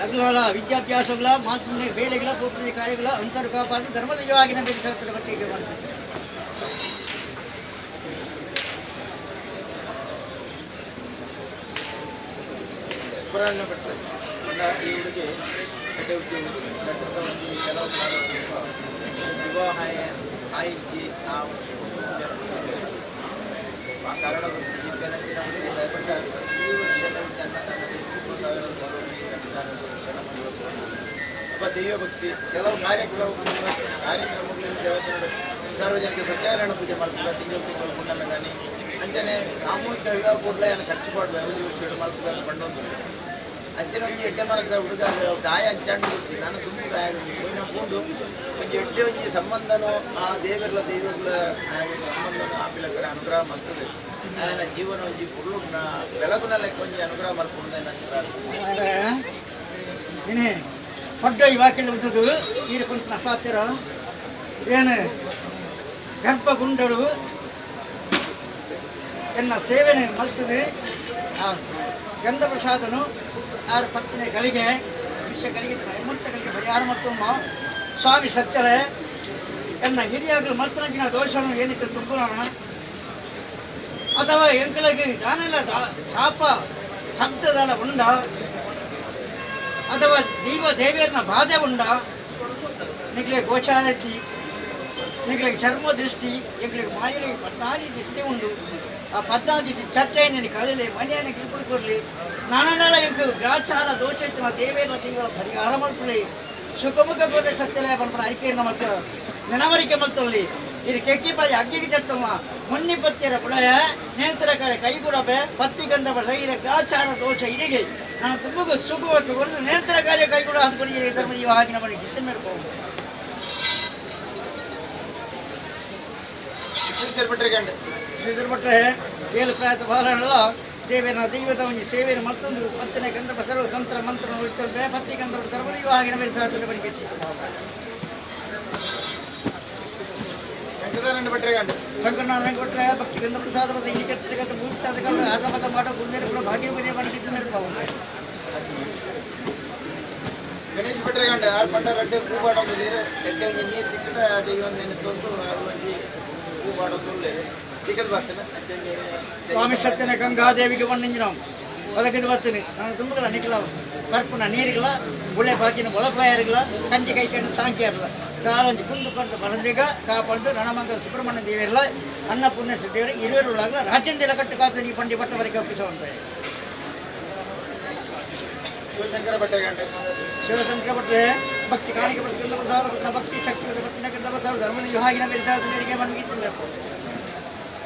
ಅಗ್ಲಗಳ ವಿದ್ಯಾಭ್ಯಾಸಗಳ ಮಾತೃ ಬೇಲೆಗಳ ಗೋಪನೀಯ ಕಾರ್ಯಗಳ ಅಂತರ ಕಾಪಾದಿ ಧರ್ಮದ ಇವಾಗಿನ ಬೇರೆ ಬಗ್ಗೆ ಮಾಡ್ತಾರೆ ಸುಬ್ರಹ್ಮಣ್ಯ ಭಟ್ರೆ ಈ ಹುಡುಗಿ ಕಟ್ಟೆ ಉದ್ಯೋಗ ಕೆಲವು ವಿವಾಹ ಆಯ್ಕೆ ನಾವು ಆ ಕಾರಣ ಭಟ್ಟ ಈ ವರ್ಷದ ಒಬ್ಬ ದೈವಭಕ್ತಿ ಕೆಲವು ಕಾರ್ಯಕ್ರಮಗಳಲ್ಲಿ ದೇವಸ್ಥಾನ ಸಾರ್ವಜನಿಕ ಸತ್ಯನಾರಾಯಣ ಪೂಜೆ ಮಾಡ್ತಾರೆ ತಿಂಗಳು ಪುಣ್ಯಮೆದಾನಿ ಅಂಚನೆ ಸಾಮೂಹಿಕ ವಿವಾಹ ಕೂಡ ಏನು ಖರ್ಚು ಮಾಡ್ಬೇಕು ಒಂದು ವರ್ಷ ಮಾಡ್ಬೇಕು ಪಂಡೊಂದು ಅಂಚನೆ ಒಂದು ಎಡ್ಡೆ ಮನಸ್ಸ ಹುಡುಗ ದಾಯ ಅಂಚಾಂಡು ಕೊಡ್ತೀನಿ ನಾನು ತುಂಬ ದಾಯ ಹೋಯ್ನ ಪೂಂಡು ಒಂದು ಎಡ್ಡೆ ಒಂಜಿ ಸಂಬಂಧನೂ ಆ ದೇವರ ಸಂಬಂಧನೂ ಆ ಪಿಲಕರ ಅನುಗ್ರಹ ಮಾಡ್ತದೆ ఆయన జీవన ఇప్పుడు ಬೆಳಗುನ ಲೆಕ್ಕ ಒಂಜಿ ಅನುಗ್ರಹ ಮಾಡ್ಕೊಂಡು ಏನೇ ಹೊಡ್ಡ ಇವಾಕೆಲ್ಲ ಉದ್ದದು ನೀರು ಕುಂತು ನಪಾತಿರ ಏನು ಗರ್ಭಗುಂಡಳು ಎನ್ನ ಸೇವೆನೆ ಮಲ್ತದೆ ಆ ಗಂಧ ಪ್ರಸಾದನು 6 ಪತ್ತಿನಗಳಿಗೆ ವಿಷಯಗಳಿಗೆ ಹೆಮ್ಮತ್ತಗಳಿಗೆ ಪರಿಹಾರ ಮತ್ತೊಮ್ಮ ಸ್ವಾಮಿ ಸತ್ಯರೇ ಎನ್ನ ಹಿರಿಯಾಗಲು ಮಲ್ತನಗಿನ ದೋಷವನ್ನು ಏನಿತ್ತು ತುಂಬೋಣ ಅಥವಾ ಎಂಕಳಿಗೆ ನಾನೆಲ್ಲ ಶಾಪ ಶಬ್ದದಲ್ಲ ಉಂಡ ಅಥವಾ ದೇವಿಯರ್ನ ಬಾಧೆ ಉಂಡ ನಿಗ್ಲಿಗೆ ಗೋಚಾರತಿ ನಿಗ್ಲಿಗೆ ಚರ್ಮ ದೃಷ್ಟಿ ಎಂಗಳಿಗೆ ಮಾಯಲಿಗೆ 14 ದೃಷ್ಟಿ ಉಂಡು ಆ 14 ಚರ್ಚೆಯನ್ನು ಕಲೀಲಿ ಮನೆಯನ್ನು ಕಿಳ್ಕೊಡ್ಲಿ ನಾನೆಲ್ಲ ಎಂಕ ಗ್ರಾಚಾರ ದೋಷ ಇತ್ತು ದೇವಿಯರ್ನ ಪರಿಹಾರ ಮಾಡ್ಕೊಳ್ಳಿ ಸುಖಮುಖ ಗೋಡೆ ಸತ್ಯಲಯ ಪಂಪನ ಅರಿಕೆಯನ್ನು ಮತ್ತು ನೆನವರಿಕೆ ಮತ್ತಲ್ಲಿ ಇದು ಕೆಕ್ಕಿಪಾಯಿ ಅಗ್ಗಿಗೆ ಚತ್ತಮ್ಮ ಮುನ್ನಿ ಪತ್ತಿರ ಪುಳಯ ನೇತ್ರ ಕರೆ ಕೈ ಕೊಡಬೆ ಪತ್ತಿ ಗಂಧವ ಸೈರ ಗ್ರಾಚಾರ ದೋಷ ಇಡಿಗೆ ನಾನು ತುಂಬ ಸುಖವಾಗಿ ಕೊಡದು ನೇತ್ರ ಕಾರ್ಯ ಕೈ ಕೂಡ ಅದು ಕೊಡಿಗೆ ಧರ್ಮ ಇವ ಹಾಗಿನ ಮಾಡಿ ಕಿತ್ತ ಮೇಲೆ ಹೋಗು ಶ್ರೀಧರ್ ಭಟ್ರೆ 7 ಪ್ರಾಯತ ಬಾಲನಲ್ಲ ದೇವೇನ ದೈವದ ಒಂದು ಸೇವೆಯನ್ನು ಮತ್ತೊಂದು 10ನೇ ಗಂಧರ್ವ ಸರ್ವ ತಂತ್ರ ಮಂತ್ರ ಉಳಿತಲ್ಪೆ ಪತ್ತಿ ಗಂಧರ್ವ ಧರ್ಮ ಇವ ಹಾಗಿನ ಮೇಲೆ ಸಾಧನೆ ಮಾಡಿ ಕಿತ್ತ ಶಂಕರನಾರಾಯಣ ಭಟ್ರೆ ಭಕ್ತಿ ಗಂಧ ಪ್ರಸಾದ ಮಾಡೋ ಗುರುದೇವ ಭಾಗ್ಯ ಗಣೇಶ್ ಭಟ್ರೆ ಗಂಡ 6 ಪಂಡ ರಡ್ಡೆ ಪೂ ಬಾಡೋದು ಎಡ್ಡೆ ನೀರು ಚಿಕ್ಕದ ದೈವ ನೆನೆತ್ತೊಂದು ಪೂ ಬಾಡೋದು ಚಿಕ್ಕದು ಬರ್ತೇನೆ ಸ್ವಾಮಿ ಸತ್ಯನ ಗಂಗಾದೇವಿಗೆ ವಂದಿನ ಅದಕ್ಕೆ ಬರ್ತೀನಿ ನಾನು ತುಂಬಗಲ್ಲ ನಿಖಲ ಬರ್ಪುನ ನೀರಿಗಲ ಗುಳೆ ಬಾಕಿನ ಒಳಪಾಯರಿಗಲ ಕಂಚಿ ಕೈಕಣ್ಣು ಸಾಂಖ್ಯ ಇರಲ್ಲ ಕಾಲೊಂದು ಕುಂದು ಕೊಂಡು ಬರಂದೀಗ ಕಾಪಾಡು ರಣಮಂಗಲ ಸುಬ್ರಹ್ಮಣ್ಯ ದೇವಿರಲ್ಲ ಅನ್ನಪೂರ್ಣ ದೇವರಿಗೆ ಇರುವರುಳಾಗಲ ರಾಜ್ಯಂದೆಲ್ಲ ಕಟ್ಟು ಕಾತು ನೀ ಪಂಡಿ ಪಟ್ಟವರಿಗೆ ಒಪ್ಪಿಸುವಂತ ಶಿವಶಂಕರ ಭಟ್ರೆ ಗಂಟೆ ಶಿವಶಂಕರ ಭಟ್ರೆ ಭಕ್ತಿ ಕಾಣಿಕೆ ಪ್ರತಿಯೊಂದು ಪ್ರಸಾದ ಭಕ್ತಿ ಶಕ್ತಿ ಭಕ್ತಿನ ಗಂಧ ಬಸವ ಧರ್ಮದ ವಿಭಾಗಿನ ಬೆರೆಸಾದ ನೀರಿಗೆ ಮಣ್ಣಿಗೆ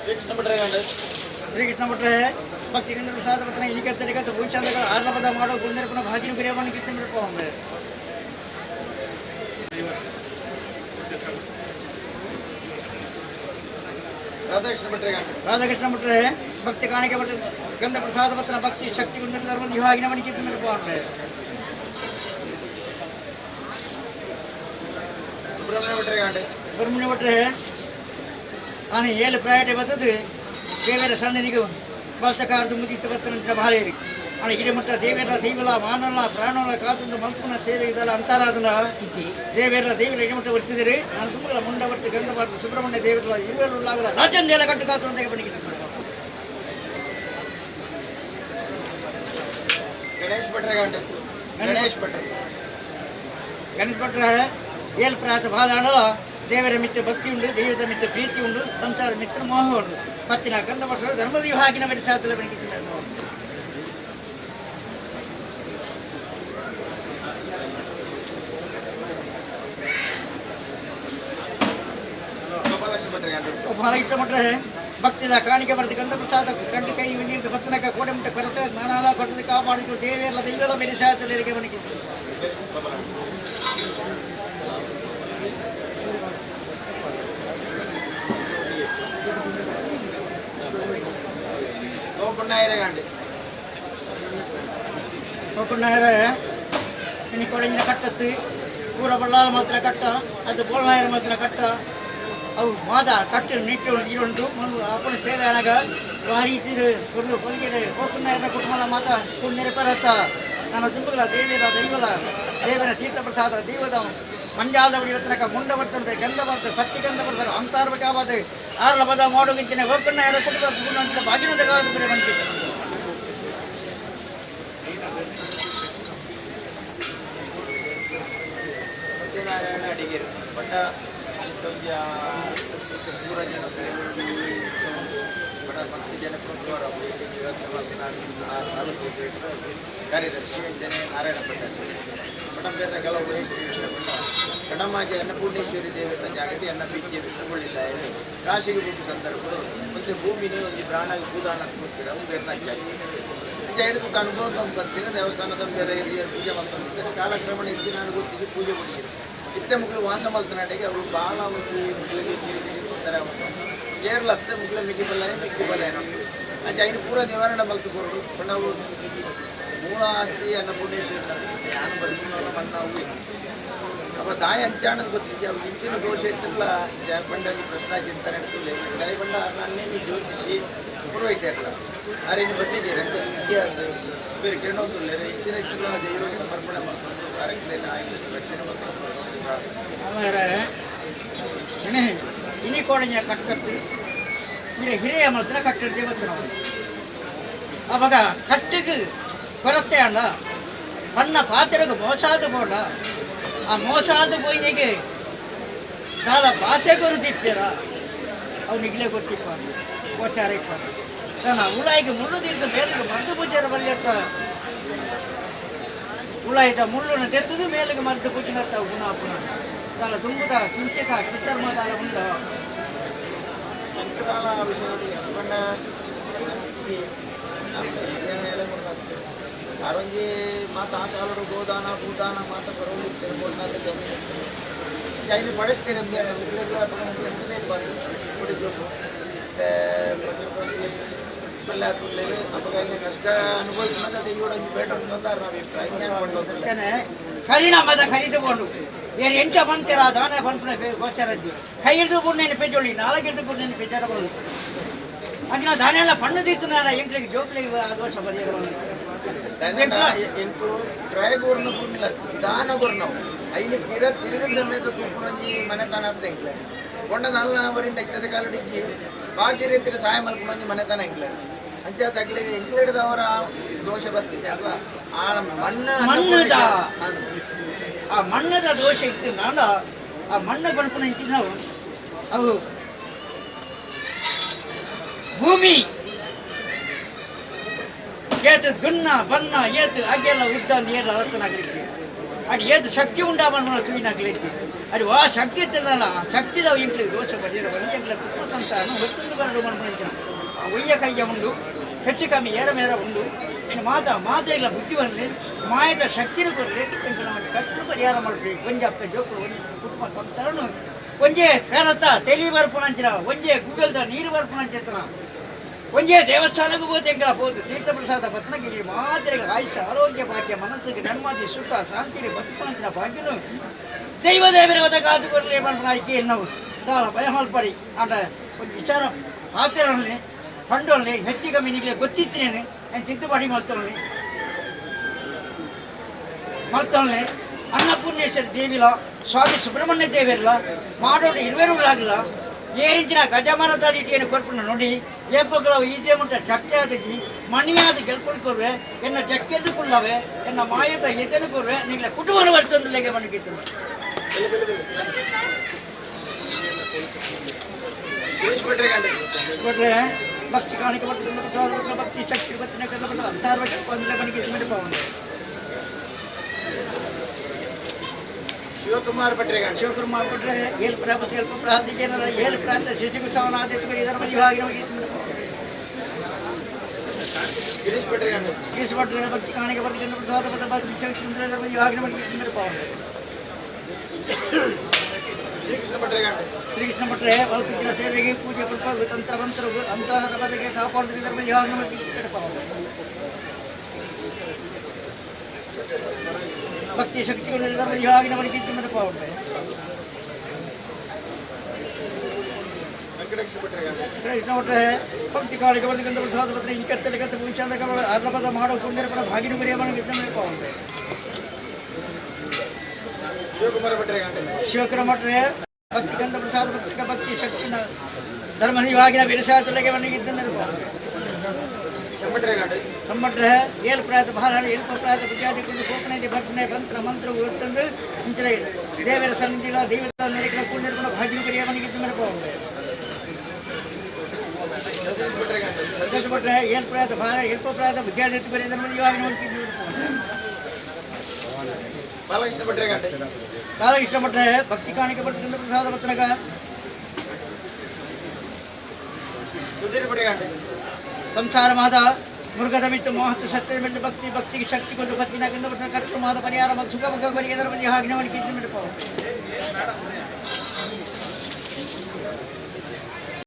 ಶ್ರೀಕೃಷ್ಣ ಭಟ್ರೆ ಗಂಟೆ ಶ್ರೀಕೃಷ್ಣ ಭಟ್ರೆ ಭಕ್ತಿ ಗಂಧ ಪ್ರಸಾದ ಪತ್ರ ಇಲಿಕತ್ತರಿಕತ್ತು ಭೂಚಂದ್ರಗಳ ಆರ್ಲಪದ ಮಾಡೋ ಗುರುನಿರಪನ ಭಾಗಿನ ಗುರಿಯ ಮಣ್ಣಿಗೆ ಬಿಡ್ಕೊಂಬೆ ರಾಧಾಕೃಷ್ಣ ಭಟ್ರೆ ಗಂಟೆ ರಾಧಾಕೃಷ್ಣ ಭಟ್ರೆ ಭಕ್ತಿ ಕಾಣಿಕೆ ಗಂಧ ಪ್ರಸಾದ ಪತ್ರ ಭಕ್ತಿ ಶಕ್ತಿ ಗುಂಡ ಧರ್ಮದ ವಿಭಾಗಿನ ಮಣಿಕೆ ಬಿಡ್ಕೊಂಬೆ ಸುಬ್ರಹ್ಮಣ್ಯ ಭಟ್ರೆ ಗಂಟೆ ಸುಬ್ರಹ್ಮಣ್ಯ ಭಟ್ರೆ ನಾನು 7 ಪ್ರಯಾಟೆ ಬರ್ತದೆ ದೇವರ ಸಣ್ಣನಿಗೆ ಬಸ್ತಕಾರ್ದು ಮುಗಿತು ಬರ್ತನಂತ ಬಾಲೇರಿ ಅಣ್ಣ ಗಿಡಮಟ್ಟ ದೇವೇರ ದೈವಲ ಮಾನಲ್ಲ ಪ್ರಾಣಲ ಕಾತುಂದು ಮಲ್ಪುನ ಸೇವೆ ಇದಲ್ಲ ಅಂತಾರಾಧನ ದೇವೇರ ದೈವಲ ಇಡಮಟ್ಟ ಬರ್ತಿದ್ದೀರಿ ನಾನು ತುಂಬಲ್ಲ ಮುಂಡ ಬರ್ತಿ ಗಂಧ ಬಾರ್ದು ಸುಬ್ರಹ್ಮಣ್ಯ ದೇವರ ಇರುವರುಳ್ಳಾಗದ ರಾಜಂದೆಲ್ಲ ಕಟ್ಟು ಕಾತು ಅಂತ ಬಣಿಗೆ ಗಣೇಶ್ ಭಟ್ರೆ ಗಂಟೆ ಗಣೇಶ್ ಭಟ್ರೆ ಗಣೇಶ್ ಭಟ್ರೆ 7 ಪ್ರಾತ ಬಾಲ ಅಣ್ಣ ದೇವರ ಮಿತ್ರ ಭಕ್ತಿ ಉಂಟು ದೈವದ ಮಿತ್ರ ಪ್ರೀತಿ ಉಂಟು ಸಂಸಾರದ ಮಿತ್ರ ಮೋಹ ಉಂಟು ಪತ್ತಿನ ಗಂಧ ವರ್ಷ ಧರ್ಮದ ವಿಭಾಗಿನ ಬೆಳೆಸಾತಲ ಬೆಳಗ್ಗೆ ಗೋಪಾಲಕೃಷ್ಣ ಭಟ್ರೆ ಭಕ್ತಿದ ಕಾಣಿಕೆ ಬರೆದು ಗಂಧ ಪ್ರಸಾದ ಗಂಟು ಕೈ ನೀರು ಪತ್ತನಕ ಕೋಟೆ ಮುಟ್ಟ ಕೊರತೆ ನಾನಾಲ ಕೊಟ್ಟದ ಕಾಪಾಡಿದ್ರು ದೇವೆಲ್ಲ ದೈವದ ಬೆಳೆಸಾತಲರಿಗೆ ಬೆಳಗ್ಗೆ ಗೋಪಣ್ಣಾಯರ ಇನ್ನು ಕೊಳಂಜಿನ ಕಟ್ಟತ್ತು ಪೂರ ಬಳ್ಳಾಲ ಮಾತ್ರ ಕಟ್ಟ ಅದು ಬೋಳನಾಯರ ಮಾತ್ರ ಕಟ್ಟ ಅವು ಮಾದ ಕಟ್ಟು ನಿಟ್ಟು ಇರುಂಟು ಅಪ್ಪನ ಸೇವೆ ಅನಾಗ ರೀತಿ ಕೊರ್ಲು ಕೊಲ್ಗೆಡೆ ಗೋಪಣ್ಣಾಯರ ಕುಟುಂಬ ಮಾತ ಕುಂದಿರ ಪರತ್ತ ನಾನು ತುಂಬಲ್ಲ ದೇವಿರ ದೈವಲ ದೇವರ ತೀರ್ಥ ಪ್ರಸಾದ ದೈವದ ಮಂಜಾದ ಇವತ್ತನಕ ಮುಂಡ ಬರ್ತಂತೆ ಗಂಧ ಬರ್ತದೆ ಪತ್ತಿ ಗಂಧ ಬರ್ತಾರೆ ಅಂತಾರ್ಬೇಕಾದ ಆರ್ಲ ಬದ ಮಾಡೋಗಿಂಚಿನ ಗೋಪಣ್ಣಾಯರ ಕುಟುಂಬ ಬಾಗಿನ ತಗಾದ ಬರೀ ಬಂದಿದ್ದೆ ಸತ್ಯನಾರಾಯಣ ಅಡಿಗೆರು ಬಟ್ ಕೊಂಚ 3 ಜನ ಬಡ ಮಸ್ತಿ ಜನಕ್ಕೆ ವ್ಯವಸ್ಥೆ ಮಾಡಿ ಕಾರ್ಯದರ್ಶಿ ಜನ ನಾರಾಯಣ ಭಟ್ಟ ಕಡಂಬೇರ ಕೆಲವು ಕಡಮಾಜಿ ಅನ್ನಪೂರ್ಣೇಶ್ವರಿ ದೇವರ ಜಾಗಟಿ ಅನ್ನ ಬಿಜ್ಜೆ ಬಿಟ್ಟುಕೊಳ್ಳಿಲ್ಲ ಕಾಶಿಗೆ ಹೋಗಿ ಸಂದರ್ಭಗಳು ಮತ್ತು ಭೂಮಿನೇ ಒಂದು ಪ್ರಾಣ ಭೂದಾನ ಕೊಡ್ತೀರ ಅವ್ರು ಬೇರೆ ಹಿಡಿದು ಅನುಭವ ತಂದು ಬರ್ತೀನಿ ದೇವಸ್ಥಾನದ ಬೇರೆ ಹಿರಿಯರು ಪೂಜೆ ಮಾಡ್ತಾರೆ ಕಾಲಕ್ರಮಣ ಇದ್ದು ನಾನು ಗೊತ್ತಿದ್ದು ಪೂಜೆ ಮಾಡಿದ್ರು ಇತ್ತೆ ಮಕ್ಕಳು ವಾಸ ಮಾಡ್ತನಾಡಿಗೆ ಅವರು ಬಾಲ ಹೋಗಿ ಮಕ್ಕಳಿಗೆ ಕಿರಿಕಿರಿ ಕೊಡ್ತಾರೆ ಕೇರಳ ಹತ್ತೆ ಮಕ್ಕಳ ಮಿಗಿ ಬಲ್ಲಾರೆ ಮಿಕ್ಕಿ ಬಲ್ಲಾರೆ ಅಂಚೆ ಐದು ಪೂರ ನಿವಾರಣೆ ಮಲ್ತುಕೊಡು ನಾವು ಮೂಲ ಆಸ್ತಿ ಅನ್ನಪೂರ್ಣೇಶ್ವರಿ ಯಾನು ಬದುಕಿನಲ್ಲ ಮಣ್ಣವು ಅಪ್ಪ ತಾಯಿ ಅಂಚಾಣದ ಗೊತ್ತಿದ್ದೆ ಅವ್ರು ಇಂಚಿನ ದೋಷ ಇತ್ತಲ್ಲ ಪಂಡಲ್ಲಿ ಪ್ರಶ್ನಾ ಚಿಂತನೆ ಇರ್ತದೆ ತಾಯಿ ಬಂದ ನನ್ನೇನು ಜ್ಯೋತಿಷಿ ಪುರೋಹಿತ ಇರಲ್ಲ ಆರೇನು ಬರ್ತಿದ್ದೀರಿ ಅಂತ ವಿದ್ಯೆ ಅದು ಬೇರೆ ಕೇಳೋದಿಲ್ಲ ಇಂಚಿನ ಇತ್ತಲ್ಲ ದೇವರಿಗೆ ಸಮರ್ಪಣೆ ಮಾಡ್ಕೊಂಡು ಕಾರ್ಯಕ್ರಮ ಆಯ್ತು ರಕ್ಷಣೆ ಮಾಡ್ಕೊಂಡು ಇನಿ ಕೋಣೆಯ ಕಟ್ಟತ್ತು ಇಲ್ಲಿ ಹಿರಿಯ ಮಾತ್ರ ಕಟ್ಟಿಡ್ತೀವಿ ಇವತ್ತು ನಾವು ಅವಾಗ ಕಷ್ಟಕ್ಕೆ ಕೊರತೆ ಅಣ್ಣ ಪಣ್ಣ ಪಾತ್ರೆಗೆ ಮೋಸಾದ ಬೋಡ ಆ ಮೋಸಾದ ಬೋಯ್ನಿಗೆ ನಾಳ ಭಾಷೆ ಗುರುತಿಪ್ಪರ ಅವನಿಗ್ಲೇ ಗೊತ್ತಿಪ್ಪ ಗೋಚಾರ ಇಪ್ಪ ನಾನು ಉಳಾಯಿಗೆ ಮುಳ್ಳುದಿರ್ದು ಮೇಲಿಗೆ ಮರ್ದು ಪೂಜಾರ ಬಲ್ಲಿಯತ್ತ ಉಳಾಯಿದ ಮುಳ್ಳುನ ತೆತ್ತದು ಮೇಲಿಗೆ ಮರ್ದು ಪೂಜಿನತ್ತ ಪುನಃ ಪುನಃ ತಾಲ ತುಂಬುದ ಕಿಂಚಕ ಕಿಚ್ಚರ್ಮದಾಲ ಉಂಡ ಶಂಕರಾಲ ವಿಷಯ ಪಣ್ಣ ಆರೋಗ್ಯ ಮಾತು ಆ ಕಾಲರು ಗೋದಾನ ಭೂದಾನ ಮಾತು ಬರೋಲಿಕ್ಕೆ ಗೋದಾನ ಜಮೀನು ಜೈಲು ಪಡುತ್ತೀರಿ ಕುಡಿಬೇಕು ಮತ್ತು ತುಳ್ಳೇರು ಅವಾಗ ಕಷ್ಟ ಅನುಭವಿಸಿದಾಗ ಇವಳು ಬೇಡ ಅಂತ ಅಭಿಪ್ರಾಯ ಕರಿನಾಮದ ಖರೀದುಕೊಂಡು ಬೇರೆ ಎಂಟ ಬಂತೀರ ದಾನ ಬಂಪನ ಗೋಚರದ್ದು ಕೈ ಹಿಡಿದು ಪುಣ್ಯನ ಪೆಜ್ಜೊಳ್ಳಿ 4 ಗಂಟೆ ಪುಣ್ಯನ ಪೆಜ್ಜಾರ ಬಂದು ಅಂಚಿನ ದಾನ ಎಲ್ಲ ಪಣ್ಣದಿತ್ತು ನಾನು ಎಂಟ್ಲಿಗೆ ಜೋಪ್ಲಿಗೆ ದೋಷ ಬದಿಯರ ಬಂದು ಎಂಕು ಟ್ರೈಗೂರ್ನ ಪೂರ್ಣಿಲ್ಲ ದಾನಗೂರ್ ನಾವು ಐದು ಪಿರ ತಿರುಗ ಸಮೇತ ತೂಪುಣಿ ಮನೆ ತಾನ ಅಂತ ಎಂಕ್ಲೆ ಕೊಂಡ ನಲ್ಲ ಅವರಿಂದ ಇತ್ತದ ಕಾಲಡಿಜ್ಜಿ ಬಾಕಿ ರೀತಿಯ ಸಹಾಯ ಮಲ್ಕು ಮಂಜಿ ಮನೆ ತಾನ ಎಂಕ್ಲೆ ಅಂಚೆ ತಗ್ಲಿಗೆ ಎಂಕ್ಲೆಡ್ದವರ ದೋಷ ಬರ್ತಿದ್ದೆ ಅಲ್ಲ ಆ ಮಣ್ಣದ ದೋಷ ಇತ್ತು ನಾನು ಆ ಮಣ್ಣು ಬಣ್ಪನ ಇಂಚಿನ ನಾವು ಅವು ಭೂಮಿ ಏತು ದುನ್ನ ಬನ್ನ ಏತು ಅಗೆಲ್ಲ ಉದ್ದ ಅಂತ ಏರು ಅಳತನಾಗ್ಲಿಕ್ಕೆ ಅದು ಏತು ಶಕ್ತಿ ಉಂಟಾಬಣ್ಣ ತುಯಿನಾಗ್ಲಿಕ್ಕೆ ಅದು ಆ ಶಕ್ತಿ ಇರ್ತದಲ್ಲ ಆ ಶಕ್ತಿದವು ಎಂಕ್ಲಿಗೆ ದೋಷ ಬದಿಯರ ಬಂದು ಎಂಕ್ಲ ಕುಟುಂಬ ಸಂಸಾರ ಹೊತ್ತೊಂದು ಬರಲು ಮಾಡ್ಕೊಂಡಿನ ಒಯ್ಯ ಕೈಯ ಉಂಡು ಹೆಚ್ಚು ಕಮ್ಮಿ ಏರ ಮೇರ ಉಂಡು ಇನ್ನು ಮಾತೆಲ್ಲ ಬುದ್ಧಿ ಬರಲಿ ಮಾಯದ ಶಕ್ತಿನೂ ಕೊರಲಿ ಎಂಕ್ಲ ನಮಗೆ ಕಟ್ಟು ಪರಿಹಾರ ಮಾಡ್ಬಿಡಿ ಒಂಜೆ ಅಪ್ಪ ಜೋಕುಲು ಒಂದು ಕುಟುಂಬ ಸಂಸಾರನು ಒಂಜೆ ಕರತ ತೆಲಿ ಬರ್ಪುಣಂಚಿನ ಒಂಜೆ ಗೂಗಲ್ದ ನೀರು ಬರ್ಪುಣಂಚಿನ ಒಂಜೆ ದೇವಸ್ಥಾನಕ್ಕೂ ಹೋತೆಂಗ ಹೋದು ತೀರ್ಥಪ್ರಸಾದ ಪತ್ನಕ್ಕೆ ಇಲ್ಲಿ ಮಾತ್ರೆಗೆ ಆಯುಷ ಆರೋಗ್ಯ ಭಾಗ್ಯ ಮನಸ್ಸಿಗೆ ನೆಮ್ಮದಿ ಸುಖ ಶಾಂತಿ ಬದುಕುವಂತಿನ ಭಾಗ್ಯನು ದೈವ ದೇವರ ಕಾದು ಕೊರಲಿ ಮಾಡ್ಬಿಡಾಯ್ಕೆ ನಾವು ತಾಳ ಭಯ ಮಲ್ಪಡಿ ಆಟ ಒಂದು ವಿಚಾರ ಪಾತ್ರೆಗಳಲ್ಲಿ ಪಂಡೊಲ್ಲಿ ಹೆಚ್ಚು ಕಮ್ಮಿ ನಿಗಲೇ ಗೊತ್ತಿತ್ತೇನೆ ನಾನು ತಿದ್ದುಪಾಡಿ ಮಲ್ತೊಳ್ಳಿ ಅನ್ನಪೂರ್ಣೇಶ್ವರಿ ದೇವಿಲ ಸ್ವಾಮಿ ಸುಬ್ರಹ್ಮಣ್ಯ ದೇವಿರಲ್ಲ ಮಾಡೋಡು ಇರುವೆರುಗಳಾಗಲ್ಲ ಏರಿಂಚಿನ ಗಜಮರ ತಡಿಟಿಯನ್ನು ಕೊರ್ಪುಣ ನೋಡಿ ಏಪಗಳವು ಈಜೆ ಮುಟ್ಟ ಚಟ್ಟೆ ಆದಗಿ ಮಣಿಯಾದ ಗೆಲ್ಕೊಡ್ಕೊರ್ವೆ ಎನ್ನ ಜಕ್ಕೆದ್ದು ಕುಳ್ಳವೆ ಎನ್ನ ಮಾಯದ ಎದೆನು ಕೊರ್ವೆ ನಿಗ್ಲ ಕುಟುಂಬನ ಬರ್ತಂದಲೆಗೆ ಮಣಗಿತ್ತು ಬಿಟ್ರೆ ಭಕ್ತಿ ಕಾಣಿಕೆ ಬರ್ತದೆ ಭಕ್ತಿ ಶಕ್ತಿ ಬರ್ತನೆ ಬರ್ತದೆ ಅಂತಾರ ಕೊಂದಲೆ ಮಣಿಗಿತ್ತು ಮೇಲೆ ಪಾವನ ಶಿವಕುಮಾರ್ ಭಟ್ರೆ ಏಲ್ ಪ್ರಾಪತಿ ಅಲ್ಪ ಪ್ರಾಸಿಗೇನಲ್ಲ ಏಲ್ ಪ್ರಾಂತ ಶಿಶಿಕು ಸವನಾದಿತ್ಕರಿ ಇದರ ಮದಿವಾಗಿ ಗಿರೀಶ್ ಭಟ್ರೆ ಭಕ್ತಿ ಕಾಣಿಕೆ ಬರ್ತದೆ ಪ್ರಸಾದ ಪದ ಭಕ್ತಿ ಶಕ್ತಿ ಇದರ ಮದಿವಾಗಿ ಮೇಲೆ ಪಾವನ ಶ್ರೀಕೃಷ್ಣ ಭಟ್ರೆ ಅಲ್ಪಿನ ಸೇವೆಗೆ ಪೂಜೆ ಪುಲ್ಪ ತಂತ್ರ ಮಂತ್ರಗಳು ಅಂತಹ ಬದಗೆ ಕಾಪಾಡಿದ ಇದರ ಮದಿವಾಗಿ ಪಾವನ ಭಕ್ತಿ ಶಕ್ತಿಗಳು ಮದಿವಾಗಿ ನಮಗೆ ಕಿತ್ತು ಪಾವನ ಕೃಷ್ಣ ಭಟ್ರೆ ಭಕ್ತಿ ಕಾಳಿಗೆ ಬರ್ತಕ್ಕಂಥ ಪ್ರಸಾದ ಪತ್ರ ಇಂಕತ್ತಲಿಗತ್ತ ಭೂಷಾದ ಅರ್ಧಪದ ಮಾಡೋ ಕುಂದಿರಪಡ ಭಾಗಿನ ಗುರಿಯ ಕಿತ್ತ ಮೇಲೆ ಪಾವನ ಶಿವಕುಮಾರ ಭಟ್ರೆ ಭಕ್ತಿ ಕಂದ ಪ್ರಸಾದ ಪತ್ರಿಕ ಭಕ್ತಿ ಶಕ್ತಿನ ಧರ್ಮದಿವಾಗಿನ ವಿರಸಾತಲೆಗೆ ಮನೆಗಿದ್ದ ನಮ್ಮಟ್ರೆ ಏಳು ಪ್ರಾಯತ ಬಹಳ ಎಲ್ಪ ಪ್ರಾಯತ ವಿದ್ಯಾರ್ಥಿ ಕೊಂಡು ಕೋಪನೆ ಭರ್ಪಣೆ ಮಂತ್ರ ಮಂತ್ರ ಉತ್ತಂದು ಇಂಚಿನ ದೇವರ ಸನ್ನಿಧಿನ ದೈವದ ನಡಿಕಿನ ಕುಳಿರ್ಕೊಂಡು ಭಾಗಿನ ಕರಿಯ ಮನೆಗಿದ್ದ ಮೇಲೆ ಹೋಗ್ರೆ ಸಂತೋಷ ಭಟ್ರೆ ಏಳು ಪ್ರಾಯತ ಬಹಳ ಎಲ್ಪ ಪ್ರಾಯತ ವಿದ್ಯಾರ್ಥಿ ಕರಿಯ ಧರ್ಮದಿವಾಗಿ ಬಾಲಕೃಷ್ಣ ಭಟ್ರೆ ಭಕ್ತಿ ಕಾಣಿಕೆ ಬರ್ತಕ್ಕಂಥ ಪ್ರಸಾದ ಪತ್ರಕ ಸಂಸಾರ ಮಾದ ಮುರುಗದ ಮಿತ್ತು ಮೋಹತ್ತು ಸತ್ಯದ ಮೇಲೆ ಭಕ್ತಿಗೆ ಶಕ್ತಿ ಕೊಟ್ಟು ಭಕ್ತಿನಾಗಿಂದ ಕರ್ತೃ ಮಾದ ಪರಿಹಾರ ಸುಖ ಮುಖ ಕೊರಿಗೆ ಅದರ ಬಗ್ಗೆ ಹಾಗೆ ಮಾಡಿ ಕಿದ್ದು